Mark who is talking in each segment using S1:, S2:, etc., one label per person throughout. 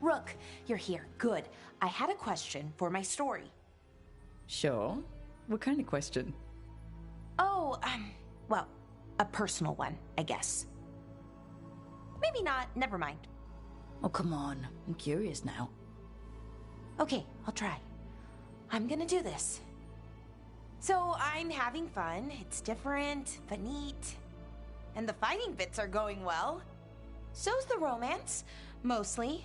S1: Rook, you're here. Good. I had a question for my story.
S2: Sure. What kind of question?
S1: Oh, well, a personal one, I guess. Maybe not. Never mind.
S2: Oh, come on. I'm curious now.
S1: Okay, I'll try. I'm gonna do this. So I'm having fun. It's different, but neat. And the fighting bits are going well. So's the romance, mostly.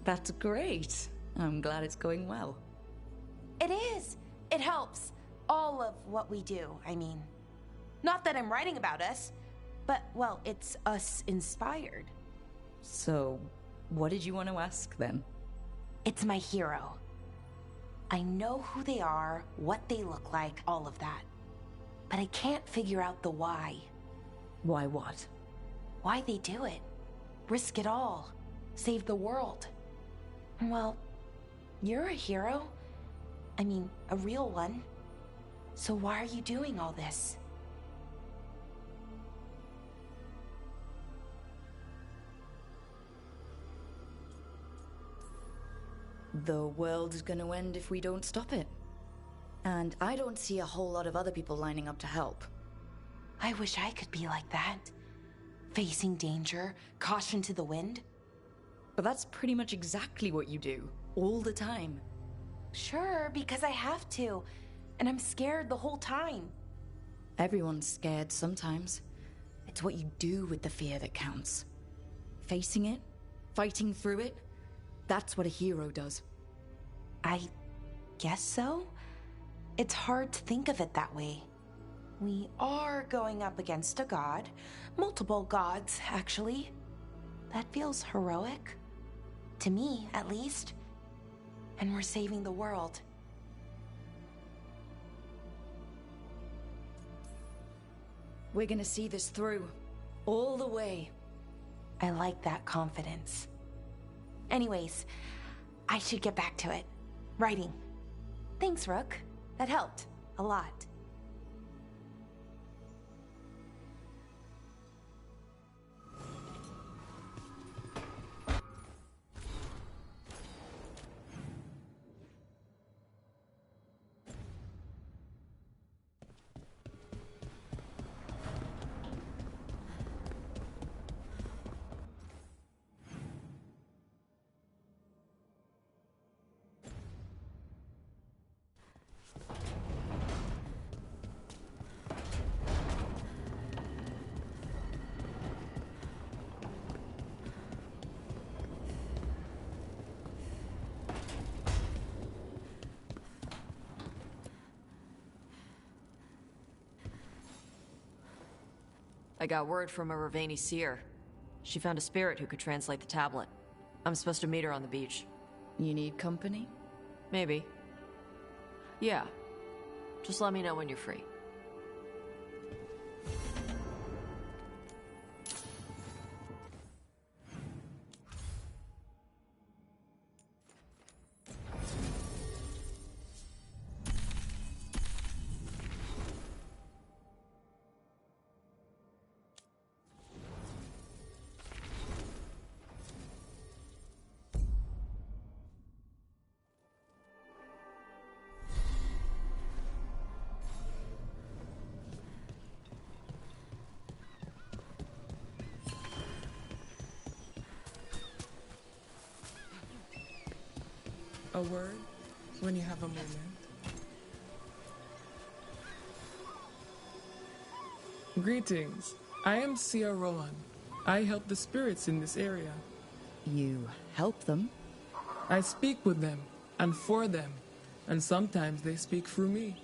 S2: That's great. I'm glad it's going well.
S1: It is. It helps. All of what we do, I mean. Not that I'm writing about us, but, well, it's us inspired.
S2: So, what did you want to ask then?
S1: It's my hero. I know who they are, what they look like, all of that. But I can't figure out the why.
S2: Why what?
S1: Why they do it. Risk it all. Save the world. Well, you're a hero. I mean, a real one. So why are you doing all this?
S2: The world is gonna end if we don't stop it. And I don't see a whole lot of other people lining up to help.
S1: I wish I could be like that. Facing danger, caution to the wind.
S2: But that's pretty much exactly what you do, all the time.
S1: Sure, because I have to. And I'm scared the whole time.
S2: Everyone's scared sometimes. It's what you do with the fear that counts. Facing it, fighting through it, that's what a hero does.
S1: I guess so. It's hard to think of it that way. We are going up against a god. Multiple gods, actually. That feels heroic. To me, at least. And we're saving the world.
S2: We're gonna see this through. All the way.
S1: I like that confidence. Anyways, I should get back to it. Writing. Thanks, Rook. That helped. A lot.
S3: I got word from a Ravani seer. She found a spirit who could translate the tablet. I'm supposed to meet her on the beach.
S2: You need company?
S3: Maybe. Yeah. Just let me know when you're free.
S4: A word when you have a moment. Greetings. I am Sia Rowan. I help the spirits in this area.
S2: You help them?
S4: I speak with them and for them, and sometimes they speak through me.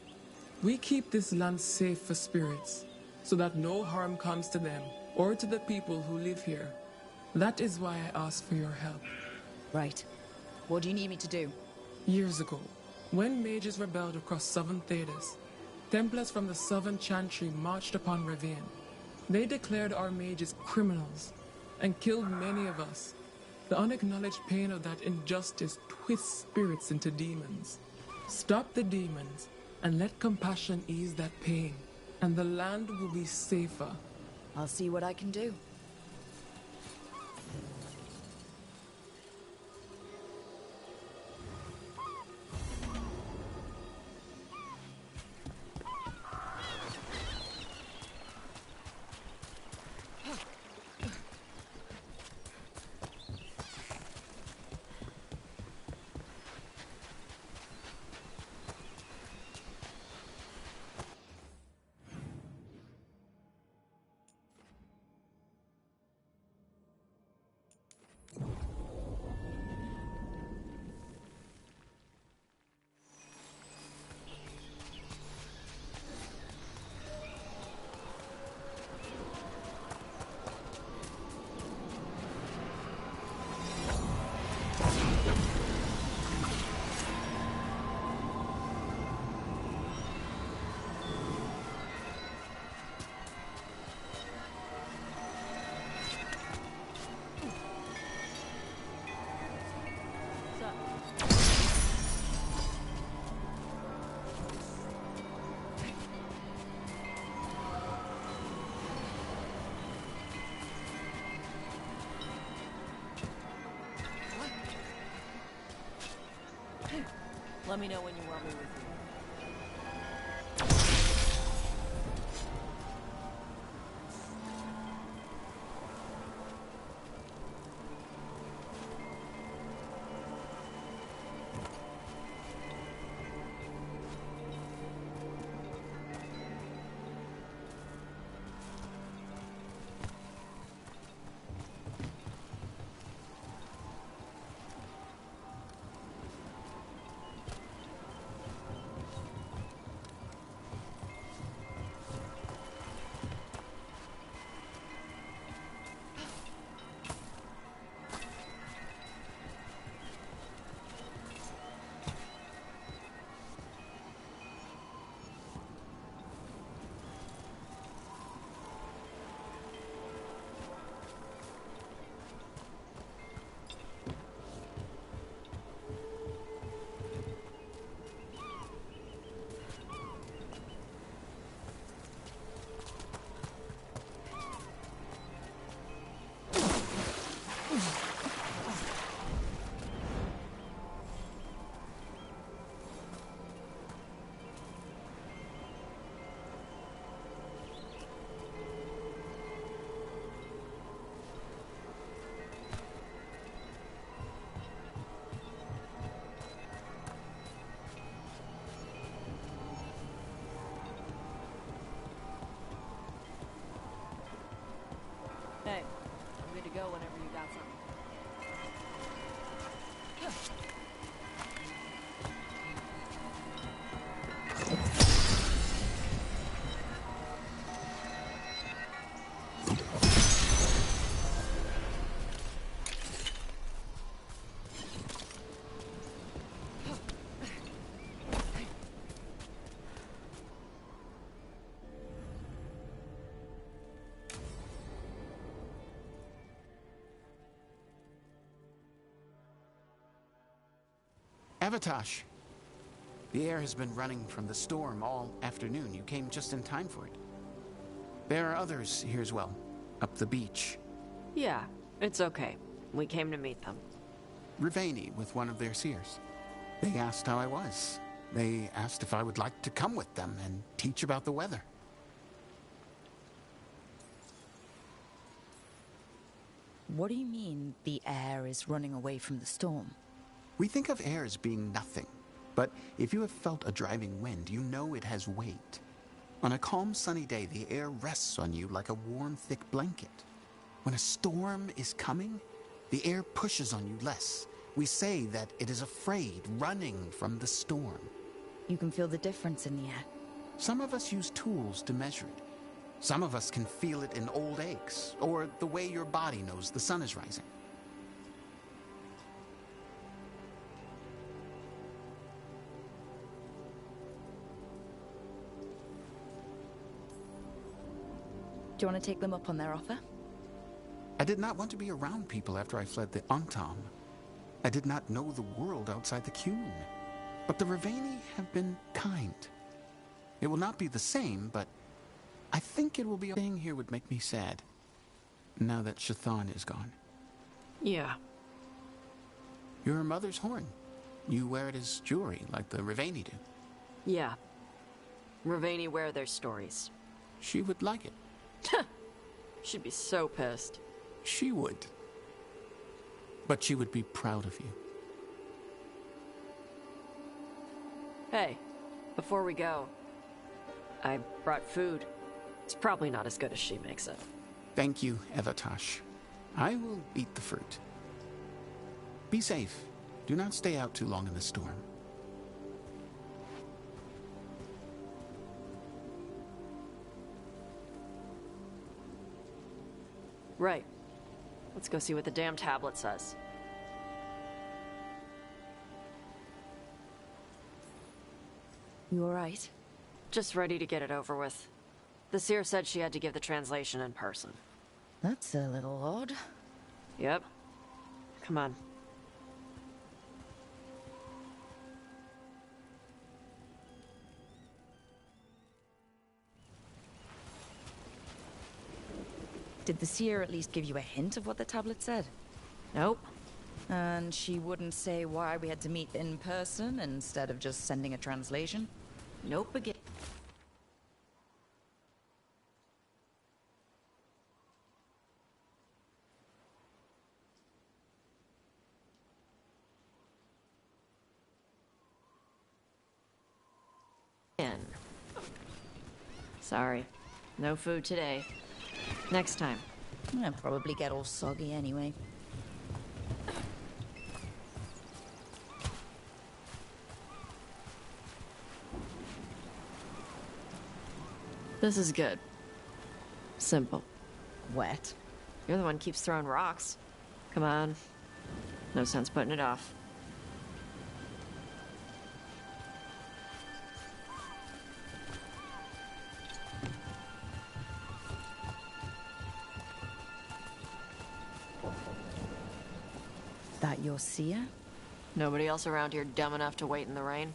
S4: We keep this land safe for spirits, so that no harm comes to them or to the people who live here. That is why I ask for your help.
S2: Right. What do you need me to do?
S4: Years ago, when mages rebelled across southern Thedas, Templars from the southern Chantry marched upon Ravine. They declared our mages criminals and killed many of us. The unacknowledged pain of that injustice twists spirits into demons. Stop the demons and let compassion ease that pain, and the land will be safer.
S2: I'll see what I can do.
S3: Let me know when you want me with you. Hey, I'm good to go whenever you got something.
S5: Avatosh, the air has been running from the storm all afternoon. You came just in time for it. There are others here as well, up the beach.
S3: Yeah, it's okay. We came to meet them.
S5: Rivaini with one of their seers. They asked how I was. They asked if I would like to come with them and teach about the weather.
S2: What do you mean the air is running away from the storm?
S5: We think of air as being nothing, but if you have felt a driving wind, you know it has weight. On a calm, sunny day, the air rests on you like a warm, thick blanket. When a storm is coming, the air pushes on you less. We say that it is afraid, running from the storm.
S2: You can feel the difference in the air.
S5: Some of us use tools to measure it. Some of us can feel it in old aches, or the way your body knows the sun is rising.
S2: Do you want to take them up on their offer?
S5: I did not want to be around people after I fled the Antam. I did not know the world outside the Qun. But the Rivaini have been kind. It will not be the same, but I think it will be... Staying here would make me sad, now that Shathan is gone.
S3: Yeah.
S5: Your mother's horn. You wear it as jewelry, like the Rivaini do.
S3: Yeah. Rivaini wear their stories.
S5: She would like it.
S3: She'd be so pissed.
S5: She would. But she would be proud of you.
S3: Hey, before we go, I brought food. It's probably not as good as she makes it.
S5: Thank you, Evatash. I will eat the fruit. Be safe. Do not stay out too long in the storm.
S3: Right. Let's go see what the damn tablet says.
S2: You alright?
S3: Just ready to get it over with. The seer said she had to give the translation in person.
S2: That's a little odd.
S3: Yep. Come on.
S2: Did the seer at least give you a hint of what the tablet said?
S3: Nope.
S2: And she wouldn't say why we had to meet in person instead of just sending a translation?
S3: Nope again. Sorry. No food today. Next time.
S2: I'll probably get all soggy anyway.
S3: This is good. Simple.
S2: Wet.
S3: You're the one who keeps throwing rocks. Come on. No sense putting it off.
S2: That your seer?
S3: Nobody else around here dumb enough to wait in the rain?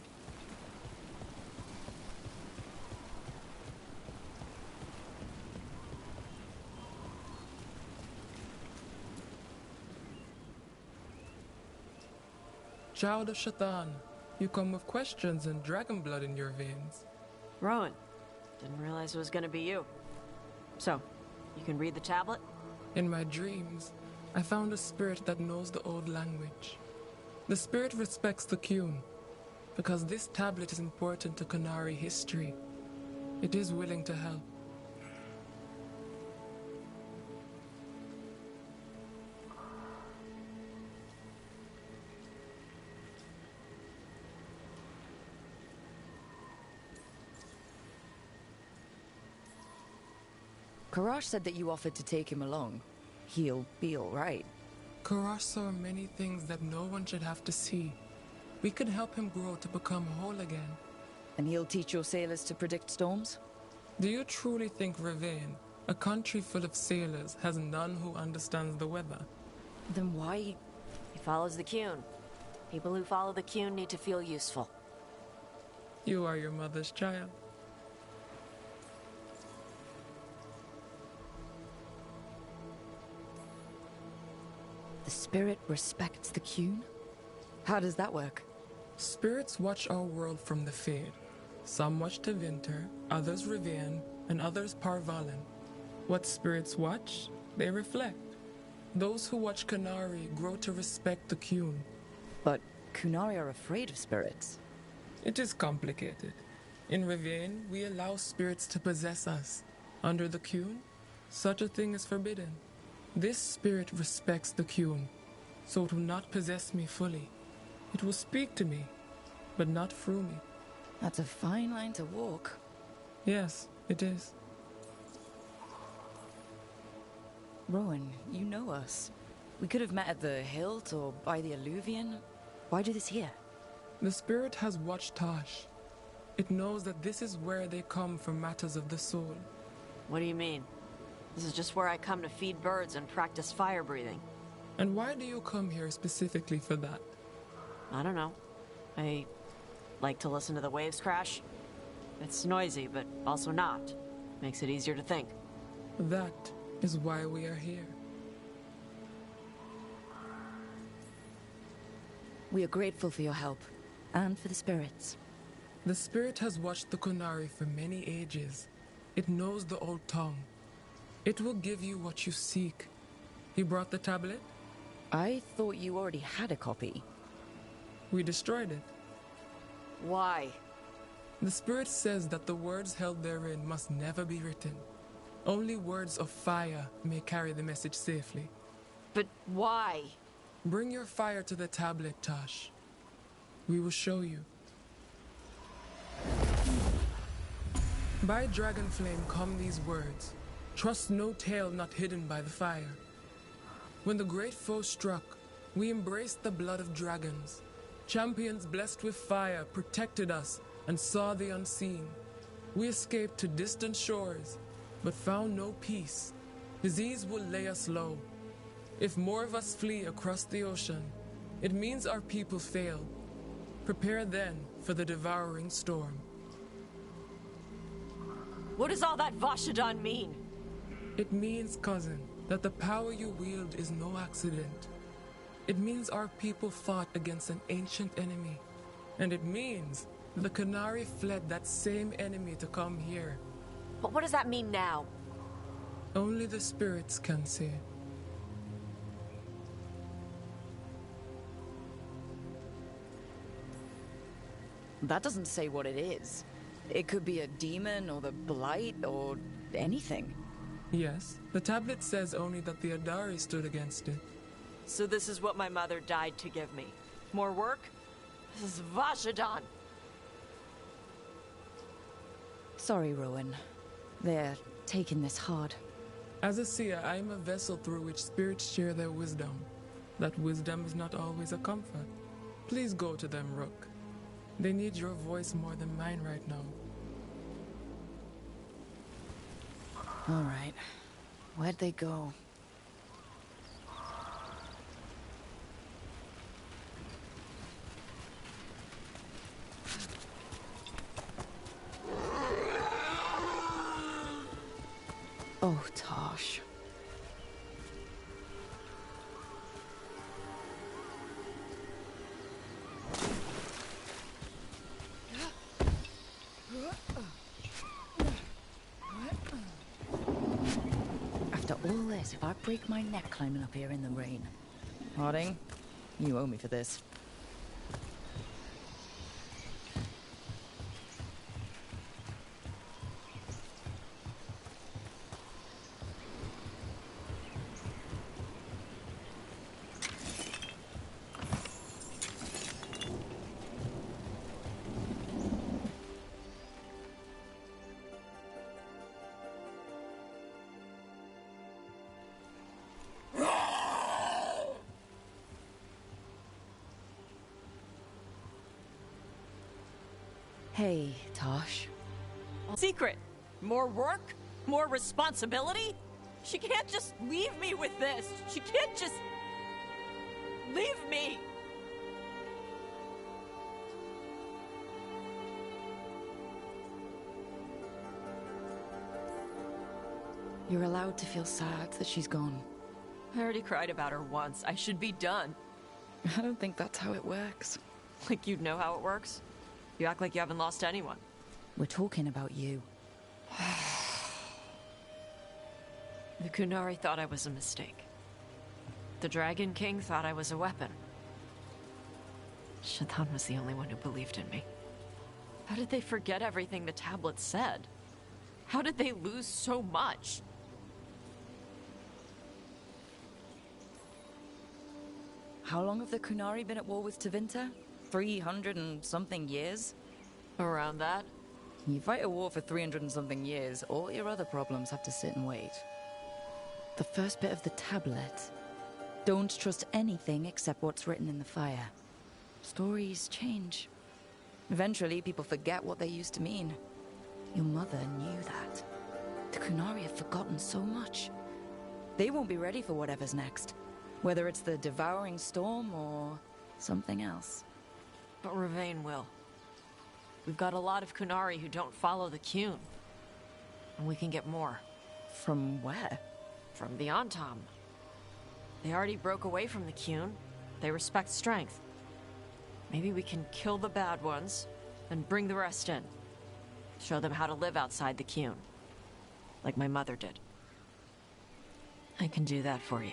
S4: Child of Shatan, you come with questions and dragon blood in your veins.
S3: Rowan. Didn't realize it was gonna be you. So, you can read the tablet?
S4: In my dreams, I found a spirit that knows the old language. The spirit respects the Qun, because this tablet is important to Qunari history. It is willing to help.
S2: Karash said that you offered to take him along. He'll be all right.
S4: Karash saw many things that no one should have to see. We could help him grow to become whole again.
S2: And he'll teach your sailors to predict storms?
S4: Do you truly think Rivain, a country full of sailors, has none who understands the weather?
S2: Then why...
S3: He follows the Qun. People who follow the Qun need to feel useful.
S4: You are your mother's child.
S2: The spirit respects the Qun? How does that work?
S4: Spirits watch our world from the Fade. Some watch Tevinter, others Rivain, and others Parvalin. What spirits watch, they reflect. Those who watch Qunari grow to respect the Qun.
S2: But Qunari are afraid of spirits.
S4: It is complicated. In Rivain, we allow spirits to possess us. Under the Qun, such a thing is forbidden. This spirit respects the Qun, so it will not possess me fully. It will speak to me, but not through me.
S2: That's a fine line to walk.
S4: Yes, it is.
S2: Rowan, you know us. We could have met at the hilt or by the alluvion. Why do this here?
S4: The spirit has watched Tosh. It knows that this is where they come for matters of the soul.
S3: What do you mean? This is just where I come to feed birds and practice fire breathing.
S4: And why do you come here specifically for that?
S3: I don't know. I like to listen to the waves crash. It's noisy, but also not. Makes it easier to think.
S4: That is why we are here.
S2: We are grateful for your help, and for the spirits.
S4: The spirit has watched the Kunari for many ages. It knows the old tongue. It will give you what you seek. He brought the tablet.
S2: I thought you already had a copy.
S4: We destroyed it.
S3: Why?
S4: The spirit says that the words held therein must never be written. Only words of fire may carry the message safely.
S3: But why?
S4: Bring your fire to the tablet, Tosh. We will show you. By dragon flame come these words. Trust no tale not hidden by the fire. When the great foe struck, we embraced the blood of dragons. Champions blessed with fire protected us and saw the unseen. We escaped to distant shores, but found no peace. Disease will lay us low. If more of us flee across the ocean, it means our people fail. Prepare then for the devouring storm.
S3: What does all that Vashadan mean?
S4: It means, cousin, that the power you wield is no accident. It means our people fought against an ancient enemy. And it means the Kunari fled that same enemy to come here.
S3: But what does that mean now?
S4: Only the spirits can say.
S2: That doesn't say what it is. It could be a demon, or the blight, or anything.
S4: Yes, the tablet says only that the Adari stood against it.
S3: So this is what my mother died to give me. More work? This is Vashadan!
S2: Sorry, Rowan. They're taking this hard.
S4: As a seer, I am a vessel through which spirits share their wisdom. That wisdom is not always a comfort. Please go to them, Rook. They need your voice more than mine right now.
S2: All right. Where'd they go? Oh, Tosh. After all this, if I break my neck climbing up here in the rain. Harding, you owe me for this. Hey, Tosh.
S3: Secret! More work? More responsibility? She can't just leave me with this! She can't just... leave me!
S2: You're allowed to feel sad that she's gone.
S3: I already cried about her once. I should be done.
S2: I don't think that's how it works.
S3: Like you'd know how it works? You act like you haven't lost anyone.
S2: We're talking about you.
S3: The Kunari thought I was a mistake. The Dragon King thought I was a weapon. Shaitan was the only one who believed in me. How did they forget everything the tablet said? How did they lose so much?
S2: How long have the Kunari been at war with Tevinter? 300 and something years?
S3: Around that?
S2: You fight a war for 300 and something years, all your other problems have to sit and wait. The first bit of the tablet. Don't trust anything except what's written in the fire. Stories change. Eventually, people forget what they used to mean. Your mother knew that. The Kunari have forgotten so much. They won't be ready for whatever's next. Whether it's the devouring storm or something else.
S3: But Ravain will. We've got a lot of Kunari who don't follow the Qun. And we can get more.
S2: From where?
S3: From the Antam. They already broke away from the Qun. They respect strength. Maybe we can kill the bad ones, and bring the rest in. Show them how to live outside the Qun. Like my mother did. I can do that for you.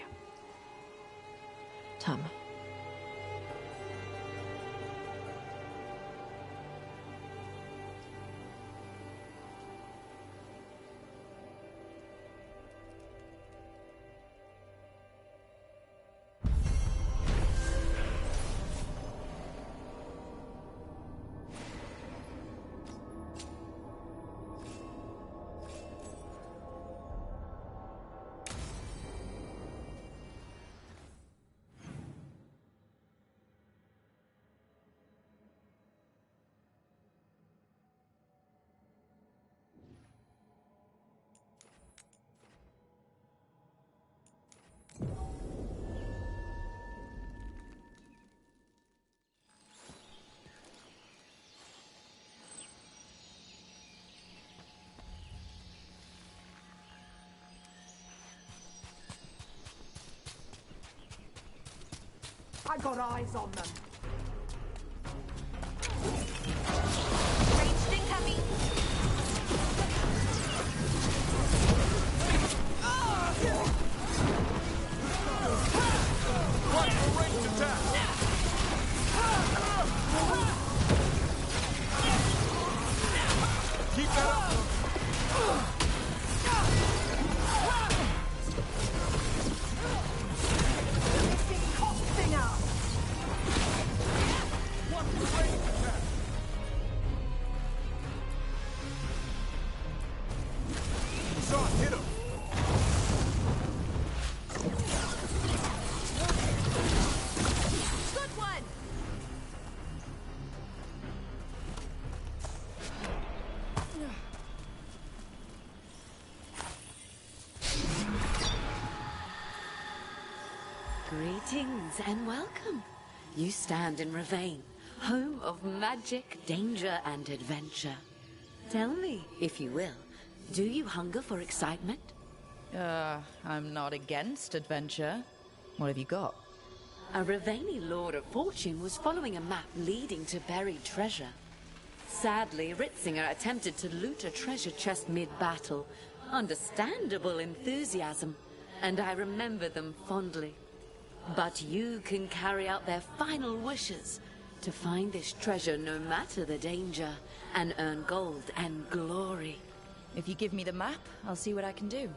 S3: Tom.
S6: I got eyes on them.
S1: Ranged incoming.
S7: Watch the ranged attack! Keep that up! Watch the ranged attack! Sean, hit him!
S1: Good one.
S8: Greetings and welcome. You stand in Ravane, home of magic, danger, and adventure. Tell me, if you will, do you hunger for excitement?
S2: I'm not against adventure. What have you got?
S8: A Ravani Lord of Fortune was following a map leading to buried treasure. Sadly, Ritzinger attempted to loot a treasure chest mid-battle. Understandable enthusiasm, and I remember them fondly. But you can carry out their final wishes to find this treasure no matter the danger, and earn gold and glory.
S2: If you give me the map, I'll see what I can do.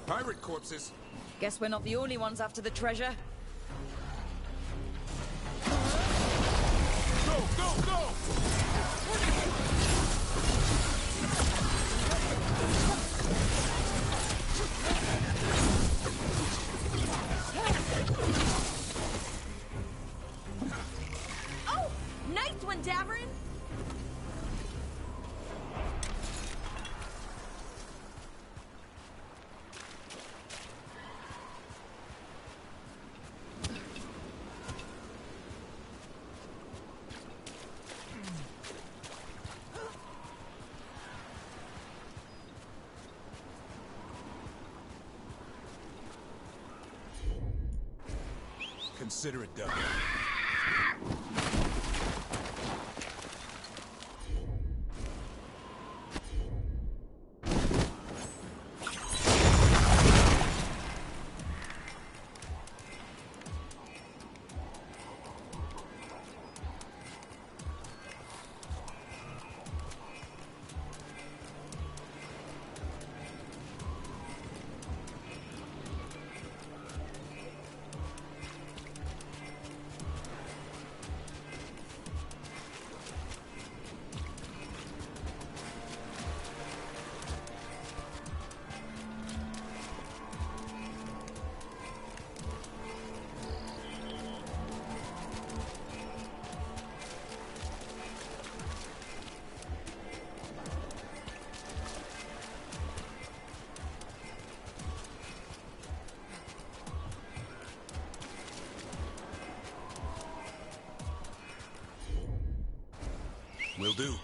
S7: Pirate corpses!
S2: Guess we're not the only ones after the treasure.
S7: Go, go, go!
S1: Oh, nice one, Davrin.
S7: Consider it done. Will do.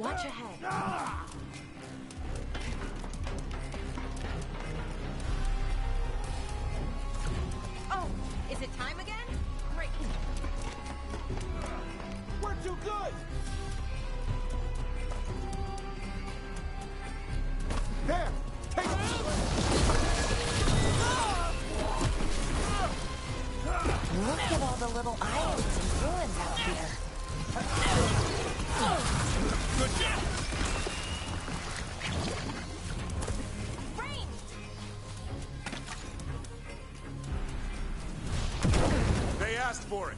S1: Watch ahead. Oh, is it time again? Great.
S7: We're too good! There! Take it!
S1: Look at all the little islands and ruins out here.
S7: Good job! They asked for it.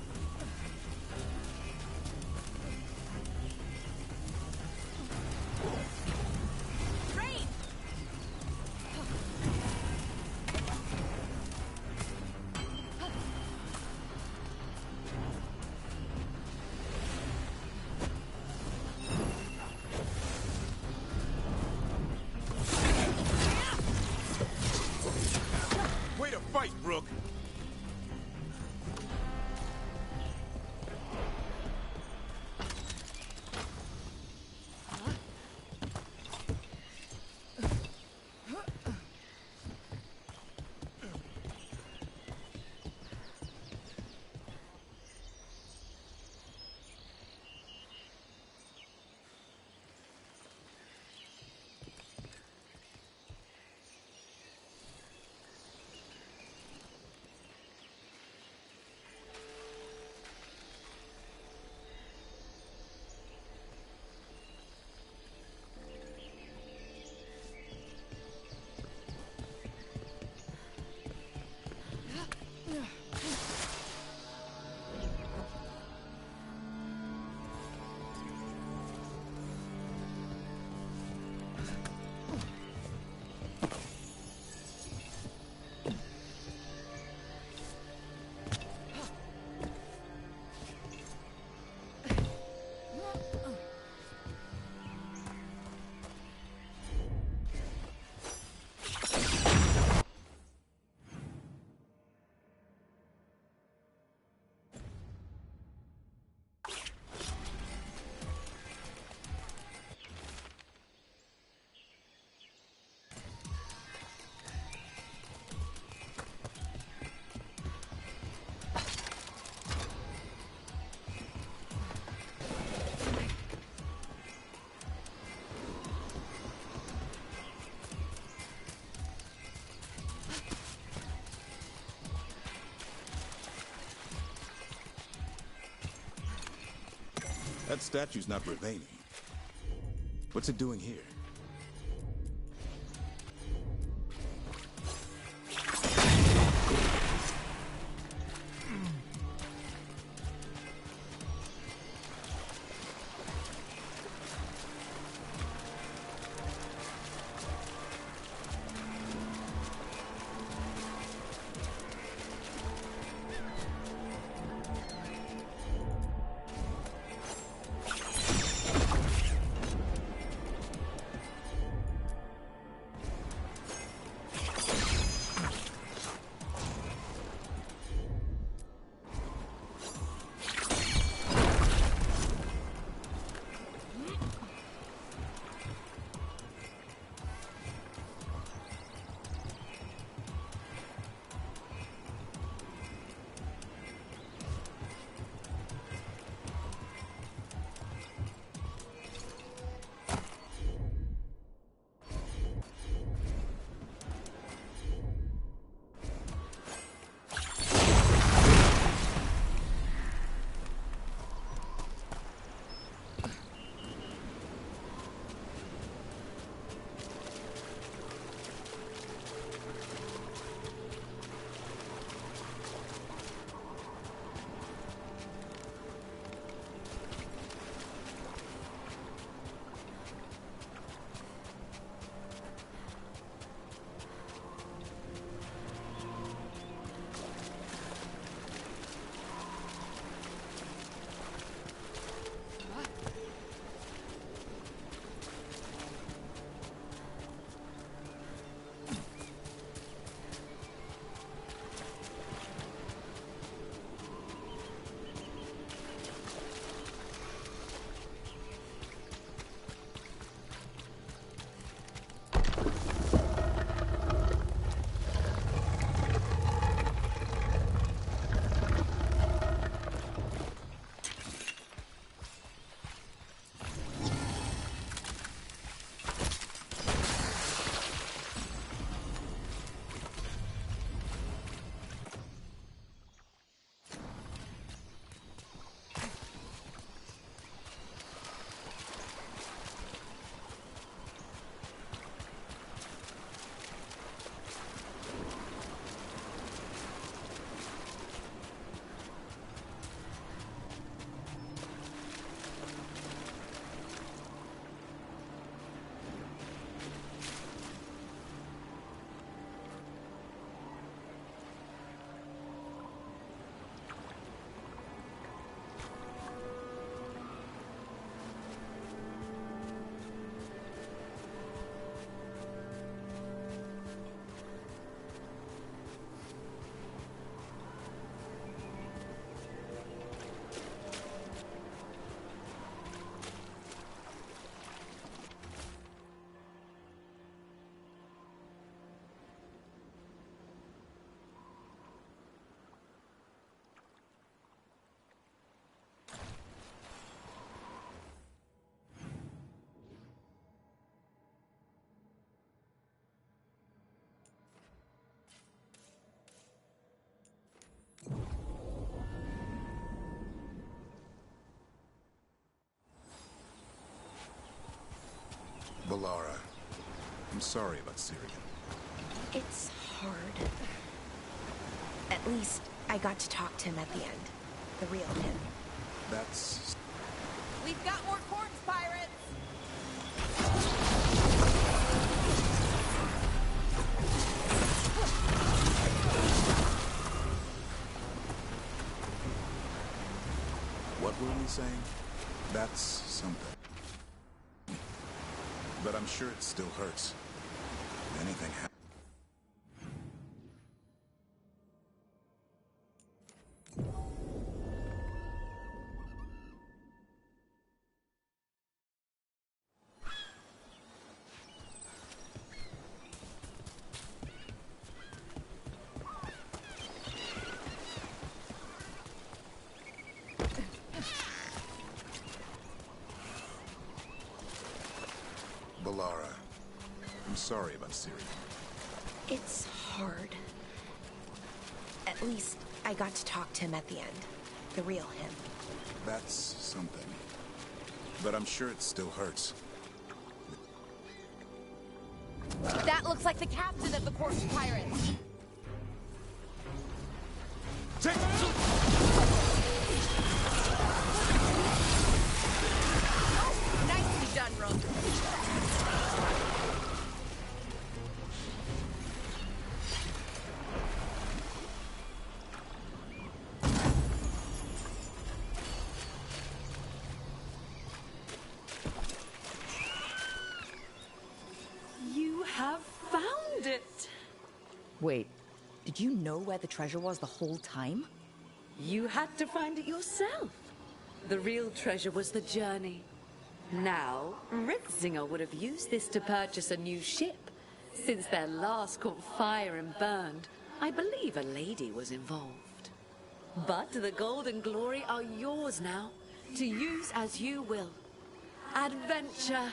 S7: Way to fight, Brooke! That statue's not Ravani. What's it doing here? Balara, I'm sorry about Syria.
S1: It's hard. At least I got to talk to him at the end. The real him.
S7: That's...
S2: We've got more corpse pirates!
S7: What were we saying? That's something. But I'm sure it still hurts. If anything happens. Balara, I'm sorry about Syria.
S1: It's hard. At least I got to talk to him at the end. The real him.
S7: That's something. But I'm sure it still hurts.
S2: That looks like the captain of the corpse pirates!
S7: Take
S2: Nicely done, Rook.
S8: You have found it!
S2: Wait, did you know where the treasure was the whole time?
S8: You had to find it yourself. The real treasure was the journey. Now, Ritzinger would have used this to purchase a new ship. Since their last caught fire and burned, I believe a lady was involved. But the gold and glory are yours now, to use as you will. Adventure!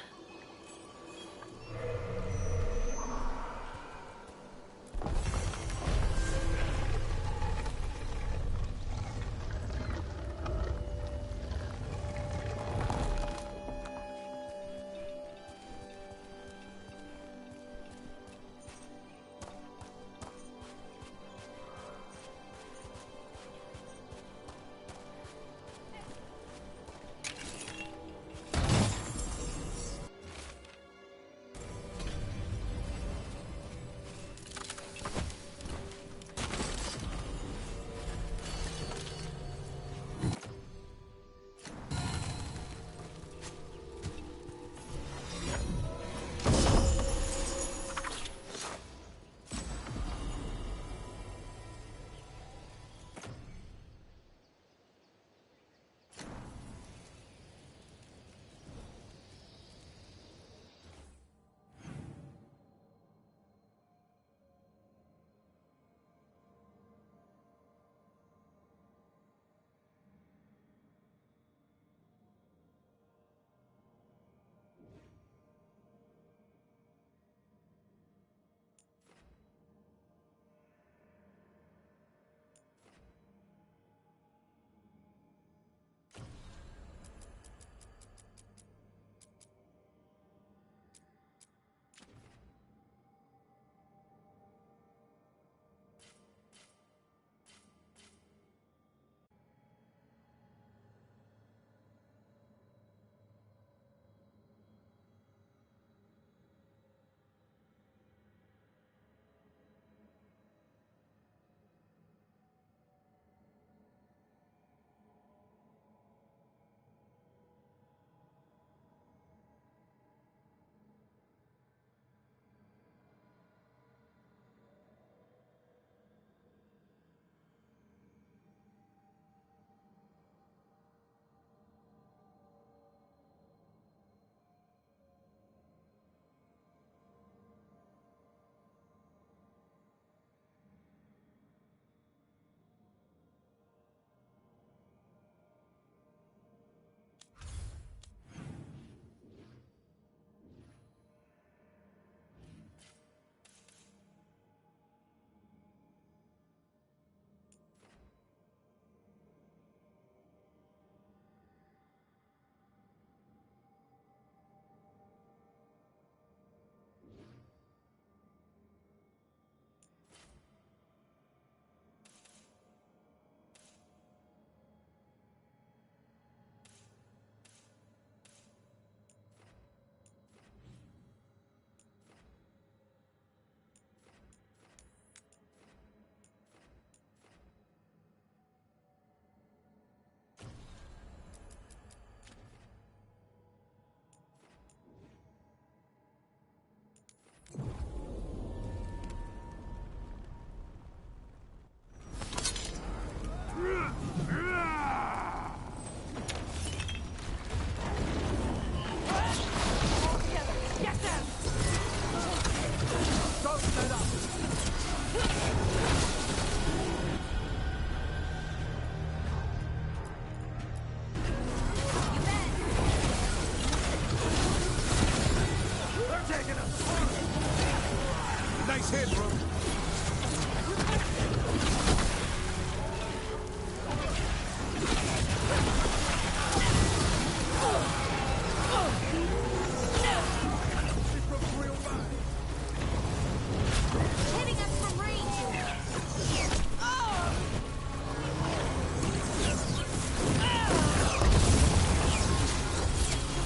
S1: Hitting us from range!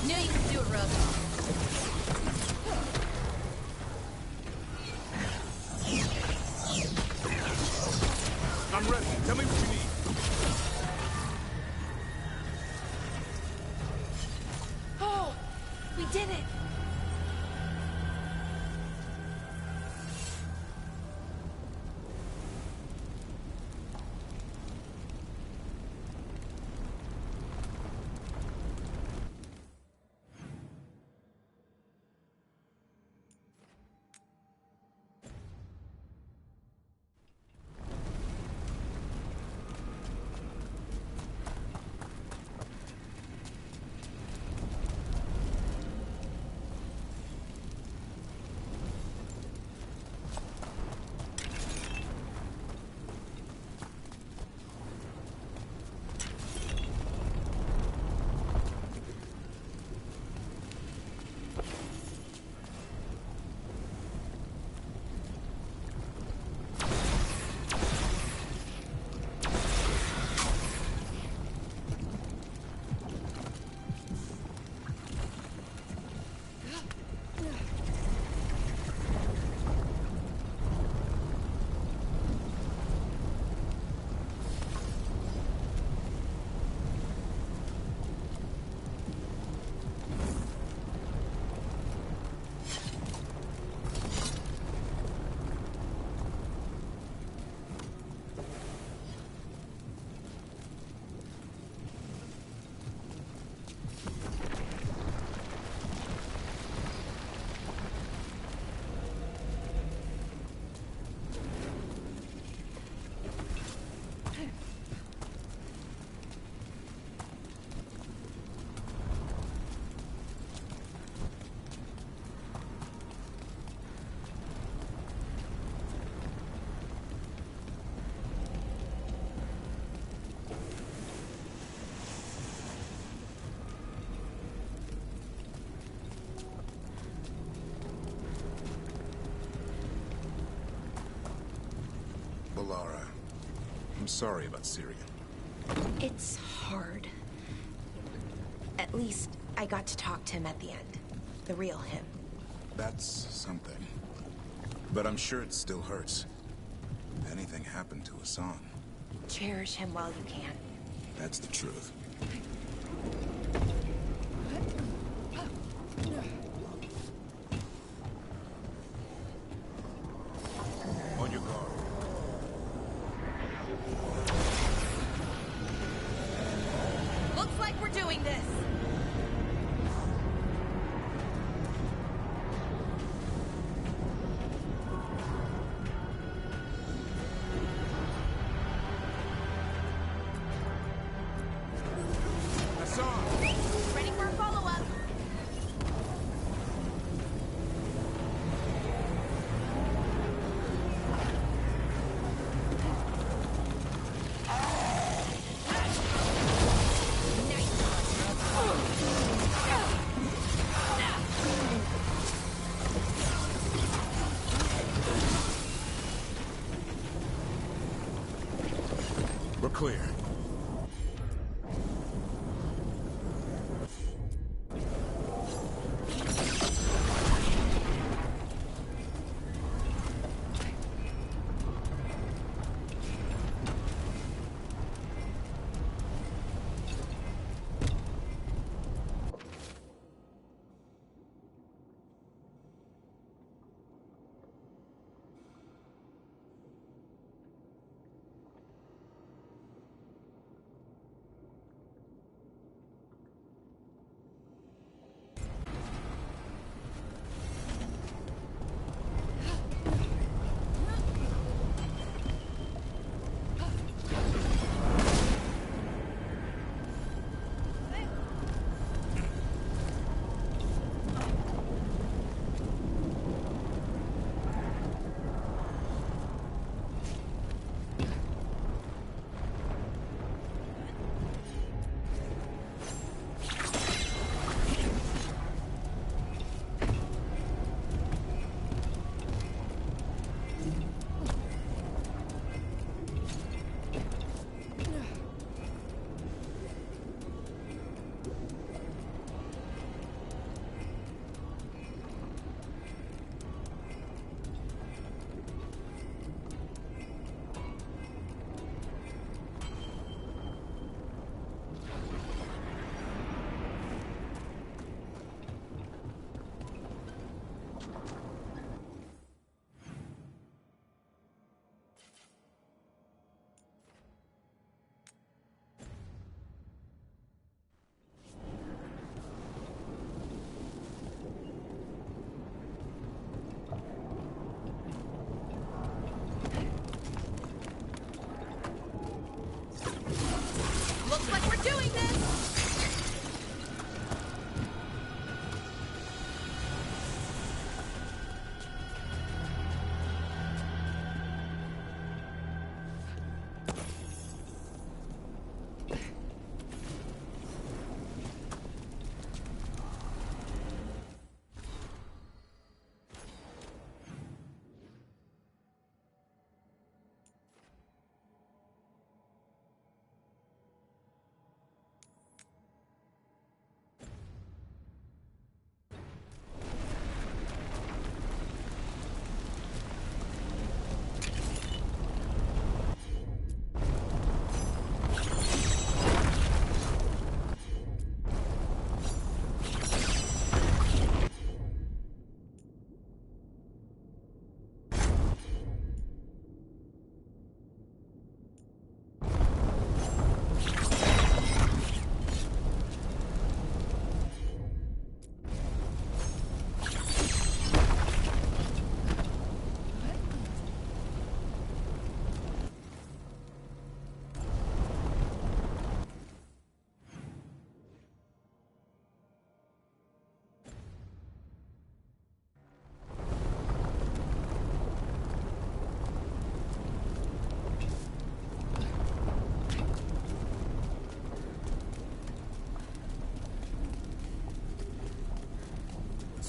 S2: Knew you could do it, Rogue.
S7: I'm ready. Tell me what you need.
S1: Oh! We did it!
S7: Balara, I'm sorry about Syrian.
S1: It's hard. At least I got to talk to him at the end. The real him.
S7: That's something. But I'm sure it still hurts. If anything happened to Hassan,
S1: Cherish him while you can.
S7: that's the truth. On your guard.
S1: Looks like we're doing this!
S7: Hassan!
S1: Ready for a follow-up!
S7: We're clear.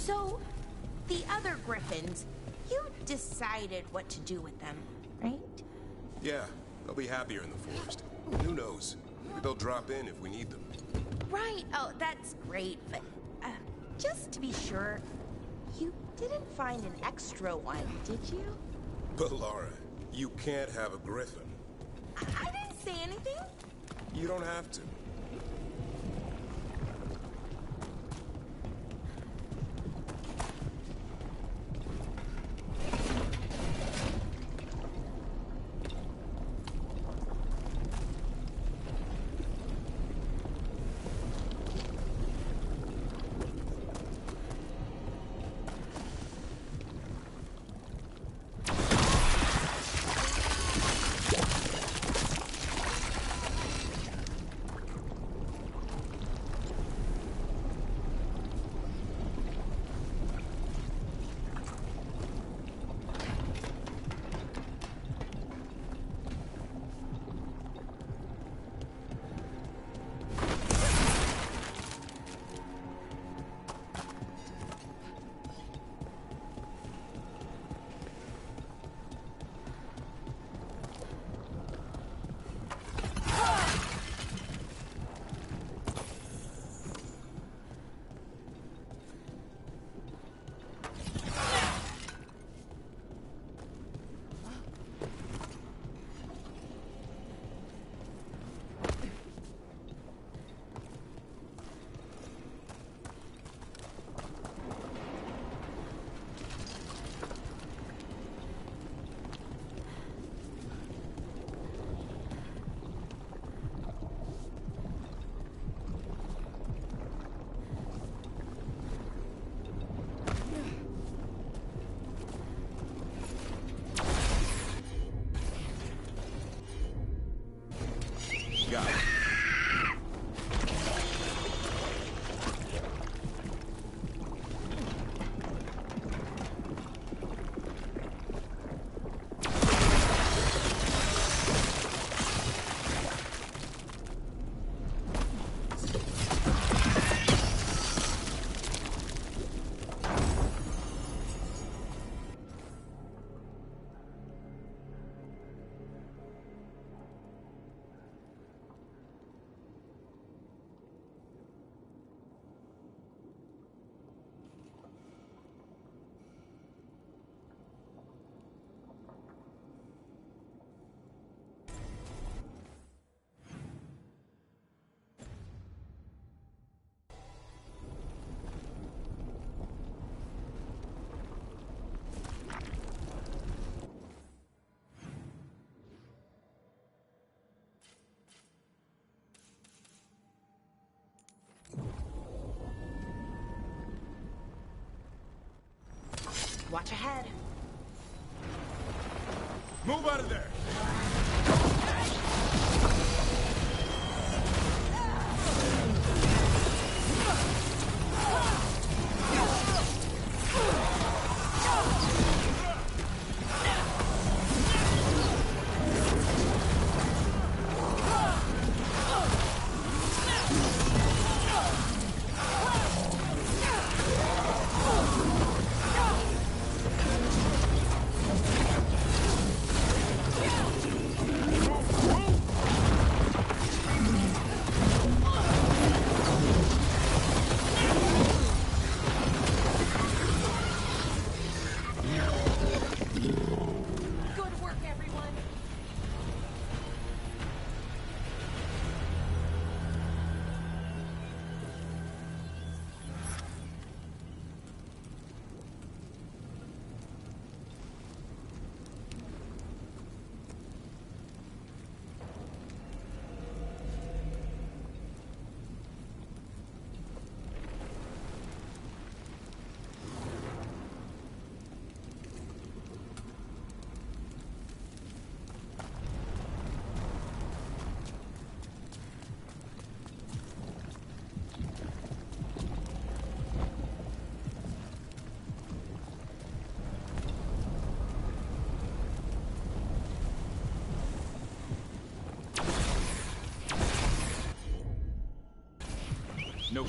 S1: So, the other griffins, you decided what to do with them, right?
S6: Yeah, they'll be happier in the forest. Who knows? Maybe they'll drop in if we need them.
S1: Right. Oh, that's great, but just to be sure, you didn't find an extra one, did you?
S6: But Laura, you can't have a griffin.
S1: I didn't say anything.
S6: You don't have to. Got it.
S1: Watch ahead.
S6: Move out of there!
S1: Good work, everyone.
S6: No.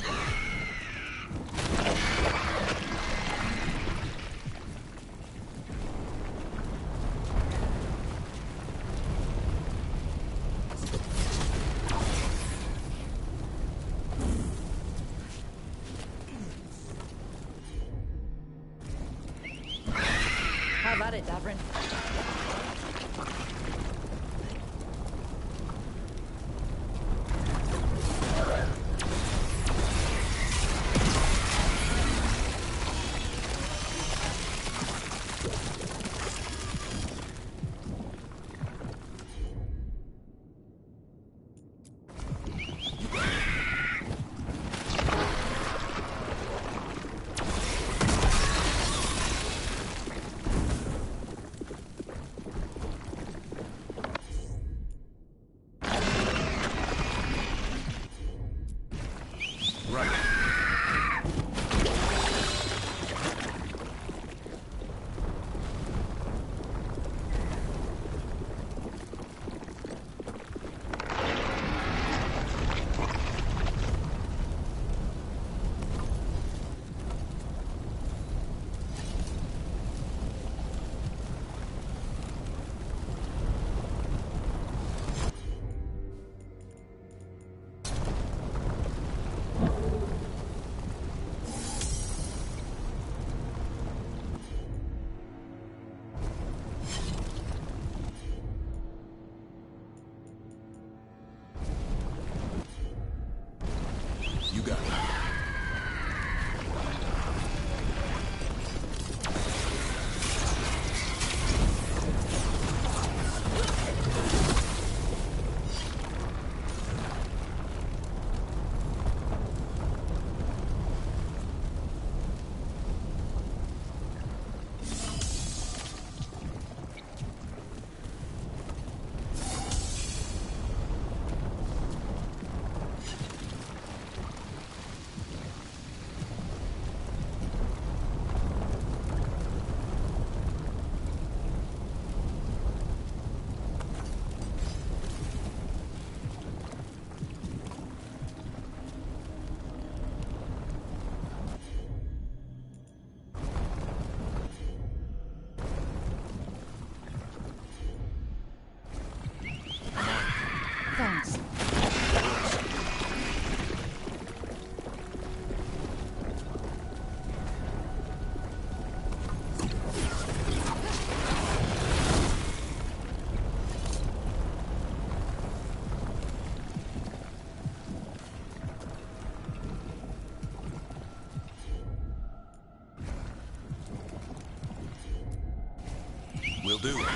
S6: do it.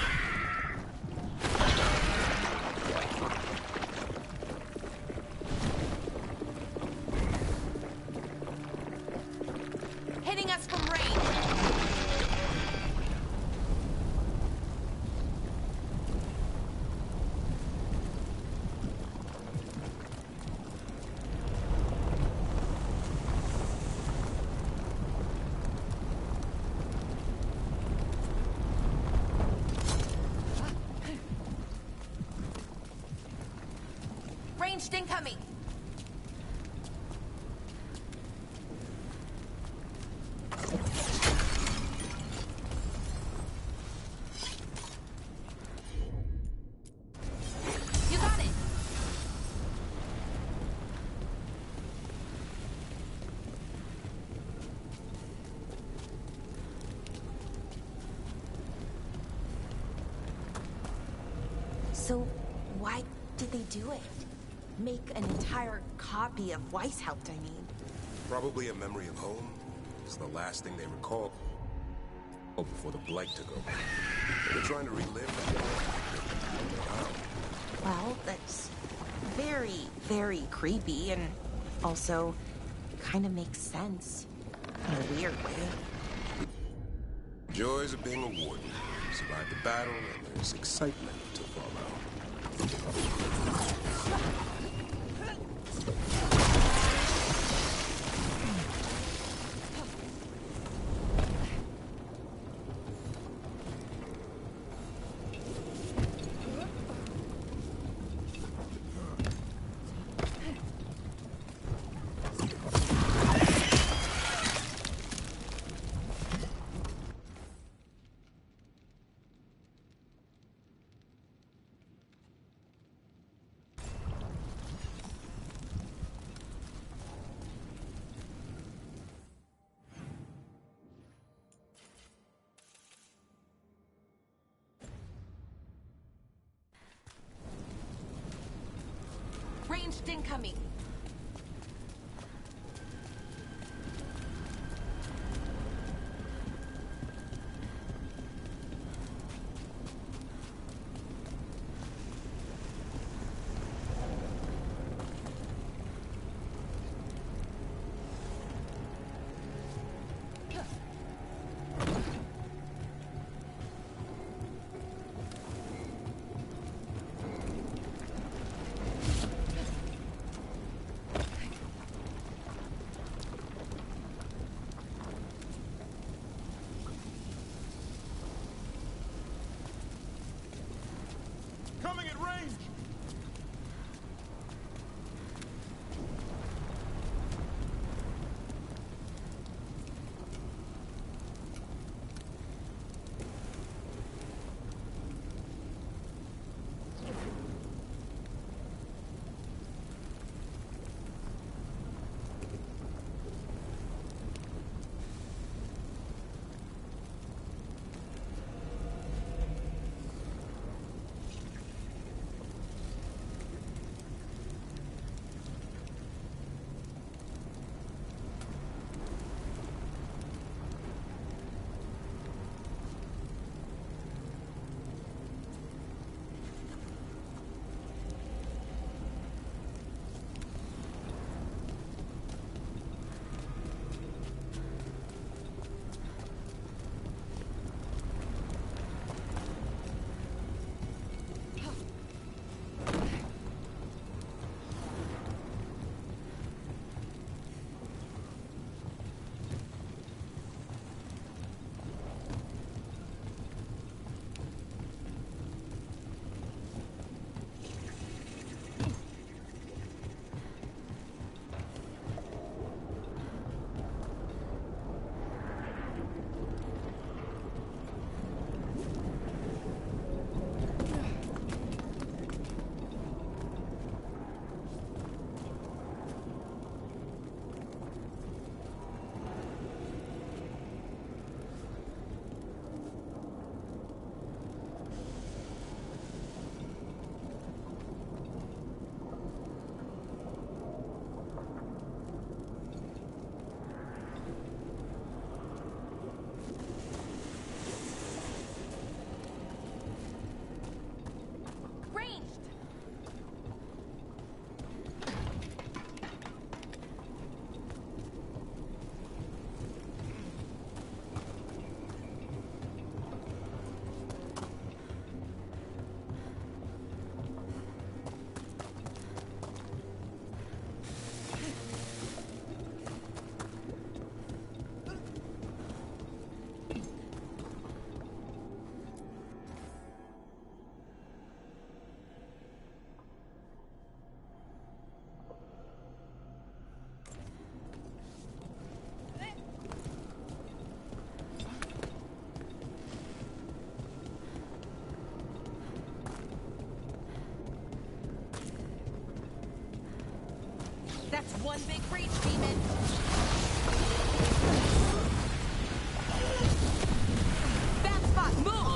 S1: Hitting us from range. Ranged incoming. You got it. So, why did they do it? Make an entire copy of Weishaupt, I mean.
S6: Probably a memory of home. It's the last thing they recall before the Blight took over. They're trying to relive that. Wow.
S1: Well, that's very, very creepy and also kind of makes sense in a weird way.
S6: Joys of being a warden. Survive the battle, and there's excitement to follow.
S1: Ranged incoming.
S9: Coming at range!
S1: That's one big breach, demon. Bad spot, move!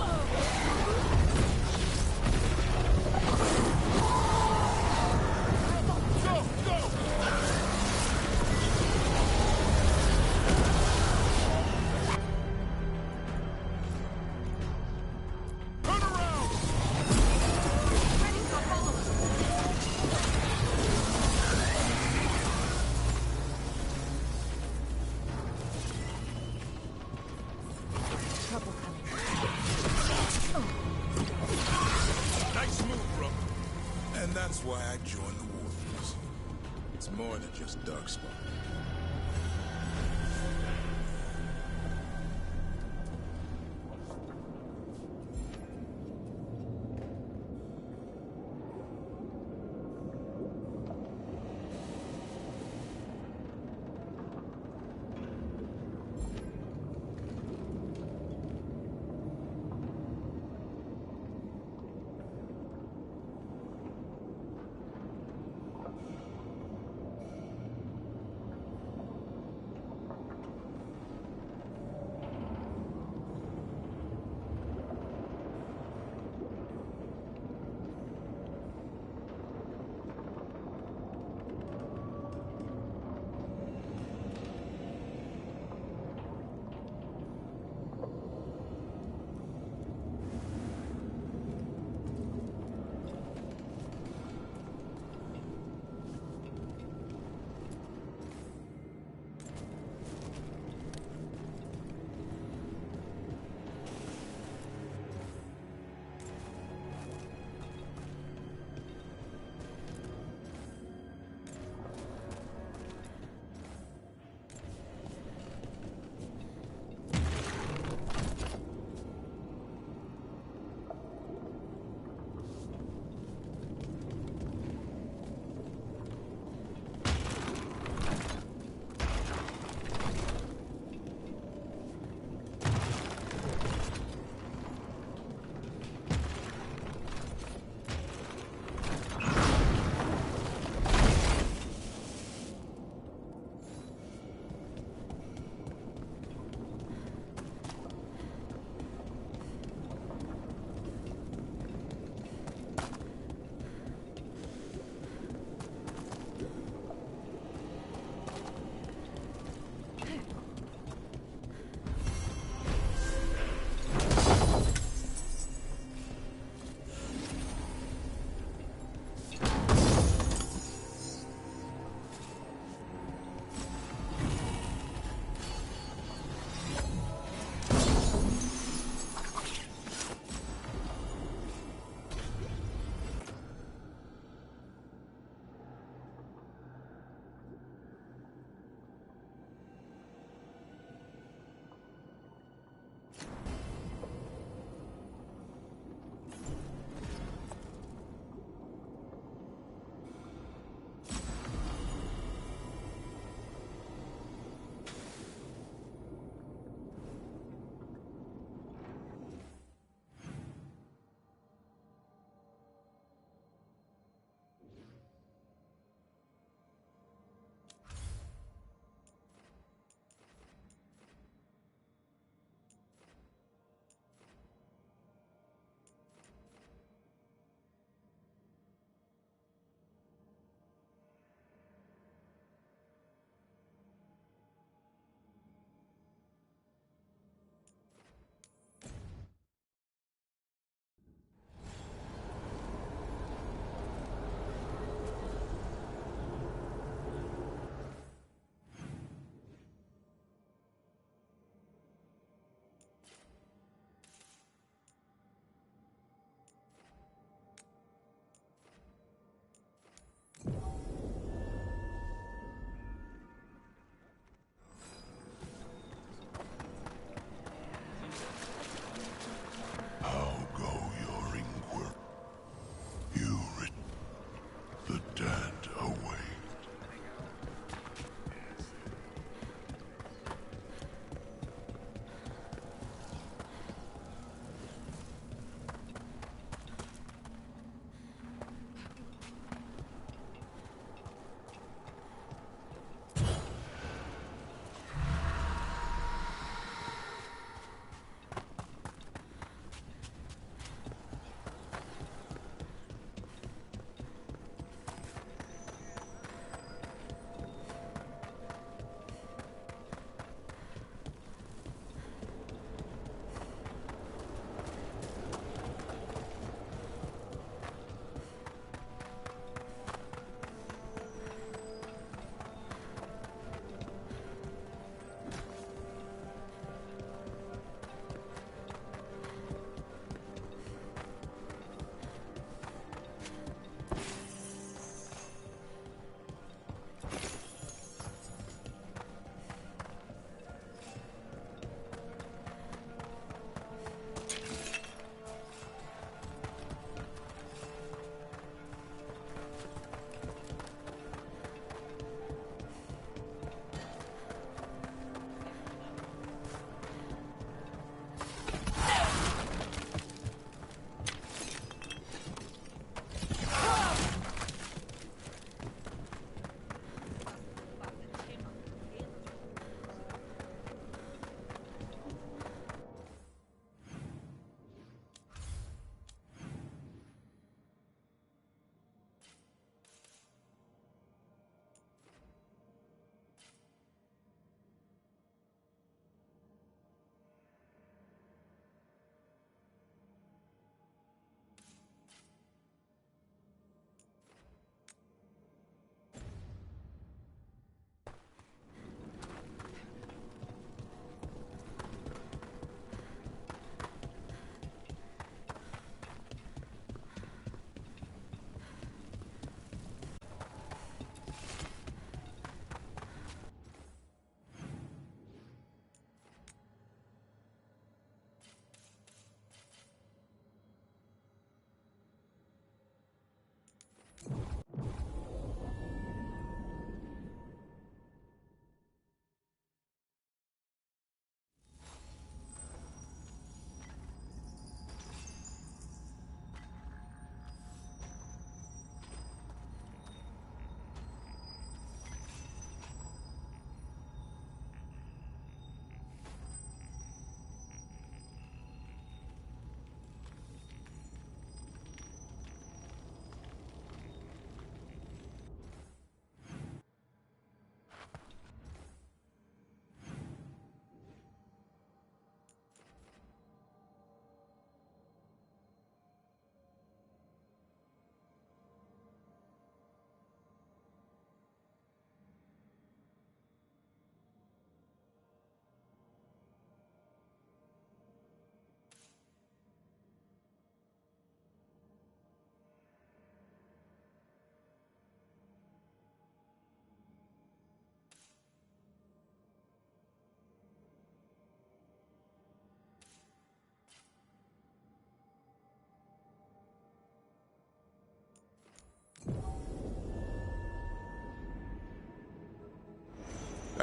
S7: That's why I joined the Warriors. It's more than just Darkspawn.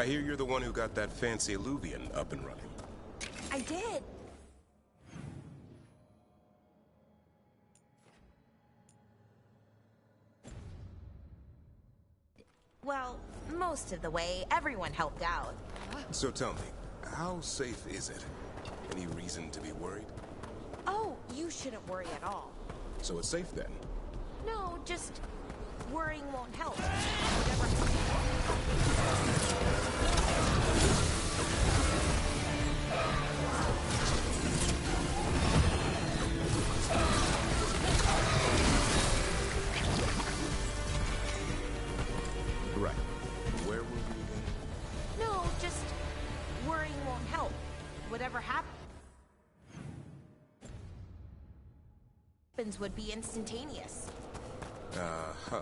S6: I hear you're the one who got that fancy Illuvian up and running.
S1: I did. Well, most of the way, everyone helped out.
S6: So tell me, how safe is it? Any reason to be worried?
S1: Oh, you shouldn't worry at all.
S6: So it's safe then?
S1: No, just worrying won't help. Whatever.
S6: Right. Where were we again?
S1: No, just worrying won't help. Whatever happens would be instantaneous.
S6: Uh-huh.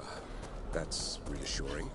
S6: That's reassuring.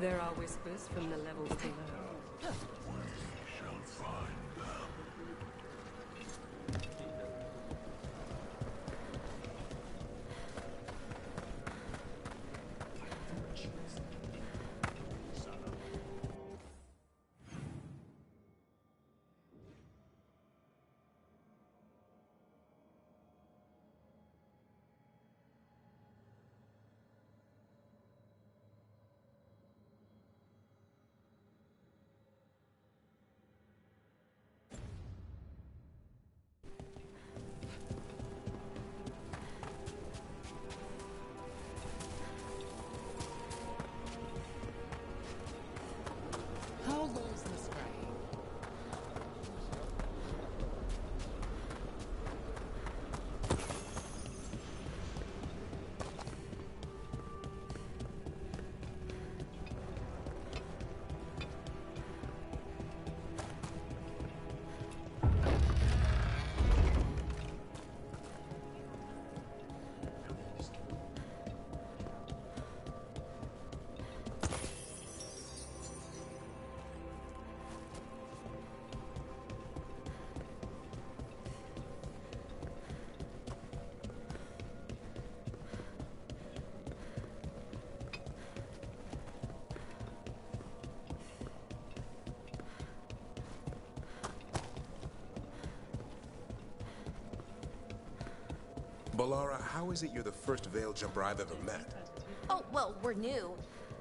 S10: There are whispers from the levels below.
S11: How low's this way?
S6: Balara, how is it you're the first Veil jumper I've ever met?
S1: Oh, well, we're new.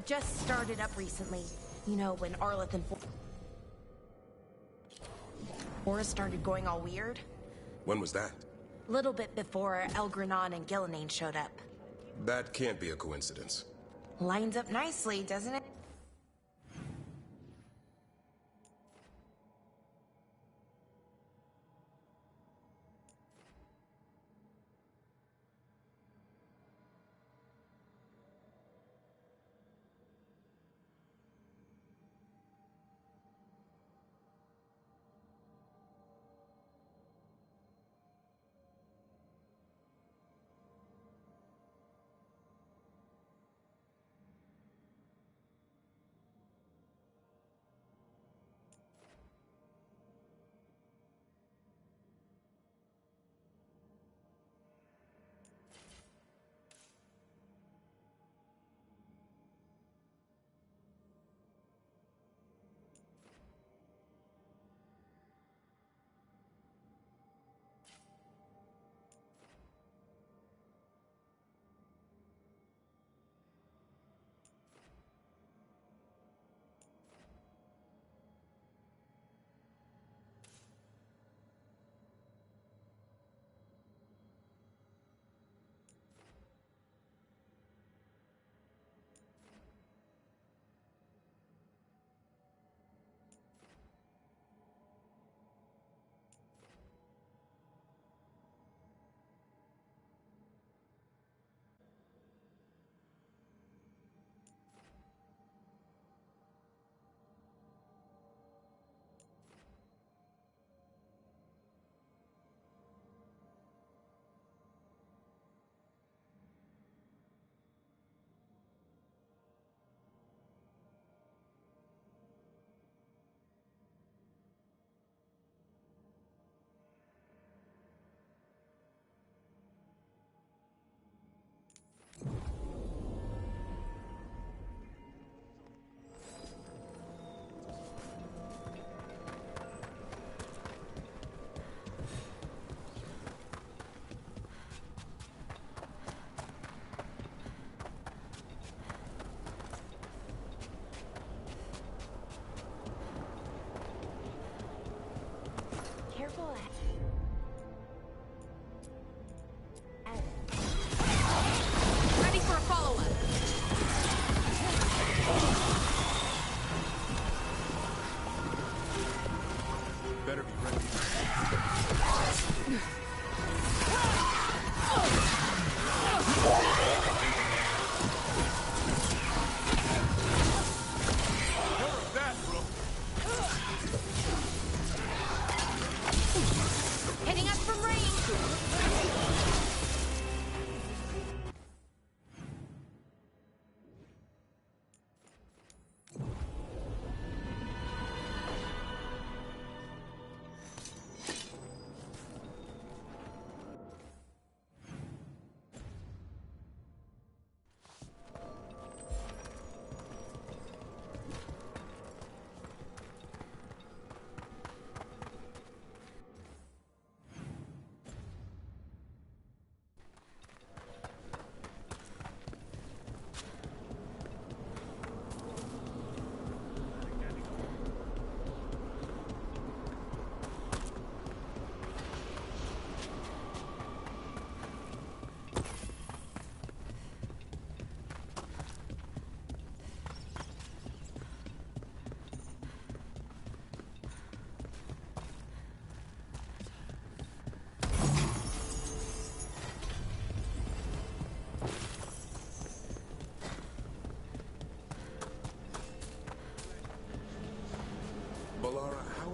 S1: Just started up recently. You know, when Arleth and Forrest started going all weird.
S6: When was that?
S1: Little bit before Elgranon and Gillinane showed up.
S6: That can't be a coincidence.
S1: Lines up nicely, doesn't it?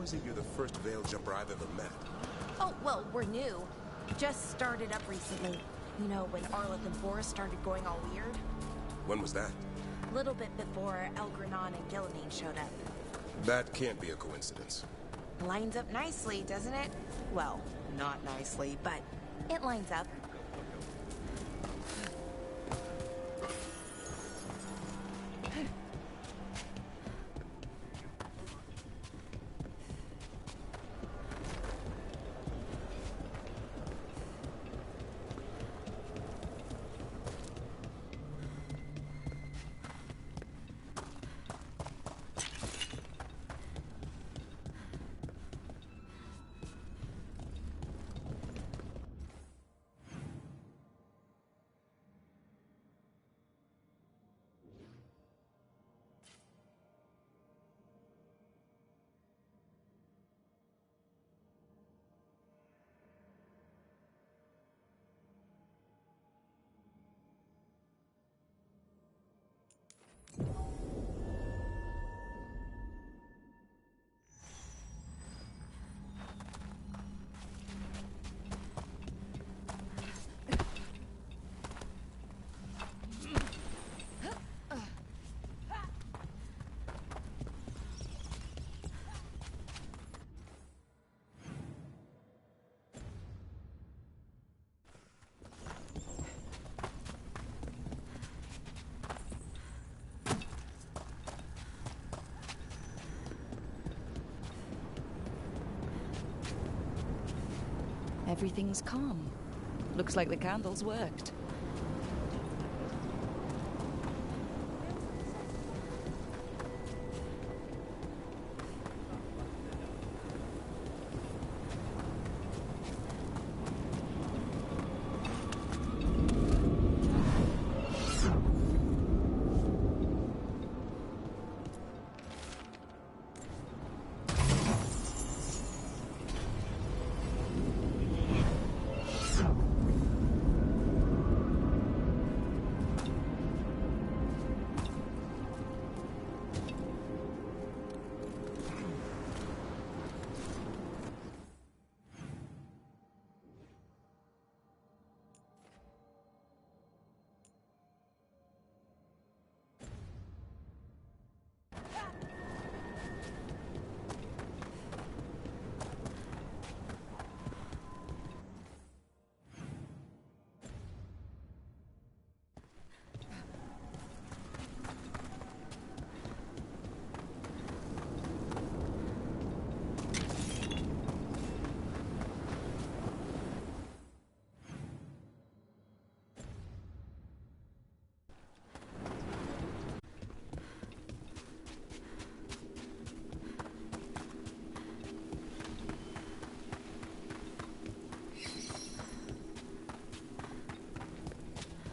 S6: is it you're the first veil jumper I've ever met?
S1: Oh, well, we're new. Just started up recently. You know, when Arleth and Forrest started going all weird?
S6: When was that?
S1: A little bit before Elgranon and Gillimain showed up.
S6: That can't be a coincidence.
S1: Lines up nicely, doesn't it? Well, not nicely, but it lines up.
S2: Everything's calm. Looks like the candles worked.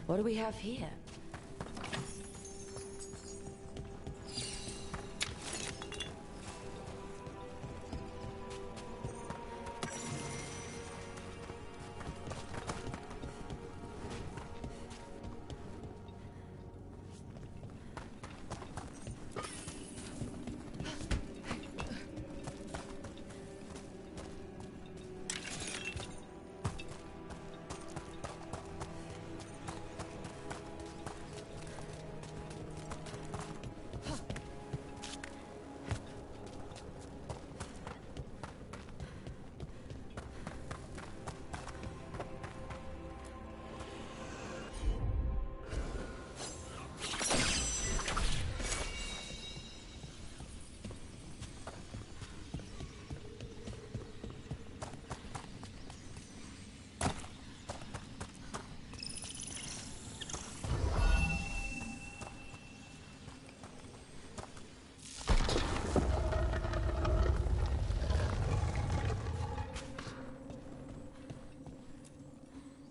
S2: What do we have here?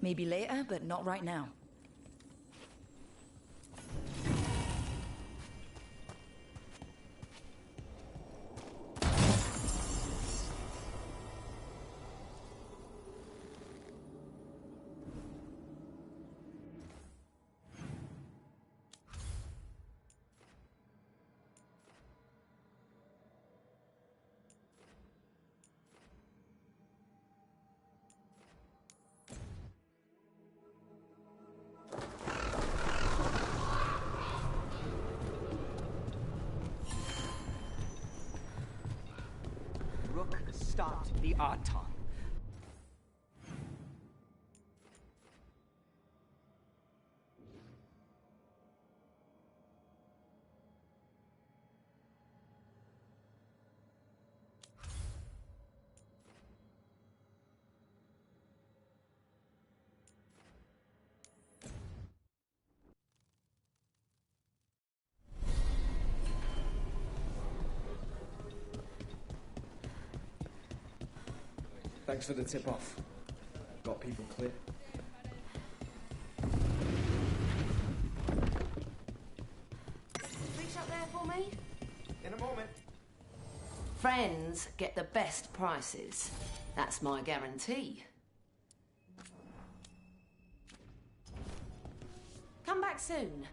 S2: Maybe later, but not right now.
S11: the odd Tom.
S12: Thanks for the tip-off. Got people clear.
S13: Reach up there for me?
S12: In a moment.
S13: Friends get the best prices. That's my guarantee. Come back soon.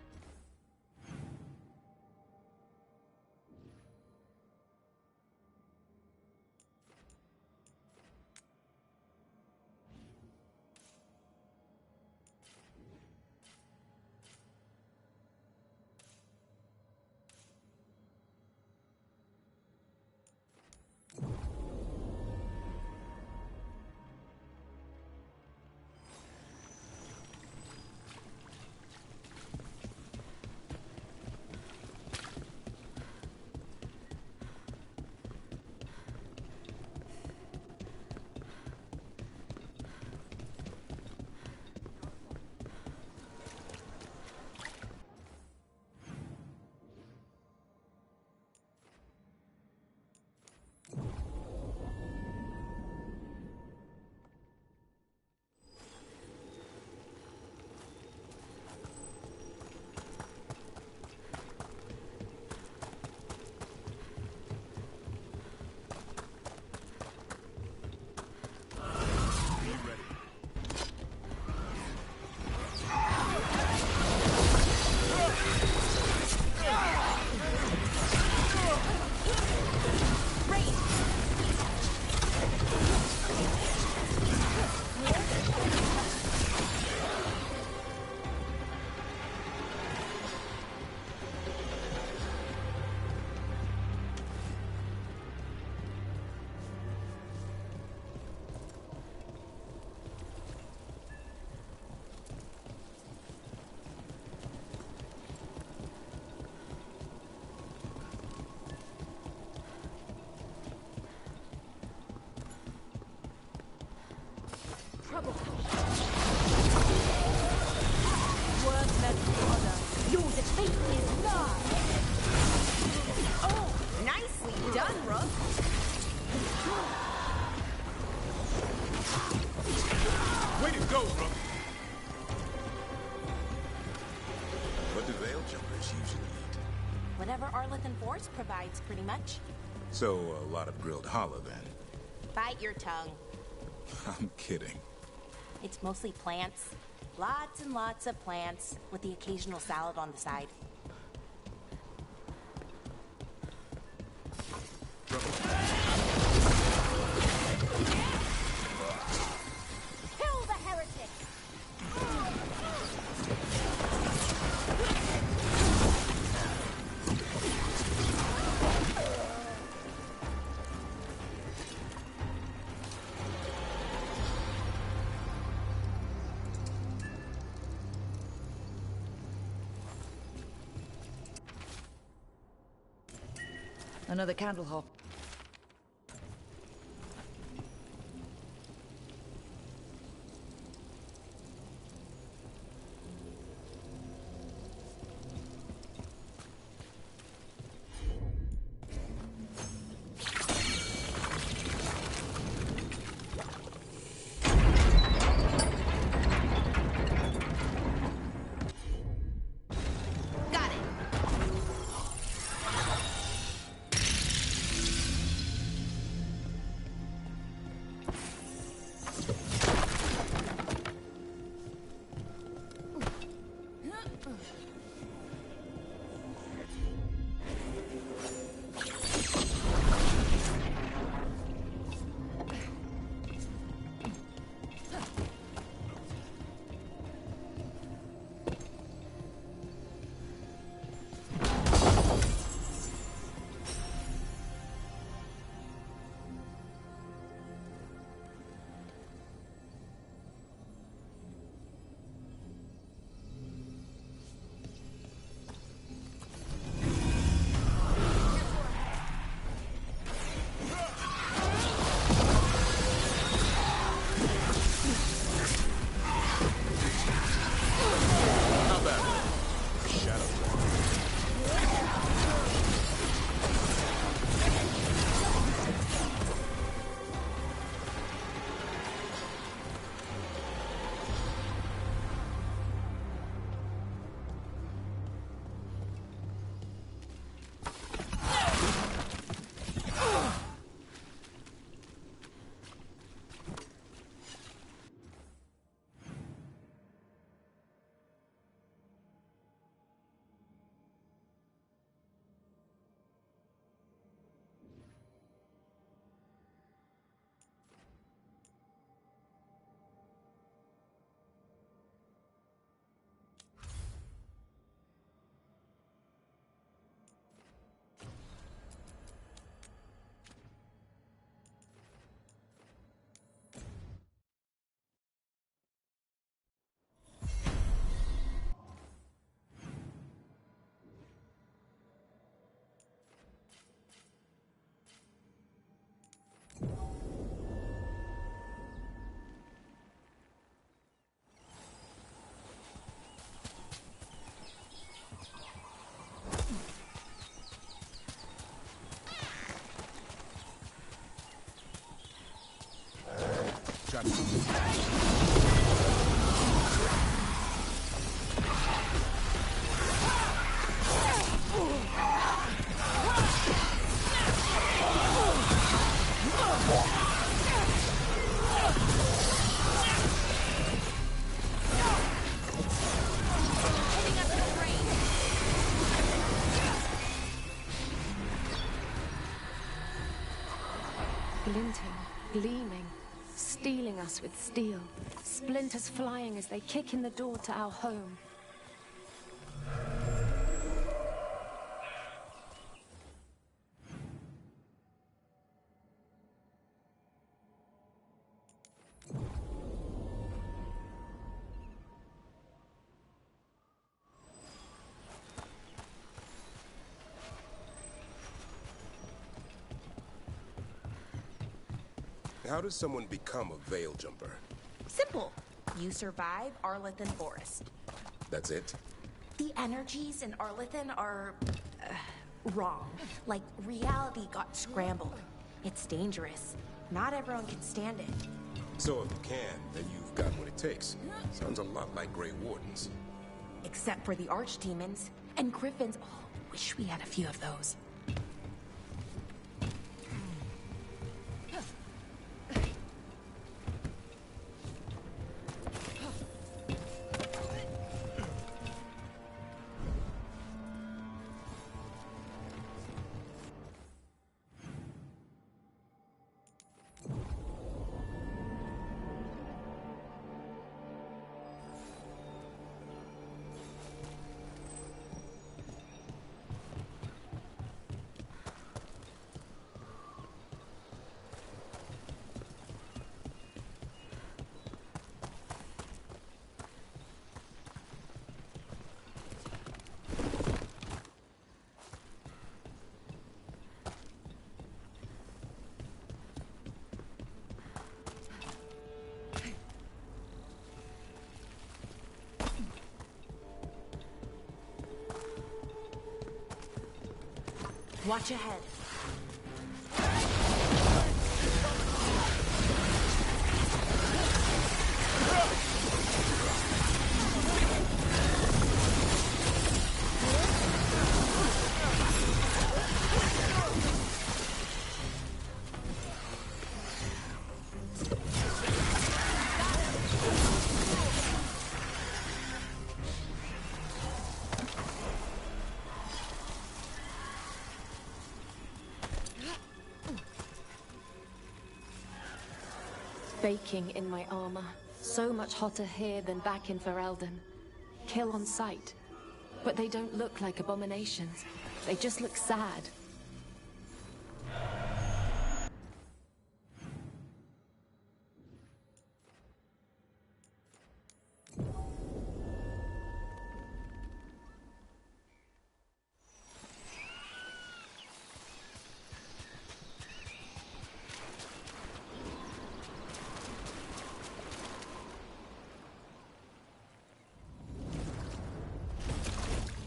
S10: Trouble. Words meant for others. Your defeat is nigh.
S1: Oh, nicely done, Rook.
S6: Way to go, Rook! What do Veil jumpers usually eat?
S1: Whatever Arleth Force provides, pretty much.
S7: So, a lot of grilled hollow, then.
S1: Bite your tongue.
S7: I'm kidding.
S1: It's mostly plants. Lots and lots of plants, with the occasional salad on the side.
S10: Kill the heretic!
S2: Another candle hop.
S1: Got it.
S6: got something.
S11: Glinting, gleaming, stealing us with steel. Splinters flying as they kick in the door to our home.
S6: How does someone become a Veil Jumper?
S1: Simple. You survive Arlethan Forest.
S6: That's it?
S1: The energies in Arlethan are... wrong. Like, reality got scrambled. It's dangerous. Not everyone can stand it.
S6: So if you can, then you've got what it takes. Sounds a lot like Grey Wardens.
S1: Except for the archdemons. And griffins. Oh, wish we had a few of those. Watch ahead.
S11: Baking in my armor. So much hotter here than back in Ferelden. Kill on sight. But they don't look like abominations. They just look sad.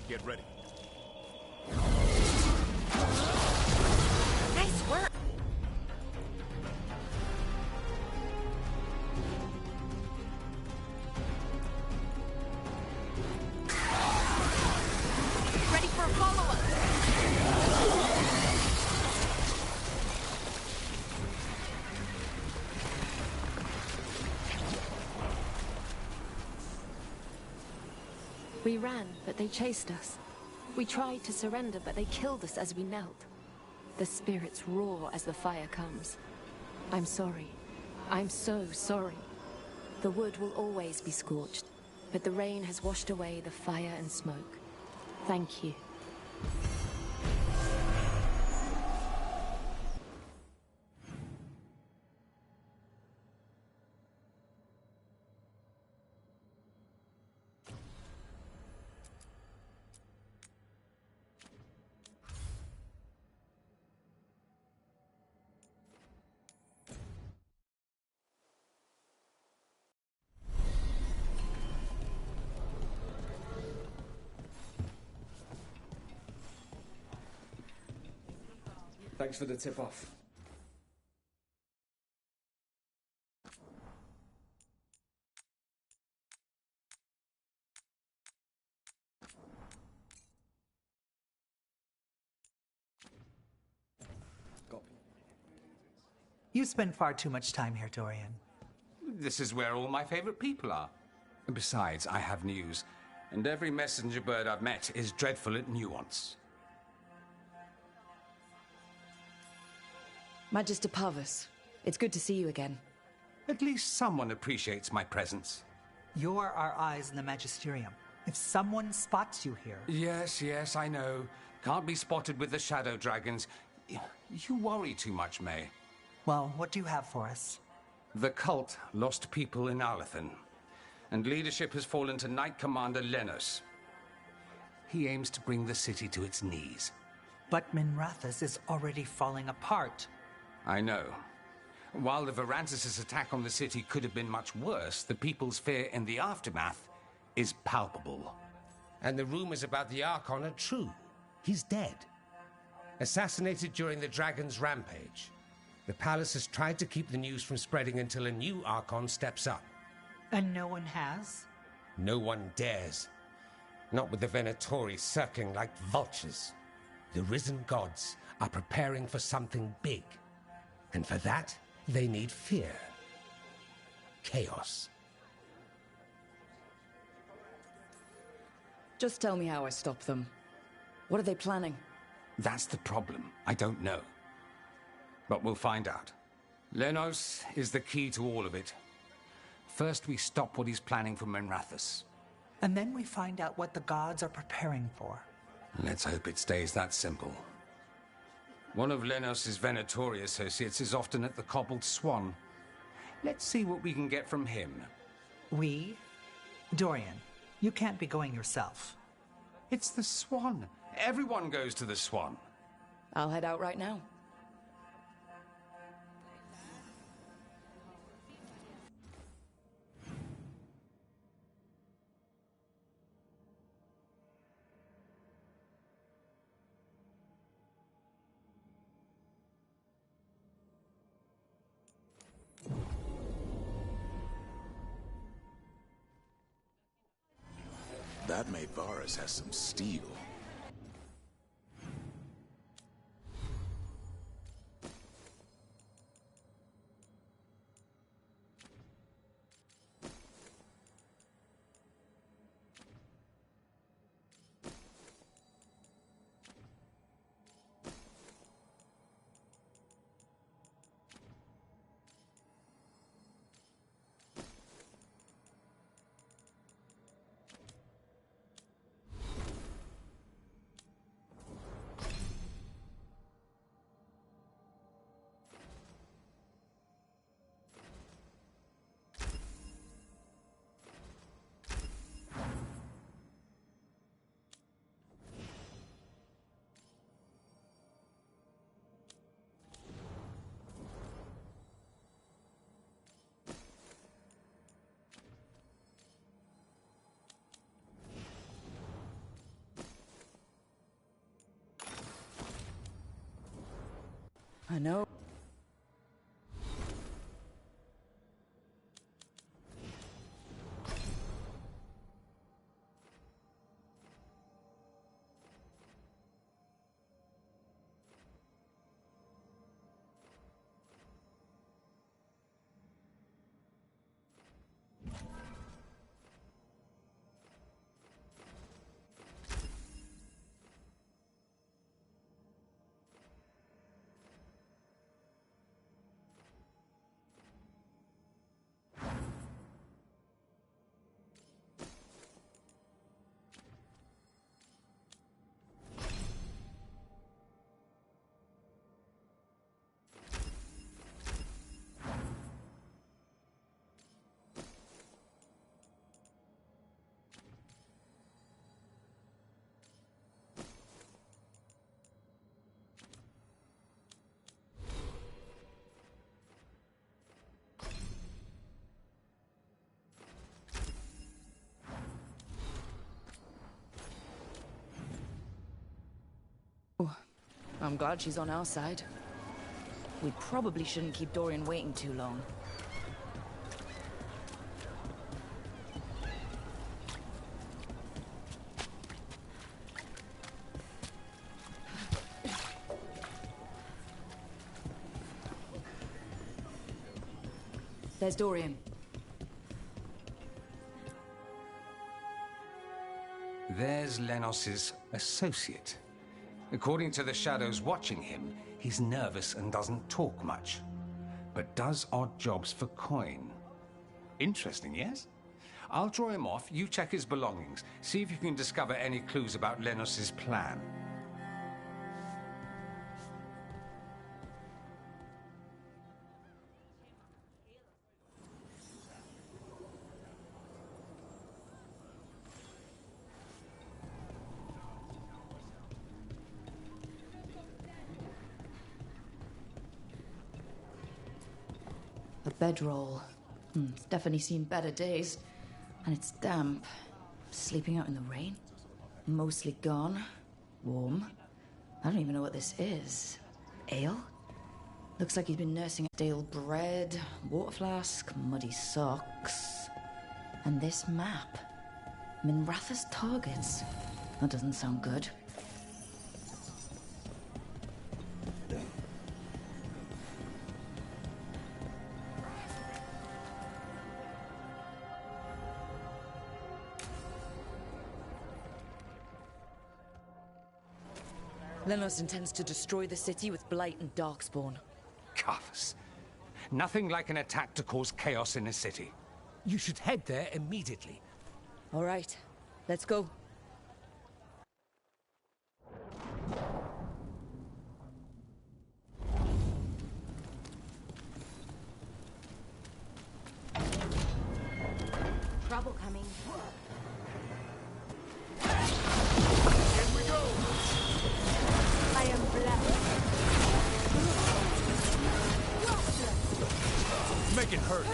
S6: Get ready.
S1: Nice work. Ready for a follow-up.
S11: We ran, but they chased us. We tried to surrender, but they killed us as we knelt. The spirits roar as the fire comes. I'm sorry. I'm so sorry. The wood will always be scorched, but the rain has washed away the fire and smoke. Thank you.
S12: Thanks for the tip-off.
S14: You spend far too much time here, Dorian.
S15: This is where all my favorite people are. And besides, I have news. And every messenger bird I've met is dreadful at nuance.
S2: Magister Parvus, it's good to see you again.
S15: At least someone appreciates my presence.
S14: You're our eyes in the Magisterium. If someone spots you here...
S15: Yes, I know. Can't be spotted with the shadow dragons. You worry too much, May.
S14: Well, what do you have for us?
S15: The cult lost people in Arlethan, and leadership has fallen to Knight Commander Lenos. He aims to bring the city to its knees.
S14: But Minrathous is already falling apart.
S15: I know. While the Varantis' attack on the city could have been much worse, the people's fear in the aftermath is palpable.
S16: And the rumors about the Archon are true. He's dead. Assassinated during the Dragon's rampage. The palace has tried to keep the news from spreading until a new Archon steps up.
S14: And no one has?
S16: No one dares. Not with the Venatori circling like vultures. The risen gods are preparing for something big. And for that, they need fear. Chaos.
S2: Just tell me how I stop them. What are they planning?
S15: That's the problem. I don't know. But we'll find out. Lenos is the key to all of it. First, we stop what he's planning for Minrathous.
S14: And then we find out what the gods are preparing for.
S15: Let's hope it stays that simple. One of Lenos' Venatori associates is often at the Cobbled Swan. Let's see what we can get from him.
S14: We? Dorian, you can't be going yourself.
S15: It's the Swan. Everyone goes to the Swan.
S2: I'll head out right now.
S7: That Maid Varus has some steel.
S2: I know. I'm glad she's on our side. We probably shouldn't keep Dorian waiting too long. There's Dorian.
S15: There's Lenos's associate. According to the shadows watching him, he's nervous and doesn't talk much, but does odd jobs for coin. Interesting, yes? I'll draw him off, you check his belongings, see if you can discover any clues about Lenos's plan.
S2: A bedroll. It's definitely seen better days. And it's damp. Sleeping out in the rain. Mostly gone. Warm. I don't even know what this is. Ale? Looks like he's been nursing stale bread, water flask, muddy socks. And this map. Minratha's targets. That doesn't sound good. Lenos intends to destroy the city with Blight and Darkspawn.
S15: Cuffs. Nothing like an attack to cause chaos in a city.
S16: You should head there immediately.
S2: All right, let's go.
S10: Trouble coming. I am blessed.
S9: Make it hurt.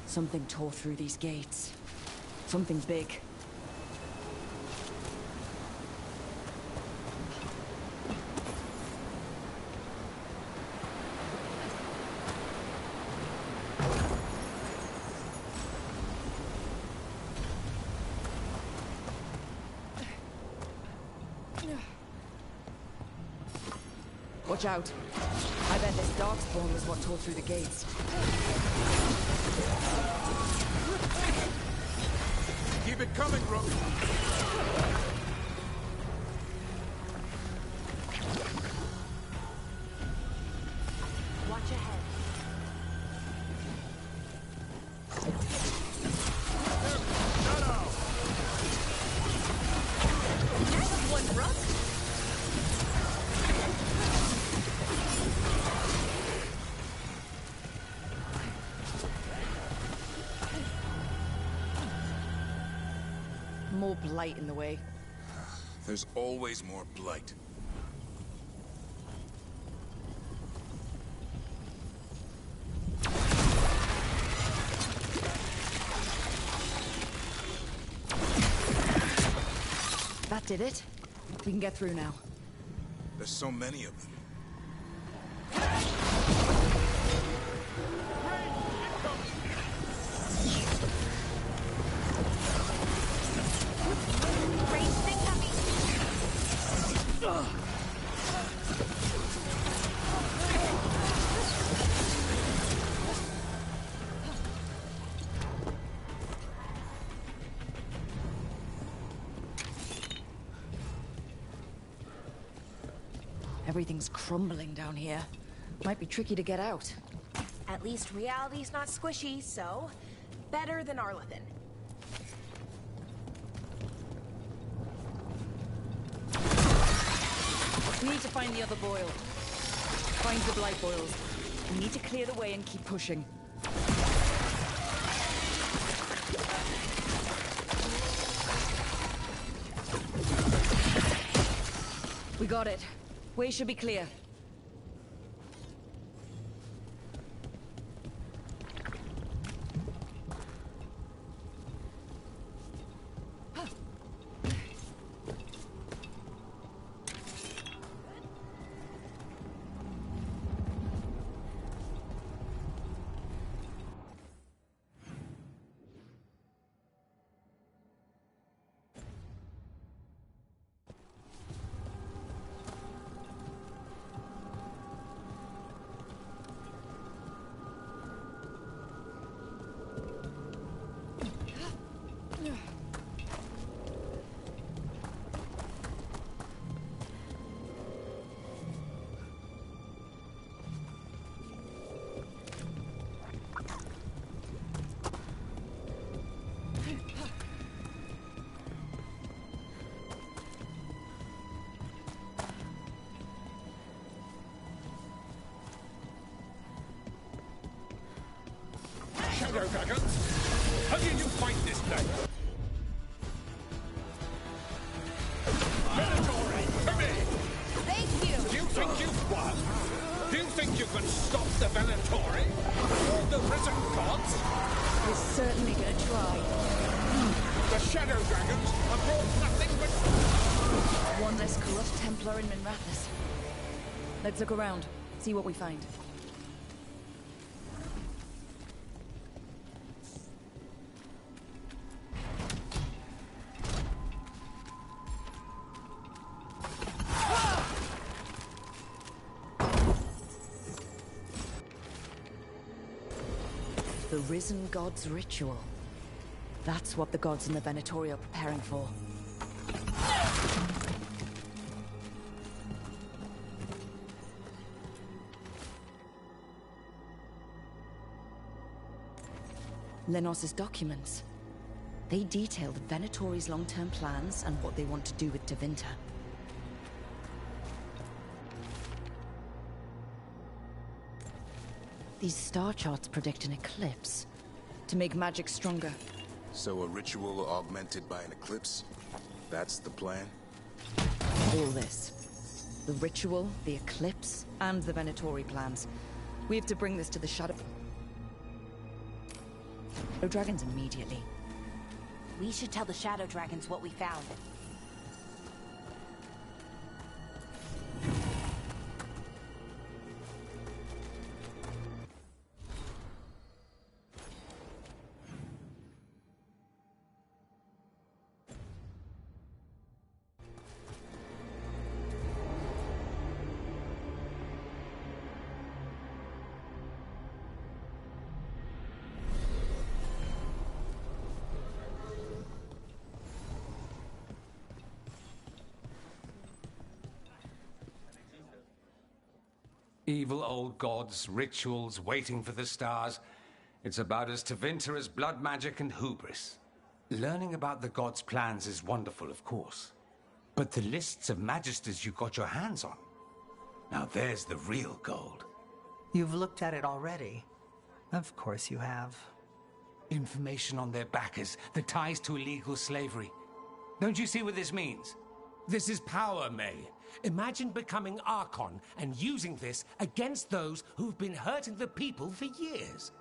S2: Something tore through these gates. Something big. Watch out. I bet this Darkspawn was what tore through the gates.
S9: Keep it coming, Rook.
S10: Watch ahead.
S3: rust?
S2: More blight in the way.
S7: There's always more blight.
S2: That did it. We can get through now.
S7: There's so many of them.
S2: Everything's crumbling down here. Might be tricky to get out.
S1: At least reality's not squishy, so better than Arlethan.
S2: We need to find the other boil. Find the blight boils. We need to clear the way and keep pushing. We got it. Way should be clear.
S9: Shadow Dragons! How did you find this place? Veilguard, come in!
S1: Thank you!
S9: Do you think you've won? Do you think you can stop the Venatori? Or the risen gods?
S2: We're certainly gonna try.
S9: The Shadow Dragons have brought nothing but...
S2: One less corrupt Templar in Minrathous. Let's look around, see what we find. The Risen God's ritual. That's what the gods in the Venatori are preparing for. Lenos's documents. They detail the Venatori's long-term plans and what they want to do with Tevinter. These star charts predict an eclipse to make magic stronger.
S7: So a ritual augmented by an eclipse? That's the plan?
S2: All this. The ritual, the eclipse, and the Venatori plans. We have to bring this to the Shadow Dragons immediately.
S1: We should tell the Shadow Dragons what we found.
S15: Evil old gods, rituals, waiting for the stars. It's about as Tevinter as blood magic and hubris. Learning about the gods' plans is wonderful, of course. But the lists of magisters you got your hands on, now there's the real gold.
S14: You've looked at it already. Of course you have.
S15: Information on their backers, the ties to illegal slavery. Don't you see what this means?
S16: This is power, May. Imagine becoming Archon and using this against those who've been hurting the people for years.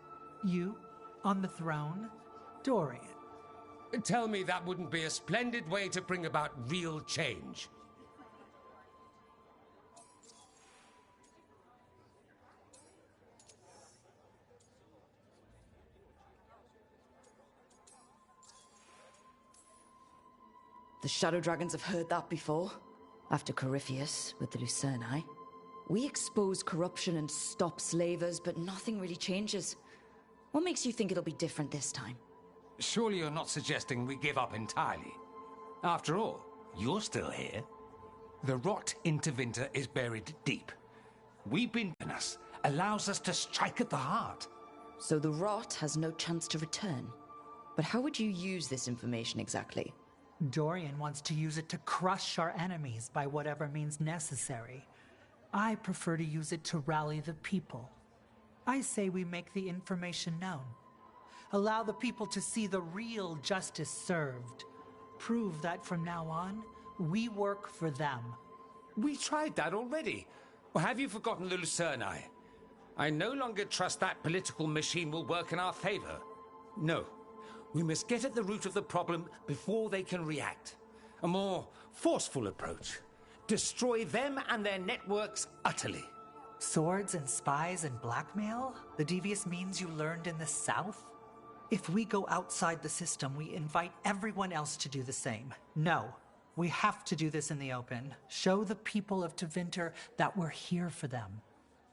S14: You? On the throne? Dorian.
S16: Tell me that wouldn't be a splendid way to bring about real change.
S2: The Shadow Dragons have heard that before. After Corypheus, with the Lucerni. We expose corruption and stop slavers, but nothing really changes. What makes you think it'll be different this time?
S15: Surely you're not suggesting we give up entirely. After all, you're still here. The rot in Tevinter is buried deep. We've been in us, allows us to strike at the heart.
S2: So the rot has no chance to return. But how would you use this information exactly?
S14: Dorian wants to use it to crush our enemies by whatever means necessary. I prefer to use it to rally the people. I say we make the information known. Allow the people to see the real justice served. Prove that from now on, we work for them.
S15: We tried that already. Or have you forgotten the Lucerni? I no longer trust that political machine will work in our favor. No. We must get at the root of the problem before they can react. A more forceful approach. Destroy them and their networks utterly.
S14: Swords and spies and blackmail? The devious means you learned in the South? If we go outside the system, we invite everyone else to do the same. No, we have to do this in the open. Show the people of Tevinter that we're here for them.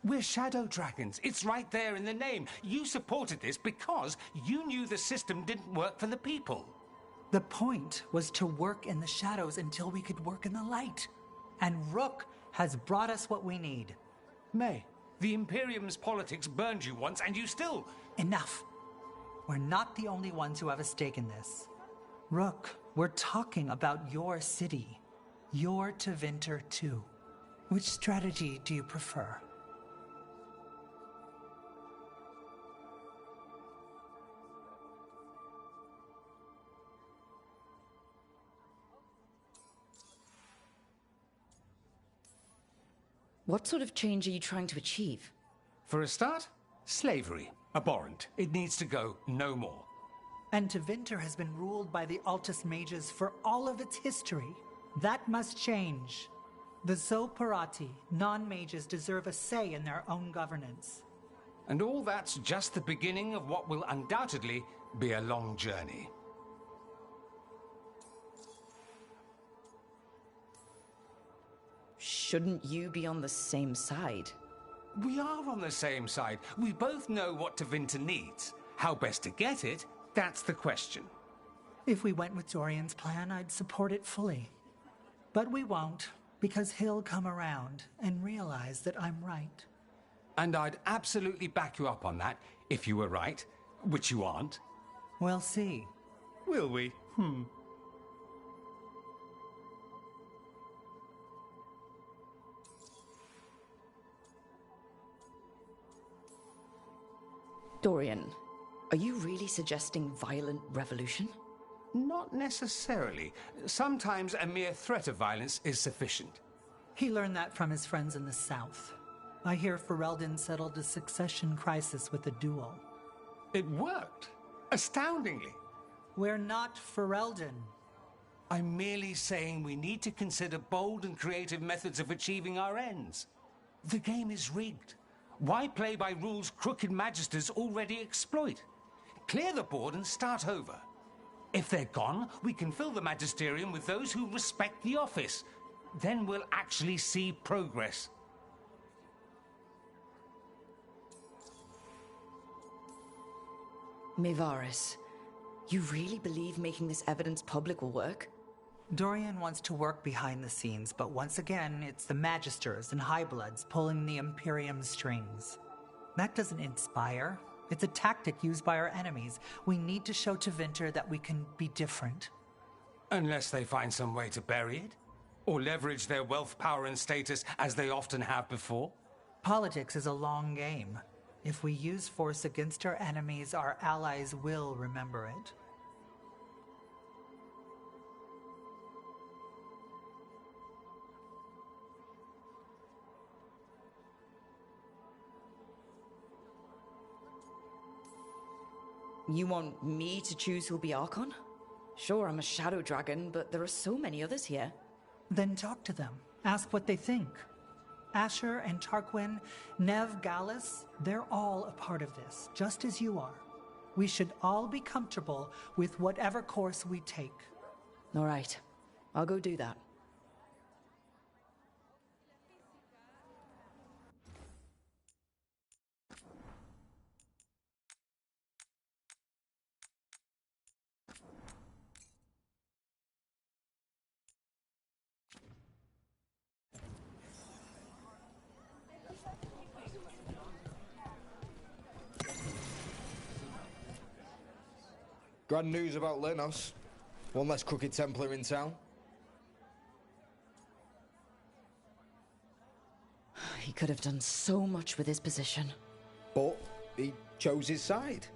S15: We're Shadow Dragons. It's right there in the name. You supported this because you knew the system didn't work for the people.
S14: The point was to work in the shadows until we could work in the light. And Rook has brought us what we need.
S15: May, the Imperium's politics burned you once and you still...
S14: Enough. We're not the only ones who have a stake in this. Rook, we're talking about your city. Your Tevinter too. Which strategy do you prefer?
S2: What sort of change are you trying to achieve?
S15: For a start, slavery. Abhorrent. It needs to go no more.
S14: And Tevinter has been ruled by the Altus Mages for all of its history. That must change. The Zoparati, non-mages, deserve a say in their own governance.
S15: And all that's just the beginning of what will undoubtedly be a long journey.
S2: Shouldn't you be on the same side?
S15: We are on the same side. We both know what Tevinter needs. How best to get it, that's the question.
S14: If we went with Dorian's plan, I'd support it fully. But we won't, because he'll come around and realize that I'm right.
S15: And I'd absolutely back you up on that, if you were right, which you aren't.
S14: We'll see.
S15: Will we?
S2: Dorian, are you really suggesting violent revolution?
S15: Not necessarily. Sometimes a mere threat of violence is sufficient.
S14: He learned that from his friends in the South. I hear Ferelden settled a succession crisis with a duel.
S15: It worked. Astoundingly.
S14: We're not Ferelden.
S15: I'm merely saying we need to consider bold and creative methods of achieving our ends. The game is rigged. Why play by rules crooked magisters already exploit? Clear the board and start over. If they're gone, we can fill the magisterium with those who respect the office. Then we'll actually see progress.
S2: Mevaris, you really believe making this evidence public will work?
S14: Dorian wants to work behind the scenes, but once again, it's the Magisters and Highbloods pulling the Imperium's strings. That doesn't inspire. It's a tactic used by our enemies. We need to show Tevinter that we can be different.
S15: Unless they find some way to bury it? Or leverage their wealth, power, and status as they often have before?
S14: Politics is a long game. If we use force against our enemies, our allies will remember it.
S2: You want me to choose who'll be Archon? Sure, I'm a shadow dragon, but there are so many others here.
S14: Then talk to them. Ask what they think. Asher and Tarquin, Nev, Gallus, they're all a part of this, just as you are. We should all be comfortable with whatever course we take.
S2: All right. I'll go do that.
S12: Grand news about Lenos. One less crooked Templar in town.
S2: He could have done so much with his position.
S12: But he chose his side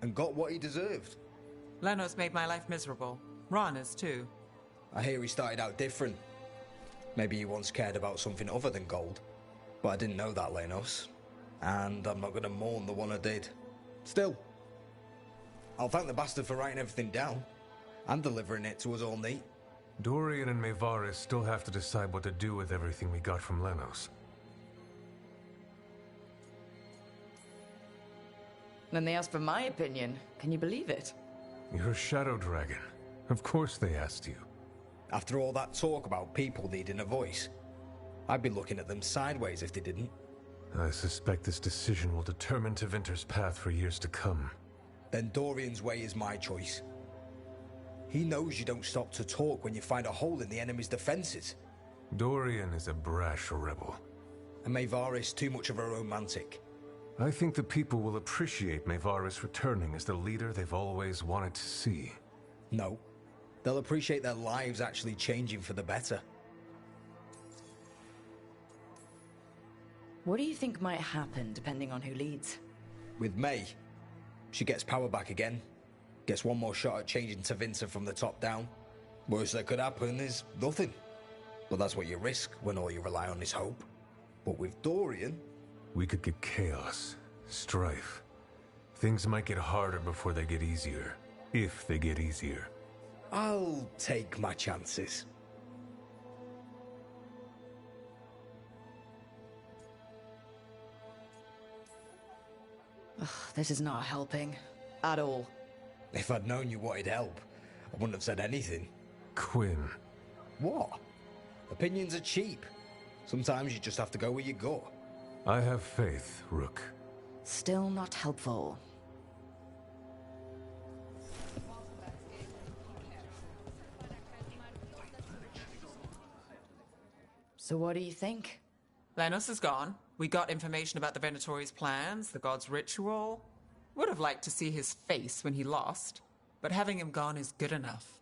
S12: and got what he deserved.
S17: Lenos made my life miserable. Rana's too.
S12: I hear he started out different. Maybe he once cared about something other than gold. But I didn't know that, Lenos. And I'm not going to mourn the one I did. Still, I'll thank the bastard for writing everything down and delivering it to us all neat.
S18: Dorian and Maevaris still have to decide what to do with everything we got from Lenos.
S2: Then they asked for my opinion. Can you believe it?
S18: You're a shadow dragon. Of course they asked you.
S12: After all that talk about people needing a voice, I'd be looking at them sideways if they didn't.
S18: I suspect this decision will determine Tevinter's path for years to come.
S12: Then Dorian's way is my choice. He knows you don't stop to talk when you find a hole in the enemy's defenses.
S18: Dorian is a brash rebel.
S12: And Maevaris too much of a romantic.
S18: I think the people will appreciate Maevaris returning as the leader they've always wanted to see.
S12: No. They'll appreciate their lives actually changing for the better.
S2: What do you think might happen depending on who leads?
S12: With May, she gets power back again. Gets one more shot at changing Tevinter from the top down. Worst that could happen is nothing. But that's what you risk when all you rely on is hope. But with Dorian...
S18: We could get chaos, strife. Things might get harder before they get easier. If they get easier.
S12: I'll take my chances.
S2: Ugh, this is not helping. At all.
S12: If I'd known you wanted help, I wouldn't have said anything.
S18: Quinn.
S12: What? Opinions are cheap. Sometimes you just have to go where you go.
S18: I have faith, Rook.
S2: Still not helpful. So what do you think?
S17: Lenos is gone. We got information about the Venatori's plans, the god's ritual. Would have liked to see his face when he lost, but having him gone is good enough.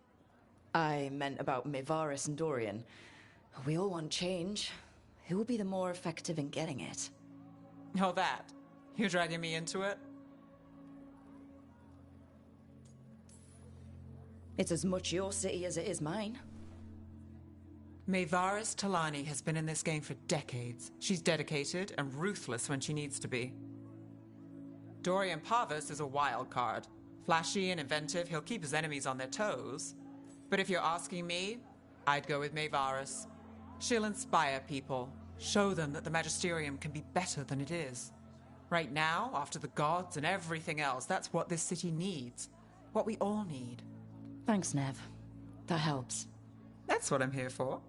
S2: I meant about Maevaris and Dorian. We all want change. Who will be the more effective in getting it?
S17: Oh, that. You're dragging me into it?
S2: It's as much your city as it is mine.
S17: Maevaris Talani has been in this game for decades. She's dedicated and ruthless when she needs to be. Dorian Parvis is a wild card. Flashy and inventive, he'll keep his enemies on their toes. But if you're asking me, I'd go with Maevaris. She'll inspire people, show them that the Magisterium can be better than it is. Right now, after the gods and everything else, that's what this city needs. What we all need.
S2: Thanks, Nev. That helps.
S17: That's what I'm here for.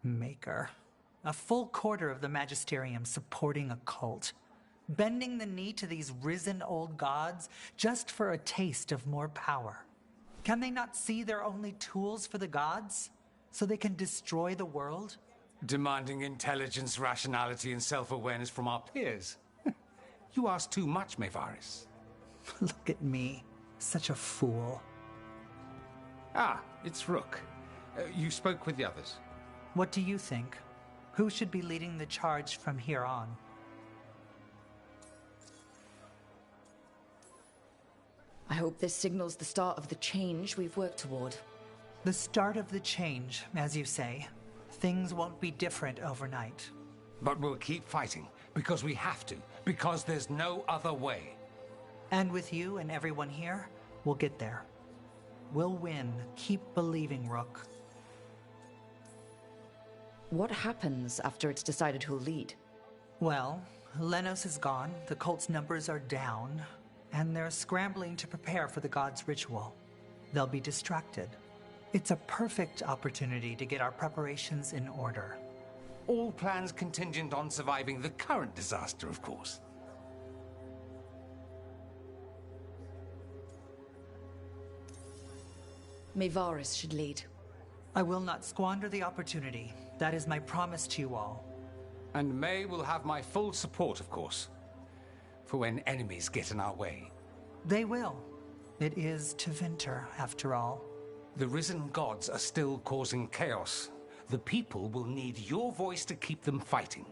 S14: Maker. A full quarter of the Magisterium supporting a cult. Bending the knee to these risen old gods just for a taste of more power. Can they not see they're only tools for the gods? So they can destroy the world?
S15: Demanding intelligence, rationality, and self-awareness from our peers. You ask too much, Mevaris.
S14: Look at me. Such a fool.
S15: Ah, it's Rook. You spoke with the others.
S14: What do you think? Who should be leading the charge from here on?
S2: I hope this signals the start of the change we've worked toward.
S14: The start of the change, as you say. Things won't be different overnight.
S15: But we'll keep fighting, because we have to, because there's no other way.
S14: And with you and everyone here, we'll get there. We'll win. Keep believing, Rook.
S2: What happens after it's decided who'll lead?
S14: Well, Lenos is gone, the cult's numbers are down, and they're scrambling to prepare for the god's ritual. They'll be distracted. It's a perfect opportunity to get our preparations in order.
S15: All plans contingent on surviving the current disaster, of course.
S2: Mevaris should lead.
S14: I will not squander the opportunity. That is my promise to you all.
S15: And May will have my full support, of course. For when enemies get in our way.
S14: They will. It is Tevinter, after all.
S15: The risen gods are still causing chaos. The people will need your voice to keep them fighting.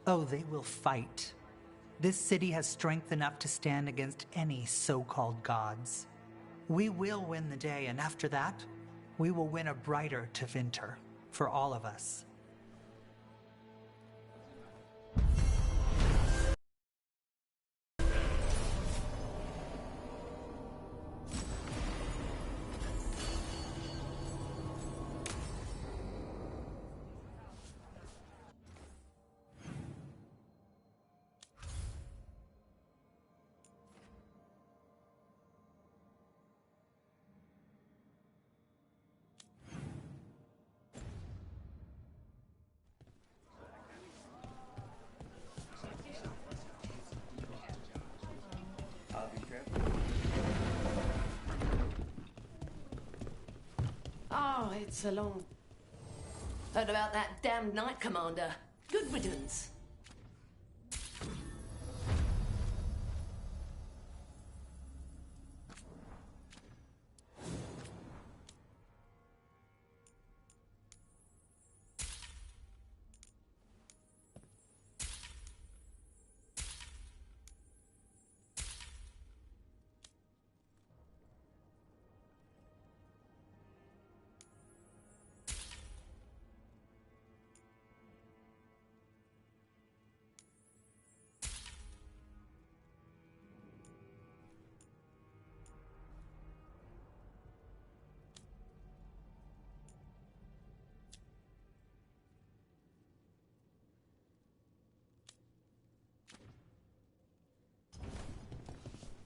S14: Oh, they will fight. This city has strength enough to stand against any so-called gods. We will win the day, and after that, we will win a brighter Tevinter for all of us.
S13: Oh, it's a long... Heard about that damned Knight Commander. Good riddance.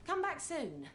S13: Come back soon.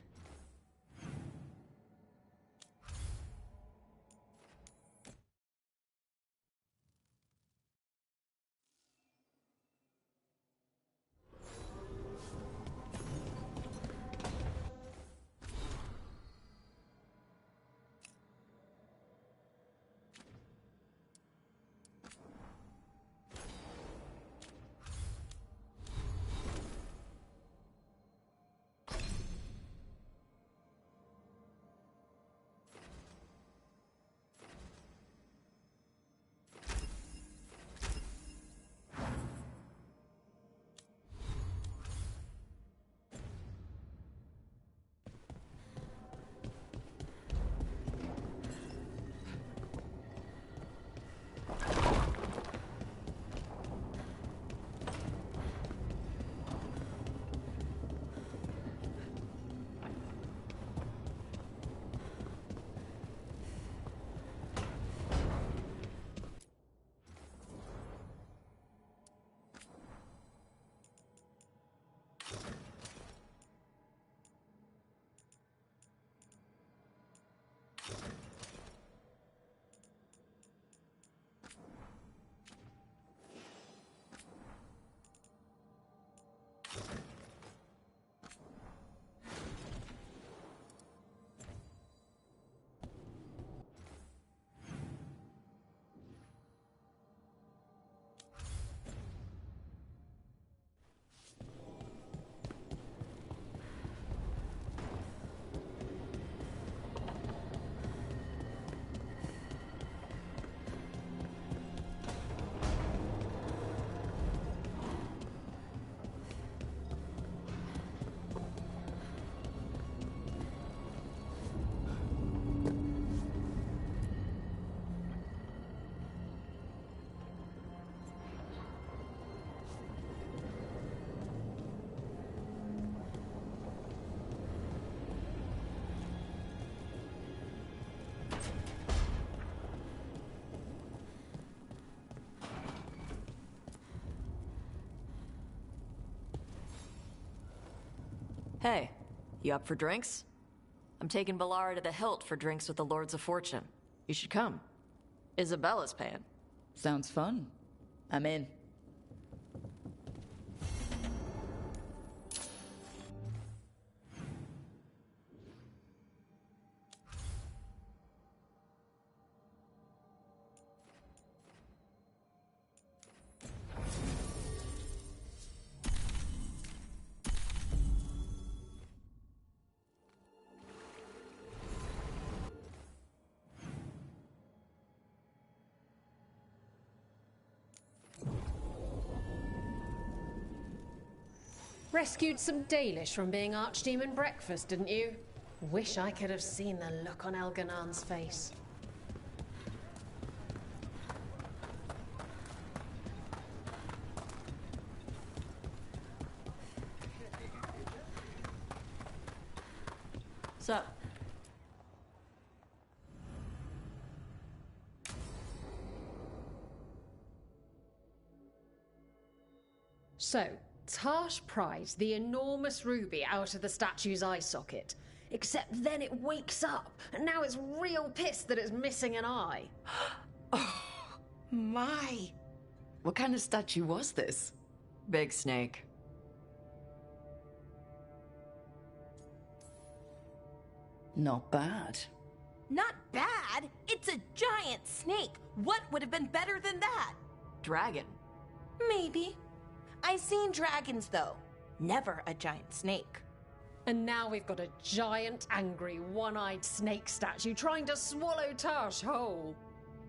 S3: Hey, you up for drinks? I'm taking Bellara to the Hilt for drinks with the Lords of Fortune. You should come. Isabella's paying.
S2: Sounds fun. I'm in.
S19: Rescued some Dalish from being Archdemon breakfast, didn't you? Wish I could have seen the look on Elganan's face.
S3: Sup?
S19: So, Tarsh pries the enormous ruby out of the statue's eye socket. Except then it wakes up, and now it's real pissed that it's missing an eye.
S2: Oh, my. What kind of statue was this?
S3: Big snake.
S2: Not bad.
S1: Not bad? It's a giant snake. What would have been better than that?
S3: Dragon.
S1: Maybe. I've seen dragons, though. Never a giant snake.
S19: And now we've got a giant, angry, one-eyed snake statue trying to swallow Tarsh whole.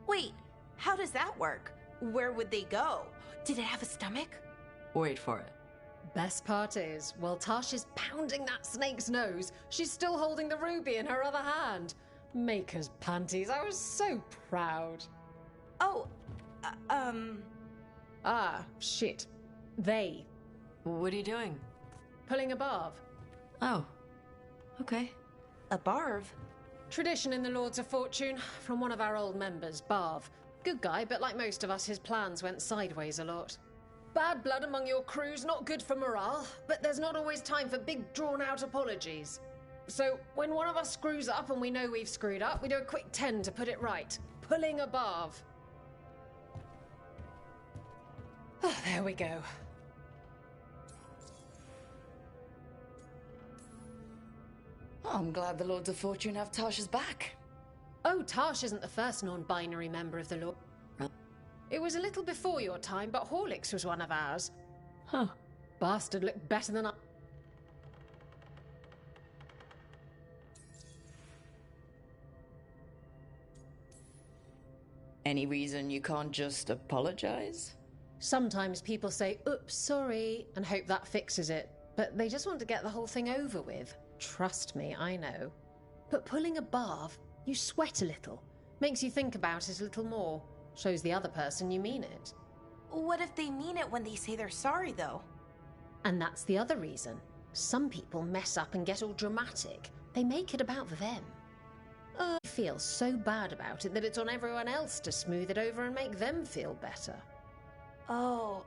S1: Wait, how does that work? Where would they go? Did it have a stomach?
S3: Wait for it.
S19: Best part is, while Tarsh is pounding that snake's nose, she's still holding the ruby in her other hand. Maker's panties, I was so proud.
S1: Oh,
S19: Ah, shit. They.
S3: What are you doing?
S19: Pulling a barv.
S3: Oh, okay.
S1: A barv?
S19: Tradition in the Lords of Fortune, from one of our old members, Barv. Good guy, but like most of us, his plans went sideways a lot. Bad blood among your crew's not good for morale, but there's not always time for big, drawn-out apologies. So, when one of us screws up and we know we've screwed up, we do a quick 10 to put it right. Pulling a barv. Oh, there we go.
S2: Oh, I'm glad the Lords of Fortune have Tarsh's back.
S19: Oh, Tarsh isn't the first non-binary member of the Lord. It was a little before your time, but Horlicks was one of ours.
S3: Huh.
S19: Bastard looked better than I...
S2: Any reason you can't just apologize?
S19: Sometimes people say, oops, sorry, and hope that fixes it. But they just want to get the whole thing over with. Trust me, I know. But pulling a barv, you sweat a little. Makes you think about it a little more. Shows the other person you mean it.
S1: What if they mean it when they say they're sorry, though?
S19: And that's the other reason. Some people mess up and get all dramatic. They make it about them. I feel so bad about it that it's on everyone else to smooth it over and make them feel better.
S1: Oh,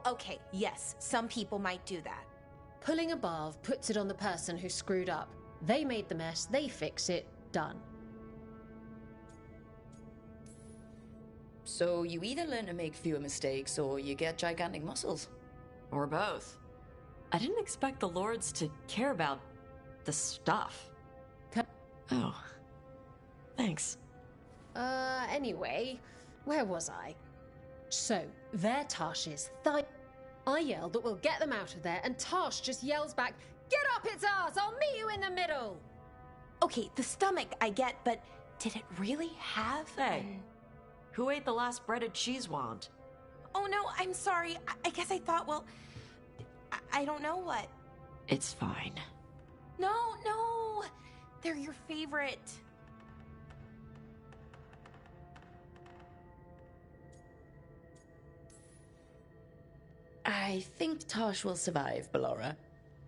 S1: okay, yes, some people might do that.
S19: Pulling a barv puts it on the person who screwed up. They made the mess, they fix it, done.
S2: So you either learn to make fewer mistakes or you get gigantic muscles.
S3: Or both. I didn't expect the Lords to care about the stuff. Oh. Thanks.
S19: Anyway, where was I? So, there Tarsh is. I yell that we'll get them out of there, and Tarsh just yells back, "Get up its arse! I'll meet you in the middle!"
S1: Okay, the stomach I get, but did it really have...
S3: Hey, who ate the last breaded cheese wand?
S1: Oh no, I'm sorry. I guess I thought, well... I don't know what.
S3: It's fine.
S1: No! They're your favorite.
S2: I think Tarsh will survive, Bellara.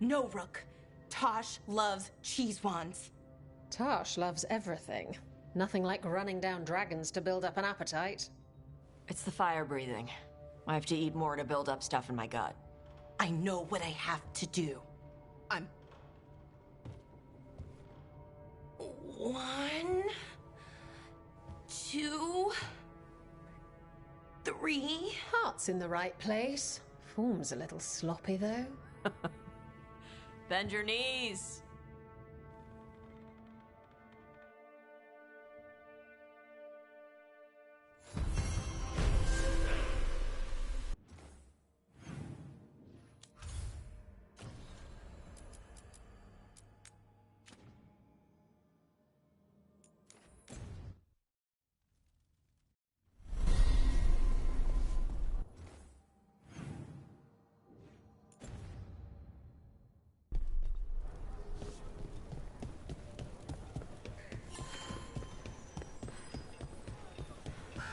S1: No, Rook. Tosh loves cheese wands.
S19: Tarsh loves everything. Nothing like running down dragons to build up an appetite.
S3: It's the fire breathing. I have to eat more to build up stuff in my gut.
S1: I know what I have to do. I'm 1, 2, 3.
S19: Heart's in the right place. Form's a little sloppy, though.
S3: Bend your knees.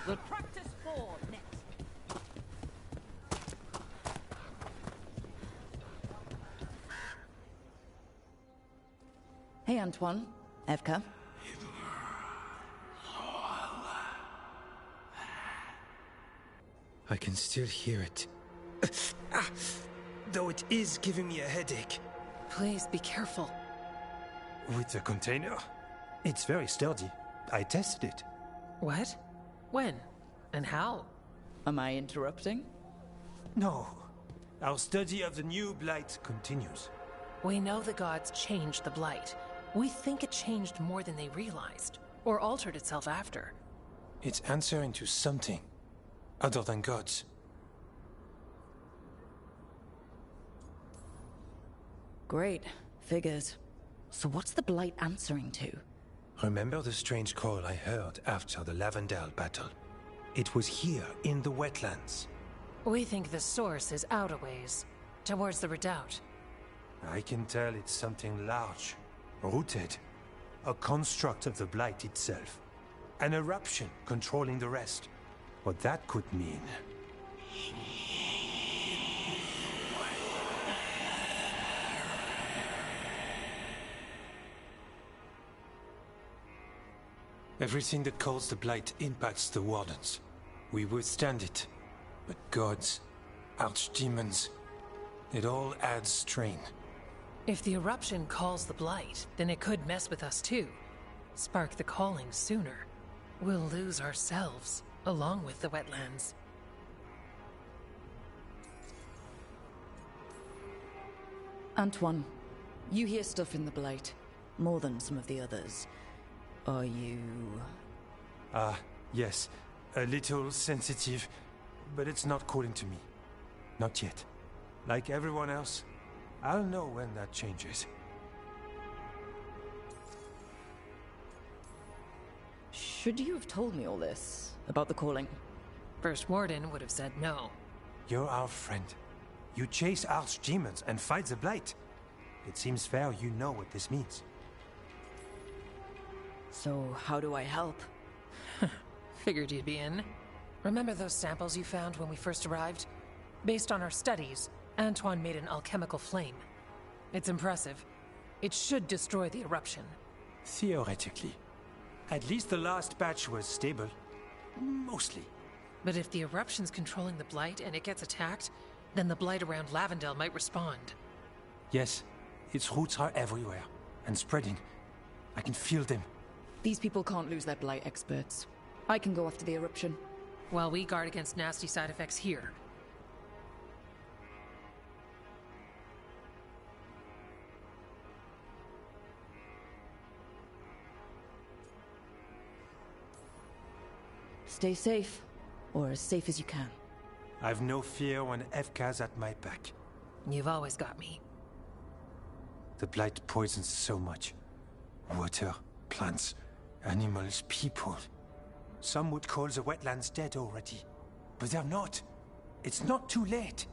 S10: We'll practice for next.
S2: Hey, Antoine. Evka.
S20: I can still hear it. Though it is giving me a headache.
S19: Please be careful.
S20: With the container? It's very sturdy. I tested it.
S19: What? When? And how?
S2: Am I interrupting?
S20: No. Our study of the new blight continues.
S21: We know the gods changed the blight. We think it changed more than they realized, or altered itself after.
S20: It's answering to something other than gods.
S2: Great. Figures. So what's the blight answering to?
S20: Remember the strange call I heard after the Lavendale battle? It was here, in the wetlands.
S21: We think the source is out a ways, towards the redoubt.
S20: I can tell it's something large, rooted. A construct of the blight itself. An eruption controlling the rest. What that could mean. Everything that calls the blight impacts the Wardens. We withstand it. But gods, archdemons, it all adds strain.
S21: If the eruption calls the blight, then it could mess with us too. Spark the calling sooner. We'll lose ourselves, along with the wetlands.
S2: Antoine, you hear stuff in the blight. More than some of the others. Are you...
S20: Yes. A little sensitive, but it's not calling to me. Not yet. Like everyone else, I'll know when that changes.
S2: Should you have told me all this? About the calling?
S21: First Warden would have said no.
S20: You're our friend. You chase archdemons and fight the blight. It seems fair you know what this means.
S2: So, how do I help?
S21: Figured you'd be in. Remember those samples you found when we first arrived? Based on our studies, Antoine made an alchemical flame. It's impressive. It should destroy the eruption.
S20: Theoretically. At least the last batch was stable. Mostly.
S21: But if the eruption's controlling the blight and it gets attacked, then the blight around Lavendale might respond.
S20: Yes. Its roots are everywhere. And spreading. I can feel them.
S2: These people can't lose their blight experts. I can go after the eruption.
S21: While we guard against nasty side effects here.
S2: Stay safe. Or as safe as you can.
S20: I've no fear when Evka's at my back.
S21: You've always got me.
S20: The blight poisons so much. Water, plants, animals, people. Some would call the wetlands dead already. But they're not. It's not too late.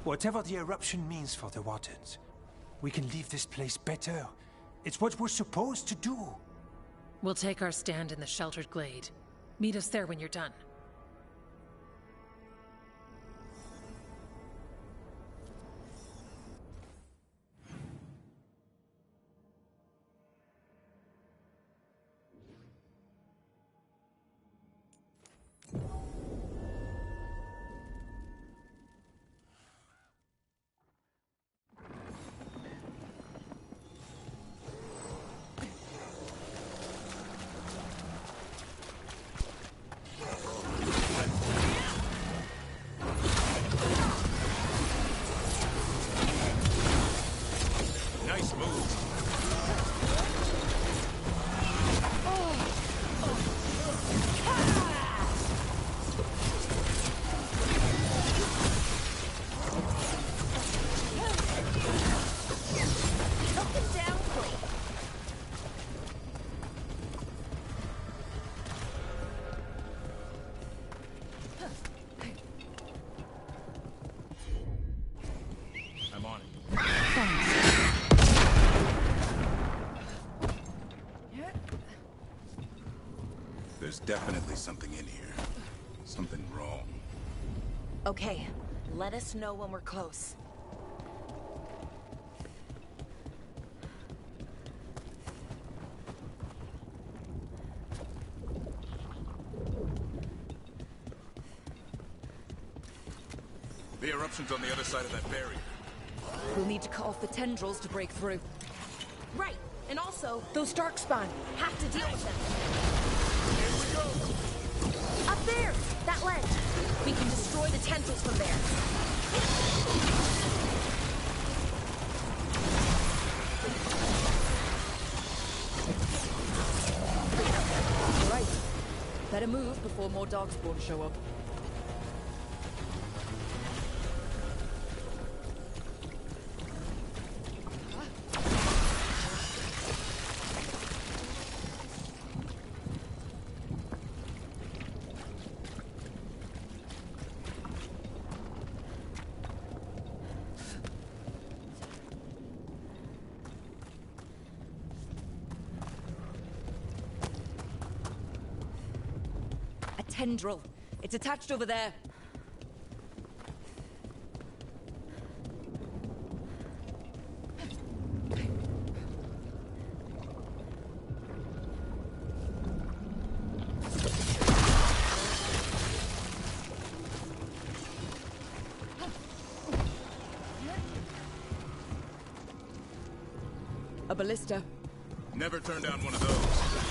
S20: Whatever the eruption means for the Wardens, we can leave this place better. It's what we're supposed to do.
S21: We'll take our stand in the sheltered glade. Meet us there when you're done.
S7: There's definitely something in here. Something wrong.
S1: Okay, let us know when we're close.
S7: The eruption's on the other side of that barrier.
S2: We'll need to cut off the tendrils to break through.
S1: Right, and also, those darkspawn. Have to deal with them.
S7: Here we go!
S1: Up there! That ledge! We can destroy the tendrils from there.
S2: Right. Better move before more darkspawn show up. Tendril. It's attached over there. A ballista.
S7: Never turn down one of those.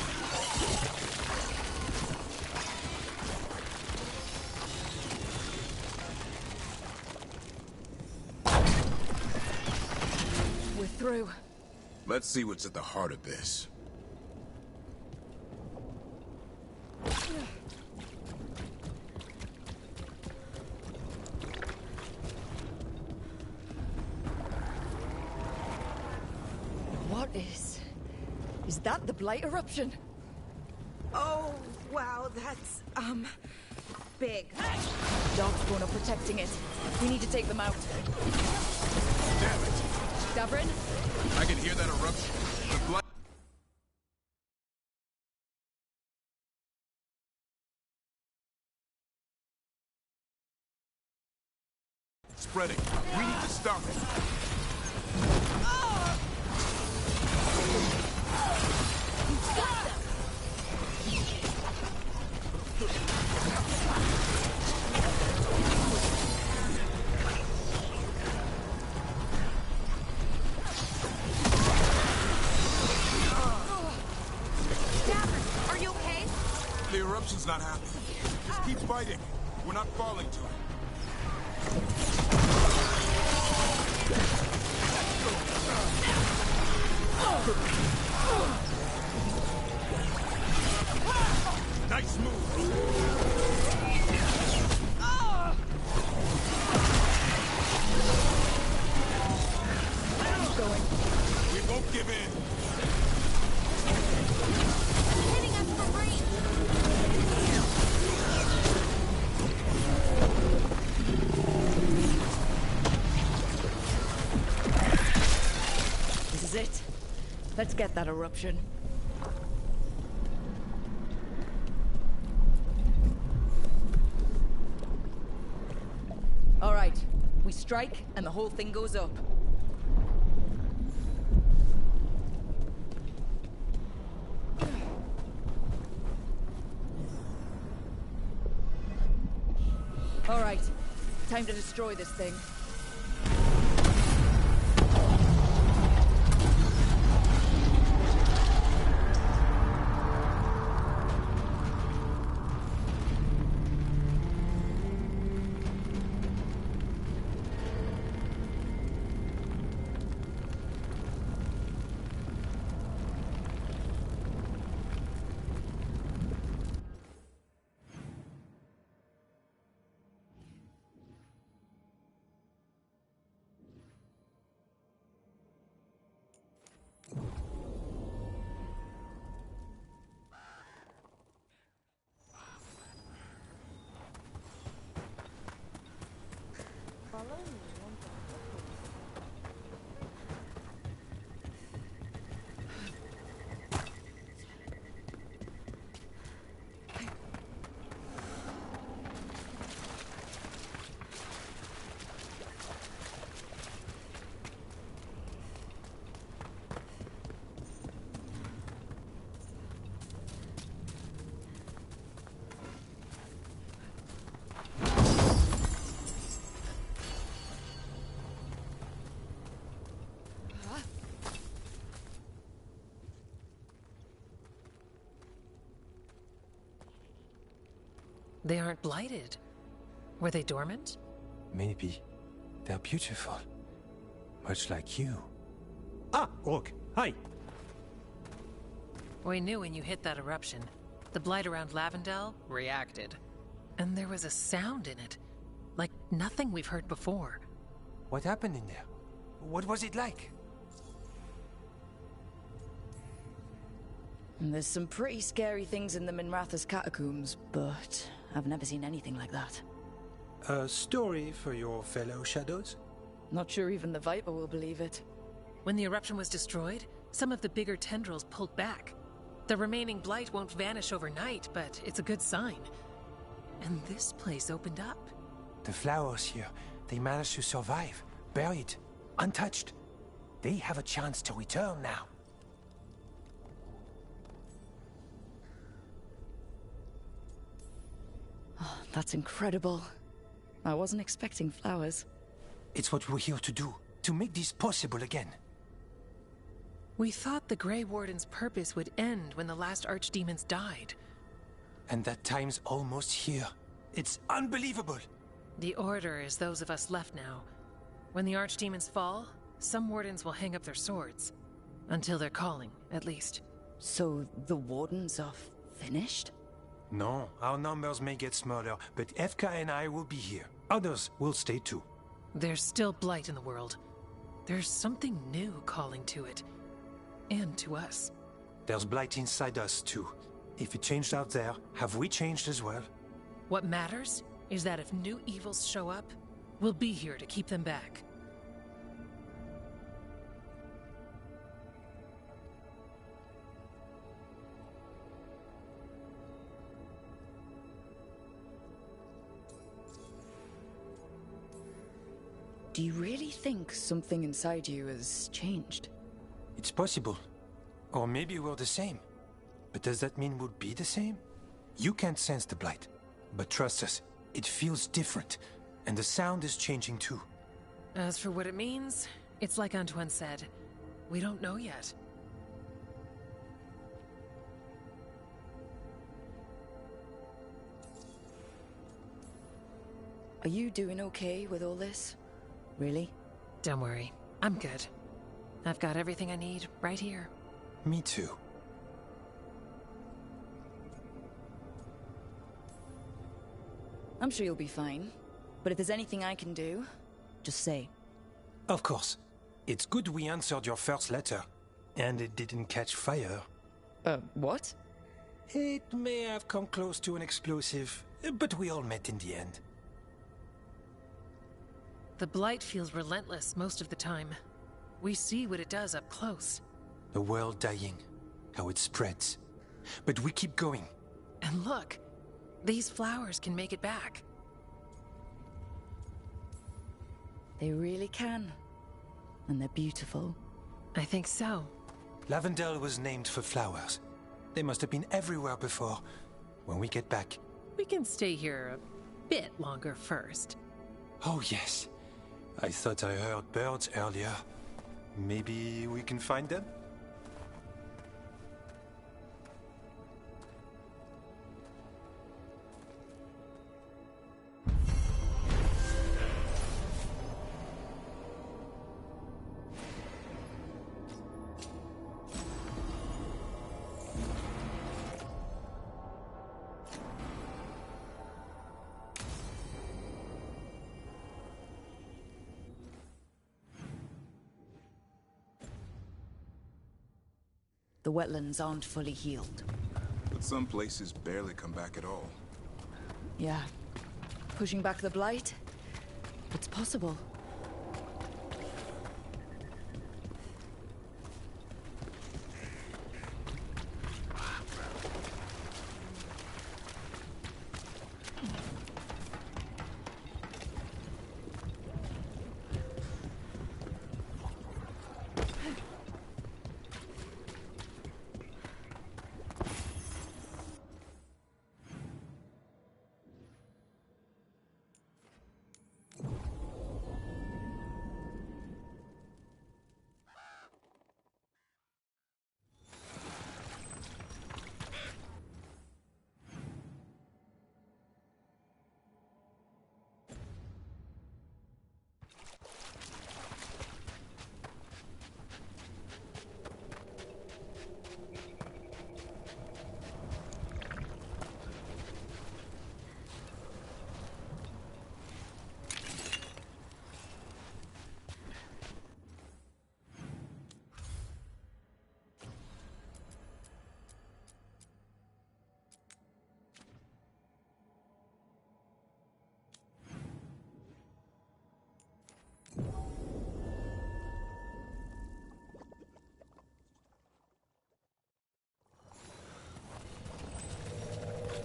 S2: Through.
S7: Let's see what's at the heart of this.
S2: What is... Is that the Blight eruption?
S1: Oh, wow, that's, big.
S2: Darkspawn are protecting it. We need to take them out.
S7: Damn it!
S2: Davrin?
S7: I can hear that eruption. The blood... Spreading. We need to stop it. The eruption's not happening. Just keep fighting. We're not falling to it. Nice move.
S2: Keep going.
S7: We won't give in.
S10: Hitting us from range.
S2: This is it. Let's get that eruption. All right. We strike, and the whole thing goes up. All right. Time to destroy this thing.
S21: They aren't blighted. Were they dormant?
S20: Maybe. They're beautiful. Much like you. Ah, Rook, hi!
S21: We knew when you hit that eruption. The blight around Lavendel reacted. And there was a sound in it. Like nothing we've heard before.
S20: What happened in there? What was it like?
S2: There's some pretty scary things in the Minratha's catacombs, but I've never seen anything like that.
S20: A story for your fellow shadows?
S2: Not sure even the Viper will believe it.
S21: When the eruption was destroyed, some of the bigger tendrils pulled back. The remaining blight won't vanish overnight, but it's a good sign. And this place opened up.
S20: The flowers here, they managed to survive, buried, untouched. They have a chance to return now.
S2: Oh, that's incredible. I wasn't expecting flowers.
S20: It's what we're here to do, to make this possible again.
S21: We thought the Grey Warden's purpose would end when the last archdemons died.
S20: And that time's almost here. It's unbelievable!
S21: The Order is those of us left now. When the archdemons fall, some wardens will hang up their swords. Until their calling, at least.
S2: So the wardens are finished?
S20: No, our numbers may get smaller, but Efka and I will be here. Others will stay too.
S21: There's still blight in the world. There's something new calling to it. And to us.
S20: There's blight inside us too. If it changed out there, have we changed as well?
S21: What matters is that if new evils show up, we'll be here to keep them back.
S2: Do you really think something inside you has changed?
S20: It's possible. Or maybe we're the same. But does that mean we'll be the same? You can't sense the blight. But trust us, it feels different. And the sound is changing too.
S21: As for what it means, it's like Antoine said. We don't know yet.
S2: Are you doing okay with all this? Really?
S21: Don't worry. I'm good. I've got everything I need right here.
S20: Me too.
S2: I'm sure you'll be fine. But if there's anything I can do, just say.
S20: Of course. It's good we answered your first letter. And it didn't catch fire.
S2: What?
S20: It may have come close to an explosive, but we all met in the end.
S21: The blight feels relentless most of the time. We see what it does up close.
S20: The world dying, how it spreads. But we keep going.
S21: And look, these flowers can make it back.
S2: They really can. And they're beautiful.
S21: I think so.
S20: Lavendel was named for flowers. They must have been everywhere before. When we get back...
S21: We can stay here a bit longer first.
S20: Oh yes. I thought I heard birds earlier. Maybe we can find them?
S2: The wetlands aren't fully healed.
S6: But some places barely come back at all.
S2: Yeah. Pushing back the blight? It's possible.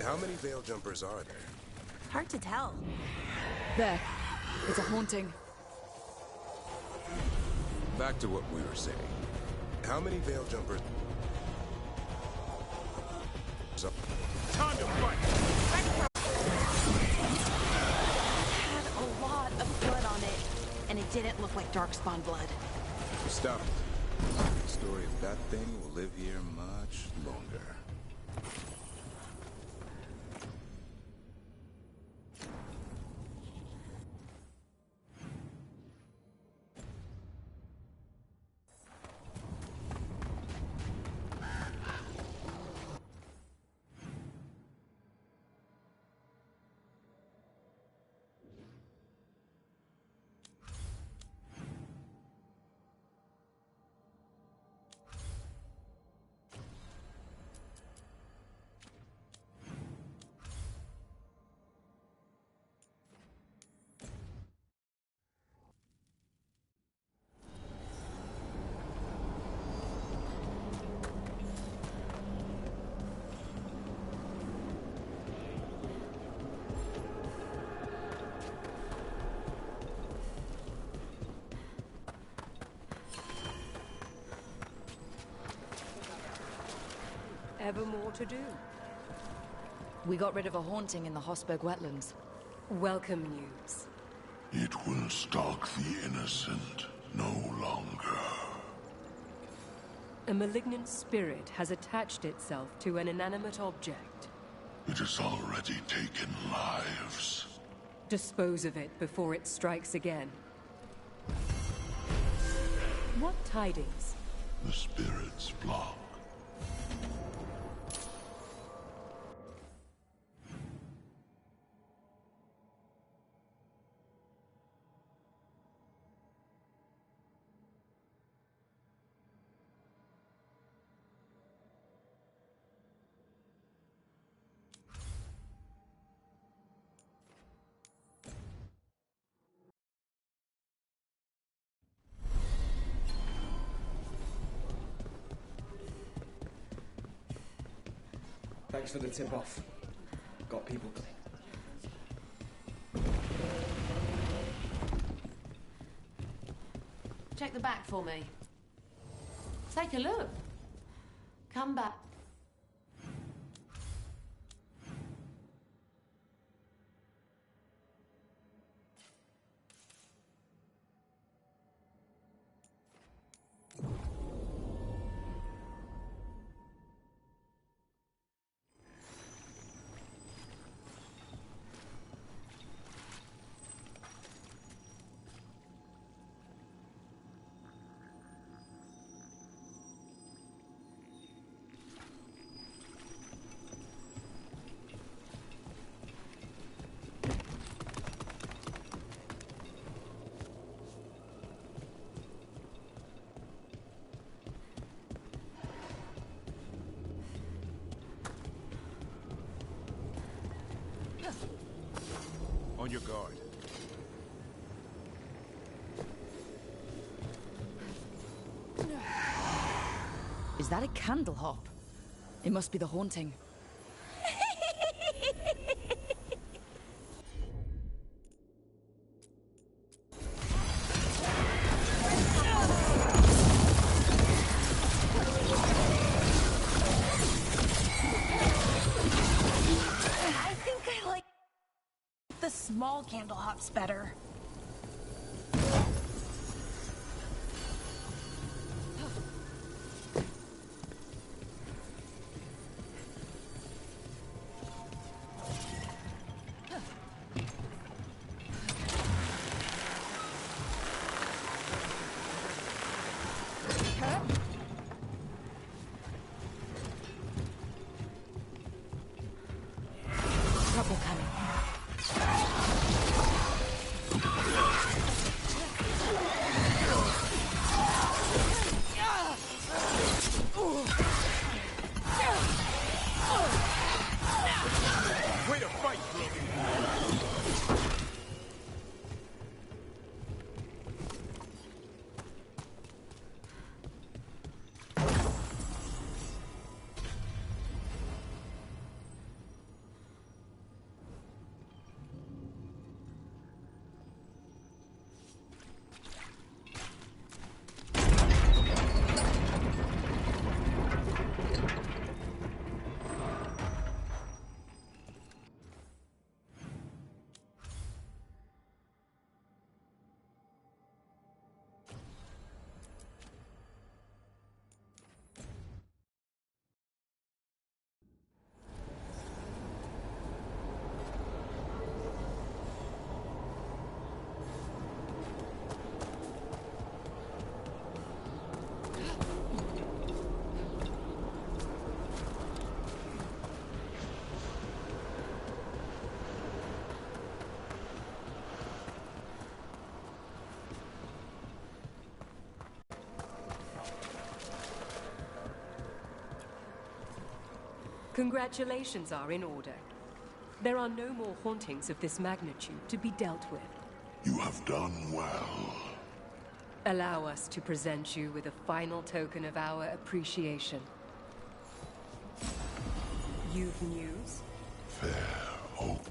S6: How many veil jumpers are there?
S10: Hard to tell.
S2: There. It's a haunting.
S6: Back to what we were saying. How many veil jumpers...
S9: Time to fight!
S10: Had a lot of blood on it, and it didn't look like Darkspawn blood.
S6: Stop it. The story of that thing will live here much longer.
S5: Ever more to do?
S2: We got rid of a haunting in the Hosberg wetlands.
S5: Welcome news.
S22: It will stalk the innocent no longer.
S5: A malignant spirit has attached itself to an inanimate object.
S22: It has already taken lives.
S5: Dispose of it before it strikes again. What tidings?
S22: The spirit's block.
S12: Thanks for the tip-off. Got people.
S13: Check the back for me. Take a look. Come back.
S6: On your guard.
S2: Is that a candle hop? It must be the haunting.
S10: I think I like the small candle hops better.
S2: Trouble coming.
S9: Way to fight, Logan!
S5: Congratulations are in order. There are no more hauntings of this magnitude to be dealt with.
S22: You have done well.
S5: Allow us to present you with a final token of our appreciation. You've news?
S22: Fair omens.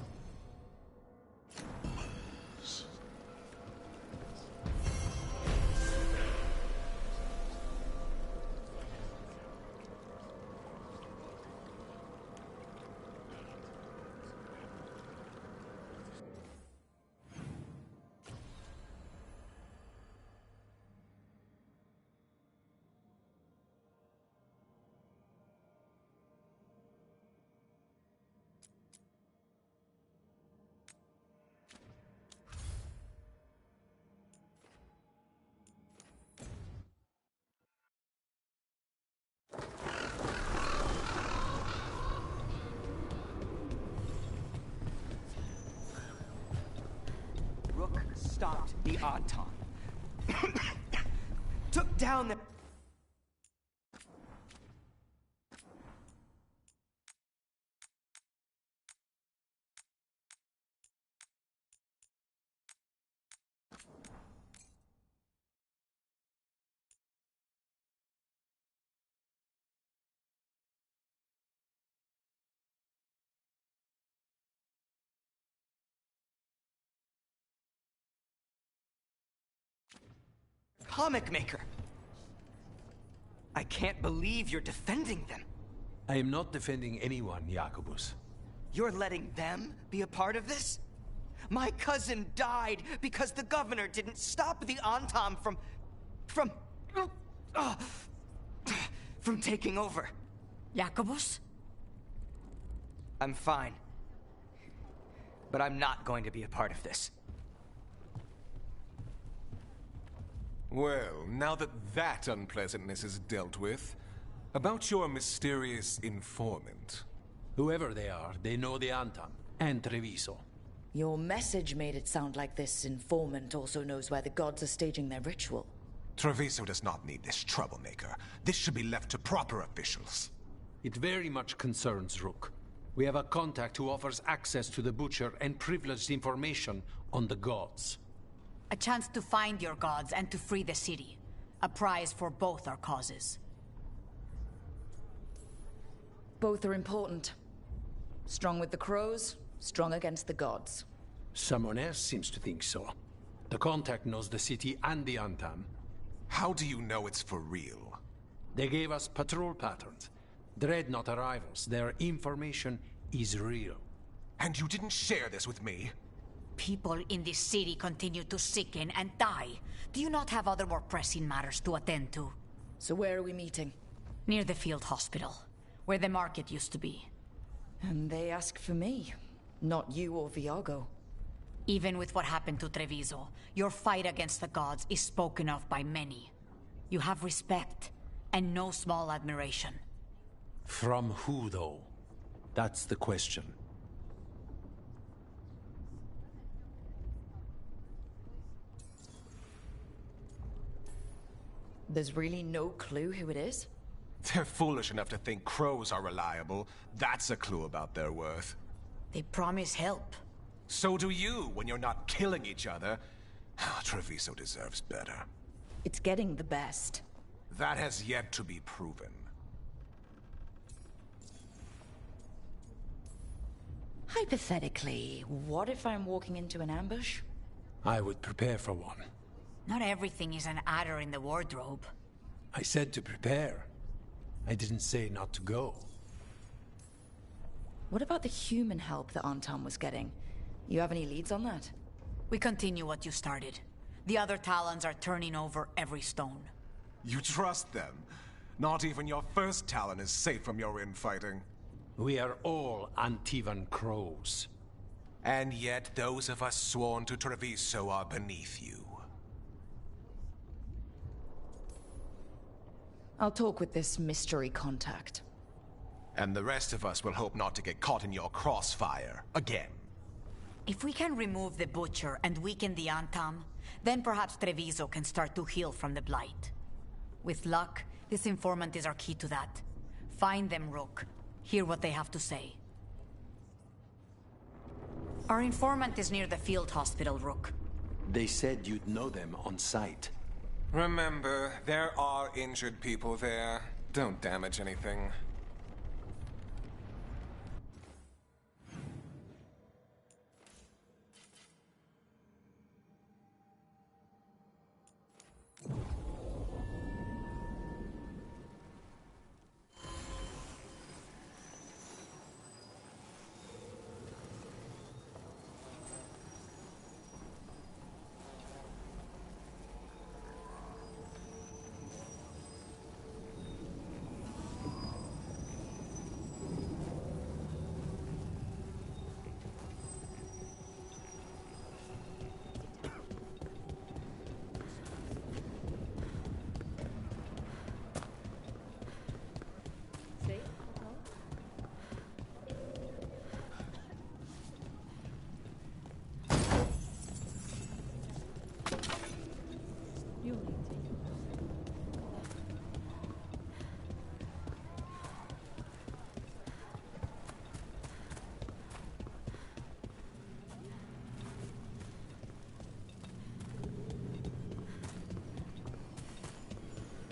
S4: Stopped the Auton. Took down the... comic maker. I can't believe you're defending them.
S20: I am not defending anyone, Jacobus.
S4: You're letting them be a part of this? My cousin died because the governor didn't stop the Antam from taking over.
S10: Jacobus?
S4: I'm fine. But I'm not going to be a part of this.
S6: Well, now that unpleasantness is dealt with, about your mysterious informant.
S20: Whoever they are, they know the Antam and Treviso.
S2: Your message made it sound like this informant also knows where the gods are staging their ritual.
S6: Treviso does not need this troublemaker. This should be left to proper officials.
S20: It very much concerns Rook. We have a contact who offers access to the Butcher and privileged information on the gods.
S10: A chance to find your gods and to free the city. A prize for both our causes.
S2: Both are important. Strong with the crows, strong against the gods.
S20: Someone else seems to think so. The contact knows the city and the Antam.
S6: How do you know it's for real?
S20: They gave us patrol patterns. Dreadnought arrivals. Their information is real.
S6: And you didn't share this with me?
S10: People in this city continue to sicken and die. Do you not have other more pressing matters to attend to?
S2: So where are we meeting?
S10: Near the field hospital, where the market used to be.
S2: And they ask for me, not you or Viago.
S10: Even with what happened to Treviso, your fight against the gods is spoken of by many. You have respect, and no small admiration.
S20: From who, though? That's the question.
S2: There's really no clue who it is?
S6: They're foolish enough to think crows are reliable. That's a clue about their worth.
S10: They promise help.
S6: So do you, when you're not killing each other. Treviso deserves better.
S2: It's getting the best.
S6: That has yet to be proven.
S2: Hypothetically, what if I'm walking into an ambush?
S20: I would prepare for one.
S10: Not everything is an adder in the wardrobe.
S20: I said to prepare. I didn't say not to go.
S2: What about the human help that Antam was getting? You have any leads on that?
S10: We continue what you started. The other Talons are turning over every stone.
S6: You trust them? Not even your first Talon is safe from your infighting.
S20: We are all Antivan crows.
S6: And yet those of us sworn to Treviso are beneath you.
S2: I'll talk with this mystery contact.
S6: And the rest of us will hope not to get caught in your crossfire again.
S10: If we can remove the Butcher and weaken the Antam, then perhaps Treviso can start to heal from the Blight. With luck, this informant is our key to that. Find them, Rook. Hear what they have to say. Our informant is near the field hospital, Rook.
S8: They said you'd know them on sight.
S11: Remember, there are injured people there. Don't damage anything.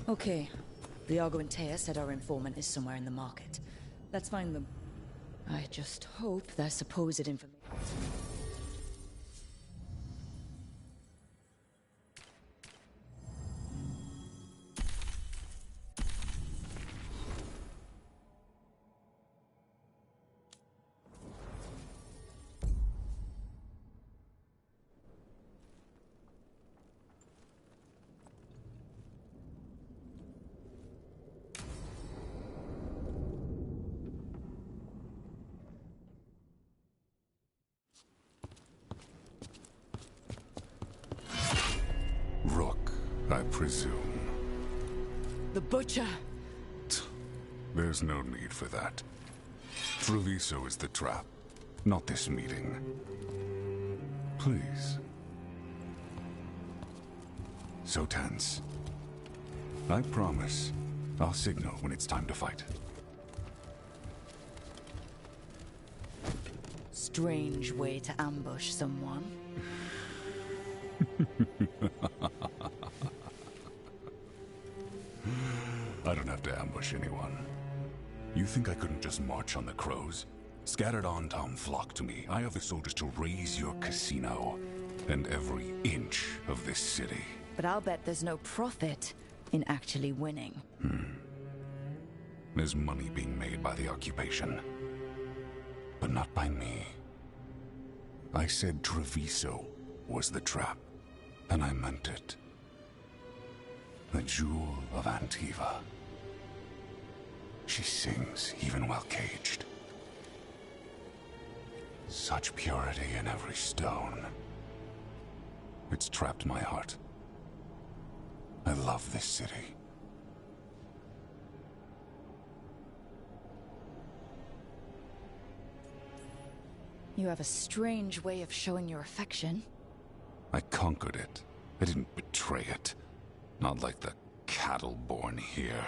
S2: Okay. Viago and Taya said our informant is somewhere in the market. Let's find them. I just hope their supposed information...
S7: Rook, I presume.
S2: The Butcher!
S7: There's no need for that. Treviso is the trap, not this meeting. Please. So tense. I promise, I'll signal when it's time to fight.
S2: Strange way to ambush someone.
S7: I don't have to ambush anyone. You think I couldn't just march on the crows? Scattered Antom flock to me. I have the soldiers to raise your casino and every inch of this city.
S2: But I'll bet there's no profit in actually winning.
S7: There's money being made by the occupation. But not by me. I said Treviso was the trap, and I meant it. The Jewel of Antiva. She sings even while caged. Such purity in every stone. It's trapped my heart. I love this city.
S2: You have a strange way of showing your affection.
S7: I conquered it. I didn't betray it. Not like the cattle born here.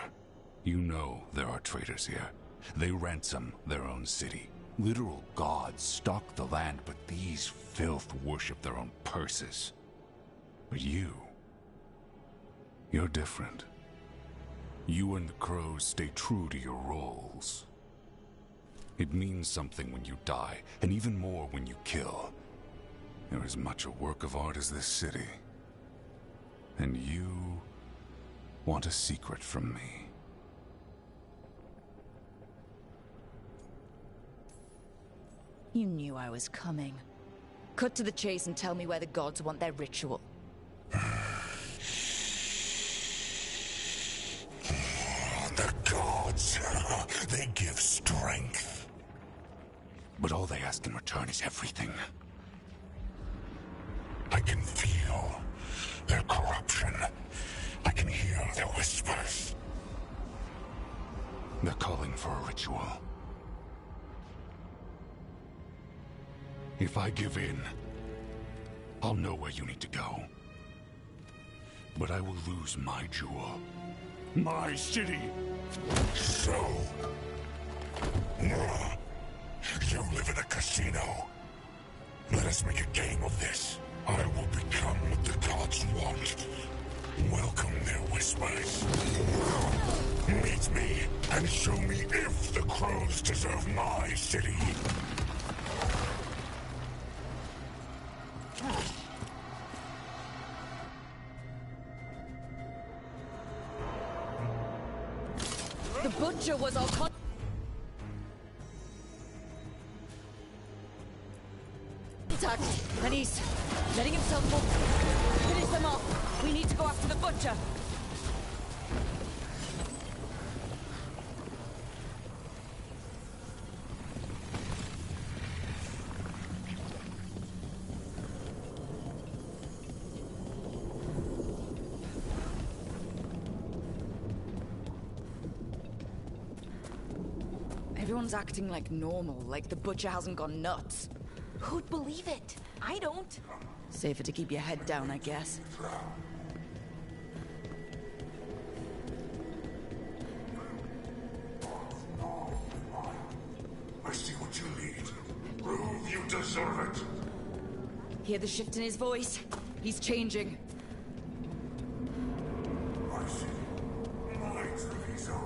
S7: You know there are traitors here. They ransom their own city. Literal gods stalk the land, but these filth worship their own purses. But you're different. You and the crows stay true to your roles. It means something when you die, and even more when you kill. You're as much a work of art as this city. And you want a secret from me.
S2: You knew I was coming. Cut to the chase and tell me where the gods want their ritual.
S22: The gods, they give strength.
S7: But all they ask in return is everything.
S22: I can feel their corruption. I can hear their whispers.
S7: They're calling for a ritual. If I give in, I'll know where you need to go. But I will lose my jewel. My city!
S22: So... You live in a casino. Let us make a game of this. I will become what the gods want. Welcome their whispers. Meet me and show me if the crows deserve my city.
S2: The butcher was our contact, and he's letting himself fall. Finish them off. We need to go after the butcher. Everyone's acting like normal, like the butcher hasn't gone nuts.
S1: Who'd believe it? I don't.
S2: Safer to keep your head down, I guess.
S22: I see what you need. Prove you deserve it.
S2: Hear the shift in his voice? He's changing.
S22: I see. My Treviso.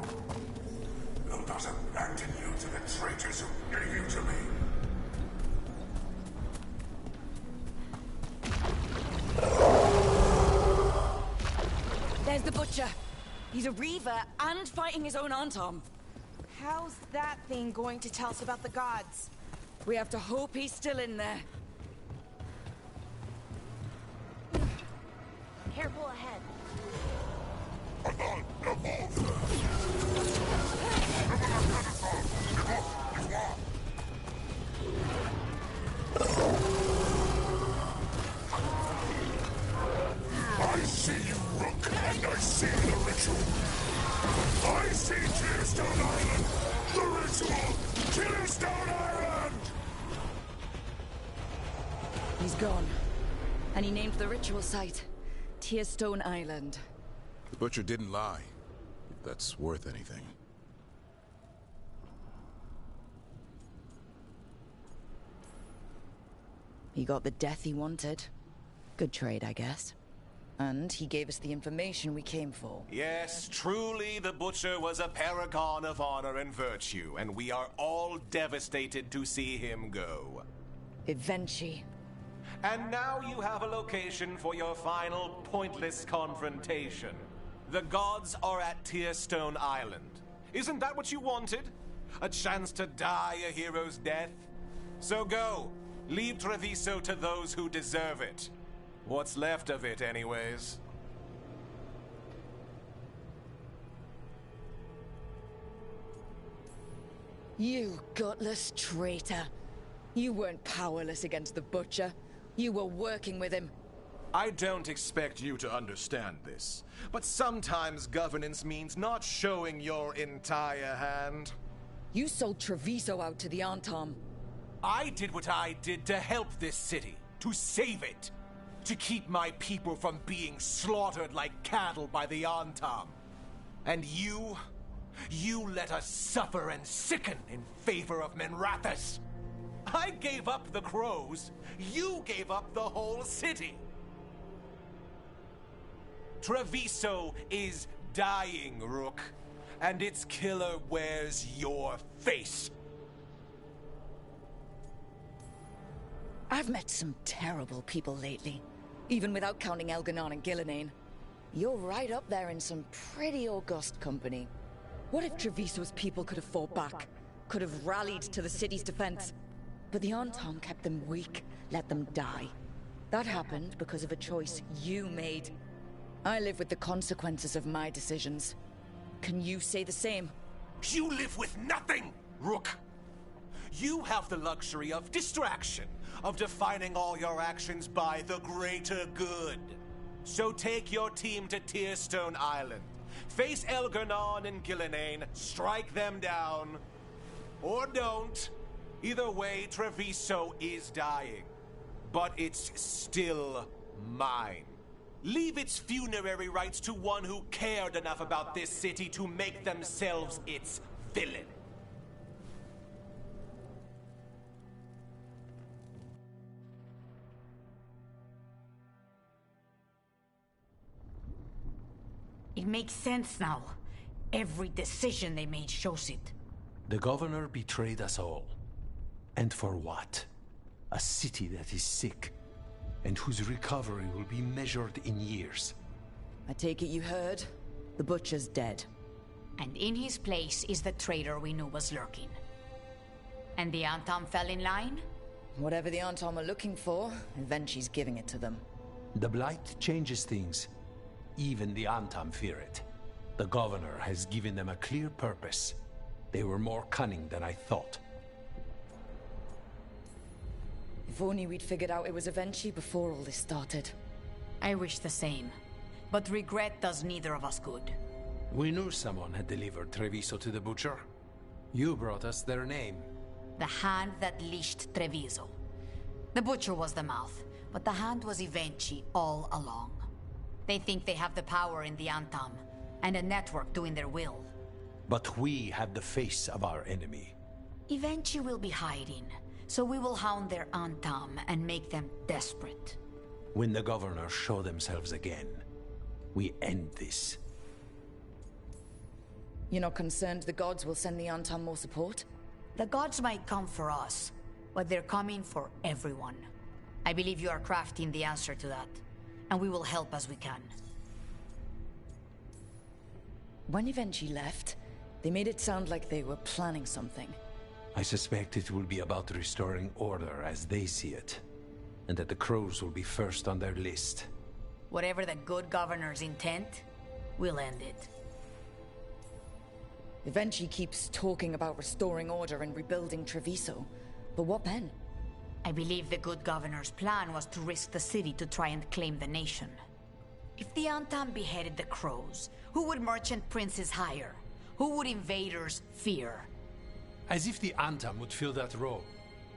S22: They'll not abandon you to the traitors who gave you to me.
S2: There's the butcher. He's a reaver and fighting his own Antom.
S1: How's that thing going to tell us about the gods?
S2: We have to hope he's still in there.
S1: Careful ahead.
S22: I see you, Rook, and I see the ritual. I see Tearstone Island! The ritual! Tearstone Island!
S2: He's gone. And he named the ritual site Tearstone Island.
S6: The butcher didn't lie. If that's worth anything.
S2: He got the death he wanted. Good trade, I guess. And he gave us the information we came for.
S16: Yes, truly the Butcher was a paragon of honor and virtue, and we are all devastated to see him go.
S2: Eventually.
S16: And now you have a location for your final pointless confrontation. The gods are at Tearstone Island. Isn't that what you wanted? A chance to die a hero's death? So go. Leave Treviso to those who deserve it. What's left of it, anyways.
S2: You gutless traitor. You weren't powerless against the Butcher. You were working with him.
S16: I don't expect you to understand this, but sometimes governance means not showing your entire hand.
S2: You sold Treviso out to the Antom.
S16: I did what I did to help this city, to save it, to keep my people from being slaughtered like cattle by the Antom. And you let us suffer and sicken in favor of Minrathous. I gave up the crows, you gave up the whole city. Treviso is dying, Rook, and its killer wears your face.
S2: I've met some terrible people lately, even without counting Elganon and Gillinane. You're right up there in some pretty august company. What if Treviso's people could have fought back, could have rallied to the city's defense? But the Antom kept them weak, let them die. That happened because of a choice you made. I live with the consequences of my decisions. Can you say the same?
S16: You live with nothing, Rook! You have the luxury of distraction, of defining all your actions by the greater good. So take your team to Tearstone Island. Face Elganon and Gillinane, strike them down. Or don't. Either way, Treviso is dying. But it's still mine. Leave its funerary rites to one who cared enough about this city to make themselves its villain.
S10: It makes sense now. Every decision they made shows it.
S8: The governor betrayed us all. And for what? A city that is sick, and whose recovery will be measured in years.
S2: I take it you heard? The Butcher's dead.
S10: And in his place is the traitor we knew was lurking. And the Antam fell in line?
S2: Whatever the Antam are looking for, Evenchi's giving it to them.
S8: The Blight changes things. Even the Antam fear it. The governor has given them a clear purpose. They were more cunning than I thought.
S2: If only we'd figured out it was Evenchi before all this started.
S10: I wish the same. But regret does neither of us good.
S8: We knew someone had delivered Treviso to the Butcher. You brought us their name.
S10: The hand that leashed Treviso. The Butcher was the mouth, but the hand was Evenchi all along. They think they have the power in the Antam, and a network doing their will.
S8: But we have the face of our enemy.
S10: Evenchi will be hiding, so we will hound their Antam and make them desperate.
S8: When the governors show themselves again, we end this.
S2: You're not concerned the gods will send the Antam more support?
S10: The gods might come for us, but they're coming for everyone. I believe you are crafting the answer to that, and we will help as we can.
S2: When Evenchi left, they made it sound like they were planning something.
S8: I suspect it will be about restoring order as they see it, and that the Crows will be first on their list.
S10: Whatever the good governor's intent, we'll end it.
S2: Evenchi keeps talking about restoring order and rebuilding Treviso. But what then?
S10: I believe the good governor's plan was to risk the city to try and claim the nation. If the Antam beheaded the Crows, who would merchant princes hire? Who would invaders fear?
S8: As if the Antam would fill that role.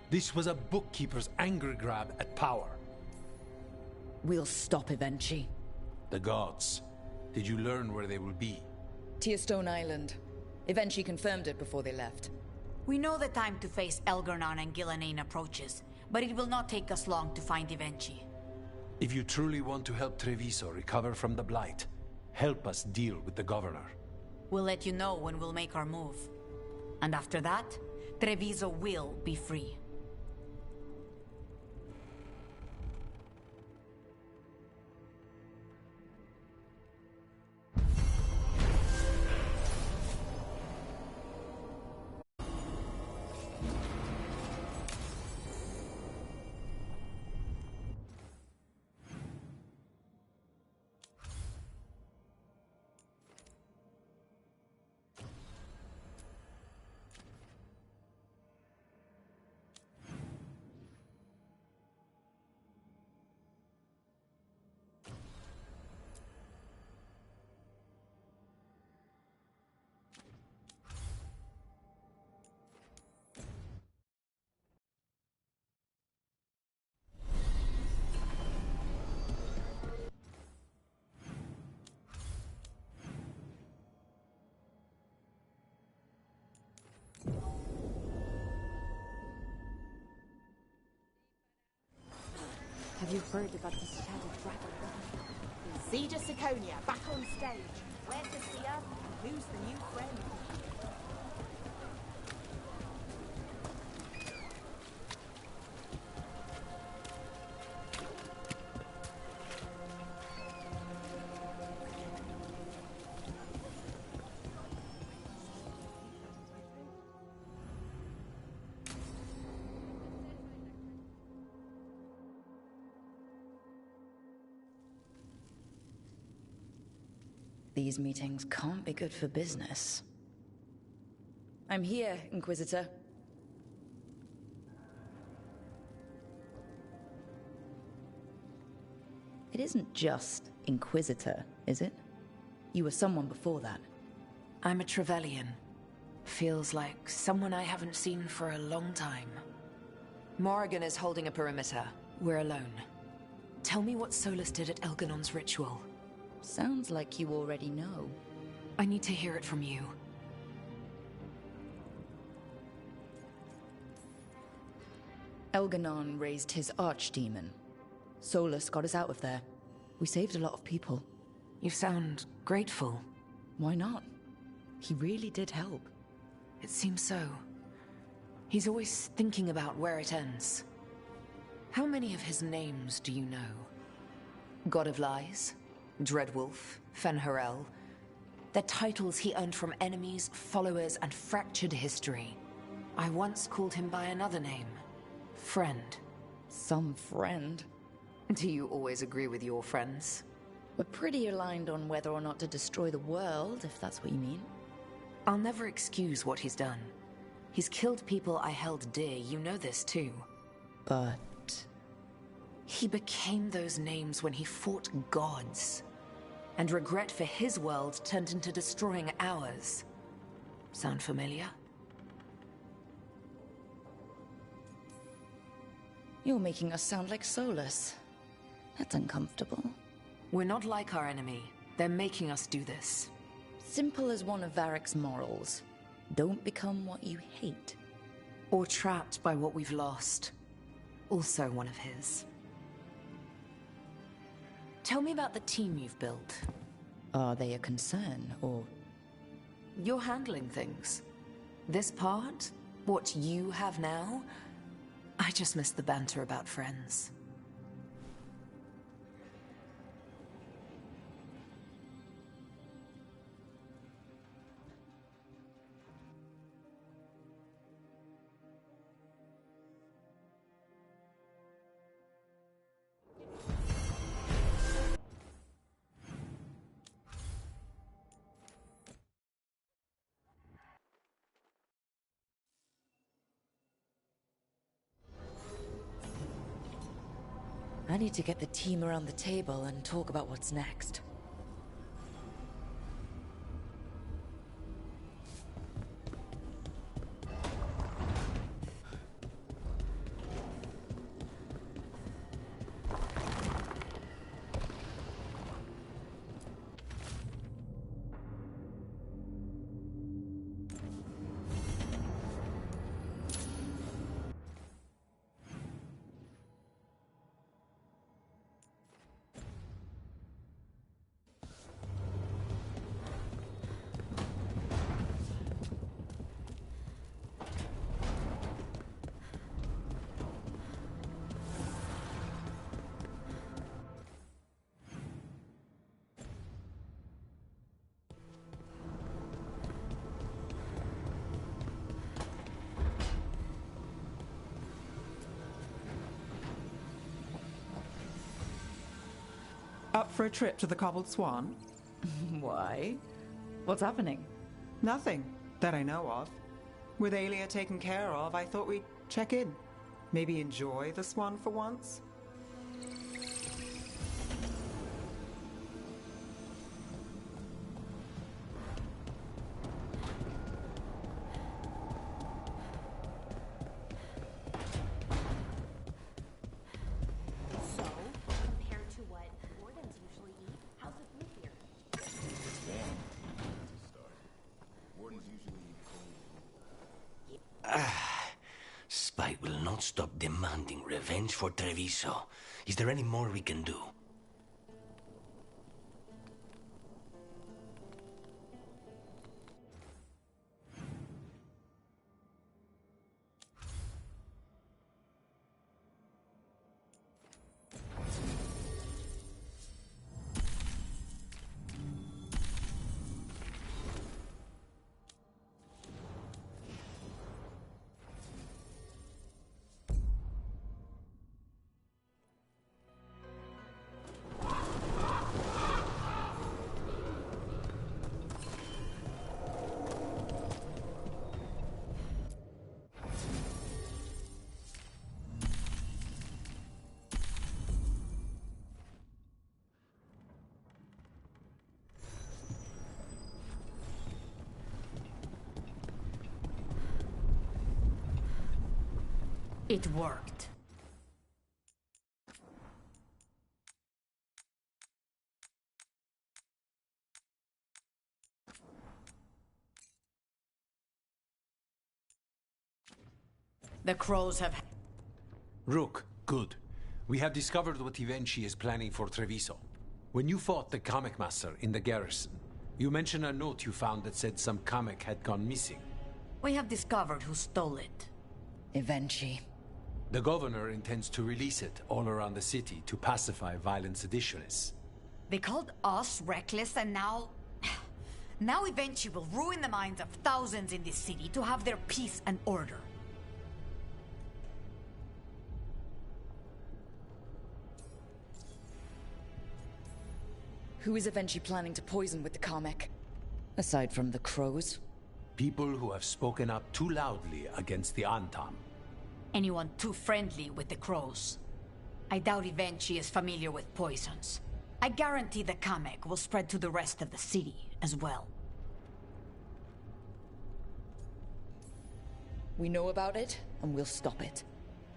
S8: This was a bookkeeper's angry grab at power.
S2: We'll stop Evenchi.
S8: The gods. Did you learn where they will be?
S2: Tearstone Island. Evenchi confirmed it before they left.
S10: We know the time to face Elgarnon and Gillenane approaches, but it will not take us long to find Evenchi.
S8: If you truly want to help Treviso recover from the Blight, help us deal with the governor.
S10: We'll let you know when we'll make our move. And after that, Treviso will be free.
S17: Have you heard about the Shadow Dragon? Zeta Siconia, back on stage. Where's the seer? Who's the new friend?
S2: These meetings can't be good for business. I'm here, Inquisitor. It isn't just Inquisitor, is it? You were someone before that.
S18: I'm a Trevelyan. Feels like someone I haven't seen for a long time. Morrigan is holding a perimeter. We're alone. Tell me what Solus did at Elganon's ritual.
S2: Sounds like you already know.
S18: I need to hear it from you.
S2: Elganon raised his archdemon. Solus got us out of there. We saved a lot of people.
S18: You sound grateful.
S2: Why not? He really did help.
S18: It seems so. He's always thinking about where it ends. How many of his names do you know? God of Lies, Dreadwolf, Fen'Harel. They're titles he earned from enemies, followers, and fractured history. I once called him by another name. Friend.
S2: Some friend.
S18: Do you always agree with your friends?
S2: We're pretty aligned on whether or not to destroy the world, if that's what you mean.
S18: I'll never excuse what he's done. He's killed people I held dear, you know this too.
S2: But...
S18: he became those names when he fought gods. And regret for his world turned into destroying ours. Sound familiar?
S2: You're making us sound like Solus. That's uncomfortable.
S18: We're not like our enemy. They're making us do this.
S2: Simple as one of Varric's morals. Don't become what you hate.
S18: Or trapped by what we've lost. Also one of his. Tell me about the team you've built.
S2: Are they a concern, or...
S18: You're handling things. This part, what you have now, I just miss the banter about friends.
S2: I need to get the team around the table and talk about what's next.
S14: Up for a trip to the Cobbled Swan?
S2: Why? What's happening?
S14: Nothing, that I know of. With Aelia taken care of, I thought we'd check in. Maybe enjoy the Swan for once?
S15: Spite will not stop demanding revenge for Treviso. Is there any more we can do?
S10: It worked. The crows have...
S8: Rook, good. We have discovered what event she is planning for Treviso. When you fought the Kamek Master in the garrison, you mentioned a note you found that said some Kamek had gone missing.
S10: We have discovered who stole it.
S18: Eventually.
S8: The governor intends to release it all around the city to pacify violent seditionists.
S10: They called us reckless, and now... Now eventually will ruin the minds of thousands in this city to have their peace and order.
S2: Who is eventually planning to poison with the Kamek? Aside from the crows?
S8: People who have spoken up too loudly against the Antam.
S10: Anyone too friendly with the crows. I doubt Evenchi is familiar with poisons. I guarantee the Kamek will spread to the rest of the city as well.
S2: We know about it, and we'll stop it.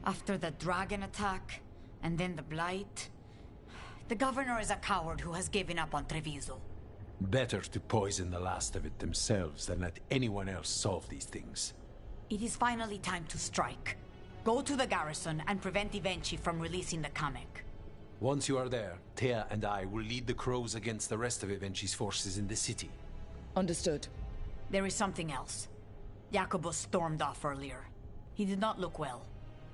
S10: After the dragon attack, and then the blight... The governor is a coward who has given up on Treviso.
S8: Better to poison the last of it themselves than let anyone else solve these things.
S10: It is finally time to strike. Go to the garrison and prevent Evenchi from releasing the Kamek.
S8: Once you are there, Thea and I will lead the crows against the rest of Evenchi's forces in the city.
S2: Understood.
S10: There is something else. Jacobus stormed off earlier. He did not look well.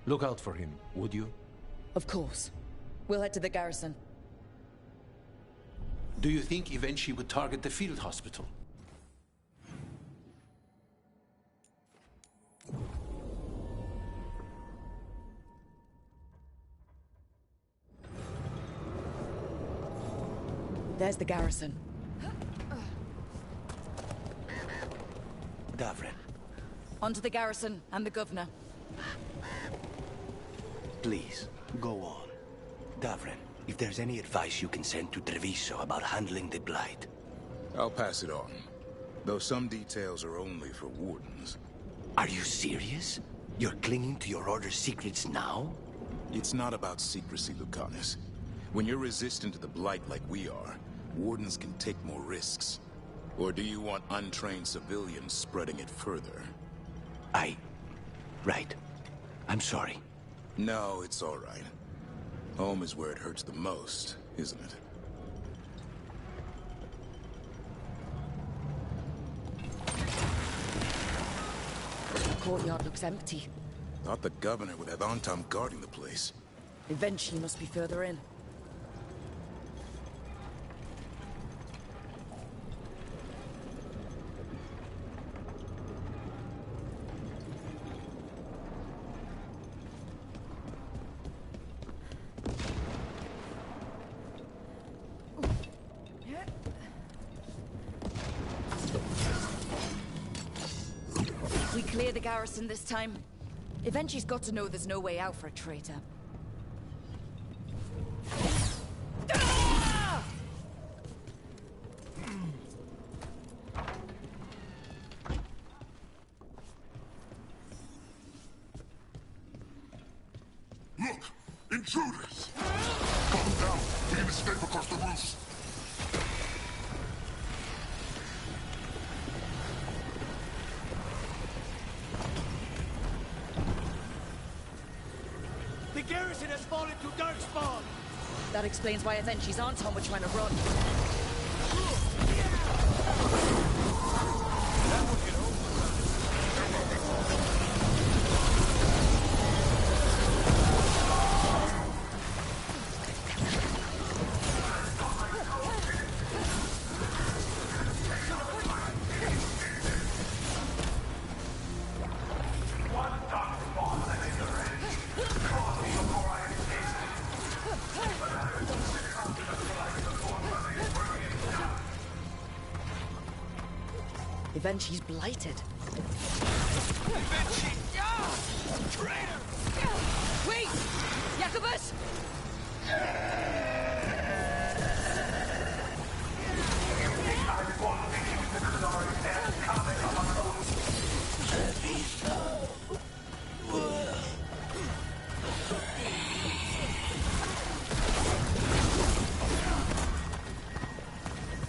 S8: Look out for him, would you?
S2: Of course. We'll head to the garrison.
S8: Do you think Evenchi would target the field hospital?
S2: There's the garrison.
S15: Davrin.
S2: Onto the garrison and the governor.
S15: Please, go on. Davrin, if there's any advice you can send to Treviso about handling the Blight.
S6: I'll pass it on. Though some details are only for wardens.
S15: Are you serious? You're clinging to your order's secrets now?
S6: It's not about secrecy, Lucanus. When you're resistant to the Blight like we are, wardens can take more risks. Or do you want untrained civilians spreading it further?
S15: Right. I'm sorry.
S6: No, it's all right. Home is where it hurts the most, isn't it?
S2: The courtyard looks empty.
S6: Thought the governor would have Antam guarding the place.
S2: Eventually must be further in. We clear the garrison this time. Eventually's got to know there's no way out for a traitor.
S22: Look! Intruders! Calm down! We can escape across the roof!
S3: The garrison has fallen to darkspawn!
S2: That explains why Eventually's Anton were trying to run. Eventually's blighted.
S3: Eventually! Traitor!
S2: Wait! Jacobus!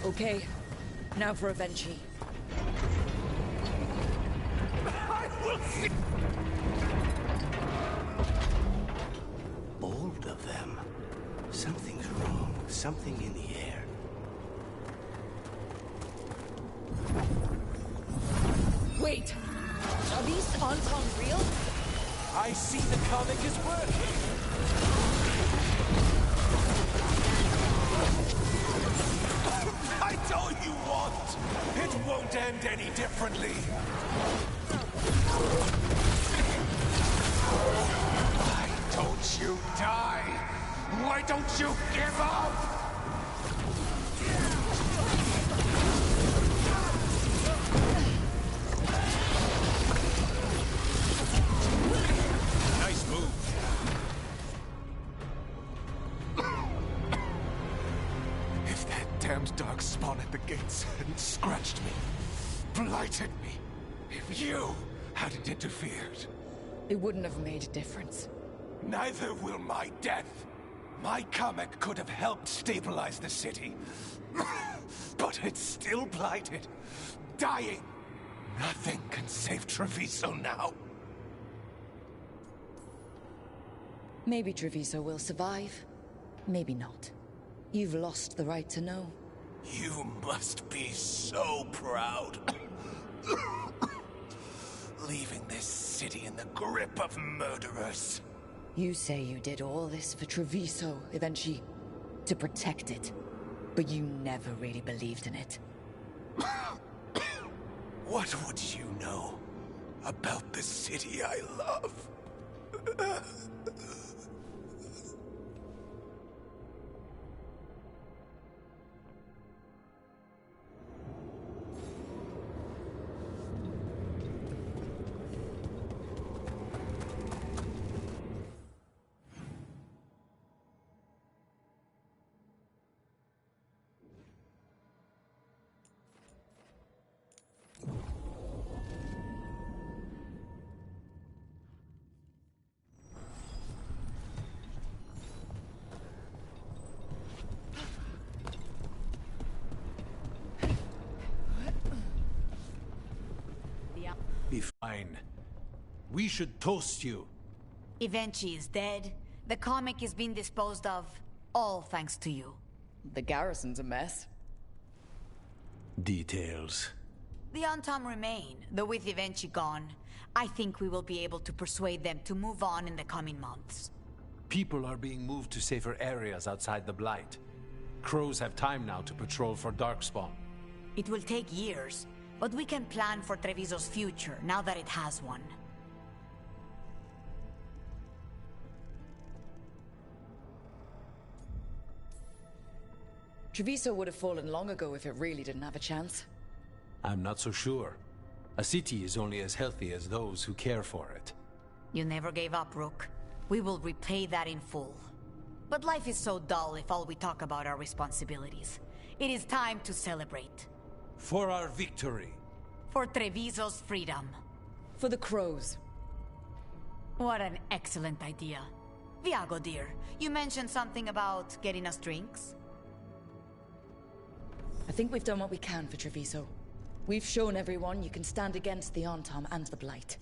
S2: Okay, now for Eventually.
S15: Bold of them. Something's wrong. Something in the air.
S2: Anton real?
S16: I see the comic is working. I told you what! It won't end any differently. Why don't you die? Why don't you give up?
S9: Nice move.
S16: If that damned darkspawn at the gates hadn't scratched me, blighted me, if you hadn't interfered,
S2: It wouldn't have made a difference.
S16: neither will my death. My comet could have helped stabilize the city. But it's still blighted, dying. Nothing can save Treviso now.
S2: Maybe Treviso will survive. Maybe not. You've lost the right to know.
S16: You must be so proud. Leaving this city in the grip of murderers.
S2: You say you did all this for Treviso, eventually, to protect it. But you never really believed in it.
S16: What would you know about the city I love?
S8: Be fine. We should toast you.
S10: Evenchi is dead. The comic is being disposed of. All thanks to you.
S2: The garrison's a mess.
S8: Details.
S10: The Antam remain, though with Evenchi gone, I think we will be able to persuade them to move on in the coming months.
S8: People are being moved to safer areas outside the Blight. Crows have time now to patrol for Darkspawn.
S10: It will take years, but we can plan for Treviso's future now that it has one.
S2: Treviso would have fallen long ago if it really didn't have a chance.
S8: I'm not so sure. A city is only as healthy as those who care for it.
S10: You never gave up, Rook. We will repay that in full. But life is so dull if all we talk about are responsibilities. It is time to celebrate.
S8: For our victory.
S10: For Treviso's freedom.
S2: For the crows.
S10: What an excellent idea. Viago, dear, you mentioned something about getting us drinks?
S2: I think we've done what we can for Treviso. We've shown everyone you can stand against the Antam and the Blight.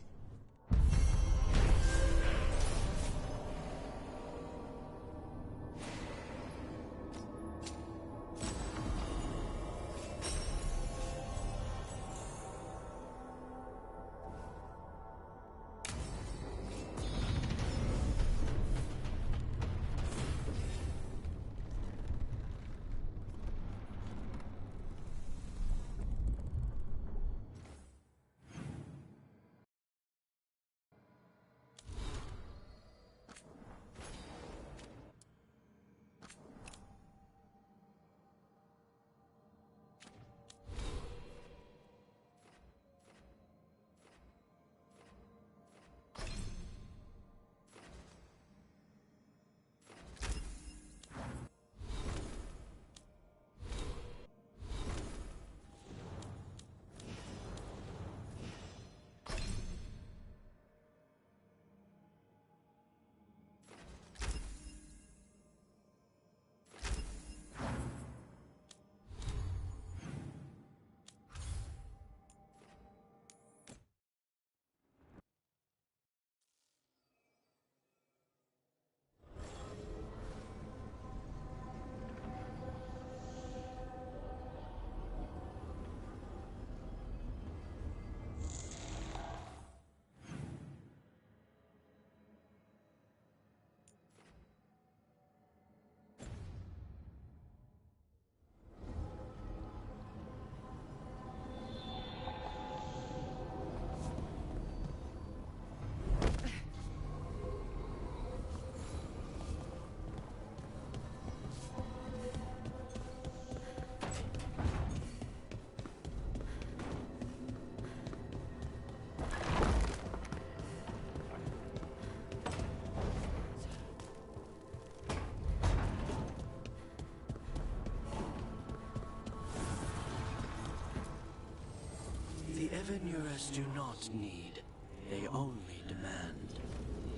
S15: Evanurers do not need. They only demand.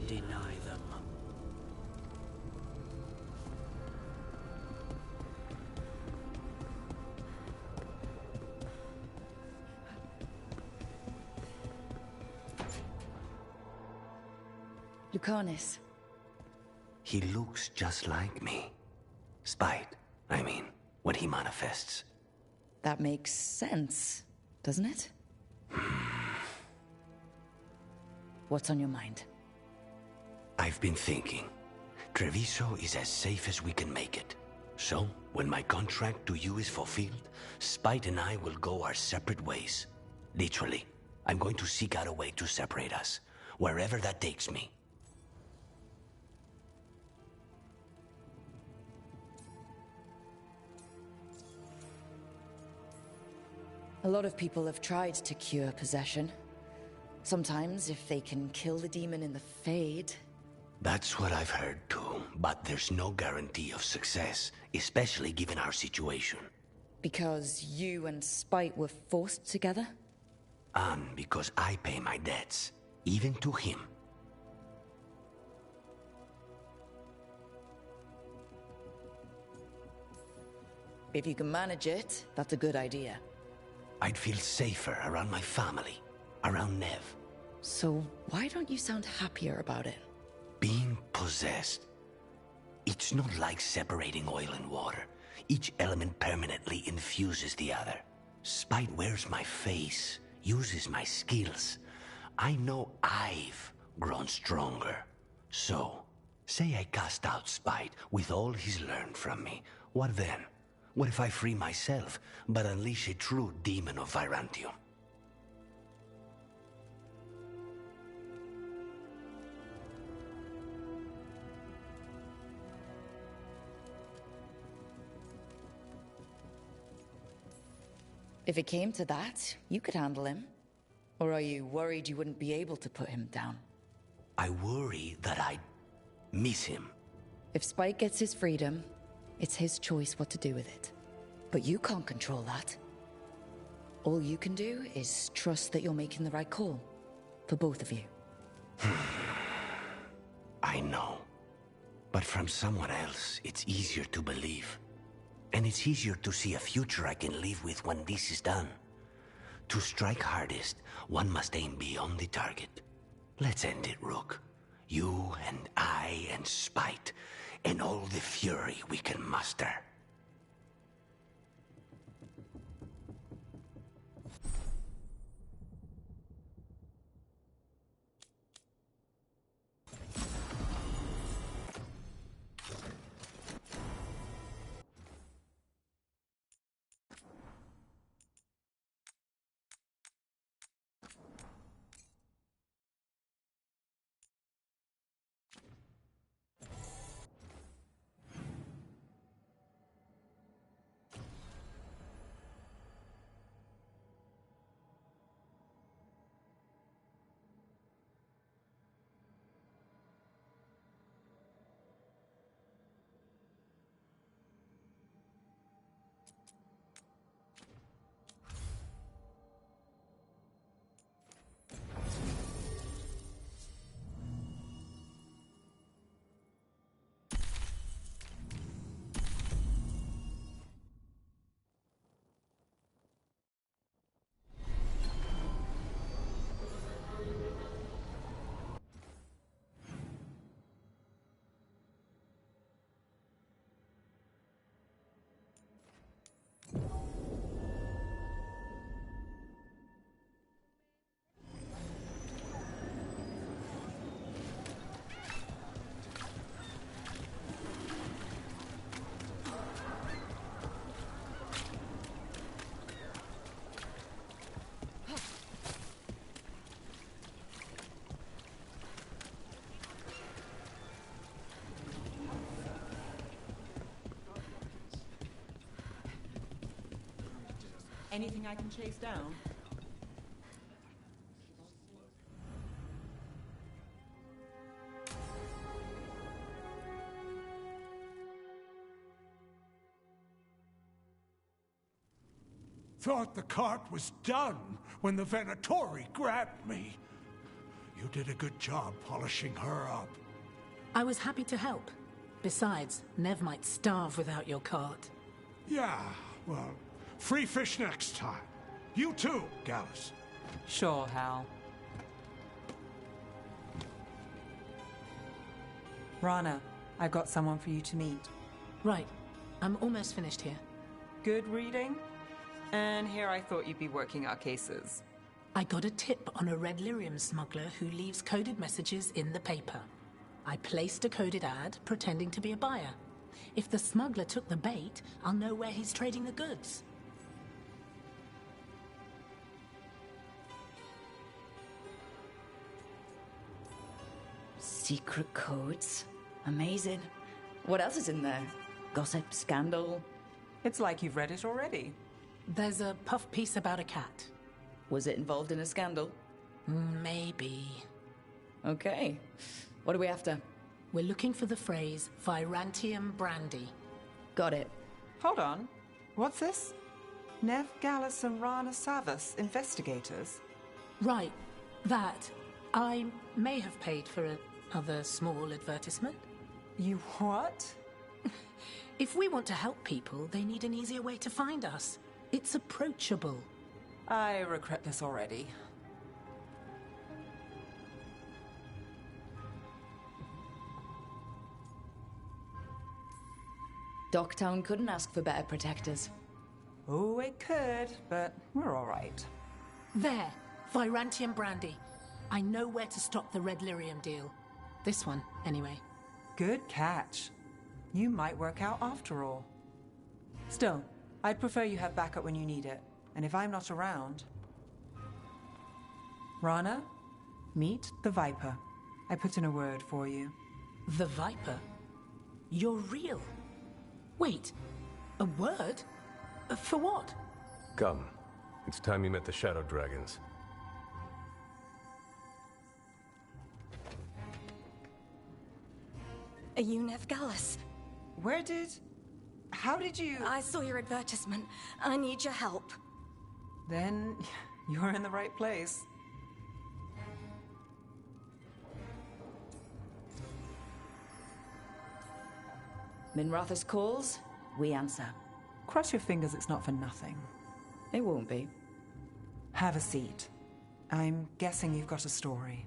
S15: Deny them.
S2: Lucanus.
S15: He looks just like me. Spite, I mean, when he manifests.
S2: That makes sense, doesn't it? What's on your mind?
S15: I've been thinking. Treviso is as safe as we can make it. So, when my contract to you is fulfilled, Spite and I will go our separate ways. Literally, I'm going to seek out a way to separate us, wherever that takes me.
S2: A lot of people have tried to cure possession. Sometimes, if they can kill the demon in the Fade...
S15: That's what I've heard too, but there's no guarantee of success, especially given our situation.
S2: Because you and Spite were forced together?
S15: And because I pay my debts, even to him.
S2: If you can manage it, that's a good idea.
S15: I'd feel safer around my family, around Nev.
S2: So why don't you sound happier about it?
S15: Being possessed. It's not like separating oil and water. Each element permanently infuses the other. Spite wears my face, uses my skills. I know I've grown stronger. So, say I cast out Spite with all he's learned from me. What then? What if I free myself, but unleash a true demon of Virantium?
S2: If it came to that, you could handle him. Or are you worried you wouldn't be able to put him down?
S15: I worry that I'd miss him.
S2: If Spike gets his freedom, it's his choice what to do with it. But you can't control that. All you can do is trust that you're making the right call. For both of you.
S15: I know. But from someone else, it's easier to believe. And it's easier to see a future I can live with when this is done. To strike hardest, one must aim beyond the target. Let's end it, Rook. You and I and Spite, and all the fury we can muster.
S14: Anything I can chase down?
S9: thought the cart was done when the Venatori grabbed me. You did a good job polishing her up.
S19: I was happy to help. Besides, Nev might starve without your cart.
S9: Yeah, well, free fish next time. You too, Gallus.
S14: Sure, Hal. Rana, I've got someone for you to meet.
S19: Right. I'm almost finished here.
S14: Good reading? And here I thought you'd be working our cases.
S19: I got a tip on a red lyrium smuggler who leaves coded messages in the paper. I placed a coded ad, pretending to be a buyer. If the smuggler took the bait, I'll know where he's trading the goods.
S2: Secret codes? Amazing. What else is in there? Gossip, scandal?
S14: It's like you've read it already.
S19: There's a puff piece about a cat.
S2: Was it involved in a scandal?
S19: Maybe.
S2: Okay. What are we after?
S19: We're looking for the phrase Virantium brandy.
S2: Got it.
S14: Hold on. What's this? Nev Gallus and Rana Savas, investigators?
S19: Right. That. I may have paid for another small advertisement.
S14: You what?
S19: If we want to help people, they need an easier way to find us. It's approachable.
S14: I regret this already.
S2: Docktown couldn't ask for better protectors.
S14: Oh, it could, but we're all right.
S19: There. Virantium brandy. I know where to stop the red lyrium deal. This one, anyway.
S14: Good catch. You might work out after all. Still, I'd prefer you have backup when you need it. And if I'm not around... Rana, meet the Viper. I put in a word for you.
S19: The Viper? You're real? Wait, a word? For what?
S21: Come. It's time you met the Shadow Dragons.
S23: Are you Nev Gallus?
S14: How did you...
S23: I saw your advertisement. I need your help.
S14: Then you're in the right place.
S2: Minrathus calls, we answer.
S14: Cross your fingers it's not for nothing.
S2: It won't be.
S14: Have a seat. I'm guessing you've got a story.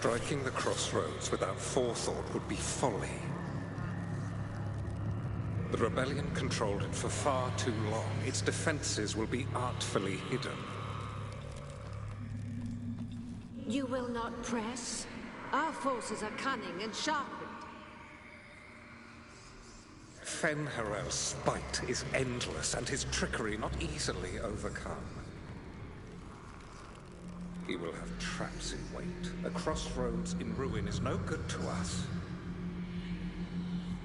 S11: Striking the crossroads without forethought would be folly. The rebellion controlled it for far too long. Its defenses will be artfully hidden.
S24: You will not press? Our forces are cunning and sharpened.
S11: Fen'Harel's spite is endless, and his trickery not easily overcome. He will have traps in wait. A crossroads in ruin is no good to us.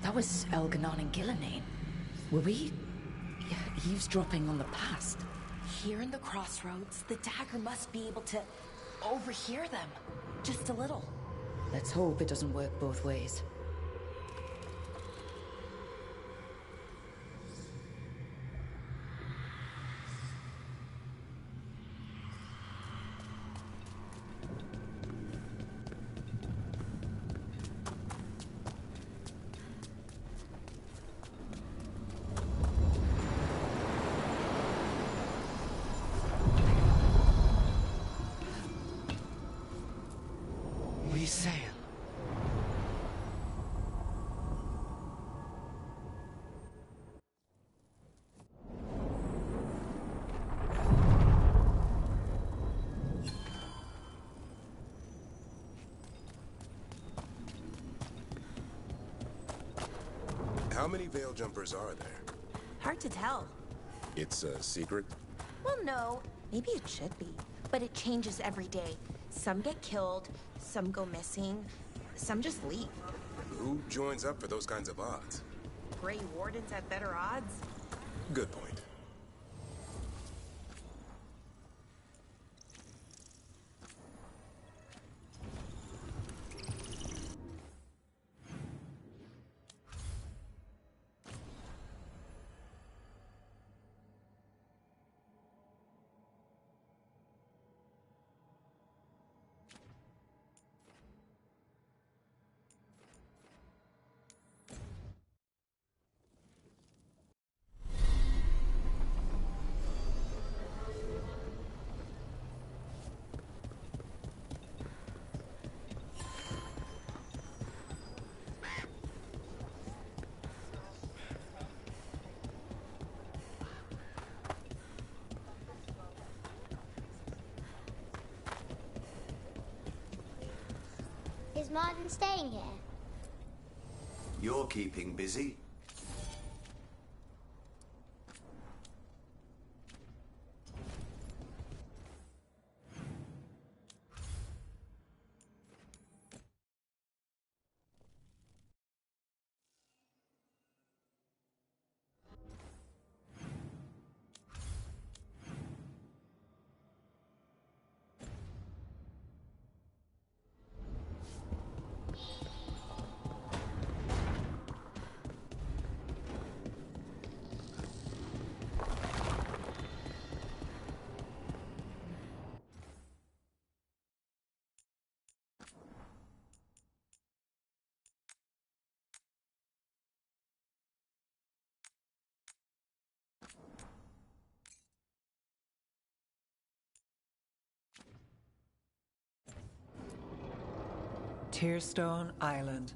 S2: That was Elganon and Gillenane. Were we eavesdropping on the past?
S1: Here in the crossroads, the dagger must be able to overhear them. Just a little.
S2: Let's hope it doesn't work both ways.
S3: We sail.
S6: How many veil jumpers are there?
S1: Hard to tell.
S6: It's a secret?
S1: Well, no. Maybe it should be. But it changes every day. Some get killed, some go missing, some just leave.
S6: Who joins up for those kinds of odds?
S1: Grey Wardens have better odds?
S6: Good point.
S4: Is Martin staying here?
S15: You're keeping busy.
S14: Tearstone Island.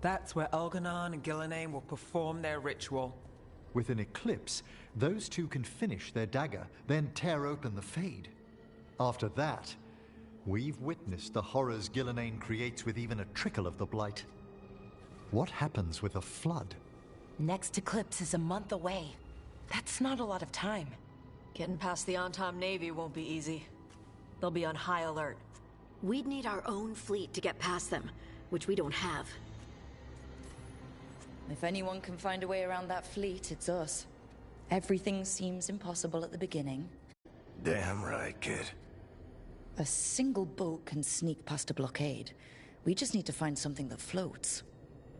S14: That's where Elganon and Gillenane will perform their ritual.
S5: With an eclipse, those two can finish their dagger, then tear open the Fade. After that, we've witnessed the horrors Gillenane creates with even a trickle of the Blight. What happens with a flood?
S1: Next eclipse is a month away. That's not a lot of time.
S18: Getting past the Antam Navy won't be easy. They'll be on high alert. We'd need our own fleet to get past them, which we don't have.
S2: If anyone can find a way around that fleet, it's us. Everything seems impossible at the beginning.
S15: Damn right, kid.
S2: A single boat can sneak past a blockade. We just need to find something that floats.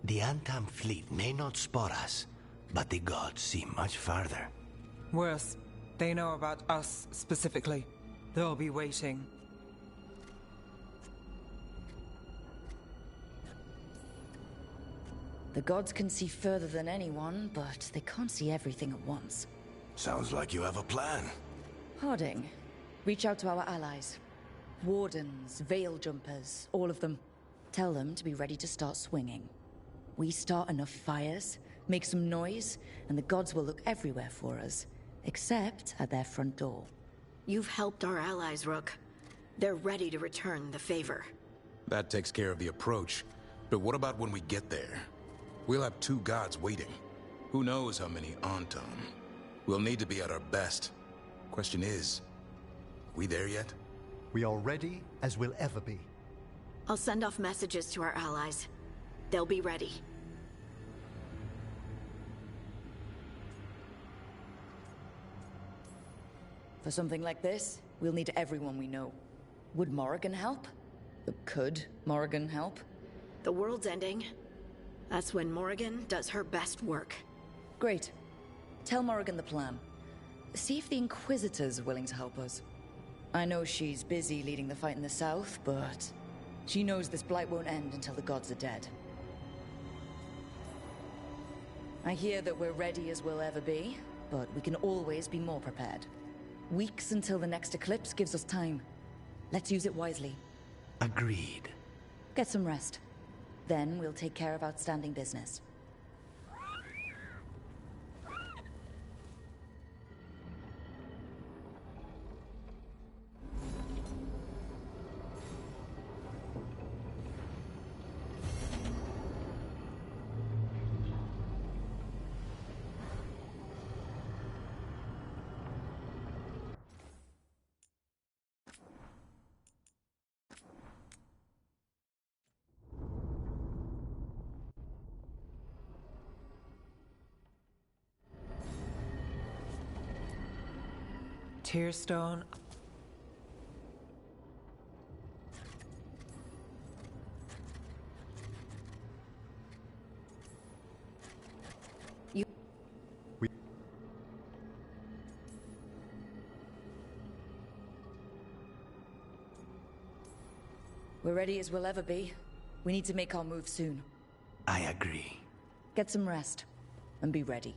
S15: The Antam fleet may not spot us, but the gods see much farther.
S14: Worse, they know about us specifically. They'll be waiting.
S2: The gods can see further than anyone, but they can't see everything at once.
S15: Sounds like you have a plan.
S2: Harding, reach out to our allies. Wardens, veil jumpers, all of them. Tell them to be ready to start swinging. We start enough fires, make some noise, and the gods will look everywhere for us, except at their front door.
S18: You've helped our allies, Rook. They're ready to return the favor.
S6: That takes care of the approach. But what about when we get there? We'll have two gods waiting. Who knows how many Antam? We'll need to be at our best. Question is, we there yet?
S5: We are ready as we'll ever be.
S18: I'll send off messages to our allies. They'll be ready.
S2: For something like this, we'll need everyone we know. Would Morrigan help? Could Morrigan help?
S23: The world's ending. That's when Morrigan does her best work.
S2: Great. Tell Morrigan the plan. See if the Inquisitor's willing to help us. I know she's busy leading the fight in the south, but she knows this blight won't end until the gods are dead. I hear that we're ready as we'll ever be, but we can always be more prepared. Weeks until the next eclipse gives us time. Let's use it wisely.
S15: Agreed.
S2: Get some rest. Then we'll take care of outstanding business.
S14: Tearstone.
S2: We're ready as we'll ever be. We need to make our move soon.
S15: I agree.
S2: Get some rest, and be ready.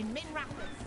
S17: in Min Rapids.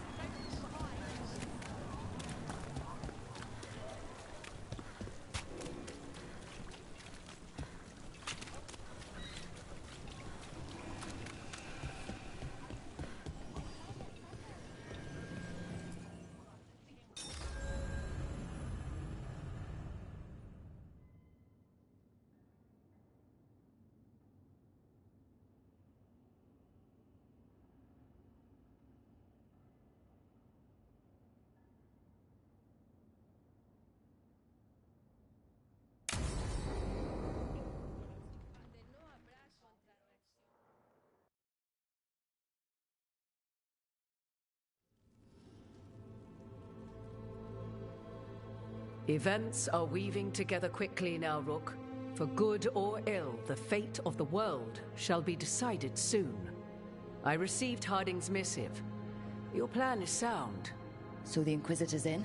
S7: Events are weaving together quickly now, Rook. For good or ill, the fate of the world shall be decided soon. I received Harding's missive. Your plan is sound.
S2: So the Inquisitor's in?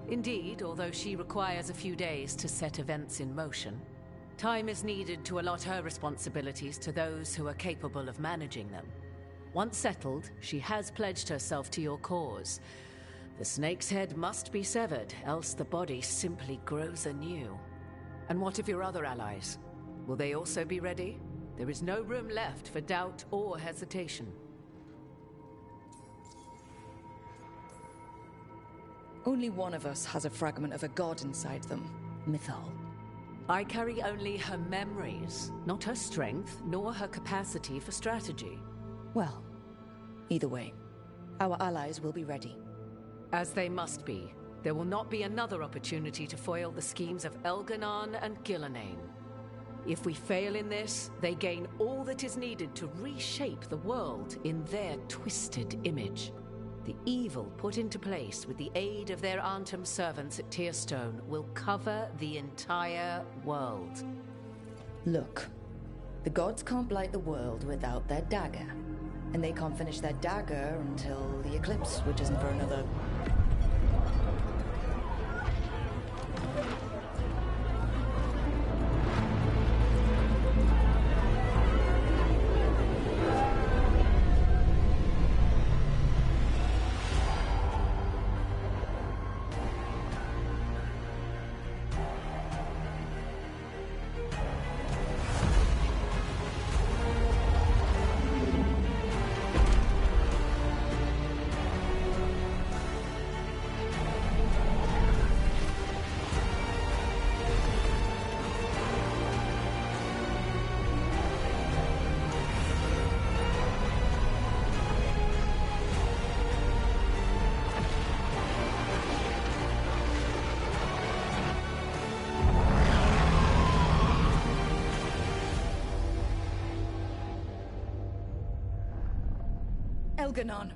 S7: Indeed, although she requires a few days to set events in motion. Time is needed to allot her responsibilities to those who are capable of managing them. Once settled, she has pledged herself to your cause. The snake's head must be severed, else the body simply grows anew. And what of your other allies? Will they also be ready? There is no room left for doubt or hesitation.
S2: Only one of us has a fragment of a god inside them. Mythal.
S7: I carry only her memories, not her strength, nor her capacity for strategy.
S2: Well, either way, our allies will be ready.
S7: As they must be. There will not be another opportunity to foil the schemes of Elganon and Gillenane. If we fail in this, they gain all that is needed to reshape the world in their twisted image. The evil put into place with the aid of their Arnhem servants at Tearstone will cover the entire world.
S2: Look, the gods can't blight the world without their dagger. And they can't finish their dagger until the eclipse, which isn't for another... Elganon.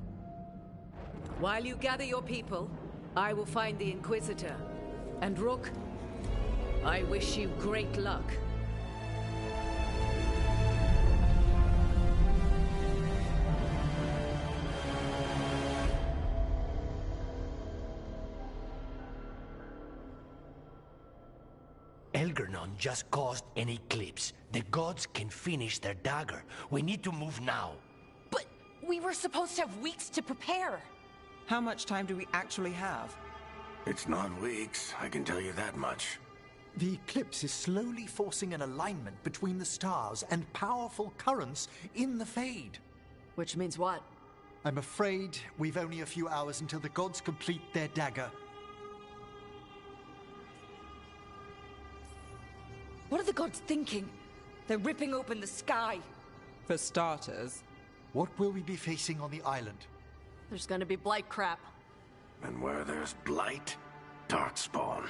S7: While you gather your people, I will find the Inquisitor. And Rook, I wish you great luck.
S15: Elganon just caused an eclipse. The gods can finish their dagger. We need to move now.
S1: We were supposed to have weeks to prepare.
S14: How much time do we actually have?
S22: It's not weeks, I can tell you that much.
S5: The eclipse is slowly forcing an alignment between the stars and powerful currents in the Fade.
S18: Which means what?
S5: I'm afraid we've only a few hours until the gods complete their dagger.
S2: What are the gods thinking? They're ripping open the sky.
S14: For starters.
S5: What will we be facing on the island?
S23: There's gonna be blight crap.
S22: And where there's blight, darkspawn.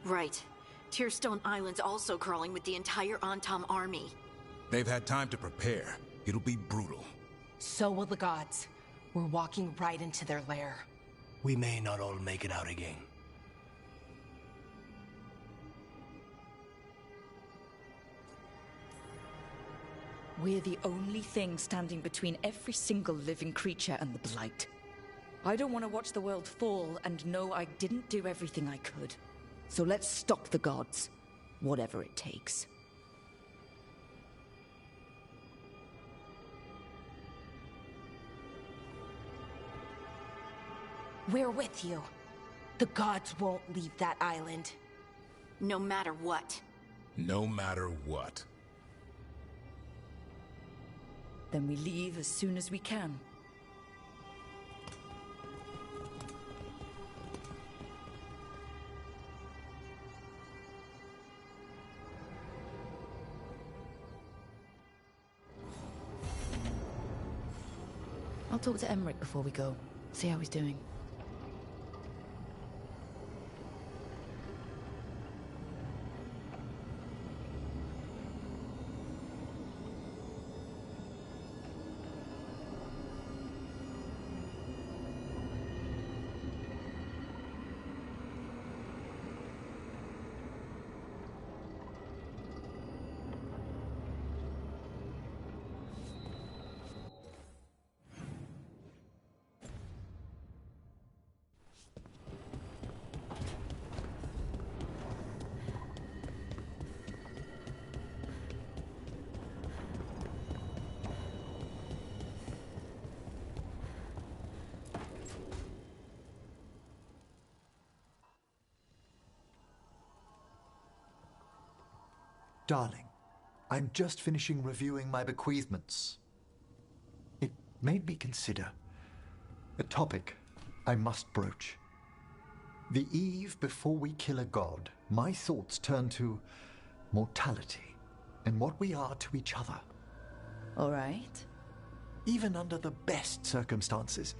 S23: Right. Tearstone Island's also crawling with the entire Antam army.
S6: They've had time to prepare. It'll be brutal.
S1: So will the gods. We're walking right into their lair.
S15: We may not all make it out again.
S2: We're the only thing standing between every single living creature and the Blight. I don't want to watch the world fall and know I didn't do everything I could. So let's stop the gods, whatever it takes.
S1: We're with you. The gods won't leave that island.
S24: No matter what.
S6: No matter what.
S2: Then we leave as soon as we can. I'll talk to Emmerich before we go. See how he's doing.
S5: Darling, I'm just finishing reviewing my bequeathments. It made me consider a topic I must broach. The eve before we kill a god, my thoughts turn to mortality and what we are to each other.
S2: All right.
S5: Even under the best circumstances,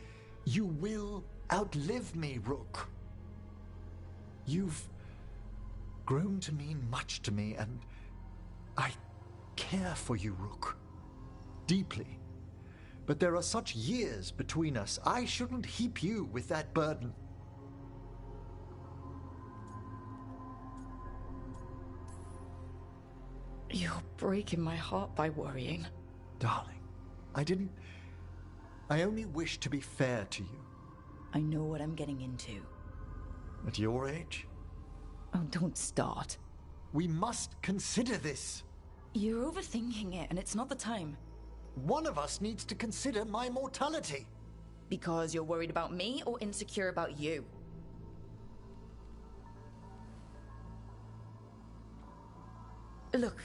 S5: you will outlive me, Rook. You've grown to mean much to me, and I care for you, Rook. Deeply. But there are such years between us. I shouldn't heap you with that burden.
S2: You're breaking my heart by worrying.
S5: Darling, I only wish to be fair to you.
S2: I know what I'm getting into.
S5: At your age?
S2: Oh, don't start.
S5: We must consider this.
S2: You're overthinking it, and it's not the time.
S5: One of us needs to consider my mortality.
S2: Because you're worried about me or insecure about you? Look,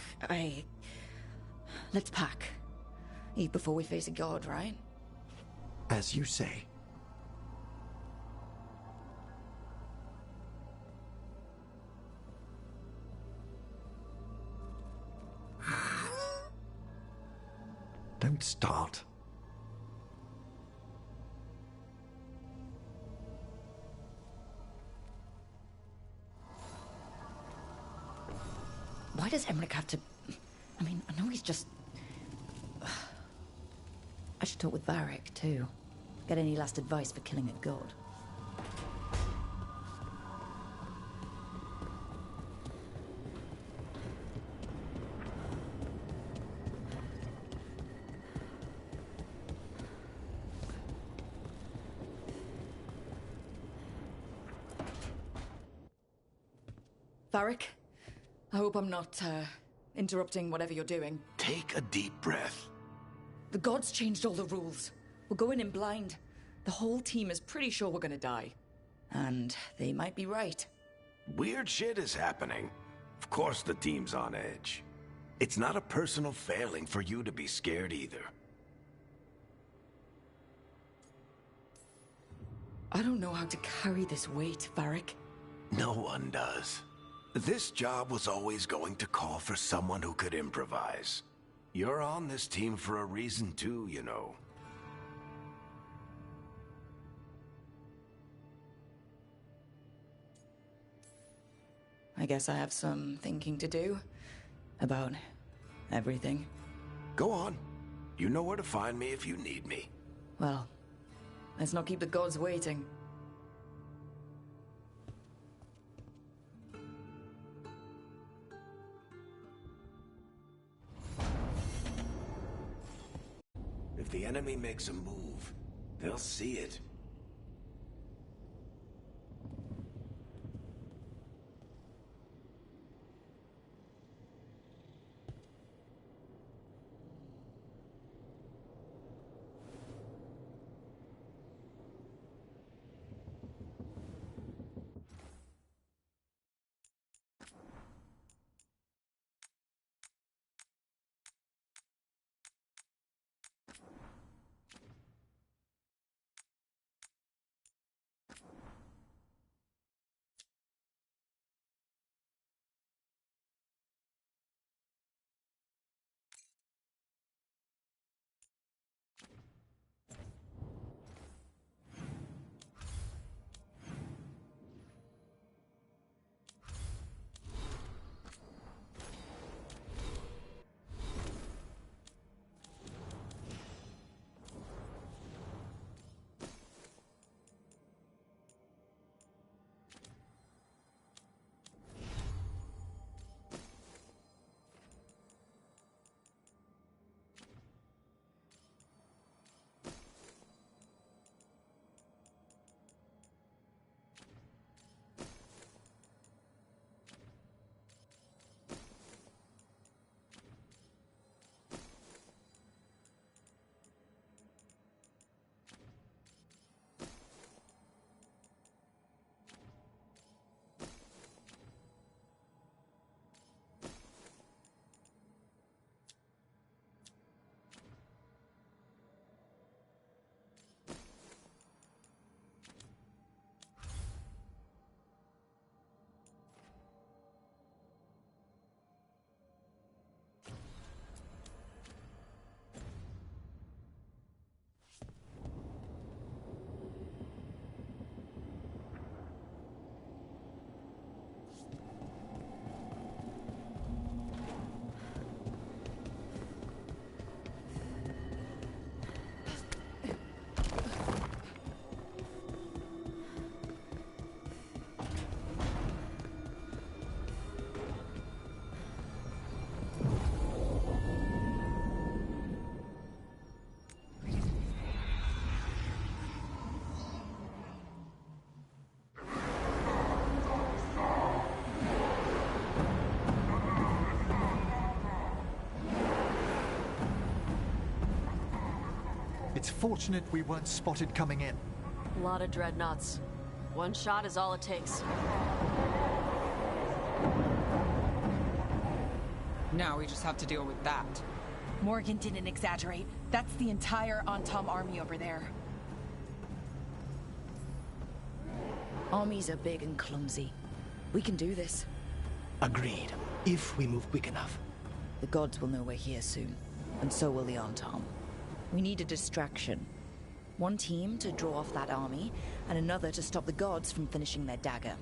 S2: let's pack. Eat before we face a god, right?
S5: As you say. Don't start.
S2: Why does Emmerich have to... I mean, I know he's just... I should talk with Varric, too. Get any last advice for killing a god. Varric, I hope I'm not, interrupting whatever you're doing.
S15: Take a deep breath.
S2: The gods changed all the rules. We're going in blind. The whole team is pretty sure we're gonna die. And they might be right.
S15: Weird shit is happening. Of course the team's on edge. It's not a personal failing for you to be scared either.
S2: I don't know how to carry this weight, Varric.
S15: No one does. This job was always going to call for someone who could improvise. You're on this team for a reason too, you know.
S2: I guess I have some thinking to do about everything.
S15: Go on. You know where to find me if you need me.
S2: Well, let's not keep the gods waiting.
S15: If the enemy makes a move, they'll see it.
S5: It's fortunate we weren't spotted coming in.
S23: A lot of dreadnoughts. One shot is all it takes.
S12: Now we just have to deal with that.
S13: Morgan didn't exaggerate. That's the entire Antom army over there.
S2: Armies are big and clumsy. We can do this.
S15: Agreed. If we move quick enough.
S2: The gods will know we're here soon, and so will the Antom. We need a distraction. One team to draw off that army, and another to stop the gods from finishing their dagger.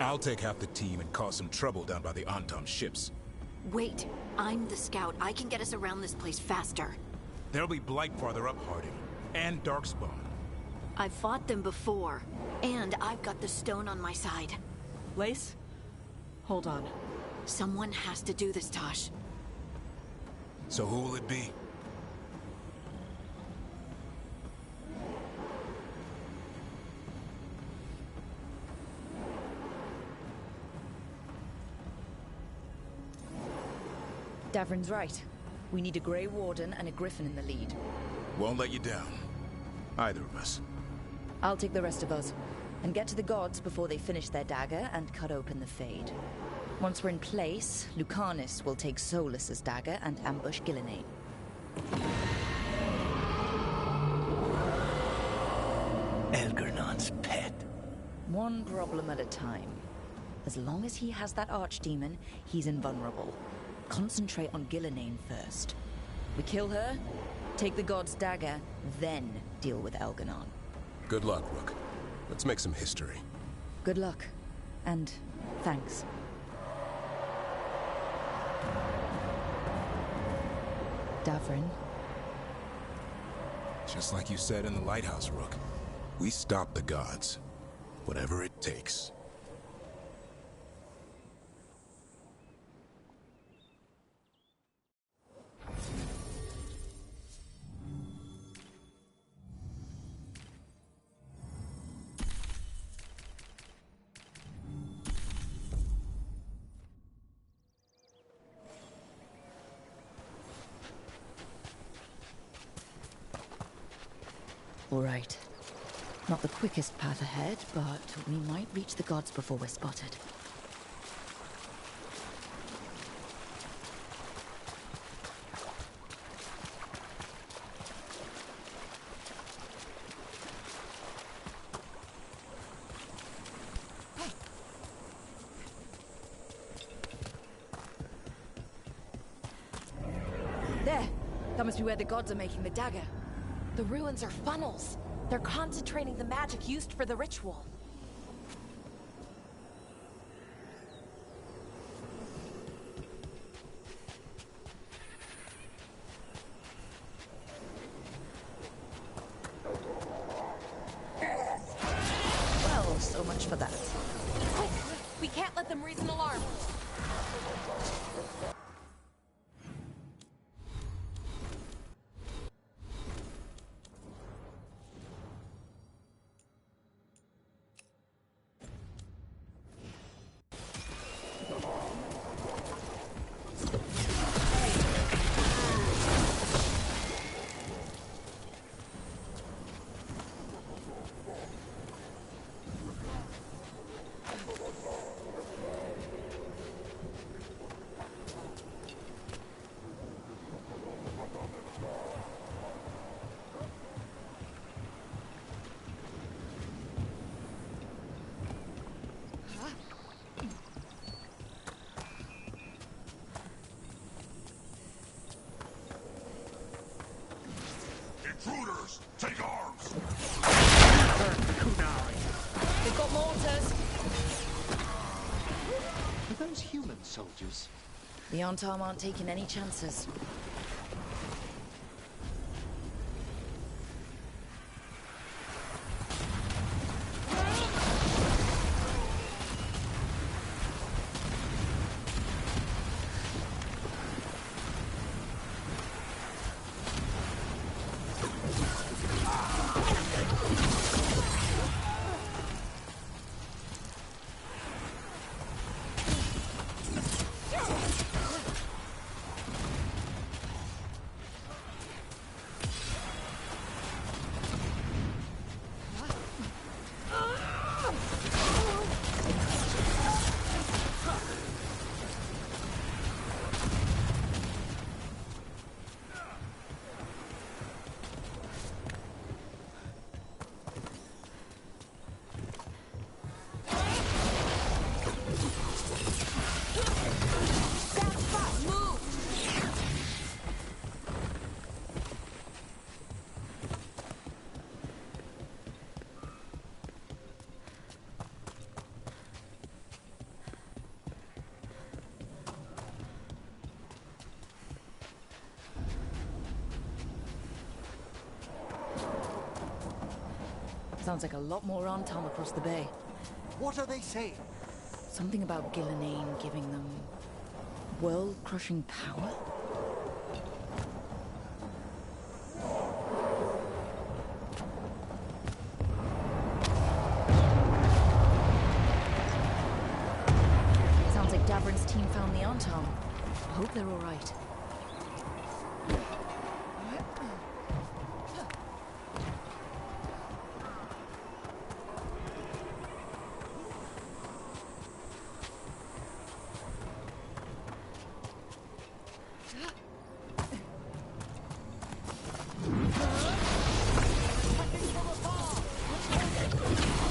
S6: I'll take half the team and cause some trouble down by the Antom ships.
S24: Wait, I'm the scout. I can get us around this place faster.
S6: There'll be Blight farther up, Harding, and Darkspawn.
S24: I've fought them before, and I've got the stone on my side.
S23: Lace? Hold on.
S24: Someone has to do this, Tosh.
S6: So who will it be?
S2: Davrin's right. We need a Grey Warden and a Griffin in the lead.
S6: Won't let you down. Either of us.
S2: I'll take the rest of us, and get to the gods before they finish their dagger and cut open the Fade. Once we're in place, Lucanus will take Solus's dagger and ambush Gillenane.
S15: Elgernon's pet.
S2: One problem at a time. As long as he has that archdemon, he's invulnerable. Concentrate on Gillenane first. We kill her, take the god's dagger, then deal with Elgernon.
S21: Good luck, Rook. Let's make some history.
S2: Good luck. And thanks. Davrin.
S6: Just like you said in the lighthouse, Rook. We stop the gods. Whatever it takes.
S2: All right. Not the quickest path ahead, but we might reach the gods before we're spotted. There! That must be where the gods are making the dagger.
S13: The ruins are funnels. They're concentrating the magic used for the ritual.
S2: Well, so much for that.
S13: Quick! We can't let them raise an alarm.
S22: Intruders, take arms!
S13: They've got mortars.
S5: Are those human soldiers?
S2: The Antom aren't taking any chances. Sounds like a lot more Antom across the bay.
S5: What are they saying?
S2: Something about Gillenane giving them world-crushing power? Sounds like Davrin's team found the Antom. I hope they're all right.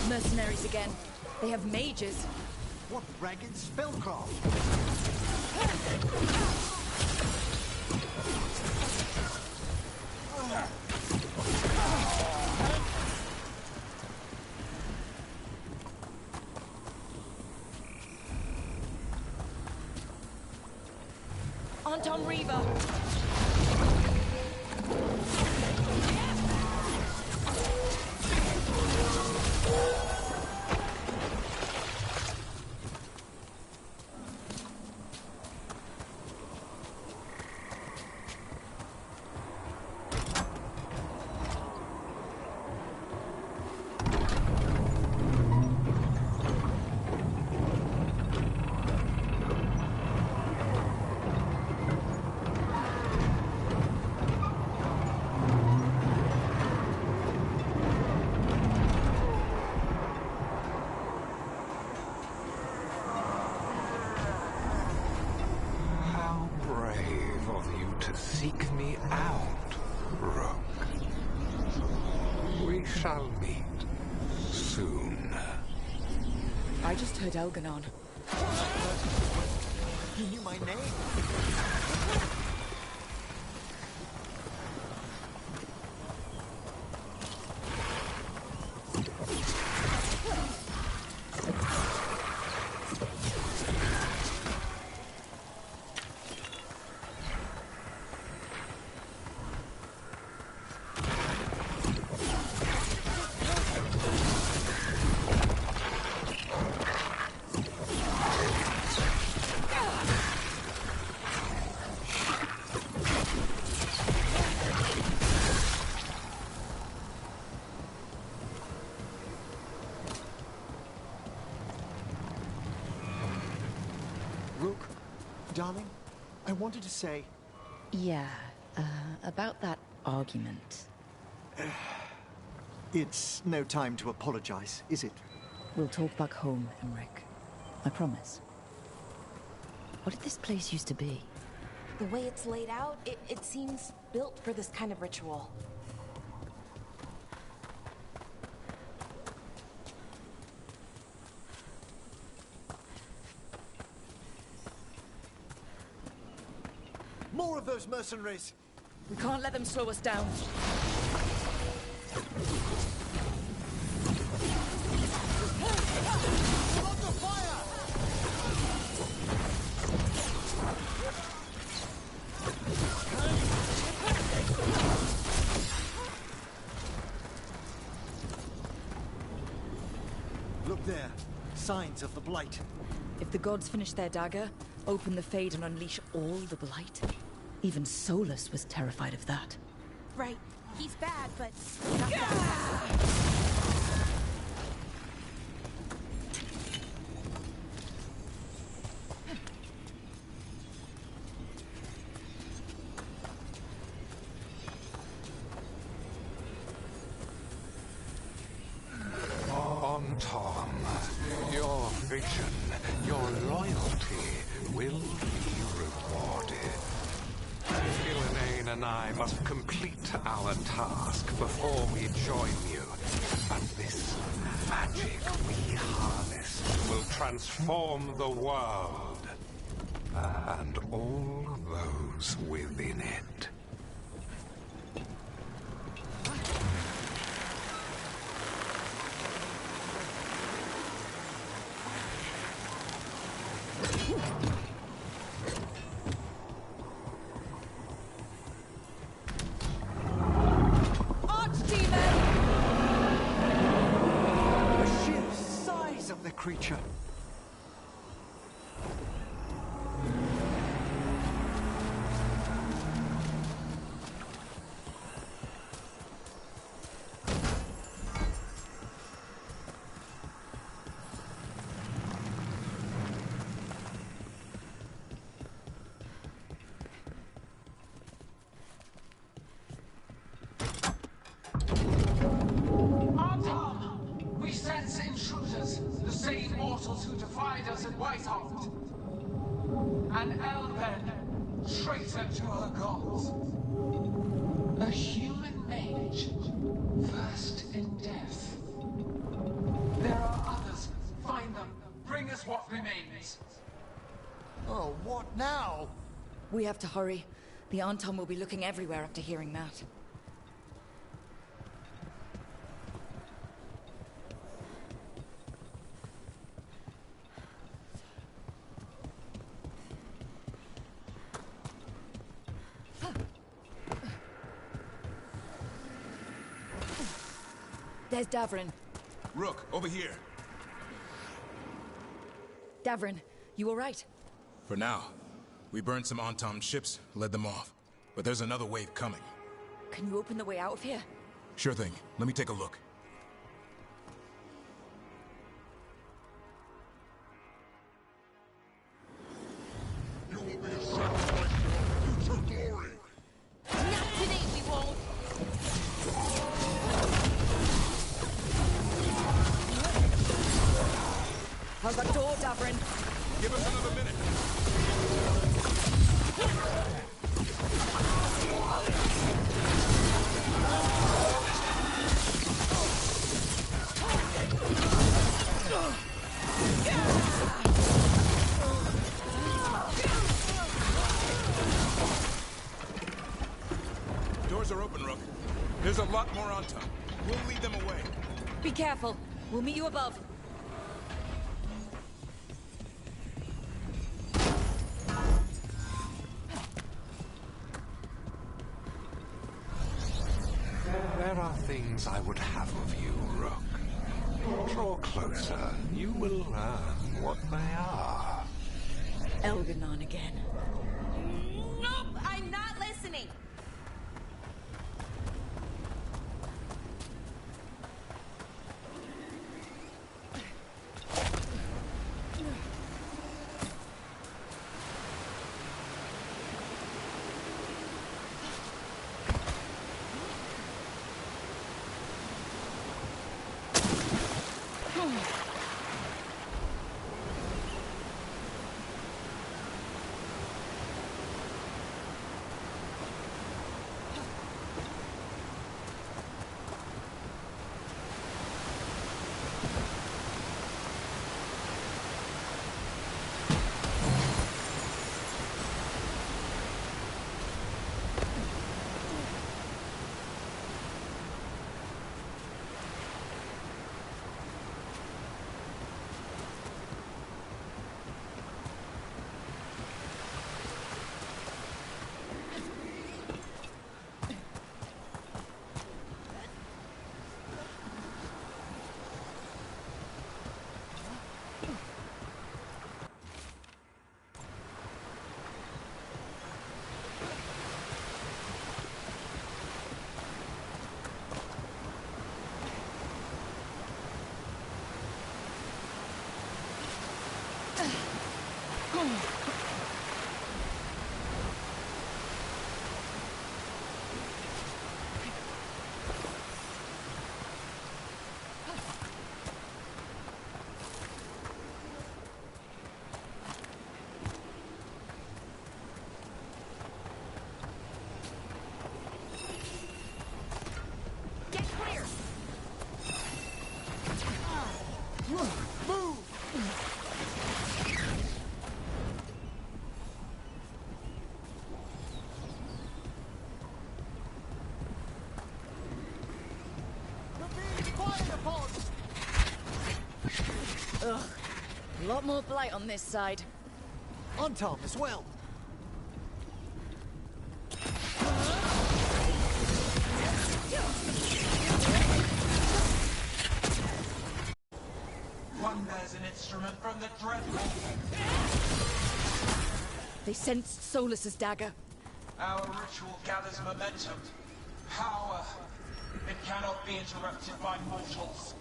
S2: Mercenaries again. They have mages.
S5: What ragged spellcraft?
S2: Anton Reaver.
S9: Seek me out, Rook. We shall meet soon.
S2: I just heard Elganon.
S5: He knew my name.
S8: Darling, I wanted to say...
S2: Yeah, about that argument.
S8: It's no time to apologize, is it?
S2: We'll talk back home, Emmerich. I promise. What did this place used to be?
S1: The way it's laid out, it seems built for this kind of ritual.
S8: More of those mercenaries!
S2: We can't let them slow us down.
S8: Under fire! Look there. Signs of the Blight.
S2: If the gods finish their dagger, open the Fade and unleash all the Blight. Even Solus was terrified of that.
S1: Right. He's bad, but not bad.
S9: Tom, your vision, your loyalty will be rewarded. Gillenane and I must complete our task before we join you. But this magic we harness will transform the world. And all those within it.
S8: creature.
S9: We sense intruders, the same mortals who defied us at Whiteholt. An Elven, traitor to her gods. A human mage, versed in death. There are others. Find them. Bring us what remains.
S8: Oh, what now?
S2: We have to hurry. The Anton will be looking everywhere after hearing that. There's Davrin.
S6: Rook, over here.
S2: Davrin, you all right?
S6: For now. We burned some Anton ships, led them off. But there's another wave coming.
S2: Can you open the way out of here?
S6: Sure thing. Let me take a look.
S22: You will be a sacrifice to your future glory.
S13: Not today, we won't.
S2: How's that door, Davrin?
S6: Give us another minute. Doors are open, Rook. There's a lot more on top. We'll lead them away.
S2: Be careful. We'll meet you above.
S9: There are things I would have of you, Rook. Draw closer. You will learn what they are.
S2: Elganon again.
S13: Nope, I'm not listening.
S2: Ugh. A lot more blight on this side.
S8: On Tom as well.
S3: one bears an instrument from the dreadful.
S2: They sensed Solus's dagger.
S3: Our ritual gathers momentum. Power. It cannot be interrupted by mortals.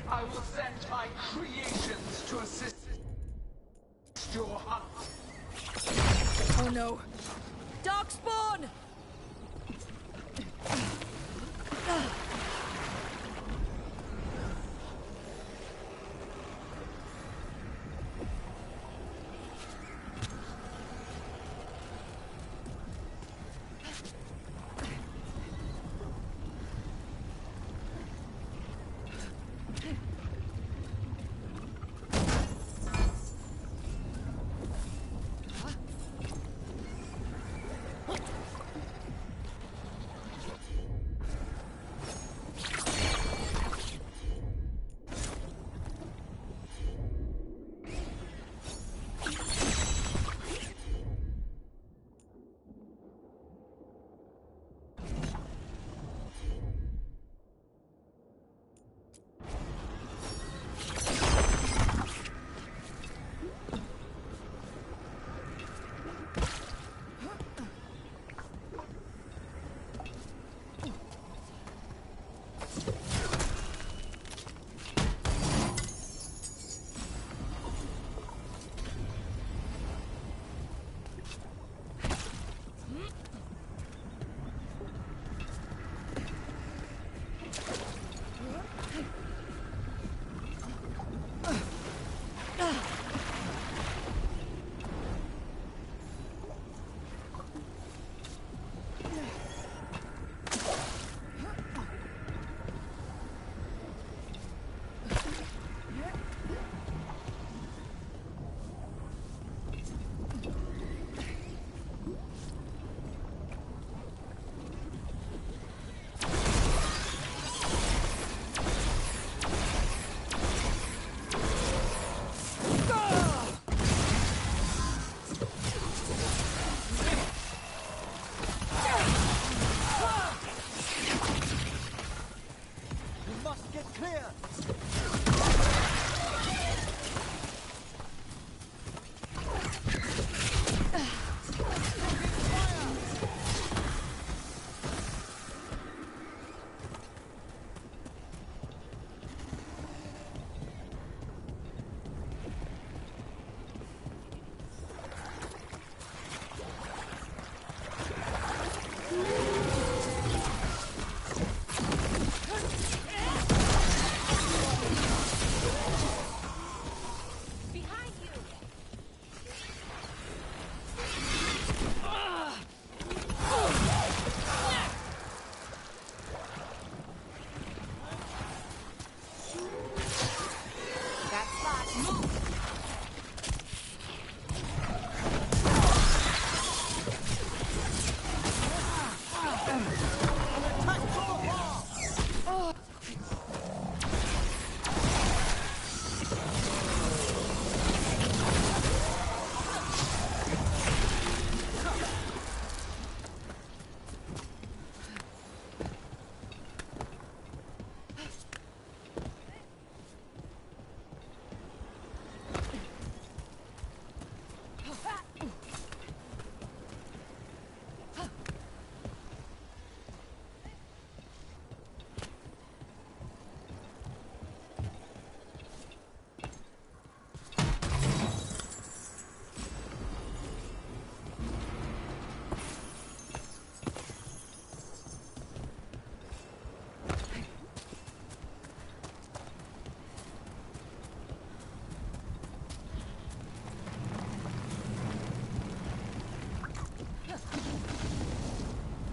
S3: I will send my creations to assist your hunt.
S2: Oh no. Darkspawn!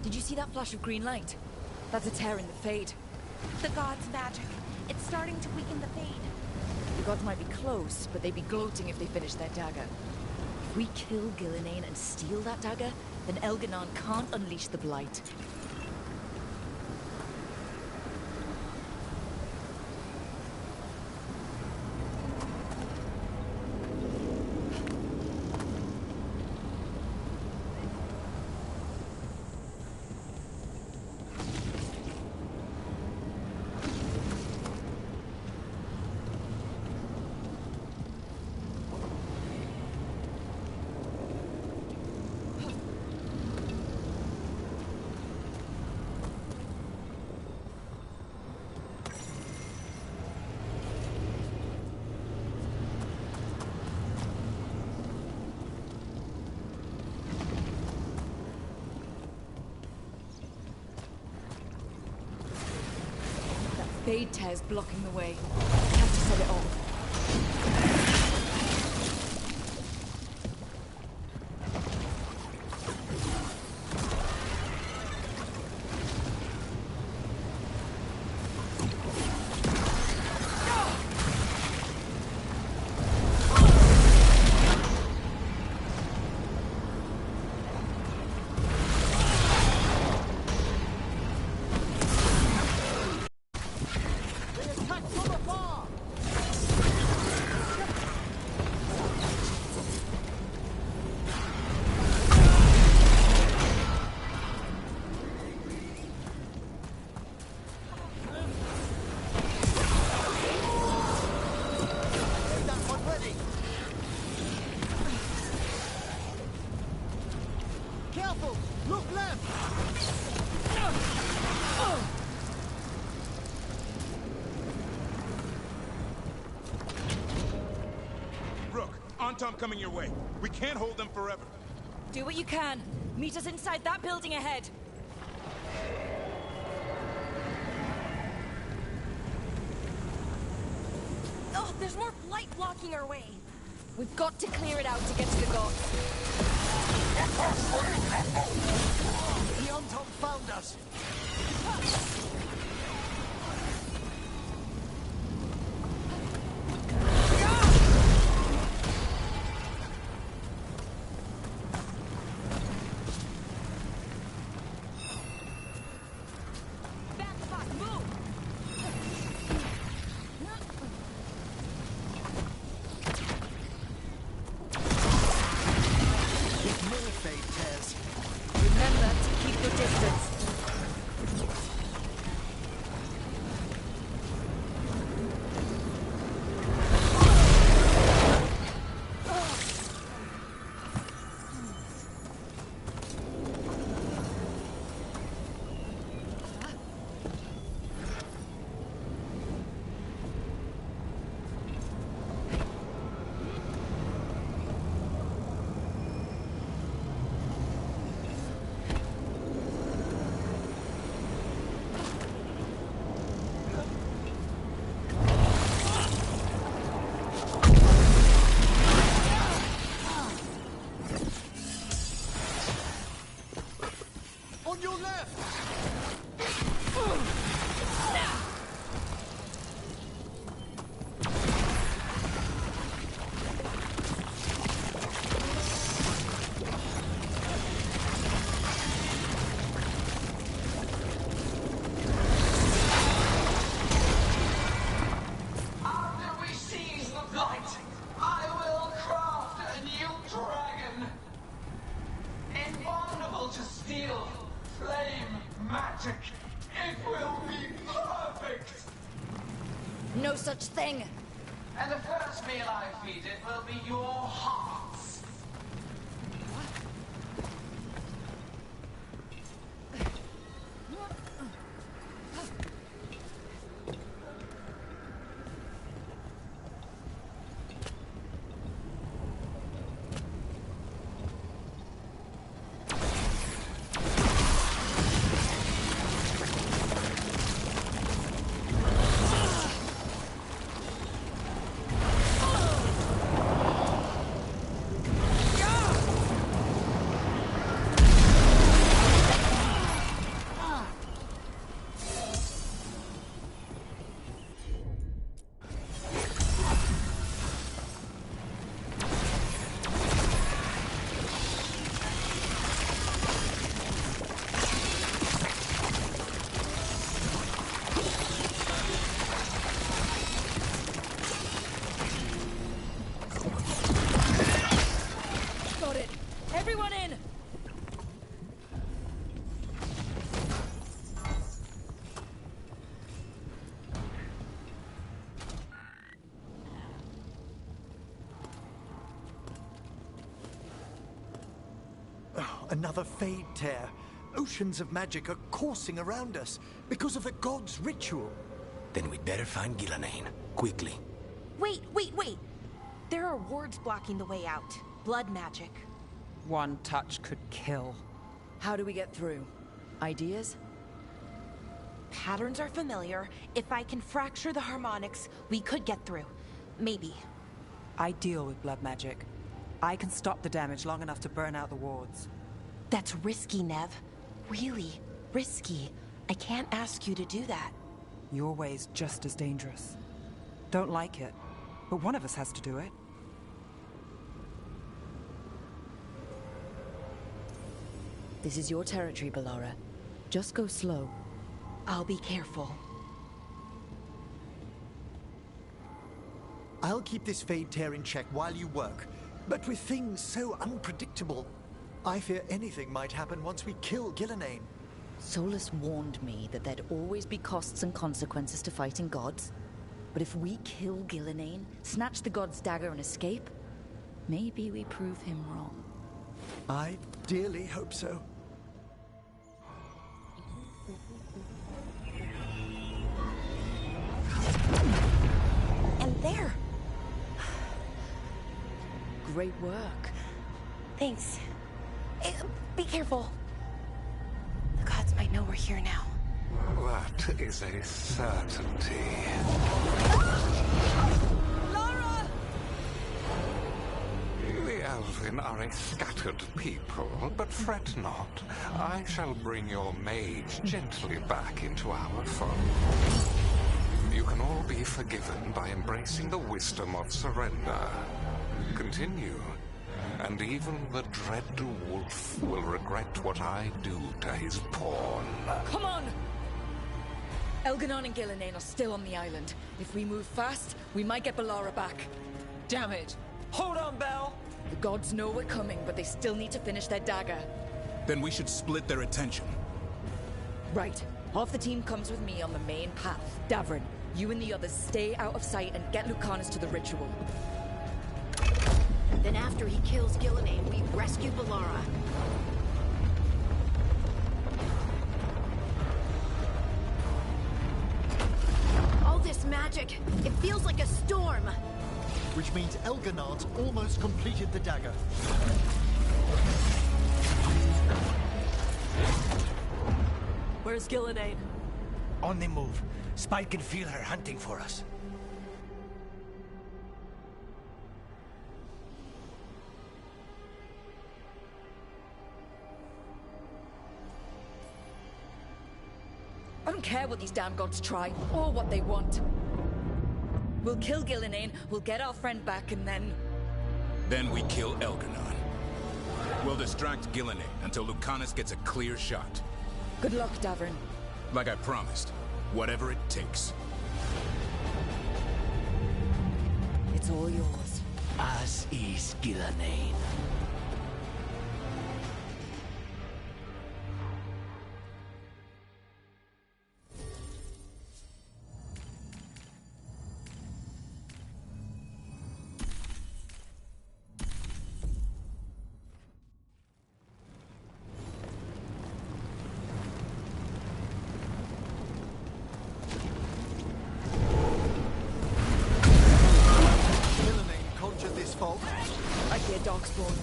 S2: Did you see that flash of green light? That's a tear in the Fade.
S1: The god's magic. It's starting to weaken the Fade.
S2: The gods might be close, but they'd be gloating if they finished their dagger. If we kill Gillenane and steal that dagger, then Elganon can't unleash the Blight. Fade tear's blocking the way. I have to set it off.
S6: Antom coming your way. We can't hold them forever.
S2: Do what you can. Meet us inside that building ahead.
S13: Oh, there's more light blocking our way.
S2: We've got to clear it out to get to the gods.
S8: The Antom found us.
S2: No such thing!
S3: And the first meal I feed it will be your hearts.
S8: Another Fade tear. Oceans of magic are coursing around us because of the god's ritual.
S15: Then we'd better find Gillenane. Quickly.
S13: Wait! There are wards blocking the way out. Blood magic.
S12: One touch could kill.
S2: How do we get through? Ideas?
S1: patterns are familiar. If I can fracture the harmonics, we could get through. Maybe.
S14: I deal with blood magic. I can stop the damage long enough to burn out the wards.
S1: That's risky, Nev. Really risky. I can't ask you to do that.
S14: Your way's just as dangerous. Don't like it, but one of us has to do it.
S2: This is your territory, Bellara. Just go slow.
S1: I'll be careful.
S8: I'll keep this Fade Tear in check while you work. But with things so unpredictable, I fear anything might happen once we kill Gillenane.
S2: Solus warned me that there'd always be costs and consequences to fighting gods. But if we kill Gillenane, snatch the god's dagger and escape, maybe we prove him wrong.
S8: I dearly hope so.
S1: And there!
S2: Great work.
S1: Thanks. Be careful. The gods might know we're here now.
S9: That is a certainty.
S1: Lara!
S9: The Elven are a scattered people, but fret not. I shall bring your mage gently back into our fold. You can all be forgiven by embracing the wisdom of surrender. Continue, and even the dread wolf will regret what I do to his pawn.
S2: Come on! Elganon and Gillenane are still on the island. If we move fast, we might get Bellara back.
S12: Damn it! Hold on, Belle!
S2: The gods know we're coming, but they still need to finish their dagger.
S6: Then we should split their attention.
S2: Right. Half the team comes with me on the main path. Davrin, you and the others stay out of sight and get Lucanus to the ritual.
S23: Then after he kills Gillenane, we rescue Bellara. All this magic, it feels like a storm.
S8: Which means Elganard's almost completed the dagger.
S12: Where's Gillenane?
S15: On the move. Spike can feel her hunting for us.
S2: I don't care what these damn gods try, or what they want. We'll kill Gillenane, we'll get our friend back, and then...
S6: Then we kill Elganon. We'll distract Gillenane until Lucanus gets a clear shot.
S2: Good luck, Davrin.
S6: Like I promised, whatever it takes.
S2: It's all yours.
S15: As is Gillenane.
S2: I hear Darkspawn.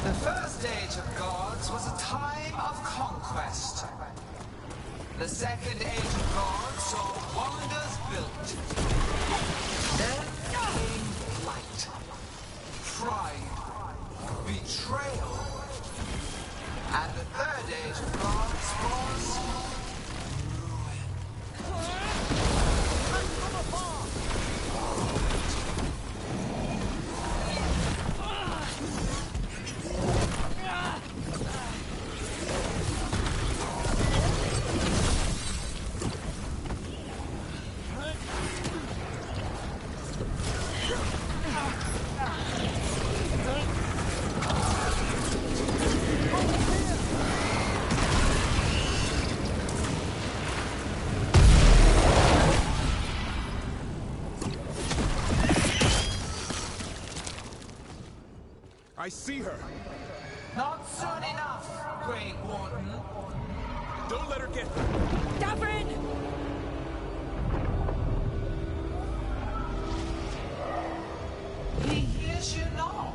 S3: The first age of gods was a time of conquest. The second age of gods saw wonders built. Then came light, pride, betrayal. And the third age of gods was
S6: I see her!
S3: Not soon enough, Grey Warden.
S6: Don't let her get...
S2: Davrin!
S3: He hears you not.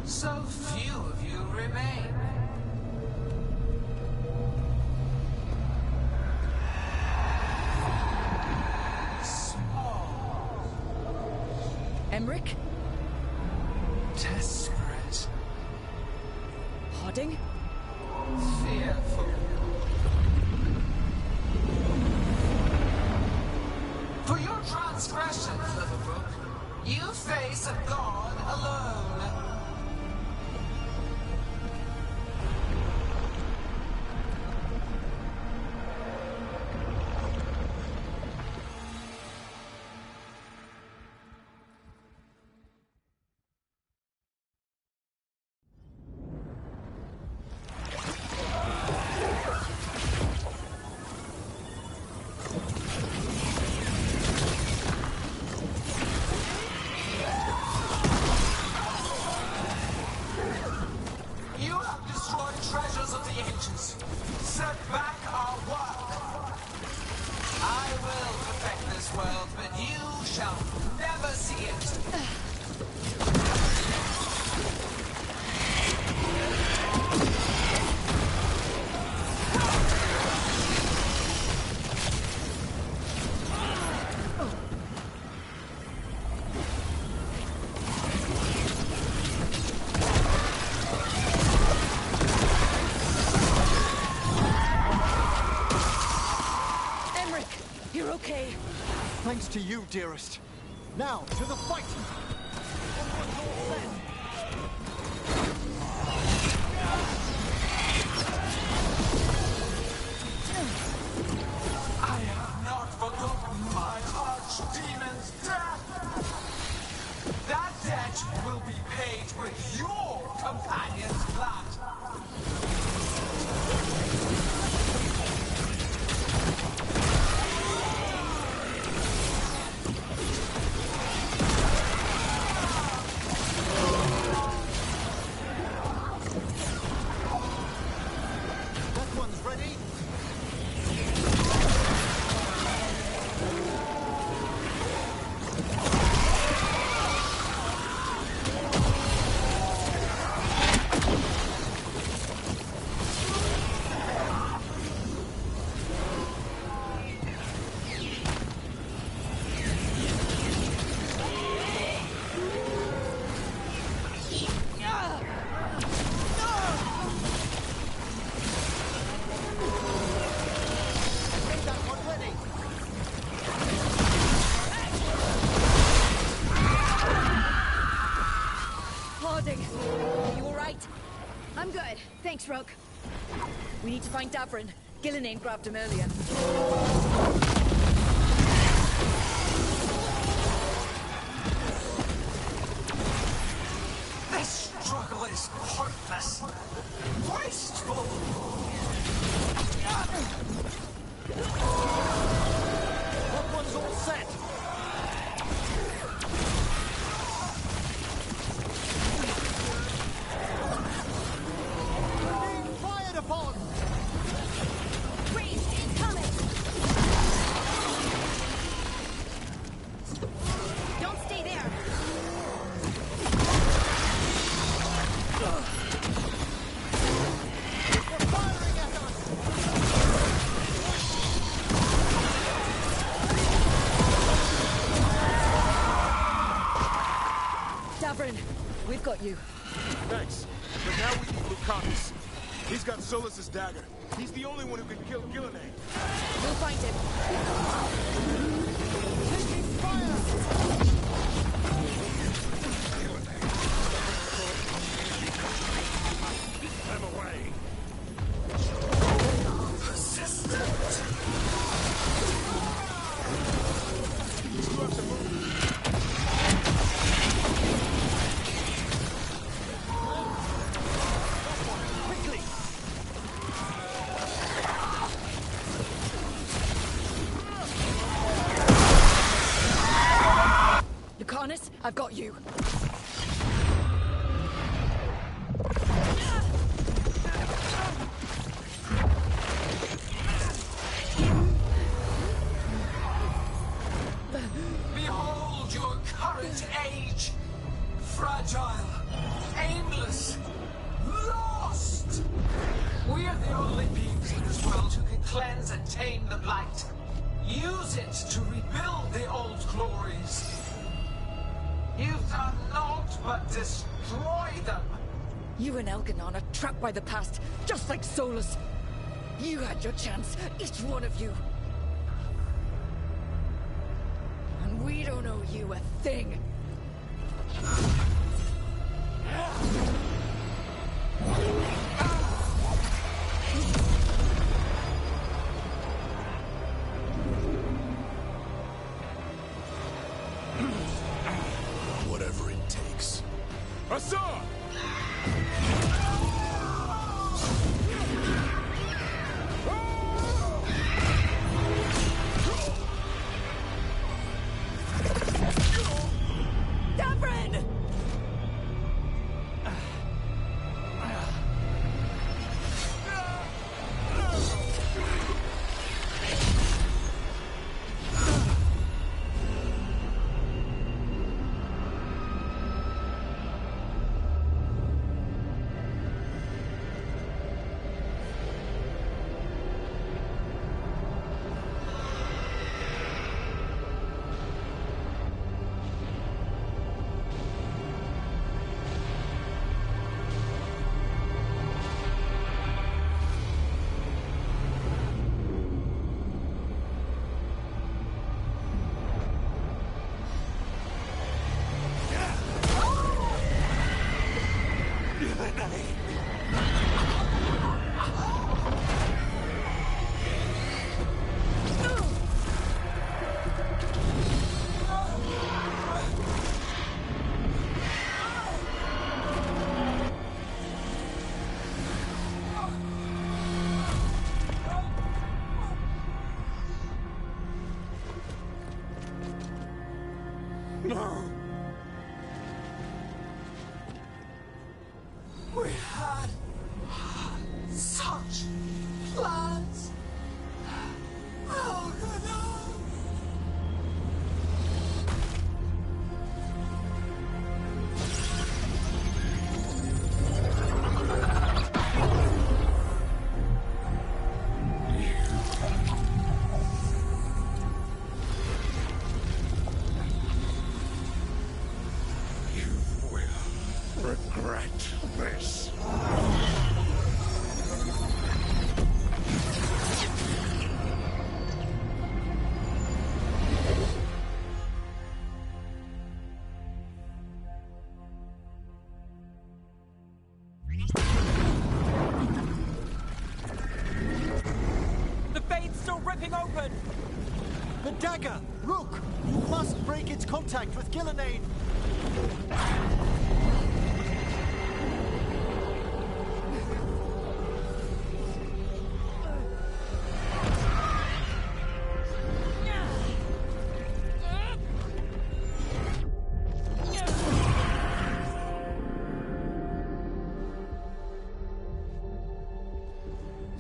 S3: So few of you remain. Small.
S2: Emmerich?
S3: Desperate.
S2: Harding?
S3: Fearful. For your transgressions, little book, you face a god alone.
S8: Thanks to you, dearest. Now, to the fight!
S3: I have not forgotten my archdemon's death! That debt will be paid with your companion's blood!
S2: We need to find Davrin. Gillenane grabbed him earlier.
S3: This struggle is pointless. Wasteful.
S8: That one's all set. We're being fired upon.
S17: Freeze! Incoming! Don't stay there!
S8: They're firing at us.
S2: Davrin, we've got you.
S6: Thanks. But now we need Lucanus. He's got Solus's dagger. He's the only one who can kill Gillenane.
S2: We'll find him.
S8: Taking fire.
S9: Keep them away.
S3: Persistent.
S6: You have to move.
S8: Quickly.
S2: Lucanus, I've got you.
S3: Behold your current age. Fragile, aimless, lost. We are the only beings in this world who can cleanse and tame the blight. Use it to rebuild the old glories. You've done naught but destroy them.
S2: You and Elganon are trapped by the past, just like Solus. You had your chance, each one of you. And we don't owe you a thing.
S6: Whatever it takes. Assad!
S2: Davrin!
S3: No. We had such plans. Oh, no.
S12: fade's still ripping open!
S8: The dagger! Rook! You must break its contact with Gillenane!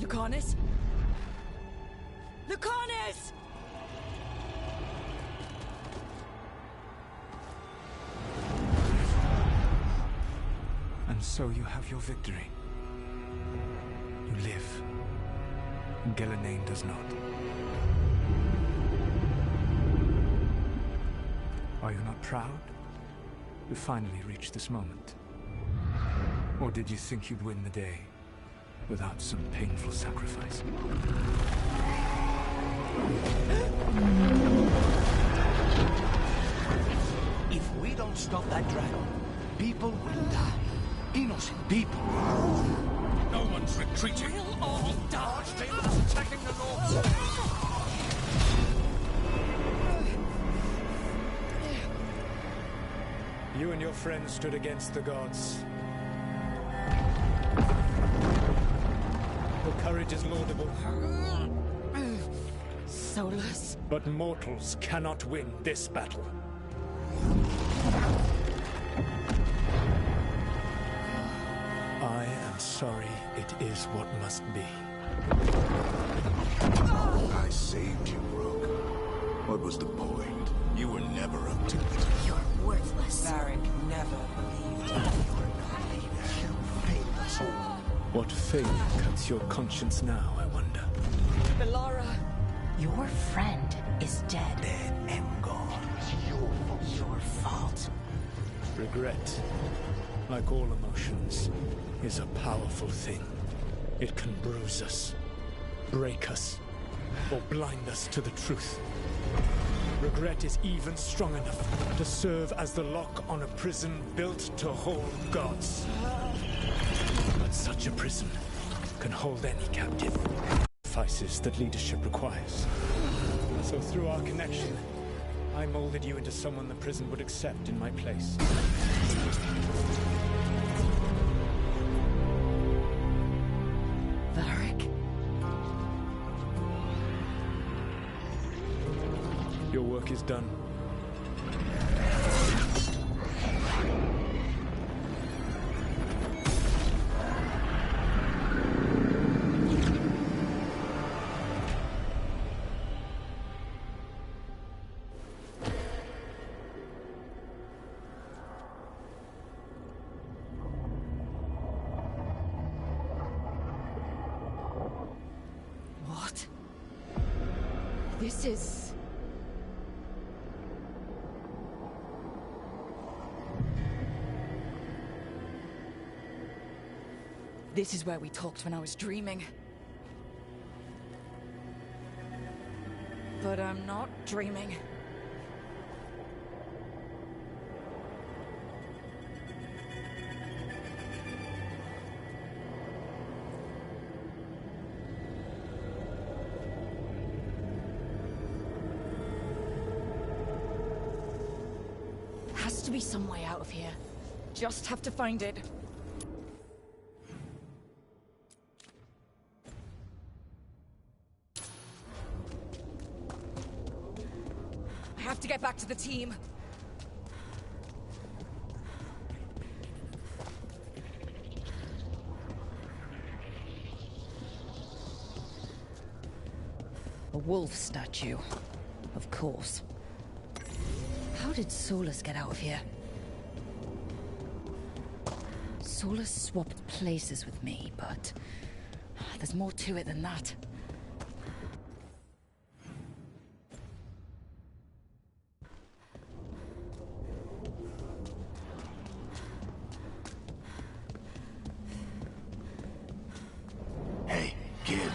S2: Lucanus? Lucanus!
S10: And so you have your victory. You live. And Gillenane does not. Are you not proud? You finally reached this moment. Or did you think you'd win the day without some painful sacrifice?
S15: If we don't stop that dragon, people will die. Innocent people.
S6: No one's retreating.
S12: We'll all die!
S6: Archdemon's attacking the north!
S10: You and your friends stood against the gods. Your courage is laudable.
S2: Solus.
S10: But mortals cannot win this battle. I am sorry, it is what must be.
S6: I saved you, Rook. What was the point? You were never up to it.
S2: You're worthless.
S14: Varric never believed you.
S10: What fate cuts your conscience now, I wonder?
S2: Belara.
S1: Your friend is dead.
S15: Dead and gone.
S1: Your fault.
S10: Regret, like all emotions, is a powerful thing. It can bruise us, break us, or blind us to the truth. Regret is even strong enough to serve as the lock on a prison built to hold gods. But such a prison can hold any captive. Sacrifices that leadership requires. So through our connection, I molded you into someone the prison would accept in my place.
S2: Varric?
S10: Your work is done.
S2: What? This is... This is where we talked when I was dreaming. But I'm not dreaming. Has to be some way out of here. Just have to find it. I have to get back to the team. A wolf statue. Of course. How did Solus get out of here? Solus swapped places with me, but there's more to it than that.
S15: Hey, kid.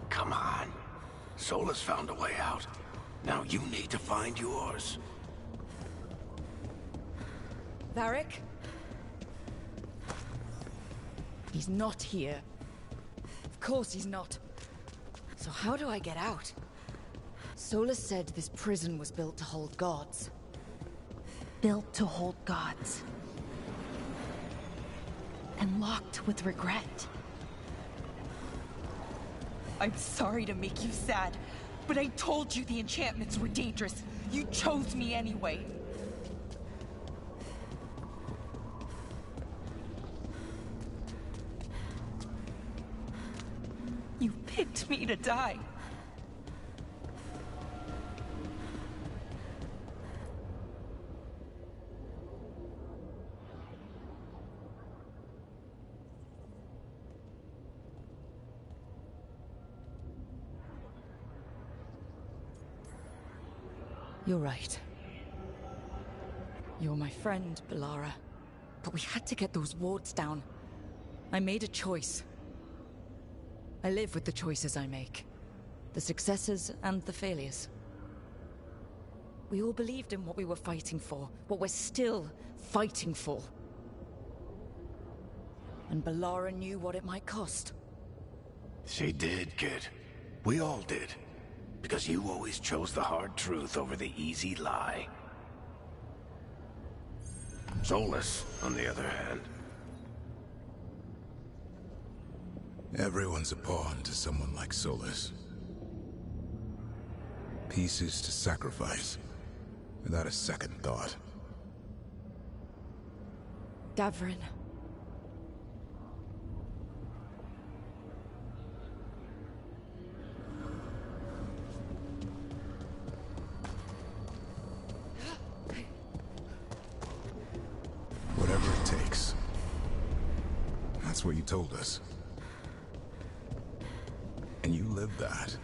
S15: Come on. Solus found a way out. Now you need to find yours.
S2: Varric? He's not here. Of course he's not. So how do I get out? Solus said this prison was built to hold gods.
S1: Built to hold gods. And locked with regret.
S11: I'm sorry to make you sad, but I told you the enchantments were dangerous. You chose me anyway. You picked me to die.
S2: You're right. You're my friend, Bellara. But we had to get those wards down. I made a choice. I live with the choices I make. The successes and the failures. We all believed in what we were fighting for, what we're still fighting for. And Bellara knew what it might cost.
S15: She did, kid. We all did. Because you always chose the hard truth over the easy lie. Solus, on the other hand.
S6: Everyone's a pawn to someone like Solus. Pieces to sacrifice, without a second thought.
S2: Davrin.
S6: Whatever it takes. That's what you told us. And you live that.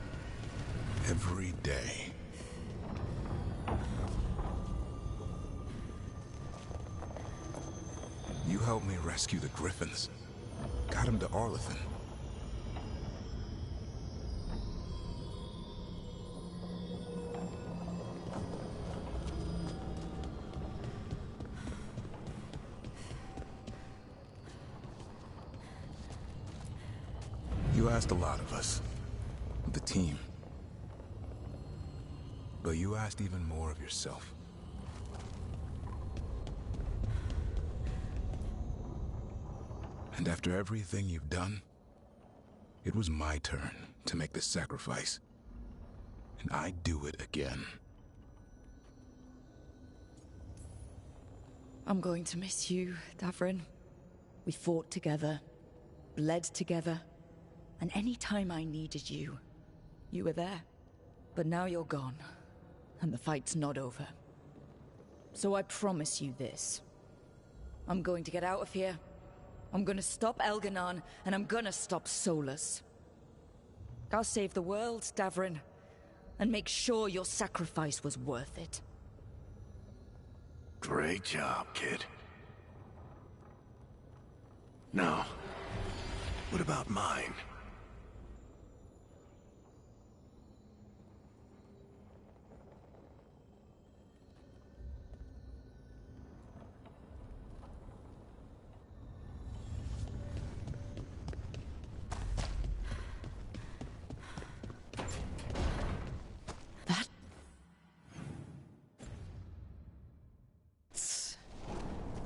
S6: Every day. You helped me rescue the Griffins. Got him to Arlethan. You asked a lot of us. The team. But you asked even more of yourself. And after everything you've done, it was my turn to make the sacrifice. And I'd do it again.
S2: I'm going to miss you, Davrin. We fought together, bled together, and any time I needed you, you were there. But now you're gone, and the fight's not over. So I promise you this. I'm going to get out of here. I'm gonna stop Elganon, and I'm gonna stop Solus. I'll save the world, Davrin, and make sure your sacrifice was worth it.
S15: Great job, kid. Now, what about mine?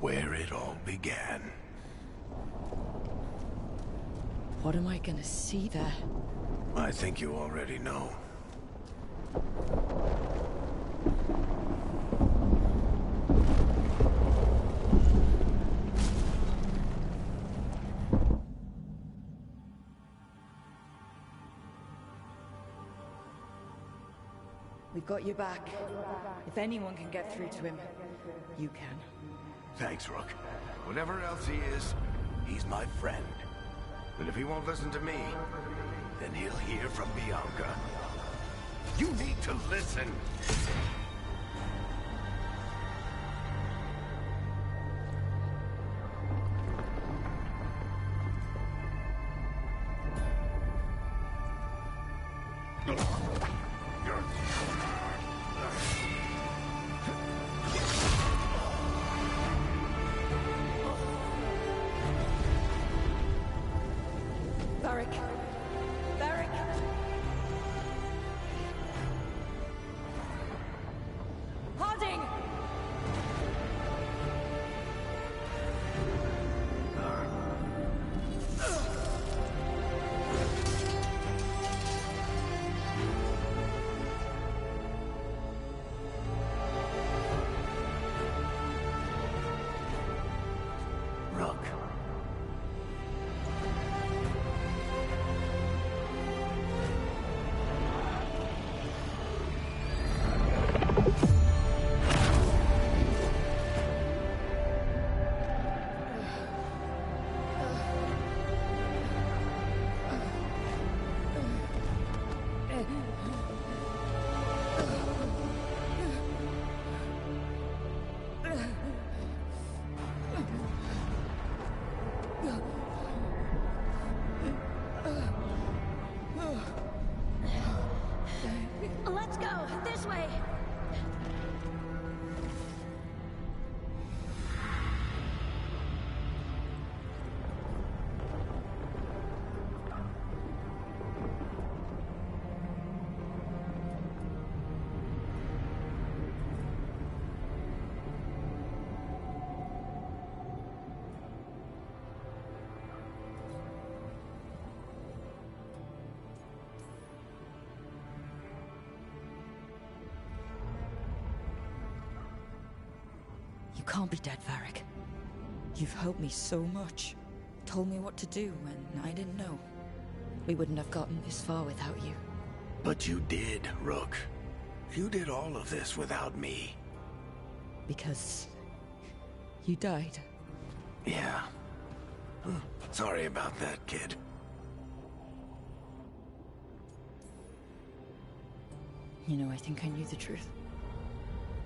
S15: Where it all began.
S2: What am I gonna see there?
S15: I think you already know.
S2: We've got your back. If anyone can get through to him, you can.
S15: Thanks, Rook. Whatever else he is, he's my friend. But if he won't listen to me, then he'll hear from Bianca. You need to listen!
S2: can't be dead, Varric. You've helped me so much. Told me what to do when I didn't know. We wouldn't have gotten this far without you.
S15: But you did, Rook. You did all of this without me.
S2: Because you died.
S15: Yeah. Sorry about that, kid.
S2: You know, I think I knew the truth.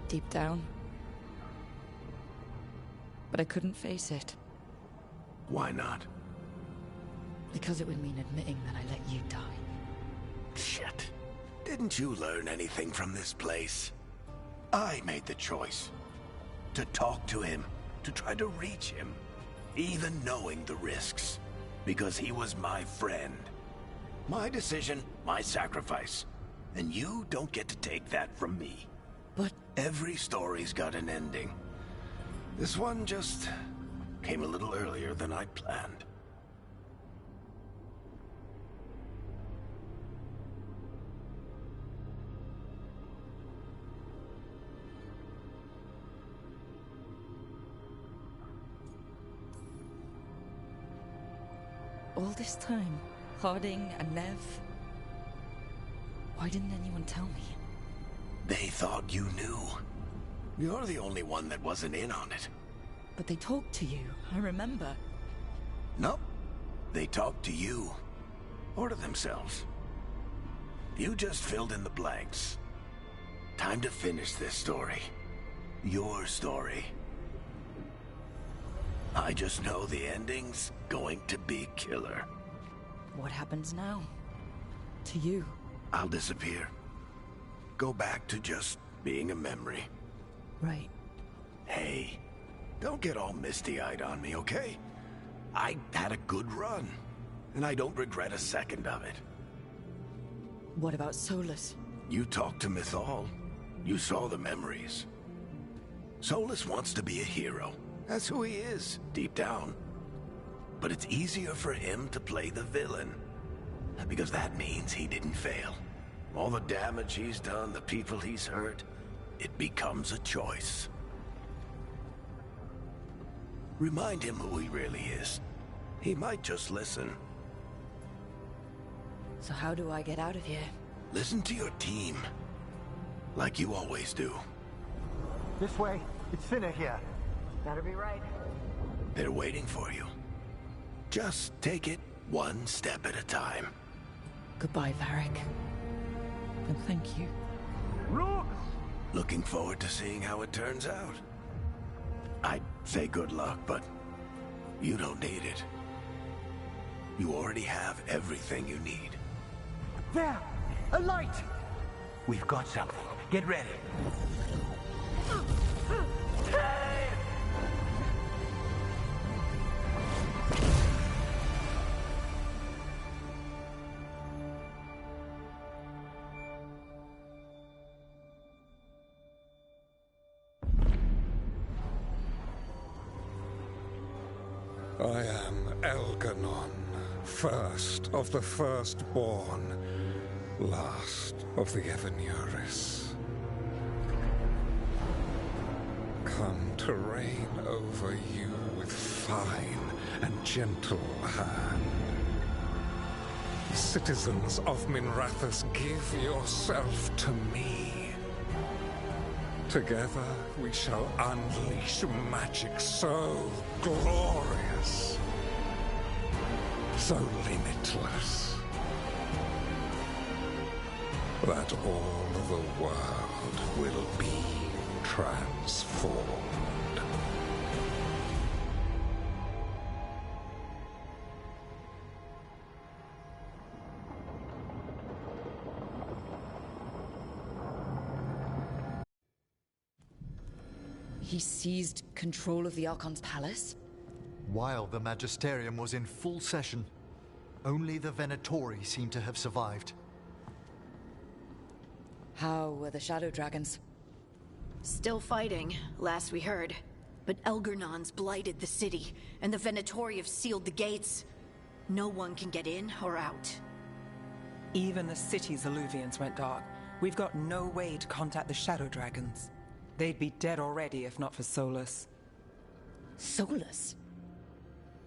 S2: Deep down. But I couldn't face it.
S15: Why not?
S2: Because it would mean admitting that I let you die.
S15: Shit. Didn't you learn anything from this place? I made the choice. To talk to him. To try to reach him. Even knowing the risks. Because he was my friend. My decision, my sacrifice. And you don't get to take that from me.
S2: But...
S15: Every story's got an ending. This one just came a little earlier than I planned.
S2: All this time, Harding and Nev... Why didn't anyone tell me?
S15: They thought you knew. You're the only one that wasn't in on it.
S2: But they talked to you, I remember.
S15: Nope. They talked to you. Or to themselves. You just filled in the blanks. Time to finish this story. Your story. I just know the ending's going to be killer.
S2: What happens now? To you?
S15: I'll disappear. Go back to just being a memory.
S2: Right.
S15: Hey, don't get all misty-eyed on me, okay? I had a good run, and I don't regret a second of it.
S2: What about Solus?
S15: You talked to Mythal. You saw the memories. Solus wants to be a hero. That's who he is, deep down. But it's easier for him to play the villain. Because that means he didn't fail. All the damage he's done, the people he's hurt, it becomes a choice. Remind him who he really is. He might just listen.
S2: So how do I get out of here?
S15: Listen to your team. Like you always do.
S8: This way. It's thinner here.
S17: Better be right.
S15: They're waiting for you. Just take it one step at a time.
S2: Goodbye, Varric. And thank you.
S8: Rook!
S15: Looking forward to seeing how it turns out. I'd say good luck, but you don't need it. You already have everything you need.
S8: There! A light!
S15: We've got something. Get ready.
S9: I am Elganon, first of the firstborn, last of the Evanuris. Come to reign over you with fine and gentle hand. Citizens of Minrathous, give yourself to me. Together we shall unleash magic so glorious, so limitless, that all the world will be transformed.
S2: He seized control of the Archon's palace?
S5: While the Magisterium was in full session, only the Venatori seemed to have survived.
S2: How were the Shadow Dragons?
S23: Still fighting, last we heard. But Elgernon's blighted the city, and the Venatori have sealed the gates. No one can get in or out.
S14: Even the city's Illuvians went dark. We've got no way to contact the Shadow Dragons. They'd be dead already if not for Solus.
S18: Solus?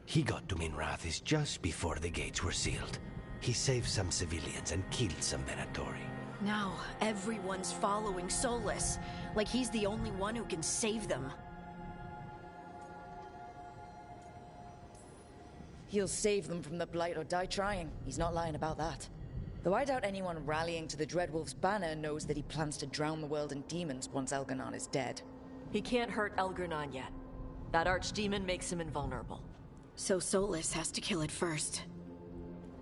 S15: He got to Minrathis just before the gates were sealed. He saved some civilians and killed some Venatori.
S23: Now, everyone's following Solus, like he's the only one who can save them.
S2: He'll save them from the Blight or die trying. He's not lying about that. Though I doubt anyone rallying to the Dreadwolf's banner knows that he plans to drown the world in demons once Elganon is dead.
S4: He can't hurt Elganon yet. That archdemon makes him invulnerable.
S23: So Solus has to kill it first.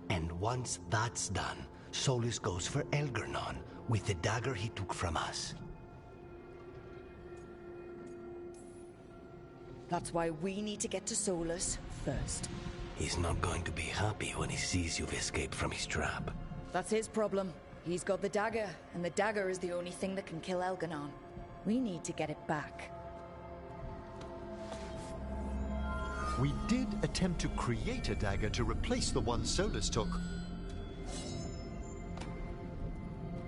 S15: And once that's done, Solus goes for Elganon with the dagger he took from us.
S2: That's why we need to get to Solus first.
S15: He's not going to be happy when he sees you've escaped from his trap.
S2: That's his problem. He's got the dagger, and the dagger is the only thing that can kill Elganon. We need to get it back.
S5: We did attempt to create a dagger to replace the one Solus took.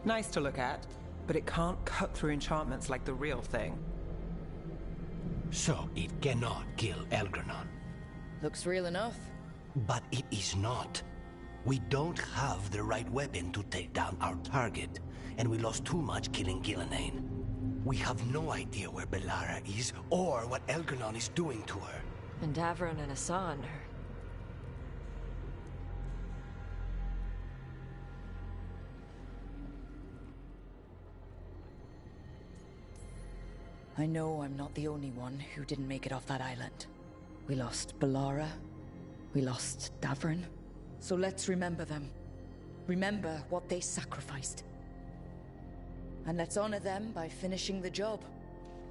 S14: Nice to look at, but it can't cut through enchantments like the real thing.
S15: So it cannot kill Elganon.
S2: Looks real enough.
S15: But it is not. We don't have the right weapon to take down our target, and we lost too much killing Gillenane. We have no idea where Bellara is, or what Elganon is doing to her.
S4: And Davron and Hassan are...
S2: I know I'm not the only one who didn't make it off that island. We lost Bellara. We lost Davron. So let's remember them. Remember what they sacrificed. And let's honor them by finishing the job.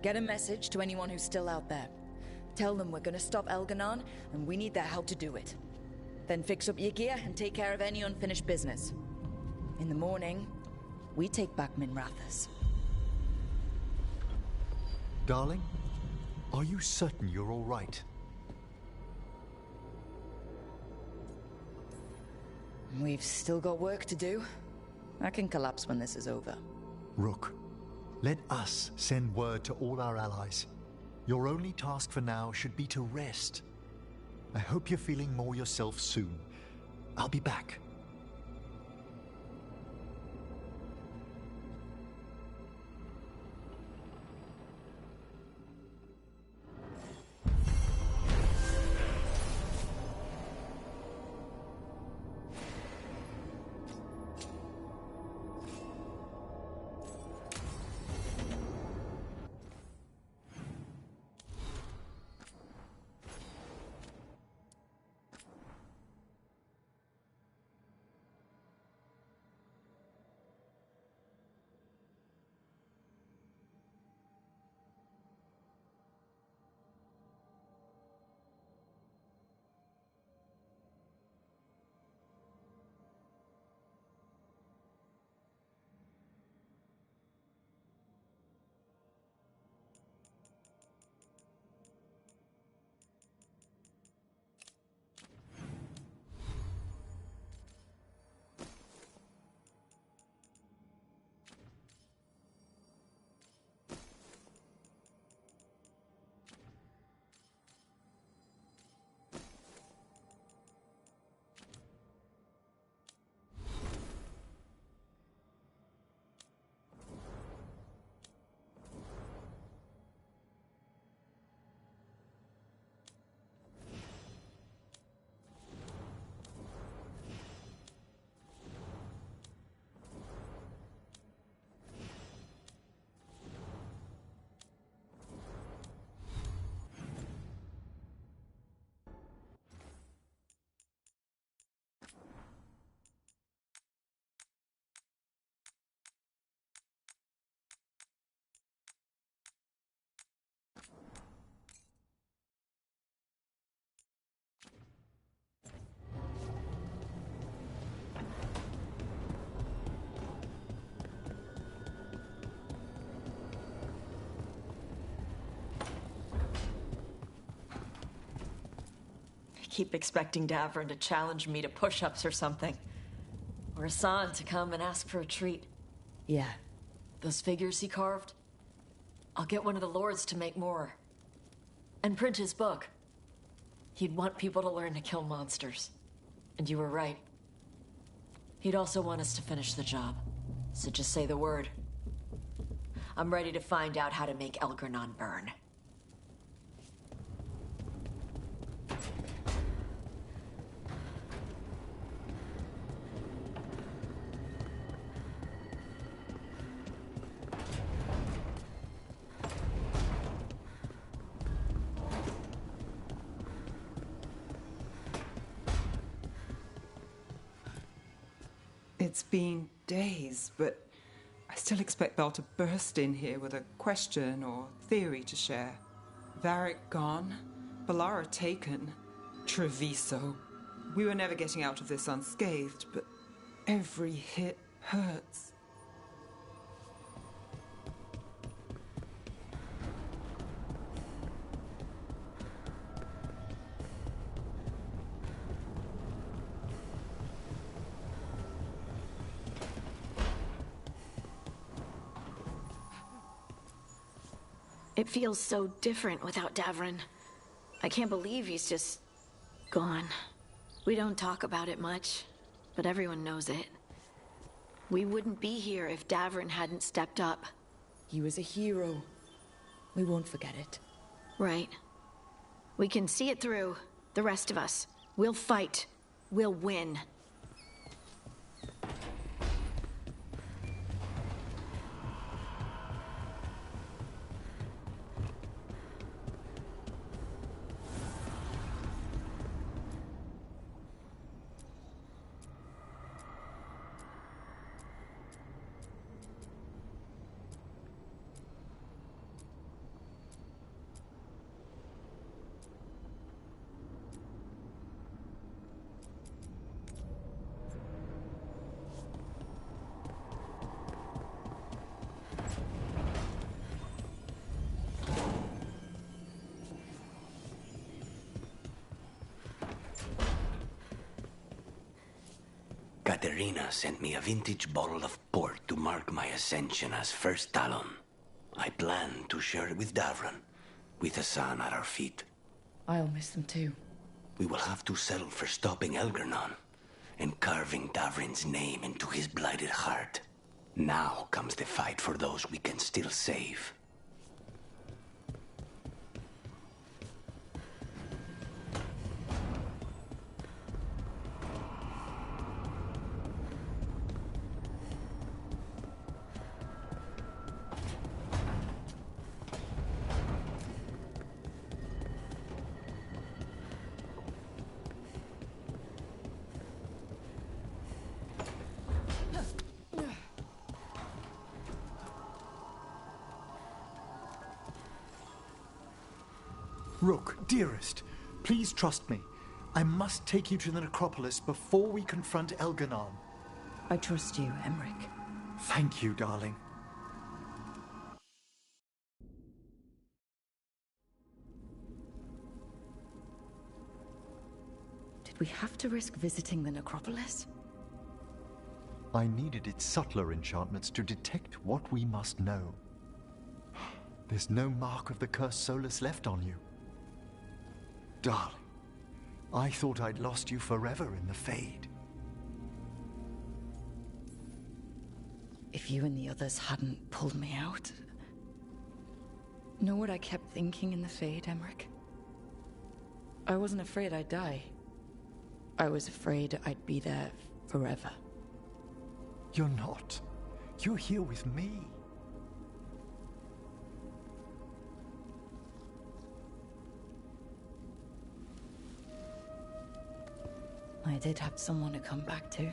S2: Get a message to anyone who's still out there. Tell them we're gonna stop Elganon, and we need their help to do it. Then fix up your gear and take care of any unfinished business. In the morning, we take back Minrathis.
S5: Darling, are you certain you're all right?
S2: We've still got work to do. I can collapse when this is over.
S5: Rook, let us send word to all our allies. Your only task for now should be to rest. I hope you're feeling more yourself soon. I'll be back.
S4: Keep expecting Davron to challenge me to push-ups or something. Or Hassan to come and ask for a treat.
S2: Yeah.
S4: Those figures he carved? I'll get one of the lords to make more. And print his book. He'd want people to learn to kill monsters. And you were right. He'd also want us to finish the job. So just say the word. I'm ready to find out how to make Elgernon burn.
S14: It's been days, but I still expect Belle to burst in here with a question or theory to share. Varric gone, Balara taken, Treviso. We were never getting out of this unscathed, but every hit hurts.
S23: It feels so different without Davrin. I can't believe he's just gone. We don't talk about it much, but everyone knows it. We wouldn't be here if Davrin hadn't stepped up.
S2: He was a hero. We won't forget it.
S23: Right. We can see it through, the rest of us. We'll fight. We'll win.
S15: Katerina sent me a vintage bottle of port to mark my ascension as First Talon. I plan to share it with Davrin, with Hassan at our feet.
S2: I'll miss them too.
S15: We will have to settle for stopping Elgernon and carving Davrin's name into his blighted heart. Now comes the fight for those we can still save.
S8: Rook, dearest, please trust me. I must take you to the necropolis before we confront Elgernon.
S2: I trust you, Emmerich.
S8: Thank you, darling.
S2: Did we have to risk visiting the necropolis?
S5: I needed its subtler enchantments to detect what we must know. There's no mark of the cursed Solus left on you. Darling, I thought I'd lost you forever in the Fade.
S2: If you and the others hadn't pulled me out... Know what I kept thinking in the Fade, Emmerich? I wasn't afraid I'd die. I was afraid I'd be there forever.
S5: You're not. You're here with me.
S2: I did have someone to come back to.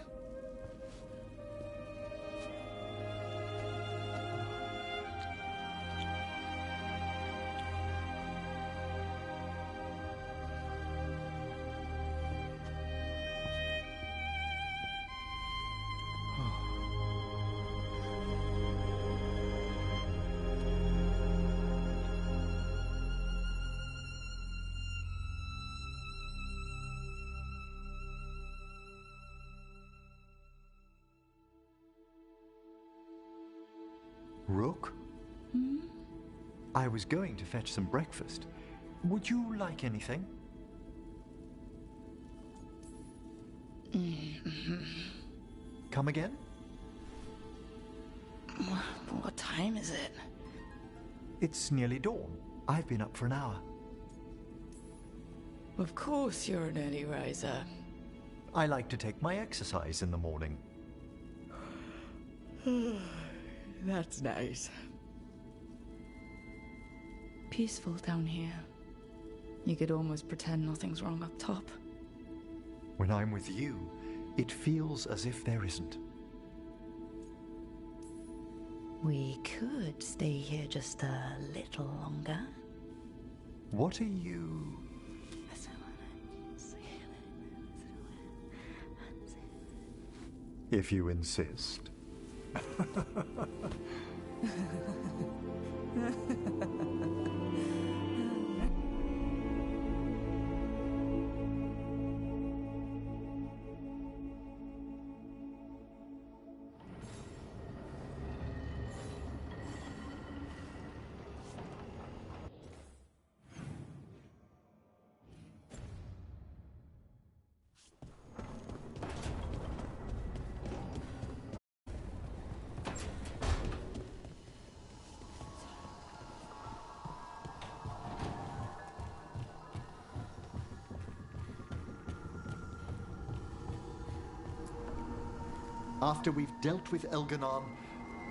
S5: Rook? I was going to fetch some breakfast. Would you like anything? Come again?
S2: What time is it?
S5: It's nearly dawn. I've been up for an hour.
S2: Of course you're an early riser.
S5: I like to take my exercise in the morning.
S2: That's nice. Peaceful down here. You could almost pretend nothing's wrong up top.
S5: When I'm with you, it feels as if there isn't.
S2: We could stay here just a little longer.
S5: What are you... If you insist. After we've dealt with Elganon,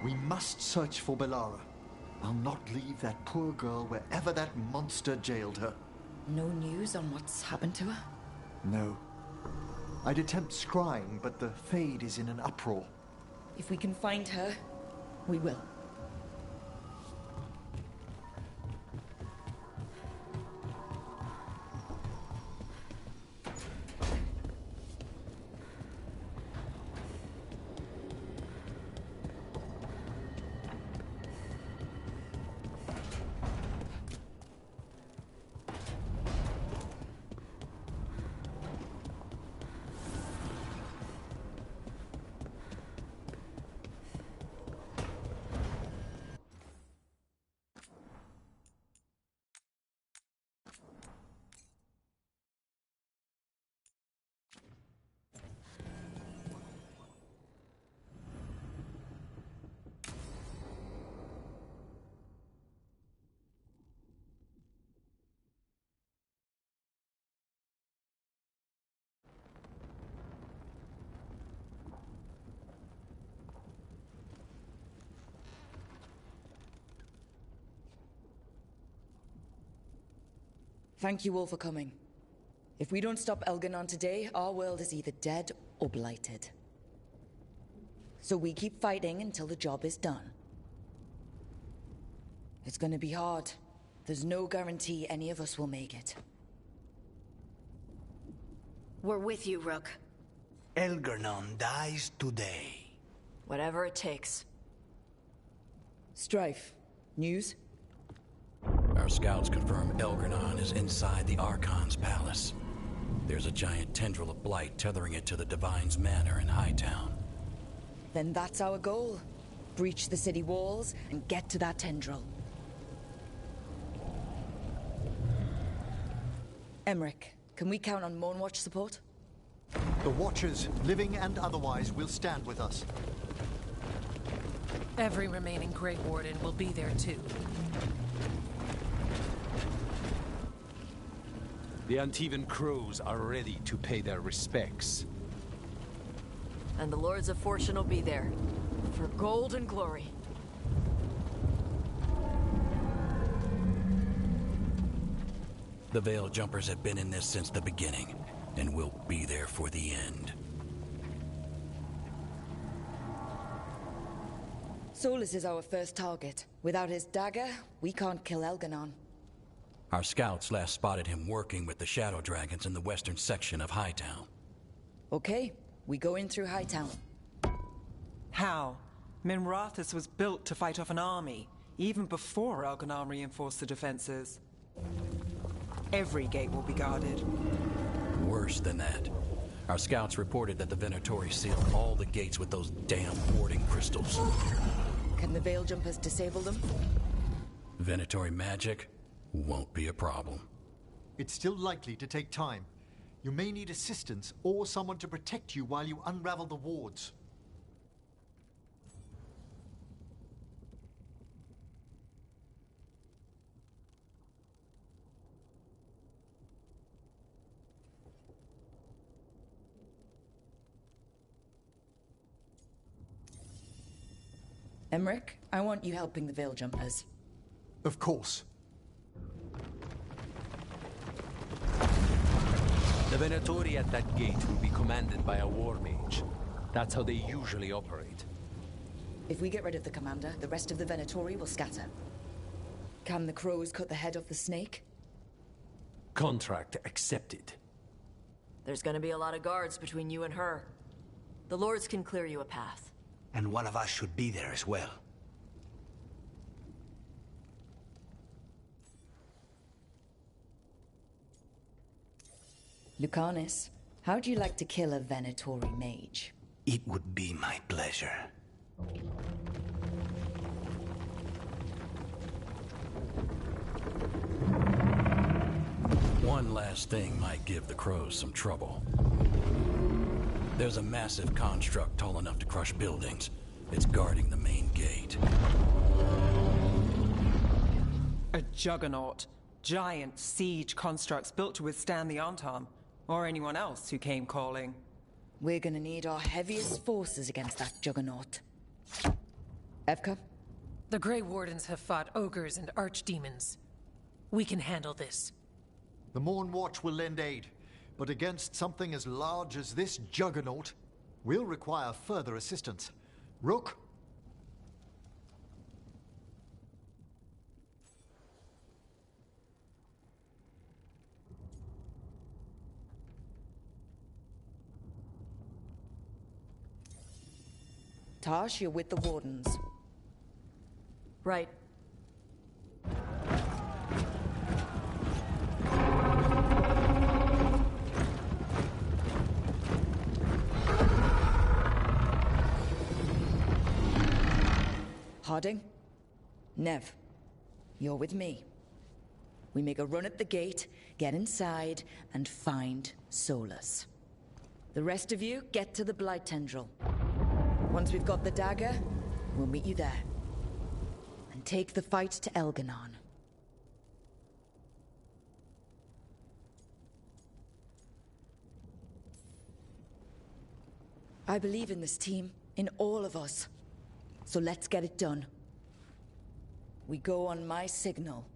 S5: we must search for Belara. I'll not leave that poor girl wherever that monster jailed her.
S2: No news on what's happened to her?
S5: No. I'd attempt scrying, but the Fade is in an uproar.
S2: If we can find her, we will. Thank you all for coming. If we don't stop Elganon today, our world is either dead or blighted. So we keep fighting until the job is done. It's gonna be hard. There's no guarantee any of us will make it.
S23: We're with you, Rook.
S15: Elganon dies today.
S4: Whatever it takes.
S2: Strife, news?
S7: Our scouts confirm Elganon is inside the Archon's palace. There's a giant tendril of blight tethering it to the Divine's manor in Hightown.
S2: Then that's our goal. Breach the city walls and get to that tendril. Emmerich, can we count on Moonwatch support?
S5: The Watchers, living and otherwise, will stand with us.
S16: Every remaining Grey Warden will be there too.
S19: The Antivan crows are ready to pay their respects.
S4: And the Lords of Fortune will be there. For gold and glory.
S7: The Veil Jumpers have been in this since the beginning, and will be there for the end.
S2: Solus is our first target. Without his dagger, we can't kill Elganon.
S7: Our scouts last spotted him working with the Shadow Dragons in the western section of Hightown.
S2: Okay, we go in through Hightown.
S14: How? Minrathus was built to fight off an army, even before Elganon reinforced the defenses. Every gate will be guarded.
S7: Worse than that. Our scouts reported that the Venatori sealed all the gates with those damn warding crystals.
S2: Can the Veil Jumpers disable them?
S7: Venatori magic won't be a problem.
S5: It's still likely to take time. You may need assistance or someone to protect you while you unravel the wards.
S2: Emmerich, I want you helping the Veil Jumpers.
S5: Of course.
S19: The Venatori at that gate will be commanded by a war mage. That's how they usually operate.
S2: If we get rid of the commander, the rest of the Venatori will scatter. Can the crows cut the head off the snake?
S19: Contract accepted.
S4: There's gonna be a lot of guards between you and her. The Lords can clear you a path.
S15: And one of us should be there as well.
S2: Lucanis, how'd you like to kill a Venatori mage?
S15: It would be my pleasure.
S7: One last thing might give the crows some trouble. There's a massive construct tall enough to crush buildings. It's guarding the main gate.
S14: A juggernaut. Giant siege constructs built to withstand the Antam. Or anyone else who came calling.
S2: We're gonna need our heaviest forces against that juggernaut. Evka?
S16: The Grey Wardens have fought ogres and archdemons. We can handle this.
S5: The Morn Watch will lend aid, but against something as large as this juggernaut, we'll require further assistance. Rook?
S2: Tash, you're with the Wardens.
S4: Right.
S2: Harding? Nev, you're with me. We make a run at the gate, get inside, and find Solus. The rest of you, get to the Blight Tendril. Once we've got the dagger, we'll meet you there. And take the fight to Elganon. I believe in this team, in all of us. So let's get it done. We go on my signal.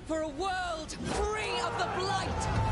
S2: For a world free of the Blight!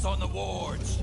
S7: on the wards!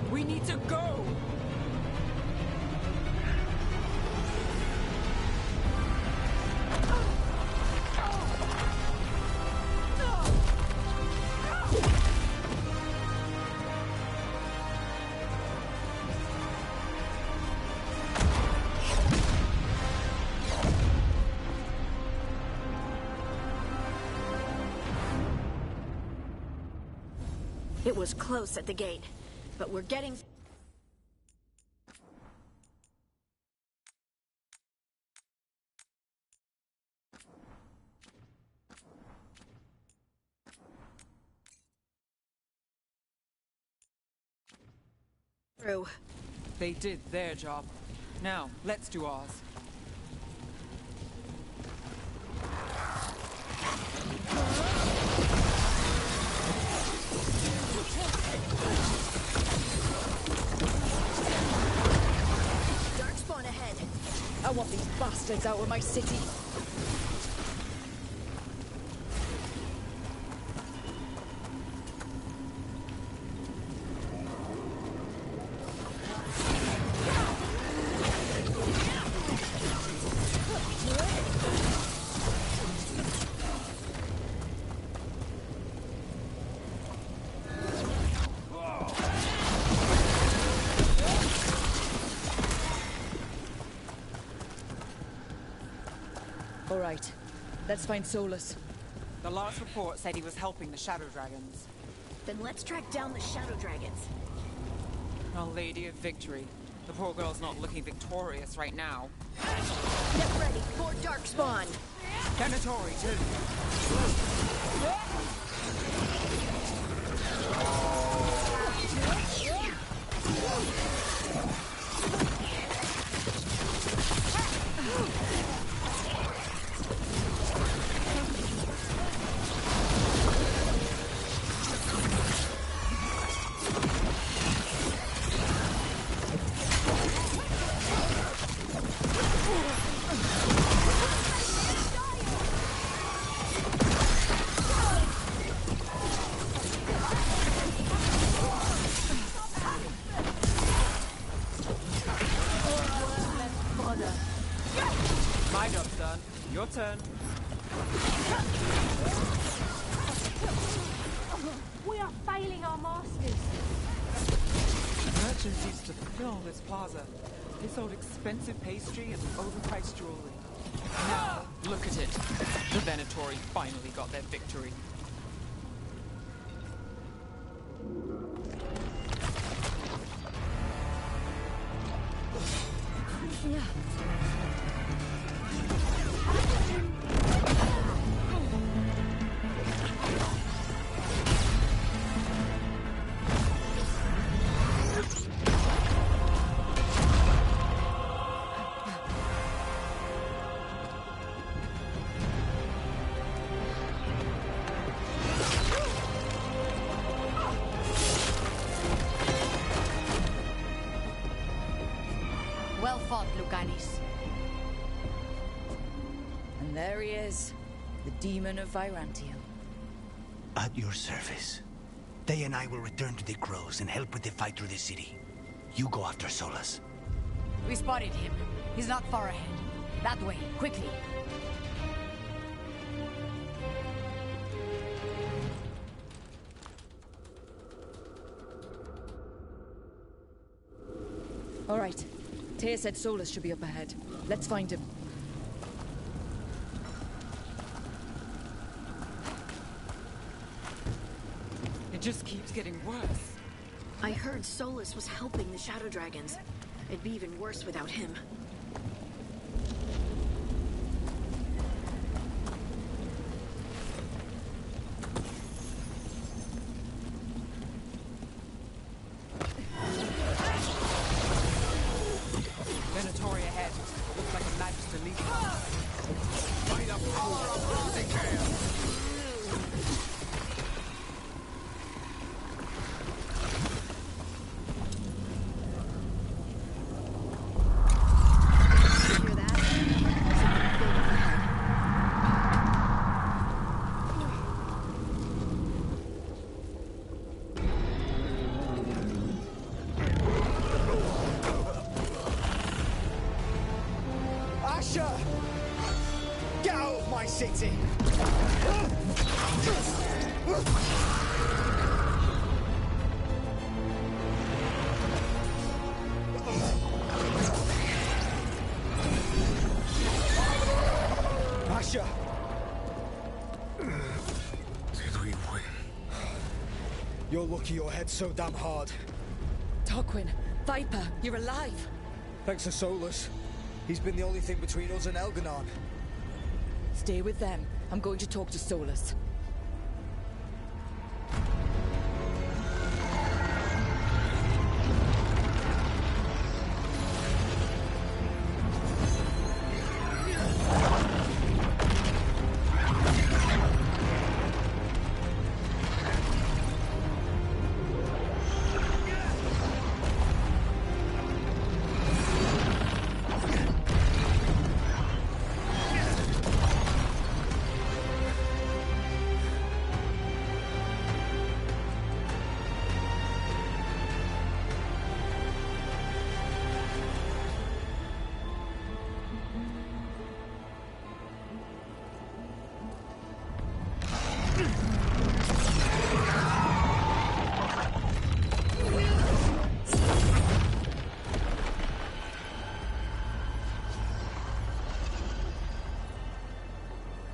S11: We need to go!
S23: It was close at the gate, but we're getting... through.
S14: They did their job. Now, let's do ours.
S23: Darkspawn ahead.
S2: I want these bastards out of my city. All right, let's find Solus.
S14: The last report said he was helping the Shadow Dragons.
S23: Then let's track down the Shadow Dragons.
S14: Our Lady of Victory. The poor girl's not looking victorious right now.
S23: Get ready for Darkspawn!
S14: Genitori, too.
S12: My job's done. Your turn.
S17: We are failing our masters.
S14: Merchants used to fill this plaza. They sold expensive pastry and overpriced jewelry.
S12: Now, look at it. The Venatori finally got their victory.
S2: Well fought, Lucanis. And there he is, the demon of Virantiel.
S15: At your service. They and I will return to the Crows and help with the fight through the city. You go after Solus.
S2: We spotted him. He's not far ahead. That way, quickly. All right. Taya said Solus should be up ahead. Let's find him.
S14: It just keeps getting worse.
S23: I heard Solus was helping the Shadow Dragons. It'd be even worse without him.
S12: Venatori ahead. Looks like a Magister leader.
S3: By the power of Rosicare!
S8: Get out of my city! Asher!
S3: Did we win?
S8: You're lucky your head's so damn hard.
S2: Tarquin, Viper, you're alive.
S8: Thanks to Solus. He's been the only thing between us and Elganon.
S2: Stay with them. I'm going to talk to Solus.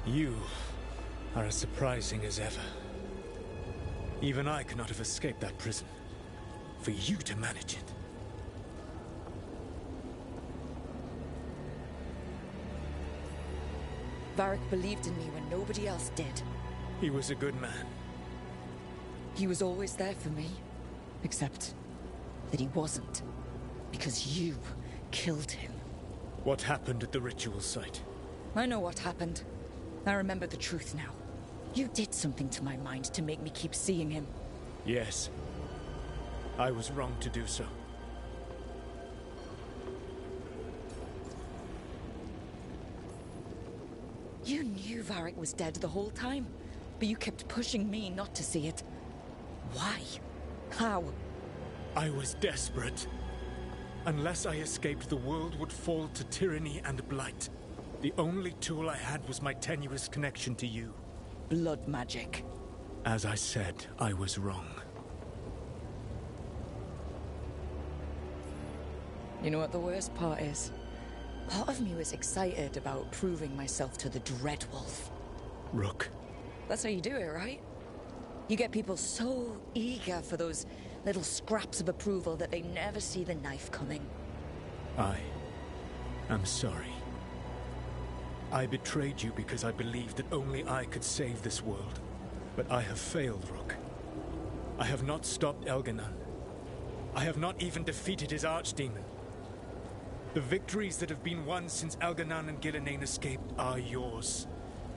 S10: You are as surprising as ever. Even I could not have escaped that prison. For you to manage it.
S2: Varric believed in me when nobody else did.
S10: He was a good man.
S2: He was always there for me. Except that he wasn't. Because you killed him.
S10: What happened at the ritual site?
S2: I know what happened. I remember the truth now. You did something to my mind to make me keep seeing him.
S10: Yes. I was wrong to do so.
S2: You knew Varric was dead the whole time, but you kept pushing me not to see it. Why? How?
S10: I was desperate. Unless I escaped, the world would fall to tyranny and blight. The only tool I had was my tenuous connection to you.
S2: Blood magic.
S10: As I said, I was wrong.
S2: You know what the worst part is? Part of me was excited about proving myself to the Dreadwolf.
S10: Rook.
S2: That's how you do it, right? You get people so eager for those little scraps of approval that they never see the knife coming.
S10: I am sorry. I betrayed you because I believed that only I could save this world. But I have failed, Rook. I have not stopped Elganon. I have not even defeated his archdemon. The victories that have been won since Elganon and Gillenane escaped are yours,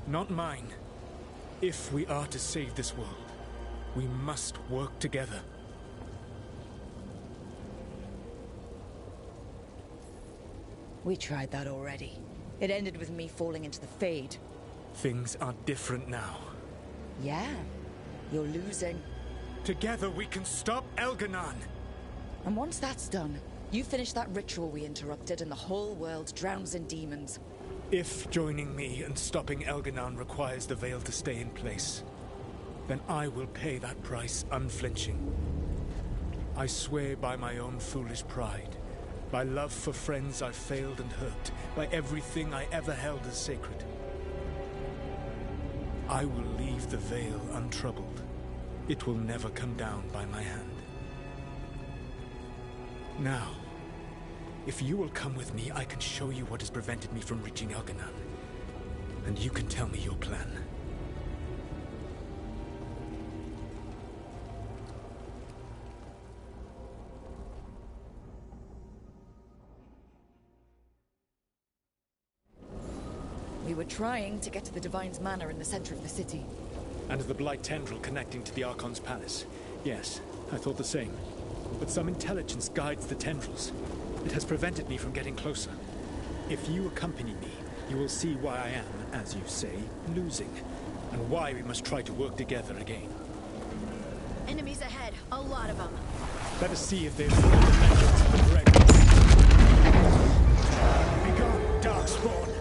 S10: not mine. If we are to save this world, we must work together.
S2: We tried that already. It ended with me falling into the Fade.
S10: Things are different now.
S2: Yeah, you're losing.
S10: Together we can stop Elganon!
S2: And once that's done, you finish that ritual we interrupted and the whole world drowns in demons.
S10: If joining me and stopping Elganon requires the Veil to stay in place, then I will pay that price unflinching. I swear by my own foolish pride, by love for friends I failed and hurt, by everything I ever held as sacred. I will leave the Veil untroubled. It will never come down by my hand. Now, if you will come with me, I can show you what has prevented me from reaching Elganon. And you can tell me your plan.
S2: We were trying to get to the Divine's Manor in the center of the city.
S10: And the Blight Tendril connecting to the Archon's palace. Yes, I thought the same. But some intelligence guides the tendrils. It has prevented me from getting closer. If you accompany me, you will see why I am, as you say, losing. And why we must try to work together again.
S23: Enemies ahead, a lot of them.
S10: Let us see if there's more dimensions of the dragon. Begone, Darkspawn!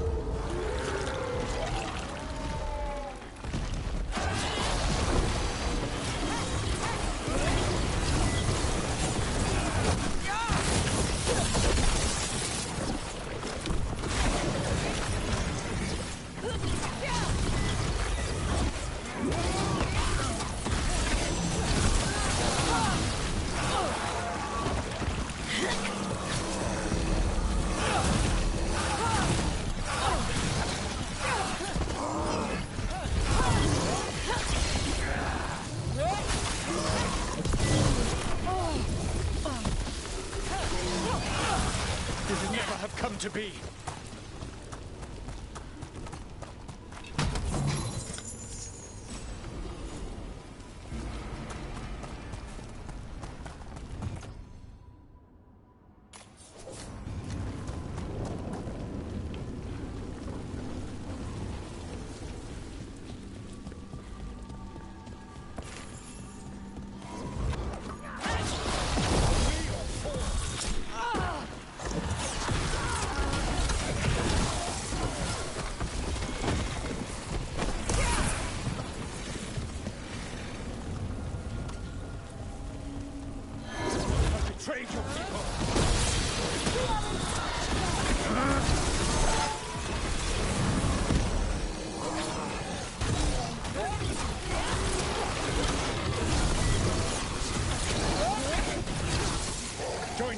S10: To be.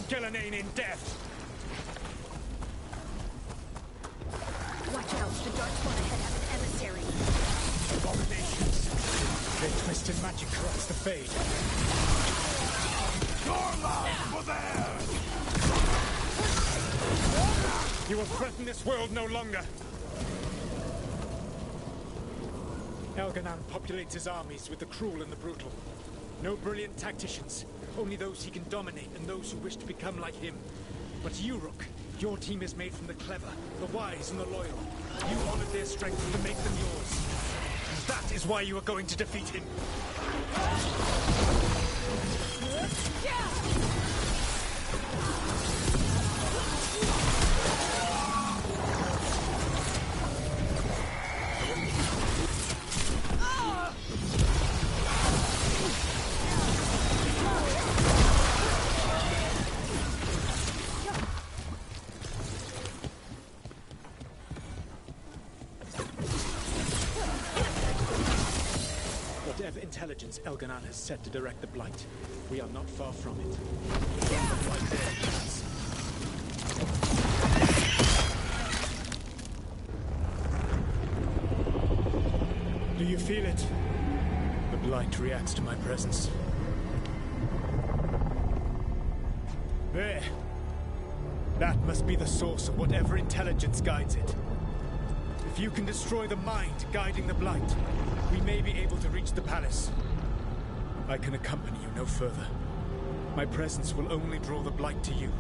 S10: Gillenane in death!
S23: Watch out, the Darkspawn ahead have an emissary.
S10: Abominations! They twisted magic across the Fade.
S9: Dorma! For there!
S10: You will threaten this world no longer! Elganon populates his armies with the cruel and the brutal. No brilliant tacticians. Only those he can dominate and those who wish to become like him. But you, Rook, your team is made from the clever, the wise, and the loyal. You honored their strength to make them yours. And that is why you are going to defeat him. intelligence Elganon has set to direct the Blight. We are not far from it. The Blight there, yes. Do you feel it? The Blight reacts to my presence. There. That must be the source of whatever intelligence guides it. If you can destroy the mind guiding the Blight, we may be able to reach the palace. I can accompany you no further. My presence will only draw the Blight to you.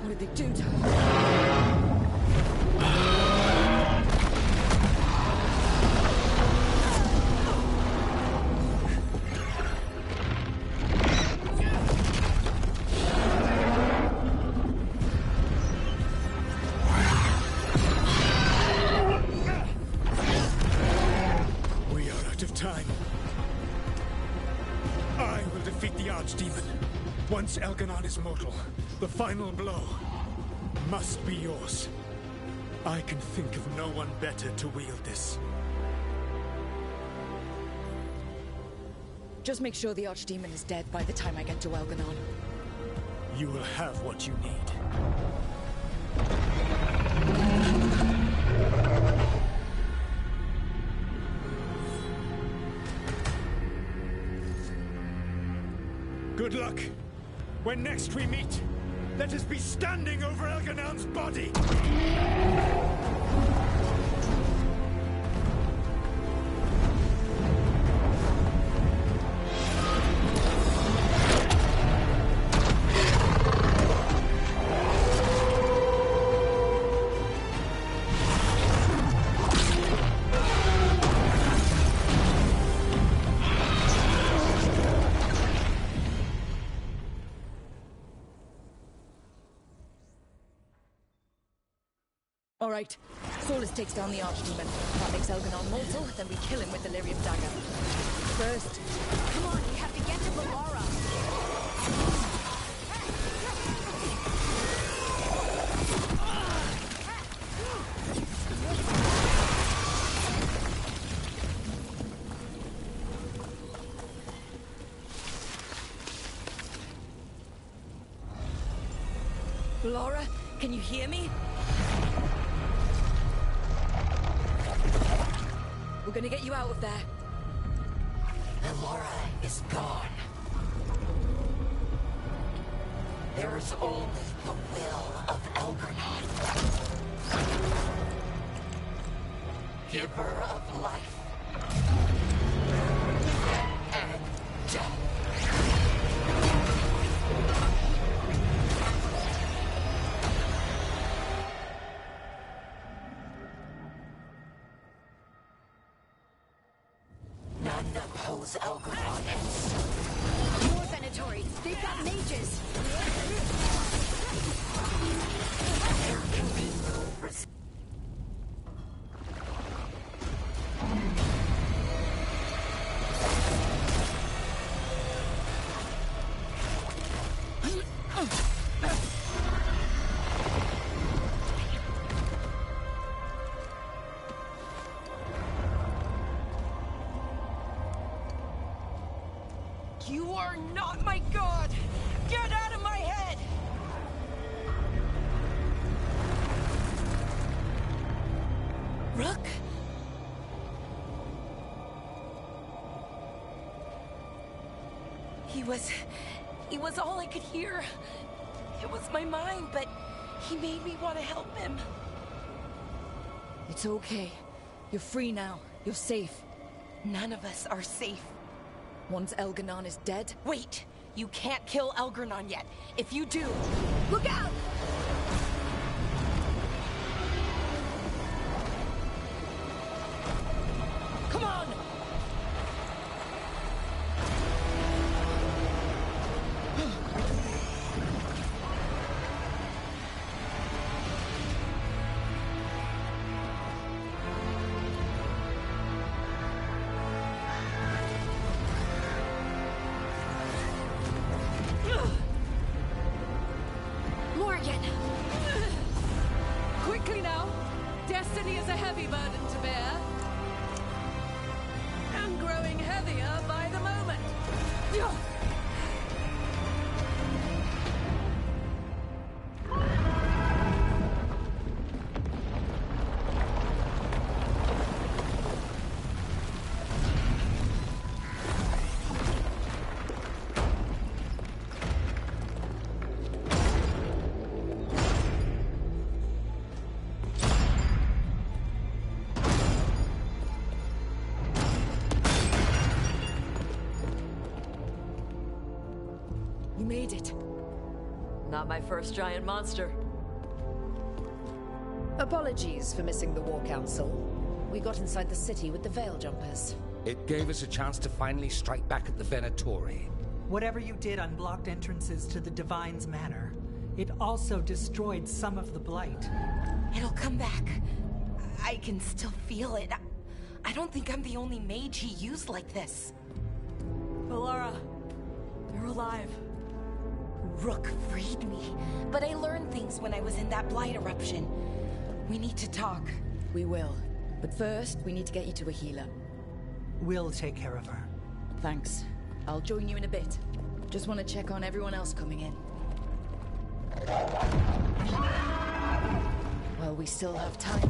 S2: What did they do to her?
S10: We are out of time. I will defeat the Archdemon. Once Elganon is mortal, the final blow must be yours. I can think of no one better to wield this.
S2: Just make sure the Archdemon is dead by the time I get to Elganon.
S10: You will have what you need. Good luck. When next we meet, let us be standing over Elganon's body!
S2: All right. Solus takes down the Archdemon. That makes Elganon mortal, then we kill him with the Lyrium dagger. First...
S23: Come on, we have to get to Valara.
S2: Laura, can you hear me? We're gonna get you out of there.
S15: Valara is gone. There is only the will of Elganon. Giver of life and death. None oppose Elganon.
S23: More Venatori. They've got mages.
S15: There can be no resistance.
S11: You are not my god! Get out of my head!
S1: Rook? He was all I could hear. It was my mind, but he made me want to help him.
S2: It's okay. You're free now. You're safe.
S1: None of us are safe.
S2: Once Elganon is dead...
S1: Wait! You can't kill Elganon yet. If you do...
S23: Look out!
S1: Come on!
S16: heavy burden to bear. And growing heavier by the moment.
S18: You made it.
S4: Not my first giant monster.
S2: Apologies for missing the War Council. We got inside the city with the Veil Jumpers.
S20: It gave us a chance to finally strike back at the Venatori.
S21: Whatever you did unblocked entrances to the Divine's Manor. It also destroyed some of the Blight.
S1: It'll come back. I can still feel it. I don't think I'm the only mage he used like this.
S4: Valara, you're alive.
S1: Rook freed me, but I learned things when I was in that blight eruption. We need to talk.
S2: We will. But first, we need to get you to a healer.
S21: We'll take care of her.
S2: Thanks. I'll join you in a bit. Just want to check on everyone else coming in. Well, we still have time.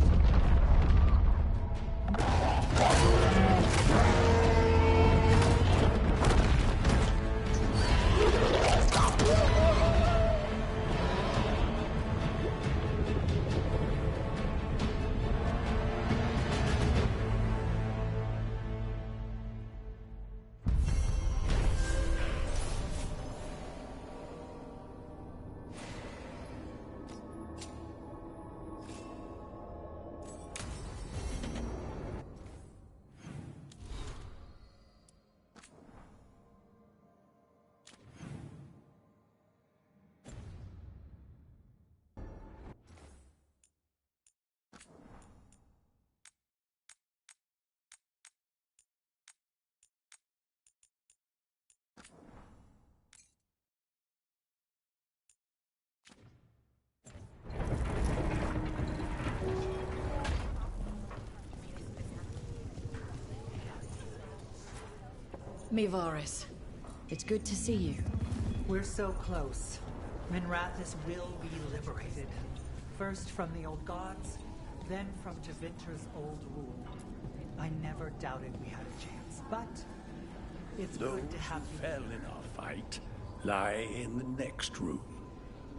S2: Mivaris, it's good to see you.
S21: We're so close. Minrathis will be liberated. First from the old gods, then from Tevinter's old rule. I never doubted we had a chance, but it's good to have you.
S10: Those who fell in our fight lie in the next room.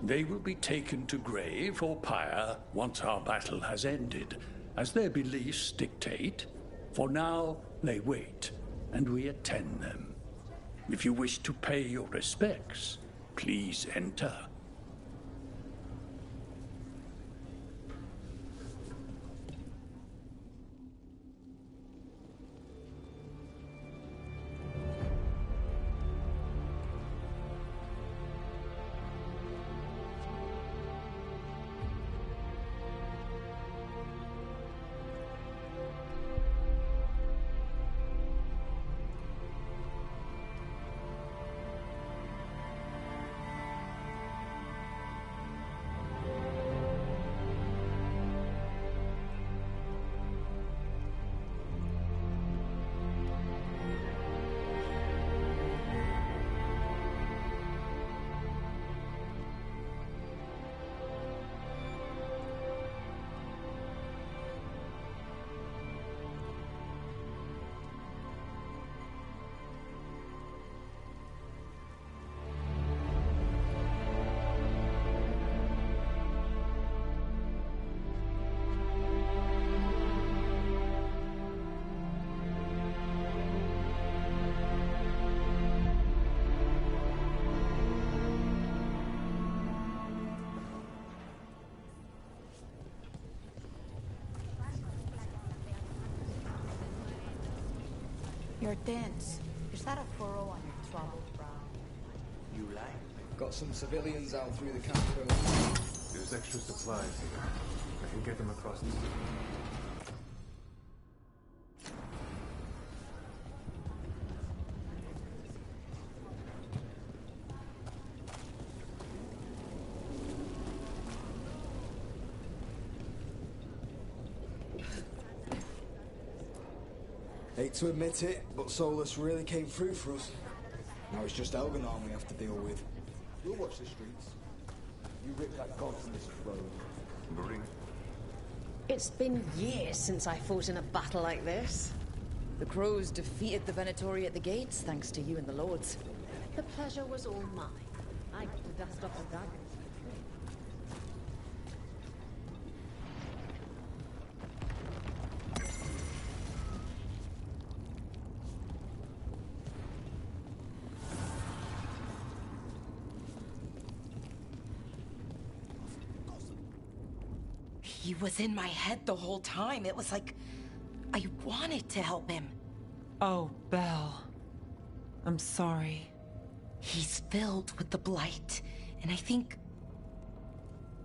S10: They will be taken to grave or pyre once our battle has ended, as their beliefs dictate. For now, they wait, and we attend them. If you wish to pay your respects, please enter.
S17: You're dense. Is that a furrow on your troubled brow?
S22: You like?
S24: Got some civilians out through the camp road.
S22: There's extra supplies here. I can get them across the city.
S24: Hate to admit it, but Solus really came through for us. Now it's just Elganon we have to deal with. We'll watch the streets. You rip that god from this throne.
S9: Marine.
S5: It's been years since I fought in a battle like this.
S2: The Crows defeated the Venatori at the gates, thanks to you and the Lords.
S5: The pleasure was all mine. I got to dust off the daggers.
S1: He was in my head the whole time. It was like I wanted to help him.
S14: Oh, Belle. I'm sorry.
S1: He's filled with the blight, and I think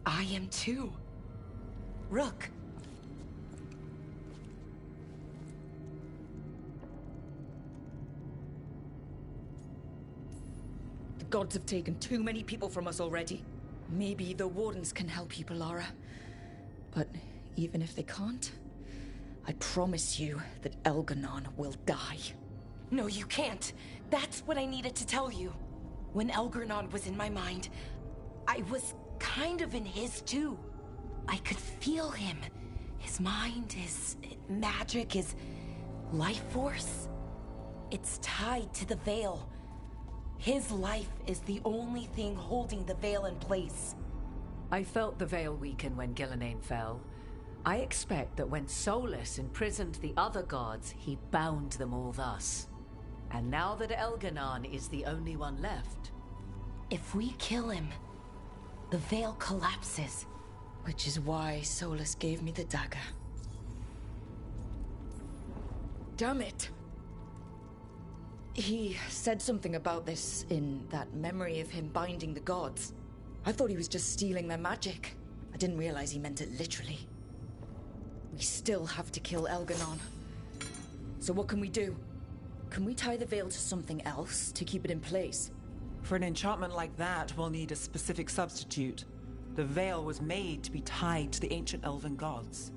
S1: I am too. Rook.
S2: The gods have taken too many people from us already. Maybe the Wardens can help you, Polara. But even if they can't, I promise you that Elganon will die.
S1: No, you can't. That's what I needed to tell you. When Elganon was in my mind, I was kind of in his too. I could feel him. His mind, his magic, his life force. It's tied to the Veil. His life is the only thing holding the Veil in place.
S6: I felt the Veil weaken when Gillenane fell. I expect that when Solus imprisoned the other gods, he bound them all thus. And now that Elganon is the only one left...
S1: If we kill him, the Veil collapses.
S2: Which is why Solus gave me the dagger. Damn it! He said something about this in that memory of him binding the gods. I thought he was just stealing their magic. I didn't realize he meant it literally. We still have to kill Elganon. So what can we do? Can we tie the veil to something else to keep it in place?
S14: For an enchantment like that, we'll need a specific substitute. The veil was made to be tied to the ancient elven gods.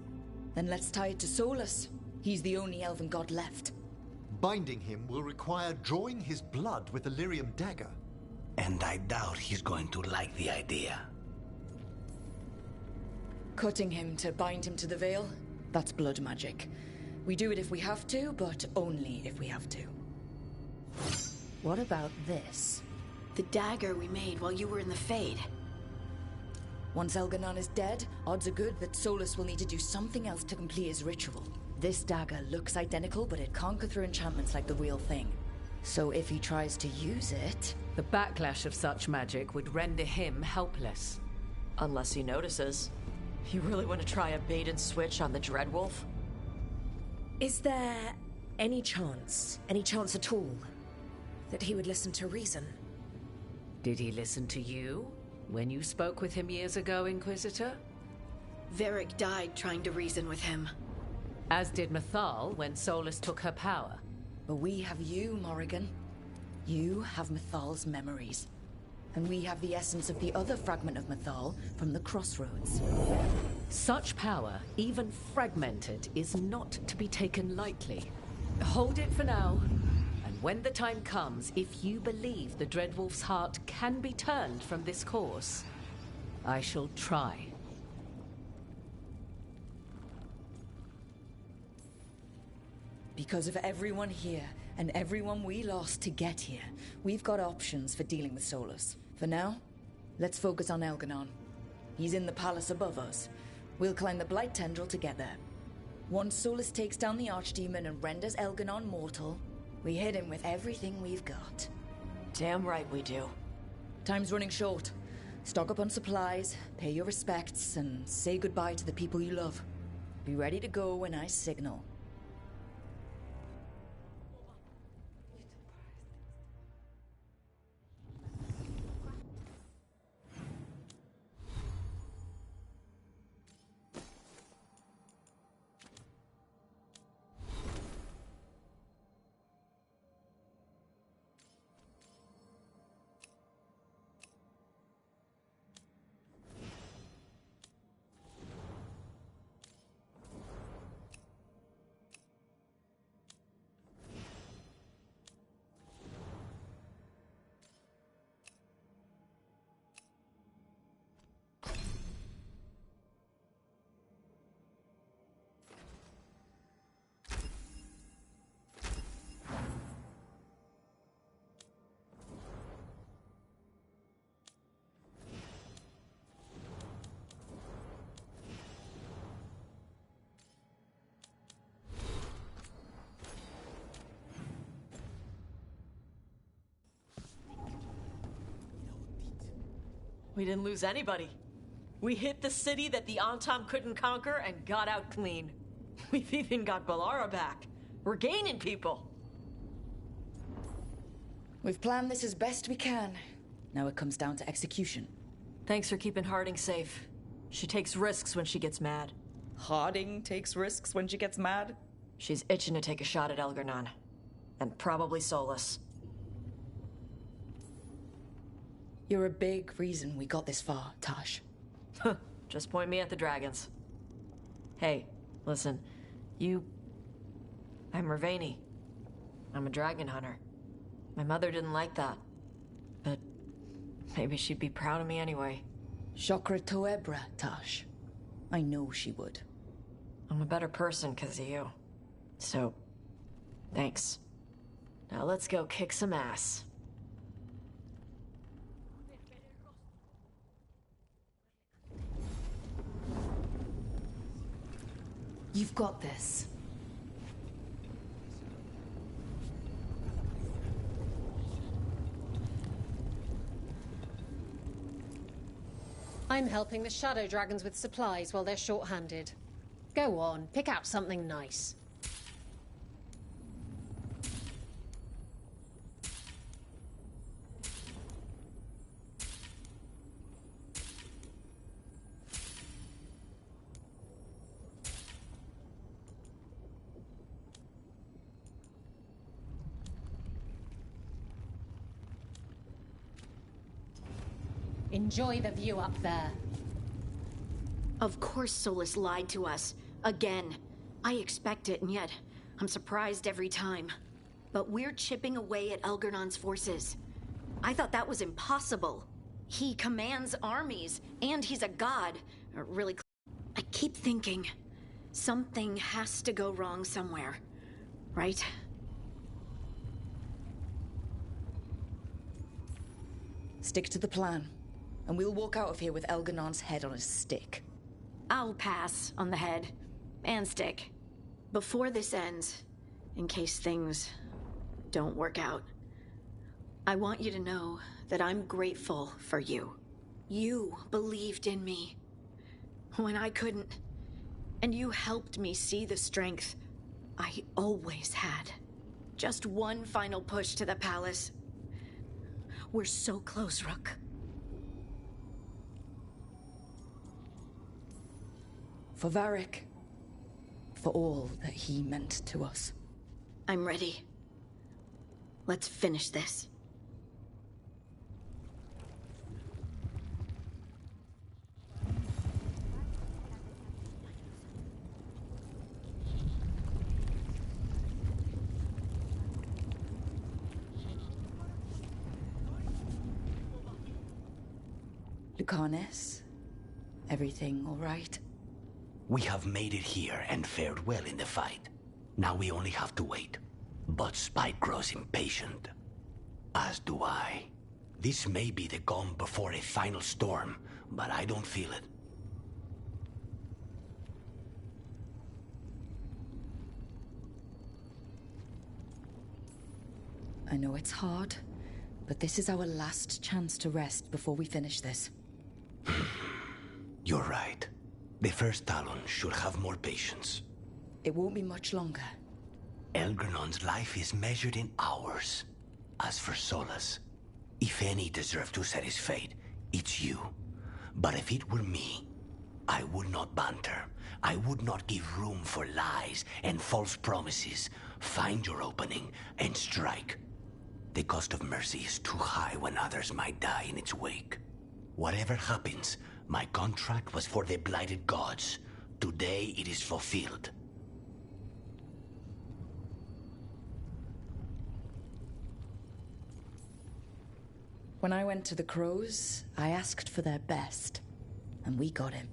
S2: Then let's tie it to Solus. He's the only elven god left.
S8: Binding him will require drawing his blood with the lyrium dagger.
S15: And I doubt he's going to like the idea.
S2: Cutting him to bind him to the veil? That's blood magic. We do it if we have to, but only if we have to.
S18: What about this?
S23: The dagger we made while you were in the Fade.
S2: Once Elganon is dead, odds are good that Solus will need to do something else to complete his ritual. This dagger looks identical, but it can't go through enchantments like the real thing. So if he tries to use it...
S6: The backlash of such magic would render him helpless.
S4: Unless he notices. You really want to try a bait and switch on the Dreadwolf?
S5: Is there any chance at all, that he would listen to reason?
S6: Did he listen to you when you spoke with him years ago, Inquisitor?
S23: Varric died trying to reason with him.
S6: As did Mythal when Solus took her power.
S2: But we have you, Morrigan. You have Mythal's memories. And we have the essence of the other fragment of Mythal from the Crossroads.
S6: Such power, even fragmented, is not to be taken lightly. Hold it for now. And when the time comes, if you believe the Dreadwolf's heart can be turned from this course, I shall try.
S2: Because of everyone here, and everyone we lost to get here, we've got options for dealing with Solus. For now, let's focus on Elganon. He's in the palace above us. We'll climb the Blight Tendril together. Once Solus takes down the Archdemon and renders Elganon mortal, we hit him with everything we've got.
S4: Damn right we do.
S2: Time's running short. Stock up on supplies, pay your respects, and say goodbye to the people you love. Be ready to go when I signal.
S4: We didn't lose anybody. We hit the city that the Antam couldn't conquer and got out clean. We've even got Balara back. We're gaining people.
S2: We've planned this as best we can. Now it comes down to execution.
S4: Thanks for keeping Harding safe. She takes risks when she gets mad.
S2: Harding takes risks when she gets mad?
S4: She's itching to take a shot at Elgar'nan. And probably Solus.
S2: You're a big reason we got this far, Tash.
S4: Just point me at the dragons. Hey, listen. I'm Mervani. I'm a dragon hunter. My mother didn't like that. But maybe she'd be proud of me anyway.
S2: Chakra Toebra, Tash. I know she would.
S4: I'm a better person because of you. So, thanks. Now let's go kick some ass.
S2: You've got this.
S7: I'm helping the Shadow Dragons with supplies while they're short-handed. Go on, pick out something nice. Enjoy the view up there.
S23: Of course Solus lied to us. Again. I expect it, and yet I'm surprised every time. But we're chipping away at Elgar'nan's forces. I thought that was impossible. He commands armies, and he's a god. Really, I keep thinking something has to go wrong somewhere, right?
S2: Stick to the plan, and we'll walk out of here with Elgar'nan's head on a stick.
S23: I'll pass on the head and stick. Before this ends, in case things don't work out, I want you to know that I'm grateful for you. You believed in me when I couldn't, and you helped me see the strength I always had. Just one final push to the palace. We're so close, Rook.
S2: For Varric. For all that he meant to us.
S23: I'm ready. Let's finish this.
S2: Lucanus, everything all right?
S15: We have made it here and fared well in the fight. Now we only have to wait. But Spike grows impatient. As do I. This may be the calm before a final storm, but I don't feel it.
S2: I know it's hard, but this is our last chance to rest before we finish this.
S15: You're right. The first Talon should have more patience.
S2: It won't be much longer.
S15: Elgar'nan's life is measured in hours. As for Solus, if any deserve to set his fate, it's you. But if it were me, I would not banter. I would not give room for lies and false promises. Find your opening and strike. The cost of mercy is too high when others might die in its wake. Whatever happens, my contract was for the blighted gods. Today it is fulfilled.
S2: When I went to the Crows, I asked for their best, and we got him.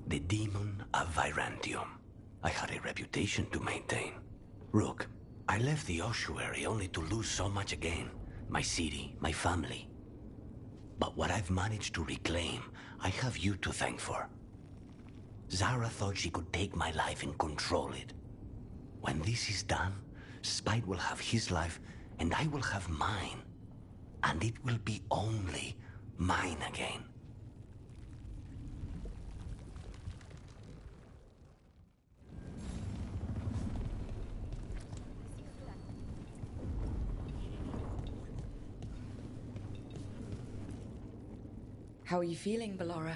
S15: The demon of Virantium. I had a reputation to maintain. Rook, I left the ossuary only to lose so much again. My city, my family. But what I've managed to reclaim, I have you to thank for. Zara thought she could take my life and control it. When this is done, Spite will have his life, and I will have mine. And it will be only mine again.
S2: How are you feeling, Bellara?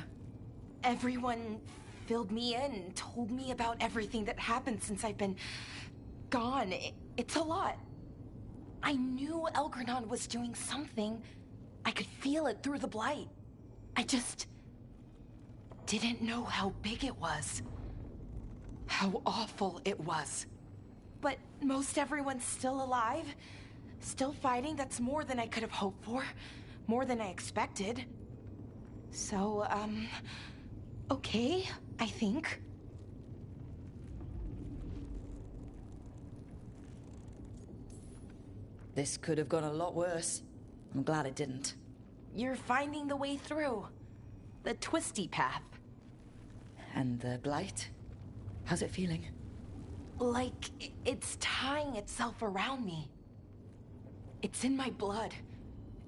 S1: Everyone filled me in and told me about everything that happened since I've been gone. It's a lot. I knew Elgranon was doing something. I could feel it through the blight. I just didn't know how big it was. How awful it was. But most everyone's still alive. Still fighting. That's more than I could have hoped for. More than I expected. So, okay, I think.
S2: This could have gone a lot worse. I'm glad it didn't.
S1: You're finding the way through. The twisty path.
S2: And the blight? How's it feeling?
S1: Like it's tying itself around me. It's in my blood.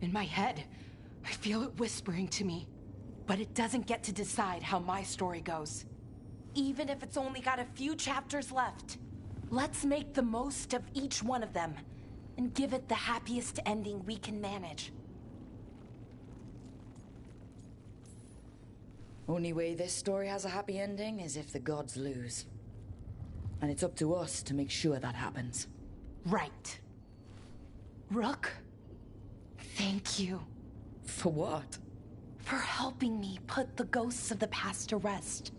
S1: In my head. I feel it whispering to me. But it doesn't get to decide how my story goes. Even if it's only got a few chapters left. Let's make the most of each one of them. And give it the happiest ending we can manage.
S2: Only way this story has a happy ending is if the gods lose. And it's up to us to make sure that happens.
S1: Right. Rook, thank you.
S2: For what?
S1: For helping me put the ghosts of the past to rest.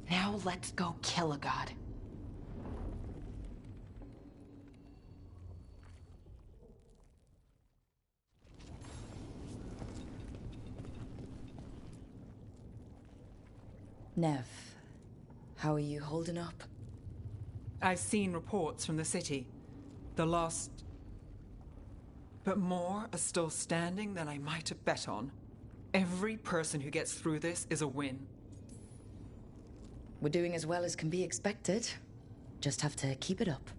S1: Now let's go kill a god.
S2: Nev, how are you holding up?
S14: I've seen reports from the city. The lost... But more are still standing than I might have bet on. Every person who gets through this is a win.
S2: We're doing as well as can be expected. Just have to keep it up.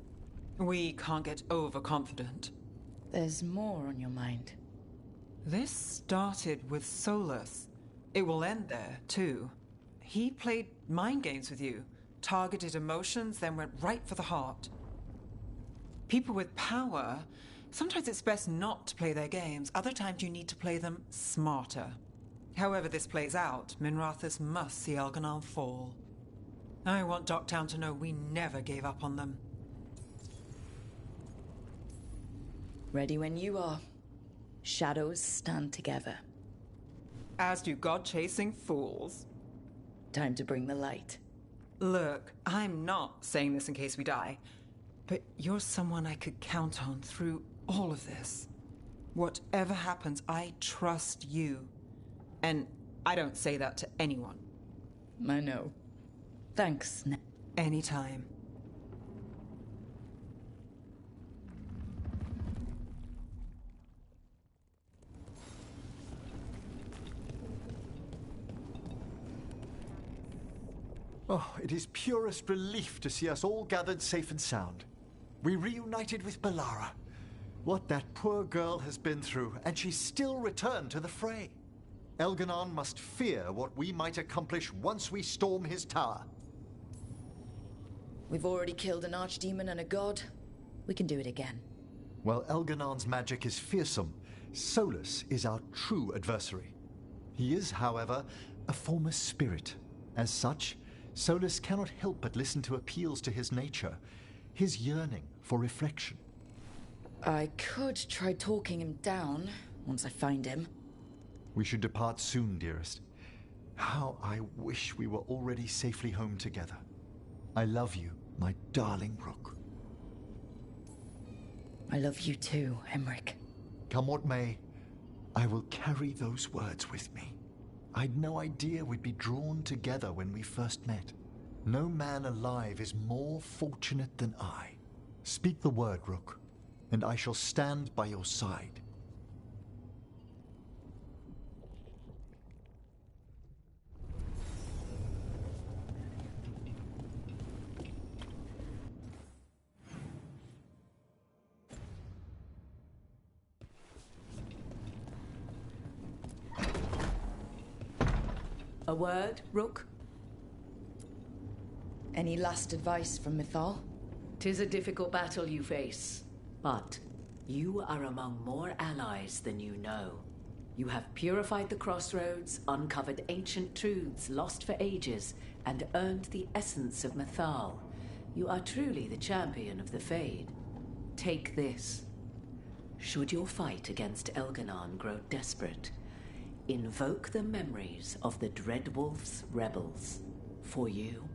S14: We can't get overconfident.
S2: There's more on your mind.
S14: This started with Solus. It will end there, too. He played mind games with you, targeted emotions, then went right for the heart. People with power, sometimes it's best not to play their games. Other times you need to play them smarter. However this plays out, Minrathous must see Elganon fall. I want Docktown to know we never gave up on them.
S2: Ready when you are. Shadows stand together.
S14: As do god-chasing fools.
S2: Time to bring the light.
S14: Look, I'm not saying this in case we die, but you're someone I could count on through all of this. Whatever happens, I trust you. And I don't say that to anyone.
S2: I know. Thanks.
S14: Anytime.
S8: Oh, it is purest relief to see us all gathered safe and sound. We reunited with Bellara. What that poor girl has been through, and she's still returned to the fray. Elganon must fear what we might accomplish once we storm his tower.
S2: We've already killed an archdemon and a god. We can do it again.
S8: While Elganon's magic is fearsome, Solus is our true adversary. He is, however, a former spirit. As such, Solus cannot help but listen to appeals to his nature, his yearning for reflection.
S2: I could try talking him down once I find him.
S8: We should depart soon, dearest. How I wish we were already safely home together. I love you, my darling Rook.
S2: I love you too, Emmerich.
S8: Come what may, I will carry those words with me. I'd no idea we'd be drawn together when we first met. No man alive is more fortunate than I. Speak the word, Rook, and I shall stand by your side.
S6: A word, Rook?
S2: Any last advice from Mythal?
S6: 'Tis a difficult battle you face, but you are among more allies than you know. You have purified the crossroads, uncovered ancient truths lost for ages, and earned the essence of Mythal. You are truly the champion of the Fade. Take this. Should your fight against Elganon grow desperate, invoke the memories of the Dreadwolf's rebels. For you,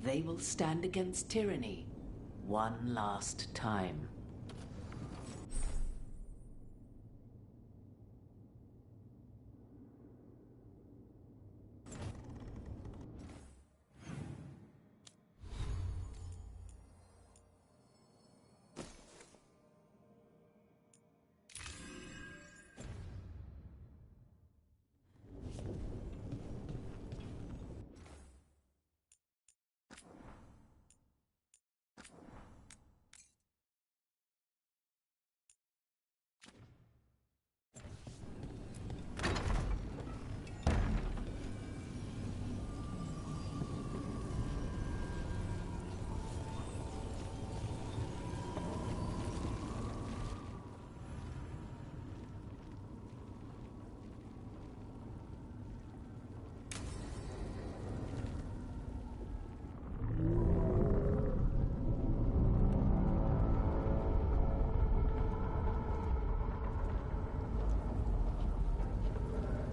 S6: they will stand against tyranny one last time.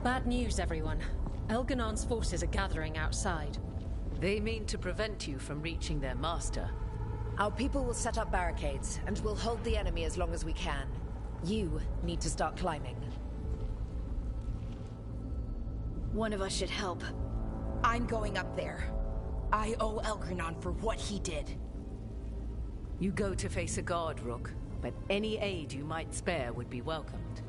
S7: Bad news, everyone. Elganon's forces are gathering outside.
S6: They mean to prevent you from reaching their master.
S18: Our people will set up barricades, and we'll hold the enemy as long as we can. You need to start climbing.
S23: One of us should help.
S11: I'm going up there. I owe Elgranon for what he did.
S6: You go to face a guard, Rook, but any aid you might spare would be welcomed.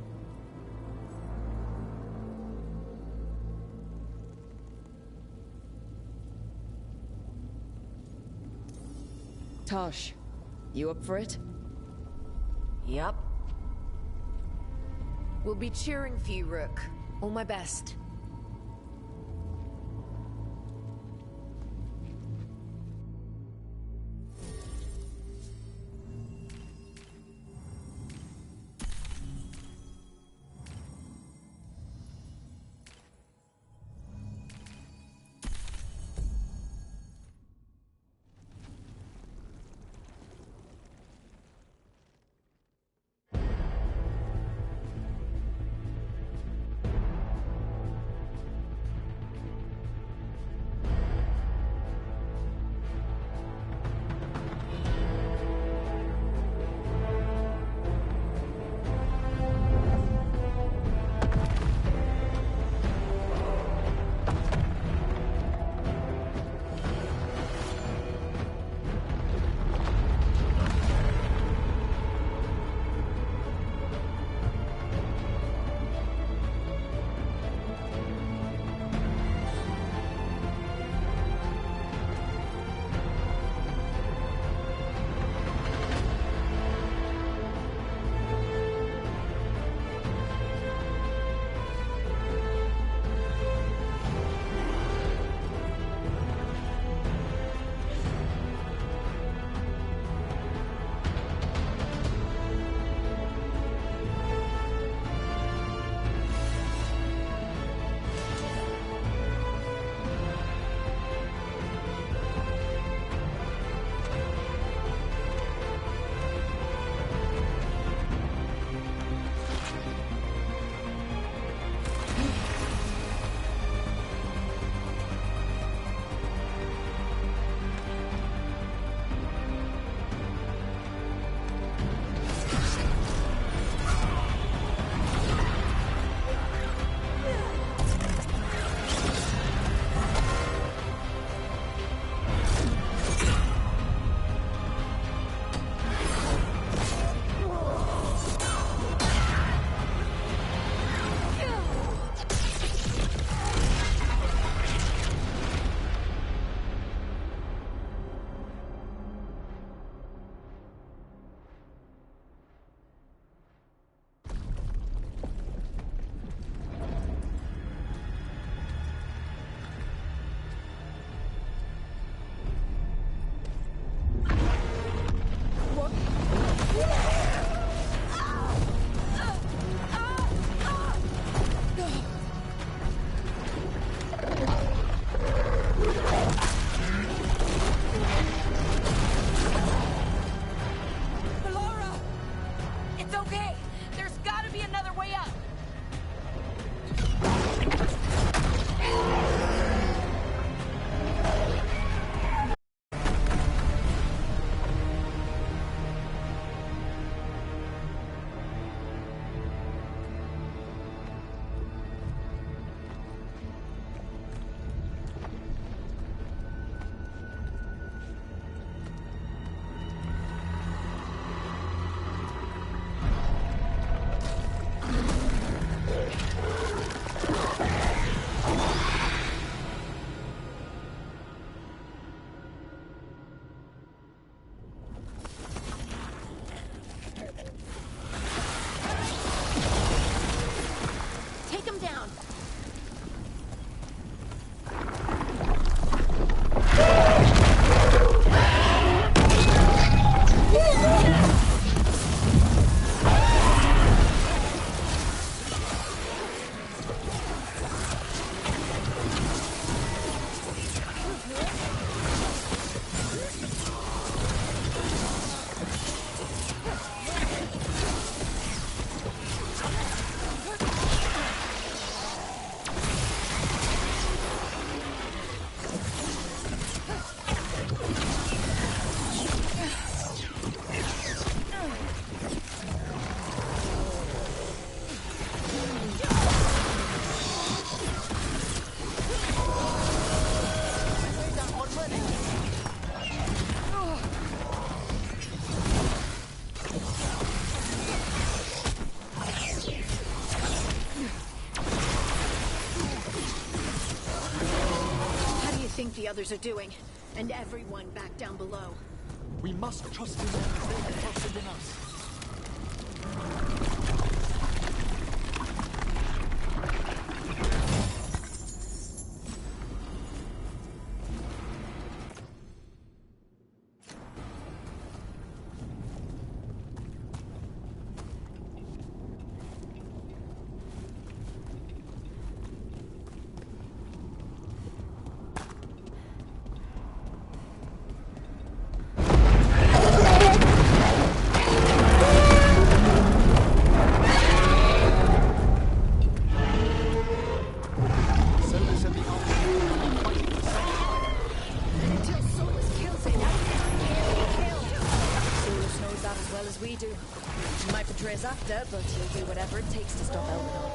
S2: Tosh, you up for it?
S18: Yup. We'll be cheering for you, Rook. All my best.
S23: the others are doing. And everyone back down below.
S8: We must trust in them as they have trusted in us.
S2: After, but he'll do whatever it takes to stop Elvenon.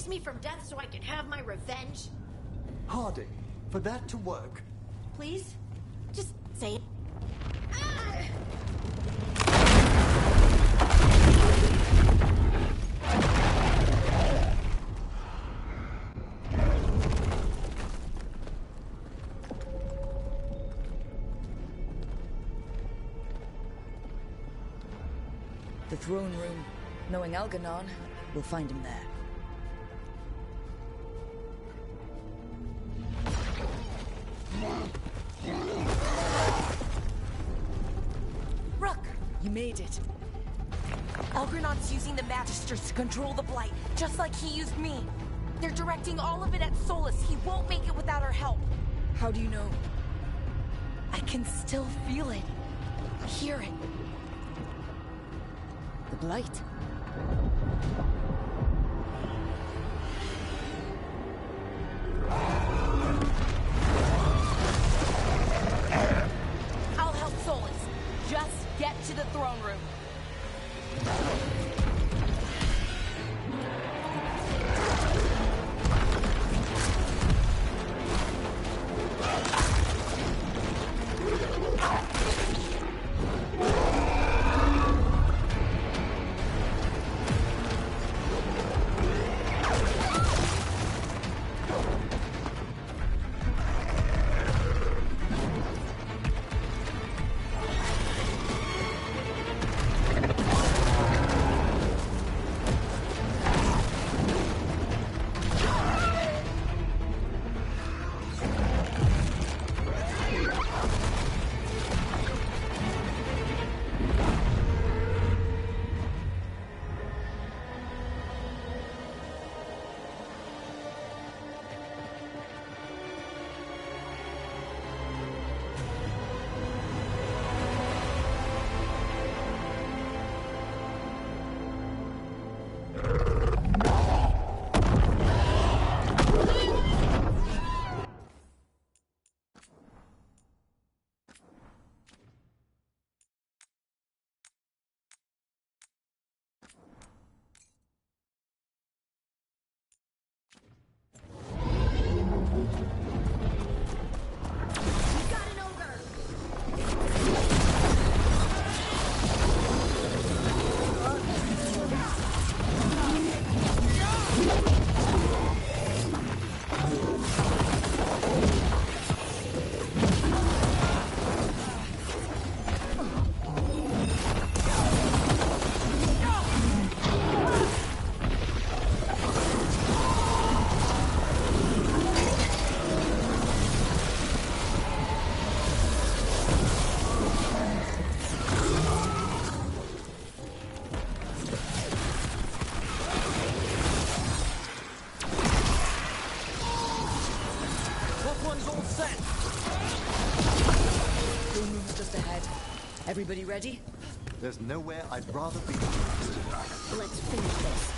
S23: Me from death so I can have my revenge?
S8: Harding, for that to work...
S23: Please? Just say it.
S2: The throne room. Knowing Algernon, we'll find him there.
S1: Rook!
S2: You made it.
S1: Algernon's using the Magisters to control the Blight, just like he used me. They're directing all of it at Solus. He won't make it without our help.
S2: How do you know?
S1: I can still feel it. Hear it.
S2: The Blight?
S1: I'll help Solus. Just get to the throne room.
S2: Everybody ready?
S8: There's nowhere I'd rather be.
S23: Let's finish this.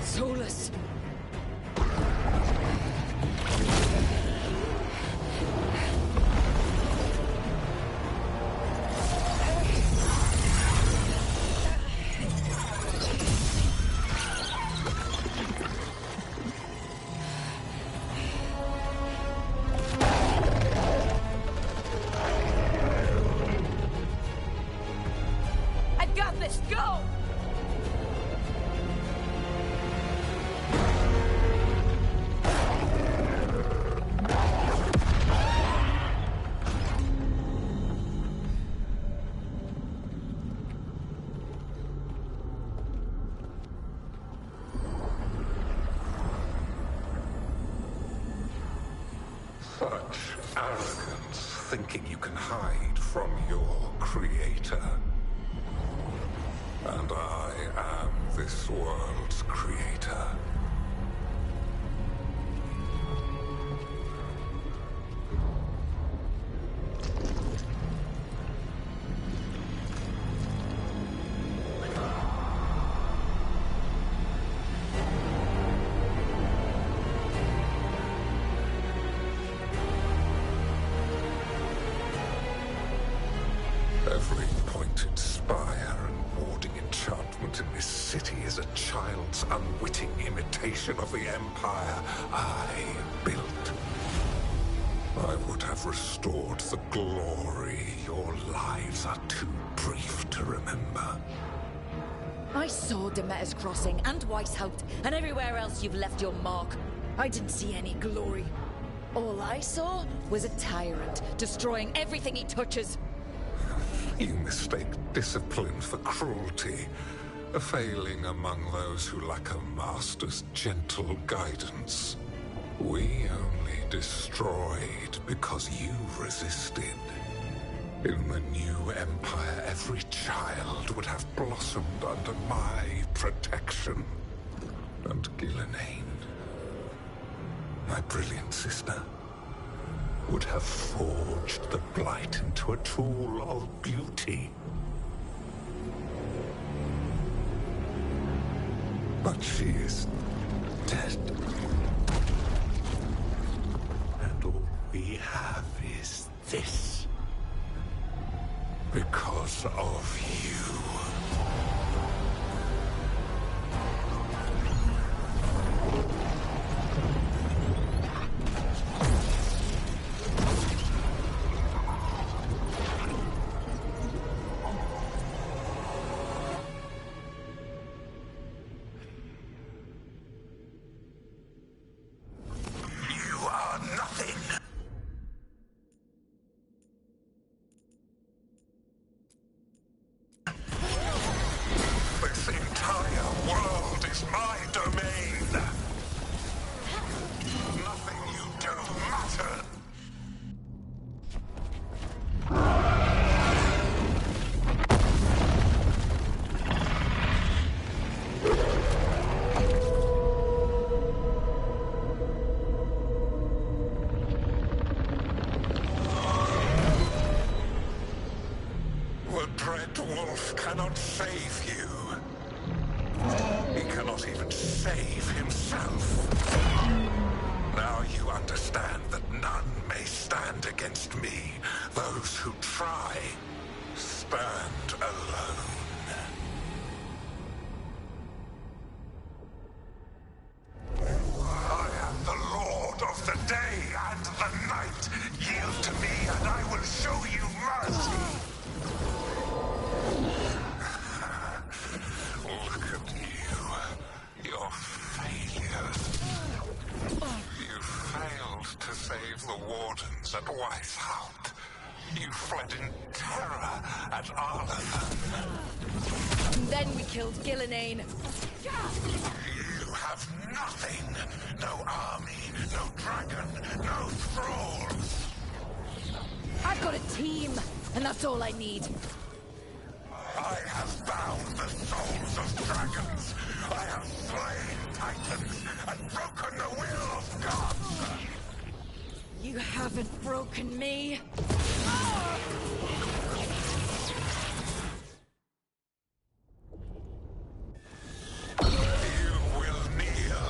S2: Solus!
S1: I've got this! Go!
S9: Such arrogance, thinking you can hide from your creator. And I am this world's creator. Every pointed spire and warding enchantment in this city is a child's unwitting imitation of the empire I built. I would have restored the glory. Your lives are too brief to remember.
S2: I saw Demeter's Crossing and Weishaupt and everywhere else you've left your mark. I didn't see any glory. All I saw was a tyrant destroying everything he touches.
S9: You mistake discipline for cruelty, a failing among those who lack a master's gentle guidance. We only destroyed because you resisted. In the new empire, every child would have blossomed under my protection. And Gillenane, my brilliant sister, would have forged the Blight into a tool of beauty. But she is dead. And all we have is this. Because of you. Wolf cannot save you. He cannot even save himself. Now you understand that none may stand against me. Those who try stand alone. I am the Lord of the day and the night. Yield to me and I will show you mercy. Look at you. Your failures. You fail out. You fled in terror at Arlen.
S2: Then we killed Gillenane.
S9: You have nothing. No army, no dragon, no thralls.
S2: I've got a team, and that's all I need.
S9: I have bound the souls of dragons. I have slain titans and broken the will of gods.
S2: You haven't broken me.
S9: You will kneel.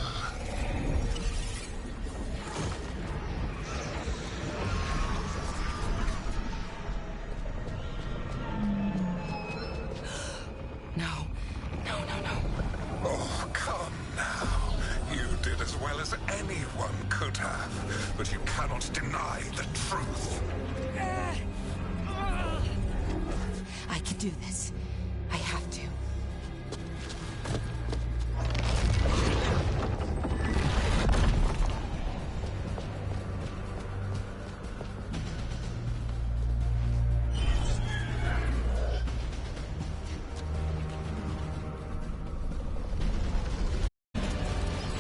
S2: No.
S9: Oh, come now. You did as well as anyone could have, but you cannot deny the truth.
S1: I can do this. I have to.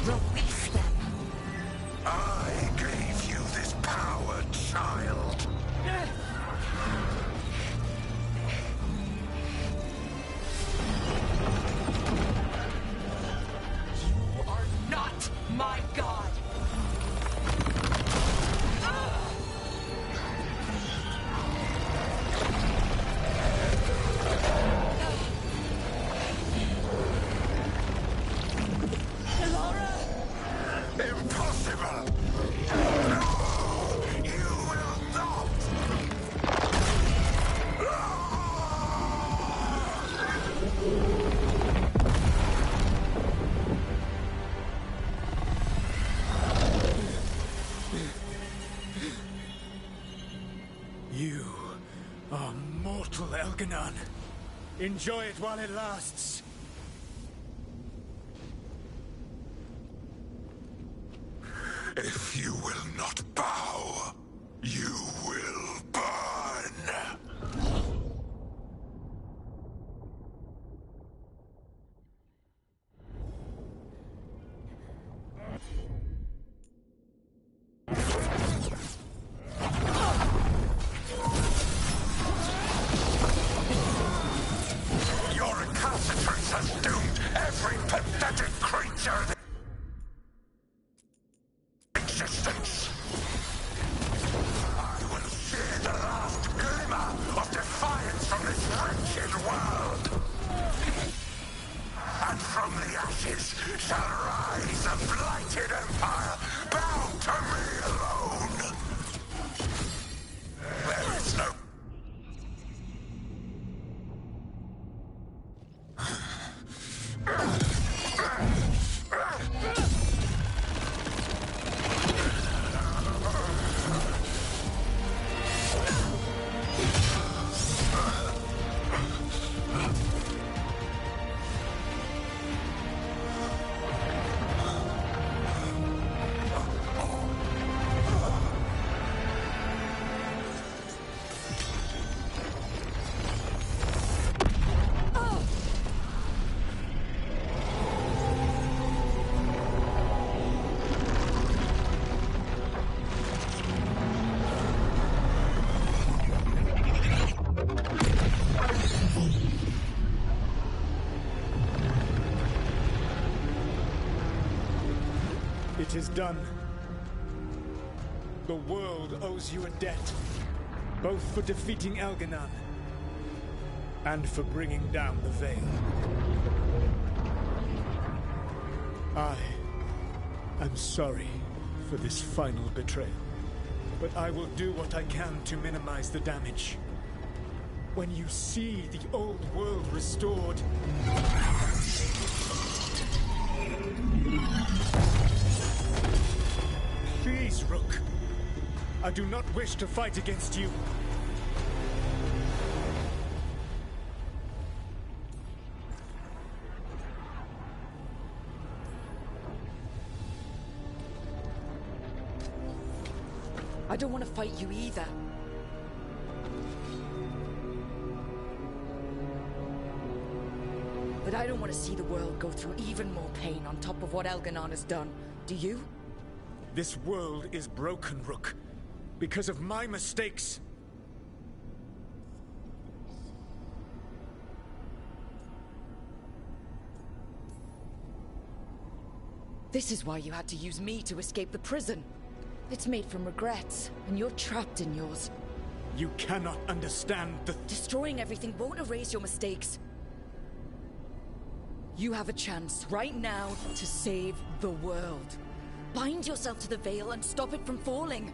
S9: Release them. I gave you this power, child.
S11: You are not my god!
S9: Impossible! No! You will not!
S10: You are mortal, Elganon. Enjoy it while it lasts.
S9: If you will not bow, you will burn. Your recalcitrance has doomed every pathetic creature in existence. I will see the last glimmer of defiance from this wretched world. And from the ashes shall rise a blighted empire bound to me alone. There is no...
S10: It is done. The world owes you a debt, both for defeating Elganon and for bringing down the Veil. I am sorry for this final betrayal, but I will do what I can to minimize the damage. When you see the old world restored, please, Rook. I do not wish to fight against you.
S2: I don't want to fight you either. But I don't want to see the world go through even more pain on top of what Elganon has done. Do you?
S10: This world is broken, Rook. Because of my mistakes.
S2: This is why you had to use me to escape the prison. It's made from regrets, and you're trapped in yours.
S10: You cannot understand the...
S2: Destroying everything won't erase your mistakes. You have a chance right now to save the world. Bind yourself to the Veil and stop it from falling.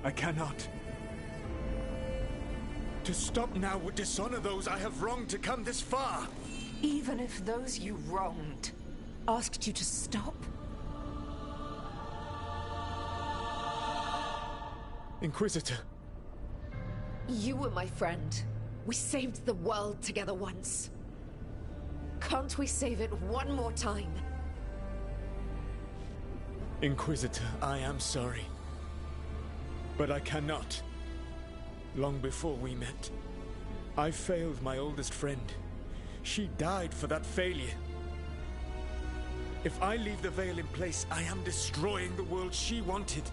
S10: I cannot. To stop now would dishonor those I have wronged to come this far.
S18: Even if those you wronged asked you to stop?
S10: Inquisitor.
S18: You were my friend. We saved the world together once. Can't we save it one more time?
S10: Inquisitor, I am sorry. But I cannot. Long before we met, I failed my oldest friend. She died for that failure. If I leave the Veil in place, I am destroying the world she wanted.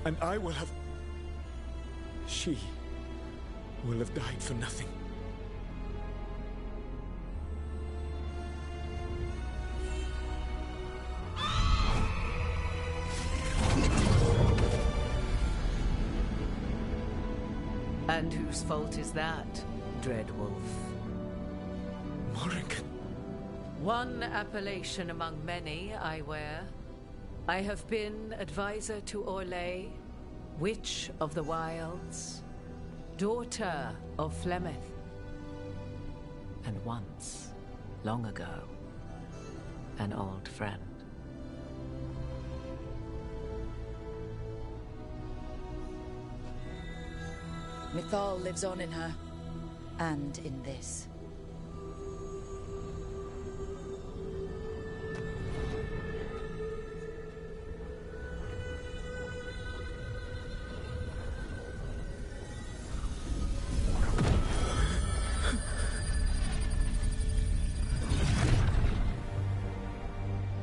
S10: And I will have... She will have died for nothing.
S6: And whose fault is that, Dreadwolf?
S10: Morrigan.
S6: One appellation among many, I wear. I have been advisor to Orlais, Witch of the Wilds, daughter of Flemeth, and once, long ago, an old friend.
S2: Mythal lives on in her, and in this.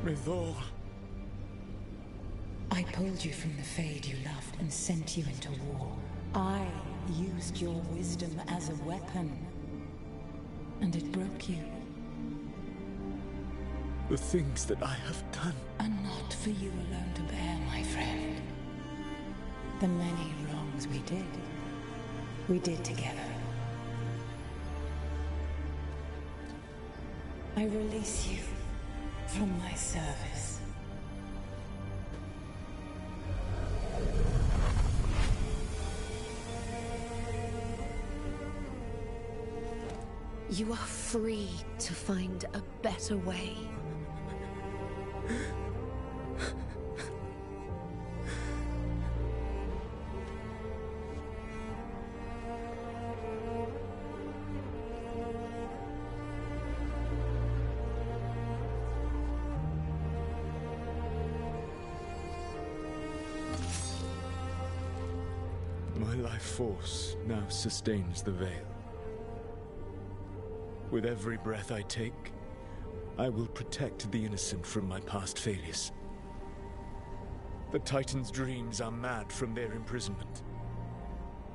S10: Mythal.
S3: I pulled you from the Fade you loved and sent you into war. I used your wisdom as a weapon, and it broke you.
S10: The things that I have done
S3: are not for you alone to bear, my friend. The many wrongs we did together. I release you from my service.
S18: You are free to find a better way.
S10: My life force now sustains the Veil. With every breath I take, I will protect the innocent from my past failures. The Titan's dreams are mad from their imprisonment.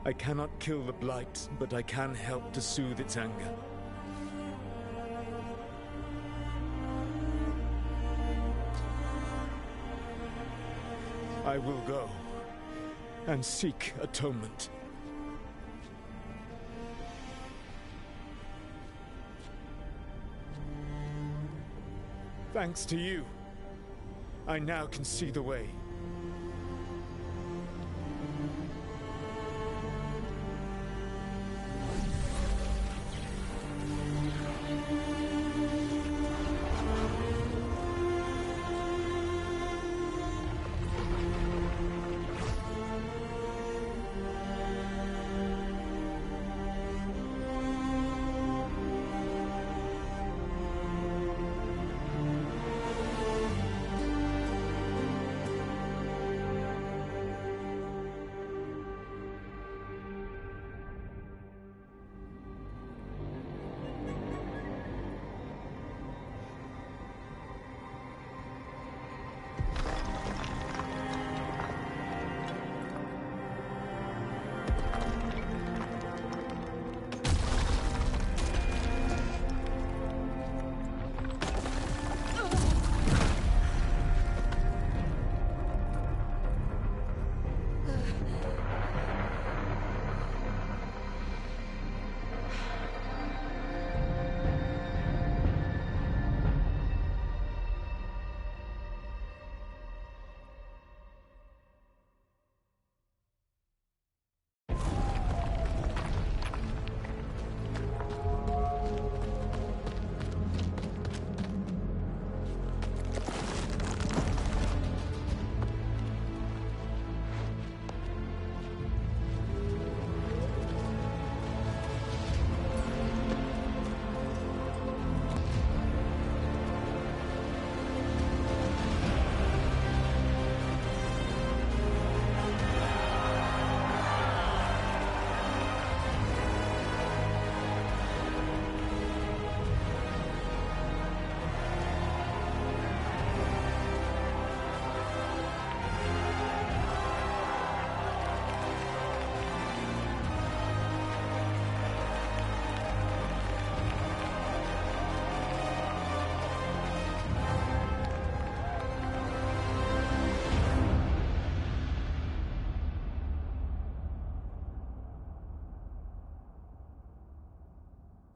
S10: I cannot kill the Blight, but I can help to soothe its anger. I will go and seek atonement. Thanks to you, I now can see the way.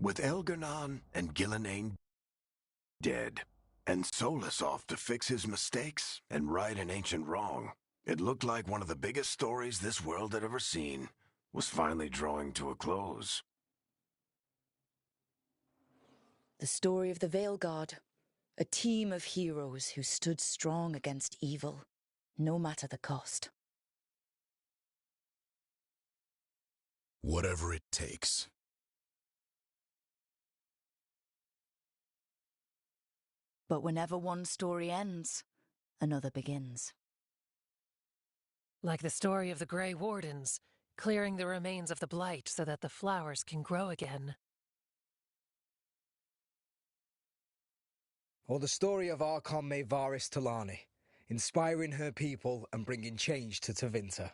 S12: With Elgar'nan and Gillenane dead, and Solus off to fix his mistakes and right an ancient wrong, it looked like one of the biggest stories this world had ever seen was finally drawing to a close.
S2: The story of the Veilguard, a team of heroes who stood strong against evil, no matter the cost.
S13: Whatever it takes.
S2: But whenever one story ends, another begins.
S16: Like the story of the Grey Wardens, clearing the remains of the Blight so that the flowers can grow again.
S19: Or the story of Archon Maevaris Talani, inspiring her people and bringing change to Tevinter.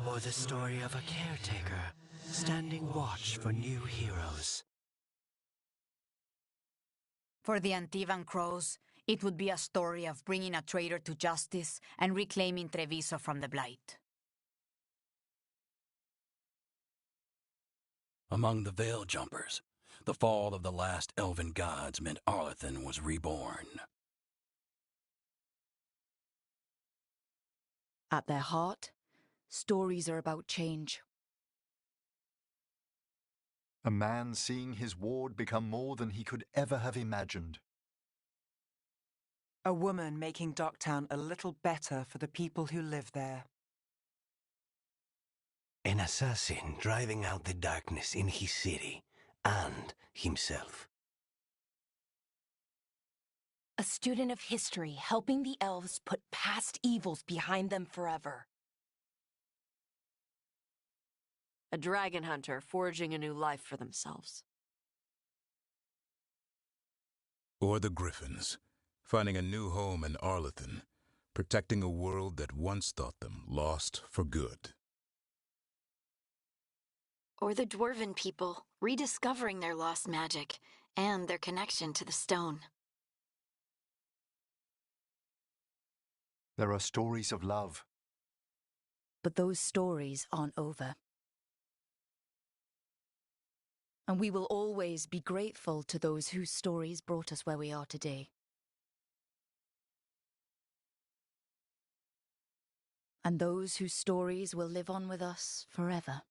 S15: Or the story of a caretaker, standing watch for new heroes.
S25: For the Antivan Crows, it would be a story of bringing a traitor to justice and reclaiming Treviso from the Blight.
S13: Among the Veil Jumpers, the fall of the last elven gods meant Arlathan was reborn.
S2: At their heart, stories are about change.
S8: A man seeing his ward become more than he could ever have imagined.
S26: A woman making Docktown a little better for the people who live there.
S15: An assassin driving out the darkness in his city and himself.
S1: A student of history helping the elves put past evils behind them forever.
S4: A dragon hunter forging a new life for themselves.
S13: Or the Griffins, finding a new home in Arlathan, protecting a world that once thought them lost for good.
S23: Or the Dwarven people, rediscovering their lost magic and their connection to the stone.
S8: There are stories of love.
S2: But those stories aren't over. And we will always be grateful to those whose stories brought us where we are today. And those whose stories will live on with us forever.